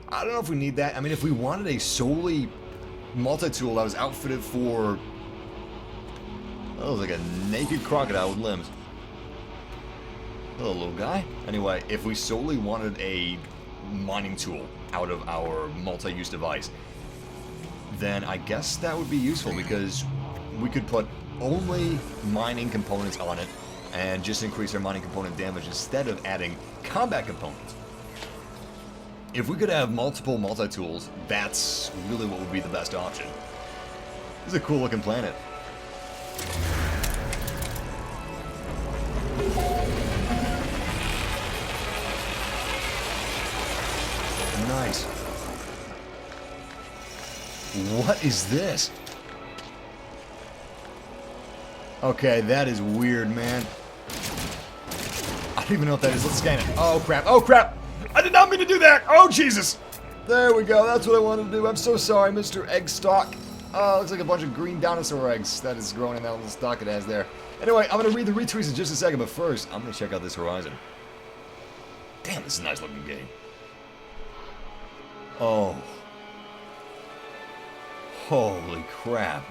I don't know if we need that. I mean, if we wanted a solely multi-tool that was outfitted for... That was like a naked crocodile with limbs. Hello, little guy. Anyway, if we solely wanted a mining tool out of our multi-use device, then I guess that would be useful because we could put only mining components on it and just increase our mining component damage instead of adding combat components. If we could have multiple multi-tools, that's really what would be the best option. This is a cool looking planet. Nice. What is this? Okay, that is weird, man. I don't even know what that is. Let's scan it. Oh, crap. Oh, crap. I did not mean to do that. Oh, Jesus. There we go. That's what I wanted to do. I'm so sorry, Mr. Eggstock. Oh, looks like a bunch of green dinosaur eggs that is growing in that little stock it has there. Anyway, I'm going to read the retweets in just a second, but first, I'm going to check out this horizon. Damn, this is a nice looking game. Oh. Holy crap.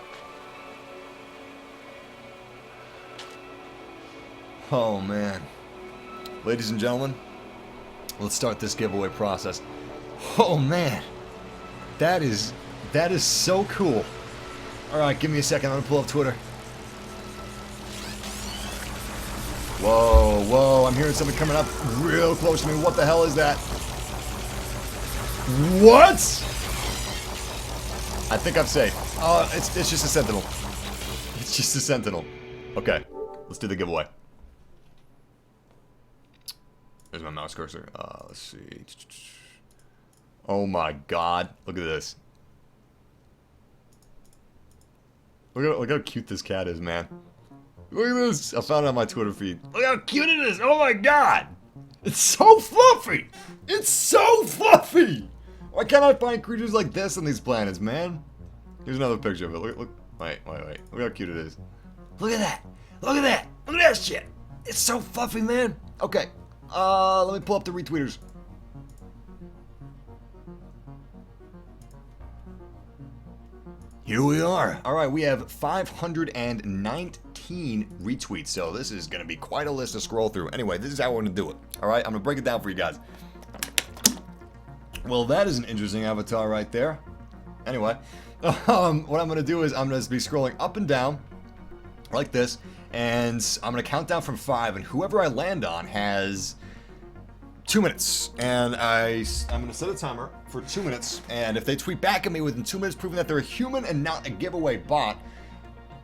Oh, man. Ladies and gentlemen, let's start this giveaway process. Oh, man. That is so cool. Alright, give me a second. I'm going to pull up Twitter. Whoa, whoa. I'm hearing something coming up real close to me. What the hell is that? What? I think I'm safe. Oh, it's just a sentinel. It's just a sentinel. Okay, let's do the giveaway. There's my mouse cursor. Let's see. Oh my god. Look at this. Look how cute this cat is, man. Look at this. I found it on my Twitter feed. Look how cute it is. Oh my god. It's so fluffy. It's so fluffy. Why can't I find creatures like this on these planets, man? Here's another picture of it. Look. Wait. Look how cute it is. Look at that. Look at that. Look at that shit. It's so fluffy, man. Okay. Let me pull up the retweeters. Here we are. All right, we have 519 retweets, so this is going to be quite a list to scroll through. Anyway, this is how we're going to do it. All right, I'm going to break it down for you guys. Well, that is an interesting avatar right there. Anyway, what I'm going to do is I'm going to be scrolling up and down like this, and I'm going to count down from 5, and whoever I land on has 2 minutes, and I'm going to set a timer for 2 minutes, and if they tweet back at me within 2 minutes proving that they're a human and not a giveaway bot,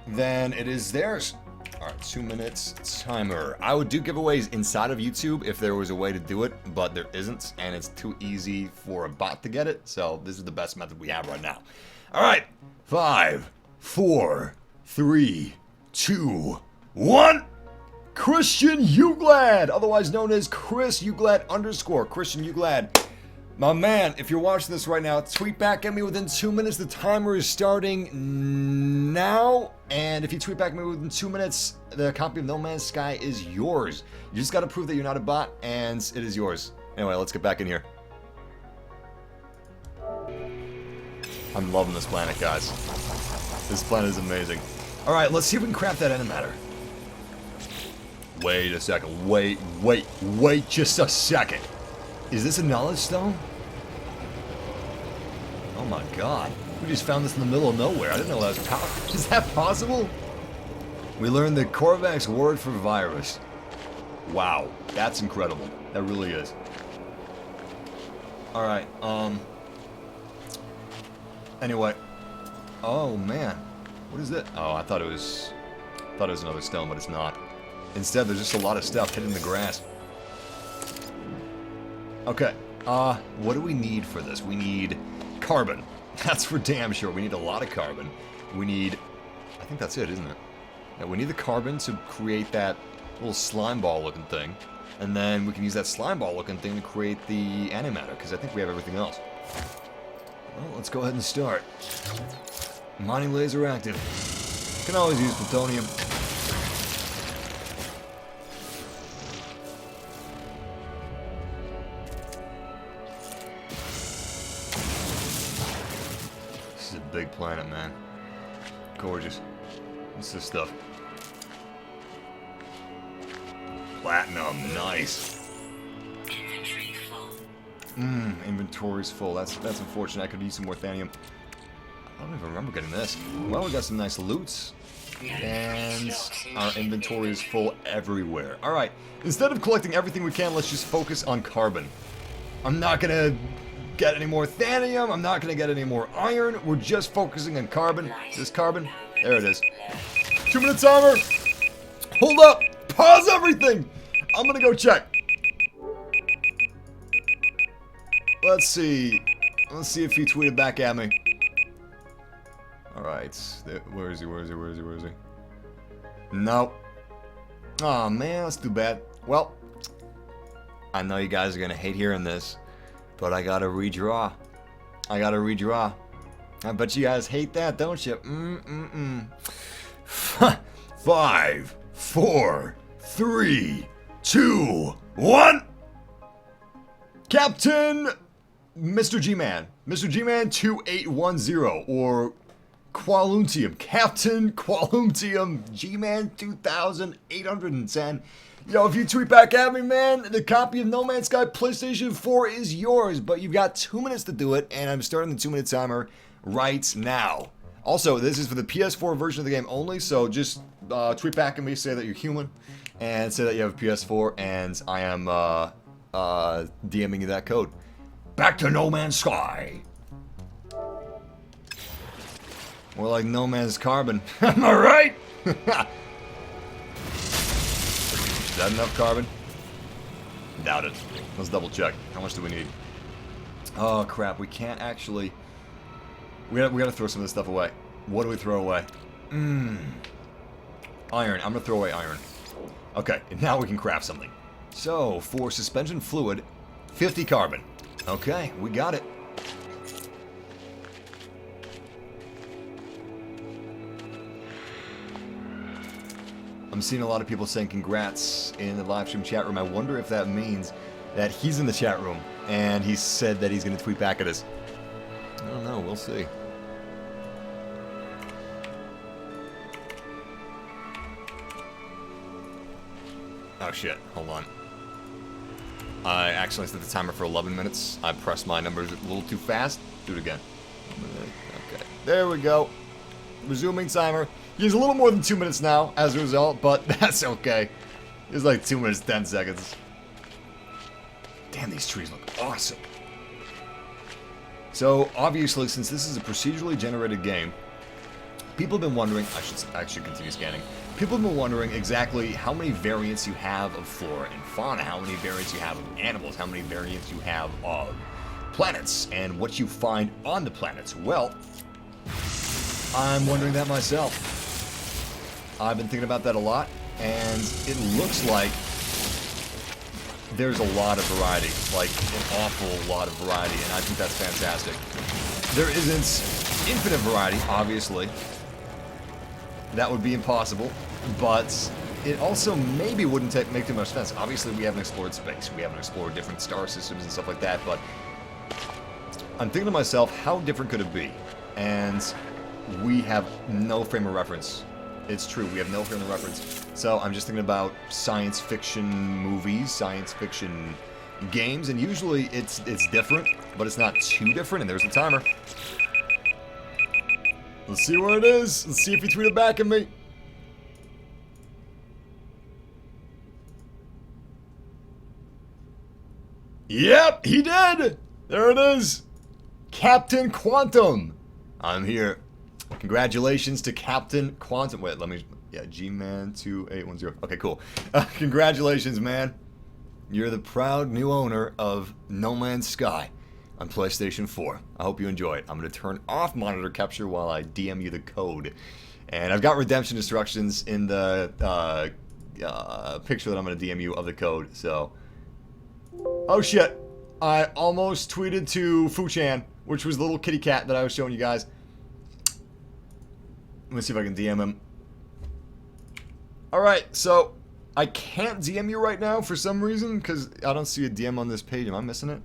then it is theirs. Alright, 2 minutes timer. I would do giveaways inside of YouTube if there was a way to do it, but there isn't, and it's too easy for a bot to get it, so this is the best method we have right now. Alright, 5, 4, 3, 2, 1. Christian Uglad, otherwise known as Chris Uglad _ Christian Uglad. My man, if you're watching this right now, tweet back at me within 2 minutes. The timer is starting now. And if you tweet back at me within 2 minutes, the copy of No Man's Sky is yours. You just got to prove that you're not a bot, and it is yours. Anyway, let's get back in here. I'm loving this planet, guys. This planet is amazing. Alright, let's see if we can craft that antimatter. Wait a second. Wait just a second. Is this a knowledge stone? Oh my god. We just found this in the middle of nowhere. I didn't know that was possible. Is that possible? We learned the Korvac's word for virus. Wow. That's incredible. That really is. Alright, anyway. Oh man. What is it? Oh, I thought it was another stone, but it's not. Instead, there's just a lot of stuff hidden in the grass. Okay, what do we need for this? We need carbon. That's for damn sure. We need a lot of carbon. We need... I think that's it, isn't it? Now we need the carbon to create that little slime ball looking thing. And then we can use that slime ball looking thing to create the antimatter, because I think we have everything else. Well, let's go ahead and start. Mining laser active. Can always use plutonium. This is a big planet, man. Gorgeous. What's this stuff? Platinum, nice. Inventory full. Inventory's full. That's unfortunate. I could use some more thanium. I don't even remember getting this. Well, we got some nice loots. And our inventory is full everywhere. Alright, instead of collecting everything we can, let's just focus on carbon. I'm not gonna get any more thanium. I'm not gonna get any more iron. We're just focusing on carbon. Is this carbon? There it is. 2-minute timer. Hold up. Pause everything. I'm gonna go check. Let's see. Let's see if he tweeted back at me. Alright. Where is he? Where is he? Where is he? Where is he? Nope. Aw, man, that's too bad. Well, I know you guys are gonna hate hearing this, but I gotta redraw. I gotta redraw. I bet you guys hate that, don't you? 5, 4, 3, 2, 1. Captain Mr. G-Man. Mr. G-Man 2810, or Qualuntium. Captain Qualuntium G-Man 2810. Yo, if you tweet back at me, man, the copy of No Man's Sky PlayStation 4 is yours, but you've got 2 minutes to do it, and I'm starting the 2-minute timer right now. Also, this is for the PS4 version of the game only, so just tweet back at me, say that you're human, and say that you have a PS4, and I am DMing you that code. Back to No Man's Sky. More like No Man's Carbon. Am I right? Is that enough carbon? Doubt it. Let's double check. How much do we need? Oh crap, we can't actually... We gotta throw some of this stuff away. What do we throw away? Iron. I'm gonna throw away iron. Okay, and now we can craft something. So, for suspension fluid, 50 carbon. Okay, we got it. I'm seeing a lot of people saying congrats in the live stream chat room. I wonder if that means that he's in the chat room and he said that he's going to tweet back at us. I don't know. We'll see. Oh shit. Hold on. I accidentally set the timer for 11 minutes. I pressed my numbers a little too fast. Do it again. Okay. There we go. Resuming timer. He's a little more than 2 minutes now, as a result, but that's okay. It's like 2 minutes, 10 seconds. Damn, these trees look awesome. So, obviously, since this is a procedurally generated game, people have been wondering, I should continue scanning. People have been wondering exactly how many variants you have of flora and fauna, how many variants you have of animals, how many variants you have of planets, and what you find on the planets. Well, I'm wondering that myself. I've been thinking about that a lot, and it looks like there's a lot of variety, like an awful lot of variety, and I think that's fantastic. There isn't infinite variety, obviously. That would be impossible, but it also maybe wouldn't make too much sense. Obviously, we haven't explored space, we haven't explored different star systems and stuff like that, but I'm thinking to myself, how different could it be? And we have no frame of reference. It's true, we have no frame of reference. So I'm just thinking about science fiction movies, science fiction games, and usually it's different, but it's not too different, and there's the timer. Let's see where it is. Let's see if he tweeted back at me. Yep, he did! There it is. Captain Quantum. I'm here. Congratulations to Captain Quantum. Wait, let me... Yeah, G-Man 2810. Okay, cool. Congratulations, man. You're the proud new owner of No Man's Sky. on PlayStation 4. I hope you enjoy it. I'm going to turn off monitor capture while I DM you the code. And I've got redemption instructions in the picture that I'm going to DM you of the code, so... Oh shit! I almost tweeted to Fu-chan, which was the little kitty cat that I was showing you guys. Let me see if I can DM him. Alright, so... I can't DM you right now for some reason, because I don't see a DM on this page. Am I missing it?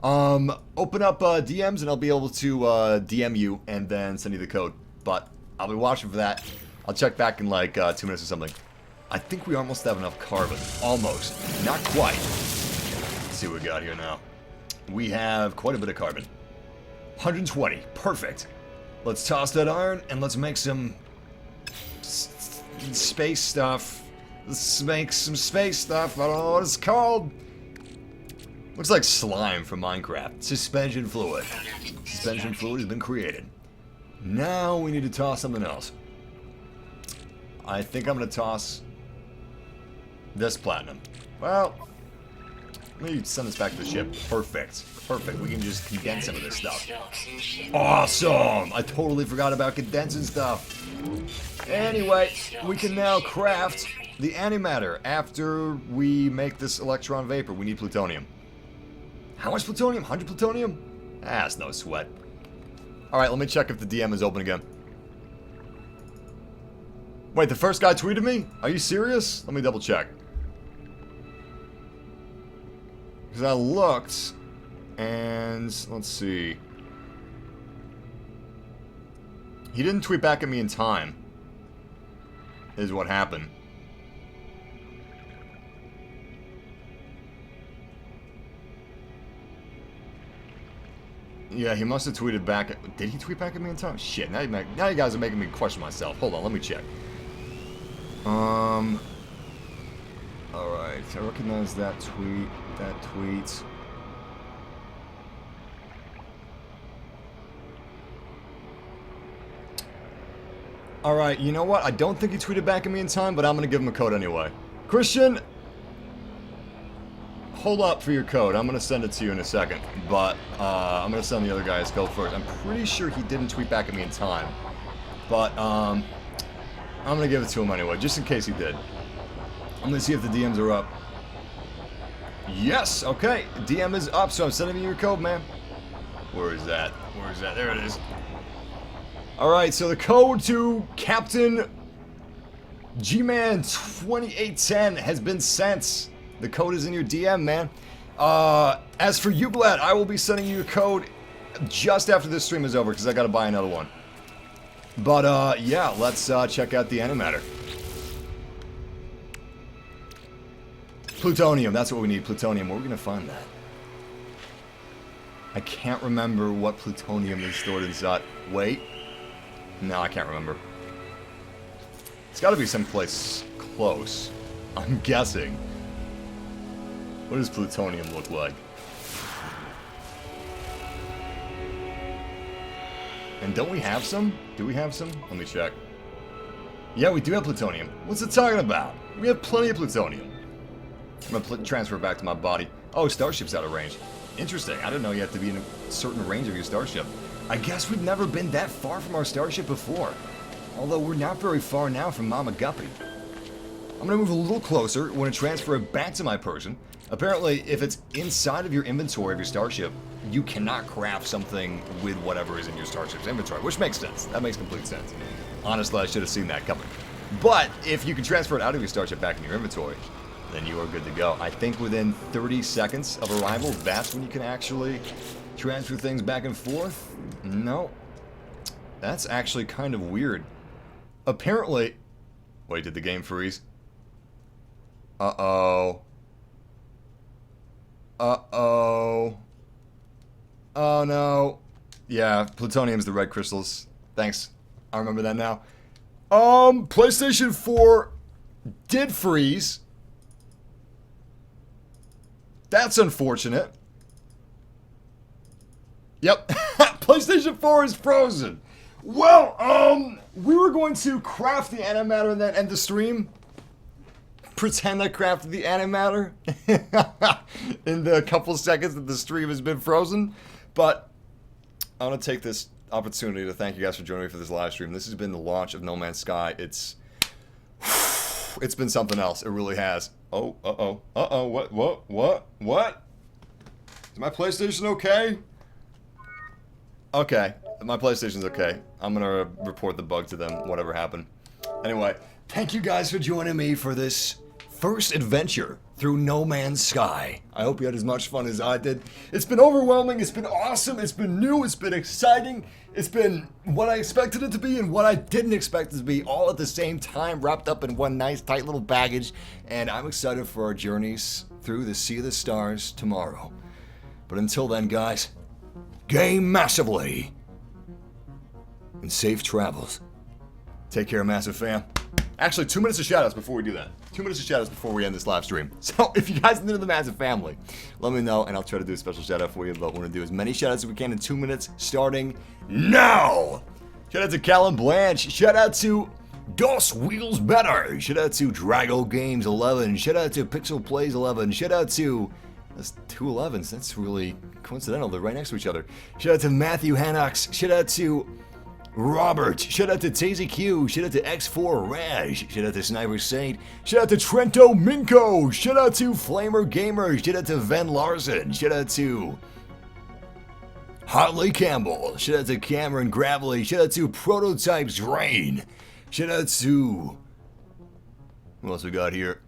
Open up DMs and I'll be able to DM you and then send you the code. But I'll be watching for that. I'll check back in like 2 minutes or something. I think we almost have enough carbon. Almost. Not quite. Let's see what we got here now. We have quite a bit of carbon. 120. Perfect. Let's toss that iron and let's make some space stuff. Let's make some space stuff. I don't know what it's called. Looks like slime from Minecraft. Suspension fluid. Suspension fluid has been created. Now we need to toss something else. I think I'm going to toss this platinum. Well, let me send this back to the ship. Perfect. Perfect. We can just condense some of this stuff. Awesome! I totally forgot about condensing stuff. Anyway, we can now craft the antimatter after we make this electron vapor. We need plutonium. How much plutonium? 100 plutonium? Ah, it's no sweat. Alright, let me check if the DM is open again. Wait, the first guy tweeted me? Are you serious? Let me double check. Because I looked, and let's see. He didn't tweet back at me in time, is what happened. Yeah, he must have tweeted back at... Did he tweet back at me in time? Shit, now you guys are making me question myself. Hold on, let me check. Alright, I recognize that tweet. Alright, you know what? I don't think he tweeted back at me in time, but I'm gonna give him a code anyway. Christian! Hold up for your code. I'm gonna send it to you in a second, but I'm gonna send the other guy his code first. I'm pretty sure he didn't tweet back at me in time, but I'm gonna give it to him anyway, just in case he did. I'm gonna see if the DMs are up. Yes, okay, DM is up, so I'm sending you your code, man. Where is that? Where is that? There it is. Alright, so the code to Captain G-Man 2810 has been sent. The code is in your DM, man. As for you, Glad, I will be sending you a code just after this stream is over, because I gotta buy another one. But, yeah, let's check out the antimatter. Plutonium, that's what we need, plutonium. Where are we gonna find that? I can't remember what plutonium is stored inside. Wait. No, I can't remember. It's gotta be someplace close. I'm guessing. What does plutonium look like? And don't we have some? Do we have some? Let me check. Yeah, we do have plutonium. What's it talking about? We have plenty of plutonium. I'm gonna transfer it back to my body. Oh, starship's out of range. Interesting. I didn't know you have to be in a certain range of your starship. I guess we've never been that far from our starship before. Although we're not very far now from Mama Guppy. I'm gonna move a little closer. We're gonna transfer it back to my person. Apparently, if it's inside of your inventory of your starship, you cannot craft something with whatever is in your starship's inventory, which makes sense. That makes complete sense. Honestly, I should have seen that coming. But if you can transfer it out of your starship back in your inventory, then you are good to go. I think within 30 seconds of arrival, that's when you can actually transfer things back and forth. No. That's actually kind of weird. Apparently... Wait, did the game freeze? Uh-oh. Uh-oh. Oh, no. Yeah, plutonium's the red crystals. Thanks. I remember that now. PlayStation 4 did freeze. That's unfortunate. Yep. PlayStation 4 is frozen. Well, we were going to craft the antimatter and then end the stream. pretend I crafted the antimatter in the couple seconds that the stream has been frozen. But I want to take this opportunity to thank you guys for joining me for this live stream. This has been the launch of No Man's Sky. It's been something else. It really has. Oh, what? Is my PlayStation okay? Okay, my PlayStation's okay. I'm gonna report the bug to them, whatever happened. Anyway, thank you guys for joining me for this first adventure through No Man's Sky. I hope you had as much fun as I did. It's been overwhelming, it's been awesome, it's been new, it's been exciting, it's been what I expected it to be and what I didn't expect it to be, all at the same time, wrapped up in one nice, tight little baggage. And I'm excited for our journeys through the Sea of the Stars tomorrow. But until then, guys, game massively and safe travels. Take care, Massive fam. Actually, 2 minutes of shoutouts before we do that. 2 minutes of shoutouts before we end this live stream. So if you guys are new to the Massive family, let me know and I'll try to do a special shoutout for you. But we're going to do as many shoutouts as we can in 2 minutes, starting now. Shout out to Callum Blanche. Shout out to Dos Wheels Better. Shout out to Drago Games 11. Shout out to Pixel Plays 11. Shout out to... That's 2 11s. That's really coincidental. They're right next to each other. Shout out to Matthew Hannux. Shout out to Robert. Shout out to Tazy Q. Shout out to X4 Raj. Shout out to Sniper Saint. Shout out to Trento Minko. Shout out to Flamer Gamer. Shout out to Ven Larson. Shout out to Harley Campbell. Shout out to Cameron Gravely. Shout out to Prototypes Rain. Shout out to... Who else we got here?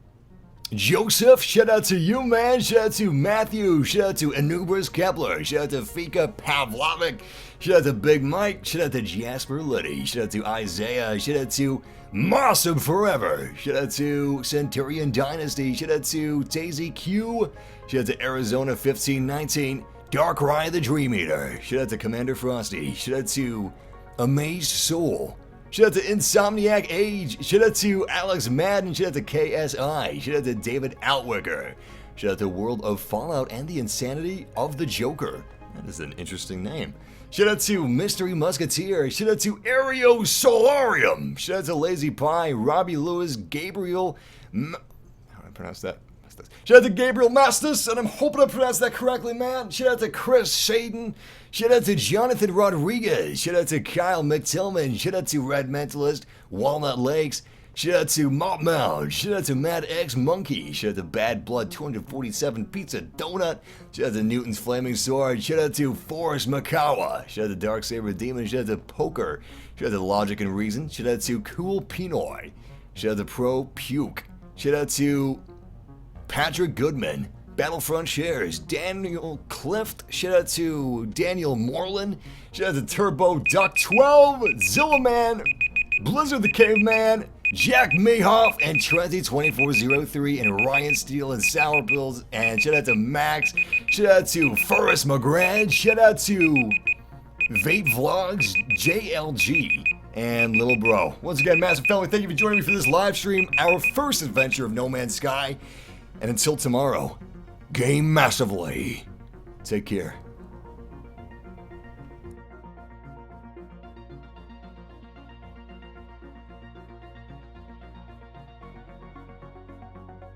Joseph, shout out to you, man. Shout out to Matthew. Shout out to Anubis Kepler. Shout out to Fika Pavlovic. Shout out to Big Mike. Shout out to Jasper Liddy. Shout out to Isaiah. Shout out to Mossum Forever. Shout out to Centurion Dynasty. Shout out to Daisy Q. Shout out to Arizona 1519. Dark Rye the Dream Eater. Shout out to Commander Frosty. Shout out to Amazed Soul. Shout out to Insomniac Age. Shout out to Alex Madden. Shout out to KSI. Shout out to David Outwicker. Shout out to World of Fallout and the Insanity of the Joker. That is an interesting name. Shout out to Mystery Musketeer. Shout out to Aereo Solarium. Shout out to Lazy Pie, Robbie Lewis, Gabriel... How do I pronounce that? Shout out to Gabriel Mastis, and I'm hoping I pronounced that correctly, man. Shout out to Chris Shaden. Shout out to Jonathan Rodriguez. Shout out to Kyle McTillman. Shout out to Red Mentalist, Walnut Lakes. Shout out to Mop Mound. Shout out to Mad X Monkey. Shout out to Bad Blood 247 Pizza Donut. Shout out to Newton's Flaming Sword. Shout out to Forrest Makawa. Shout out to Darksaber Demon. Shout out to Poker. Shout out to Logic and Reason. Shout out to Cool Pinoy. Shout out to Pro Puke. Shout out to Patrick Goodman, Battlefront Shares, Daniel Clift, shout out to Daniel Moreland, shout out to Turbo Duck 12, Zillaman, Blizzard the Caveman, Jack Mayhoff, and Trenty2403, and Ryan Steele and Sour Pills, and shout out to Max, shout out to Forrest McGrath, shout out to Vape Vlogs, JLG, and Little Bro. Once again, Massive Family, thank you for joining me for this live stream, our first adventure of No Man's Sky. And until tomorrow, game massively. Take care.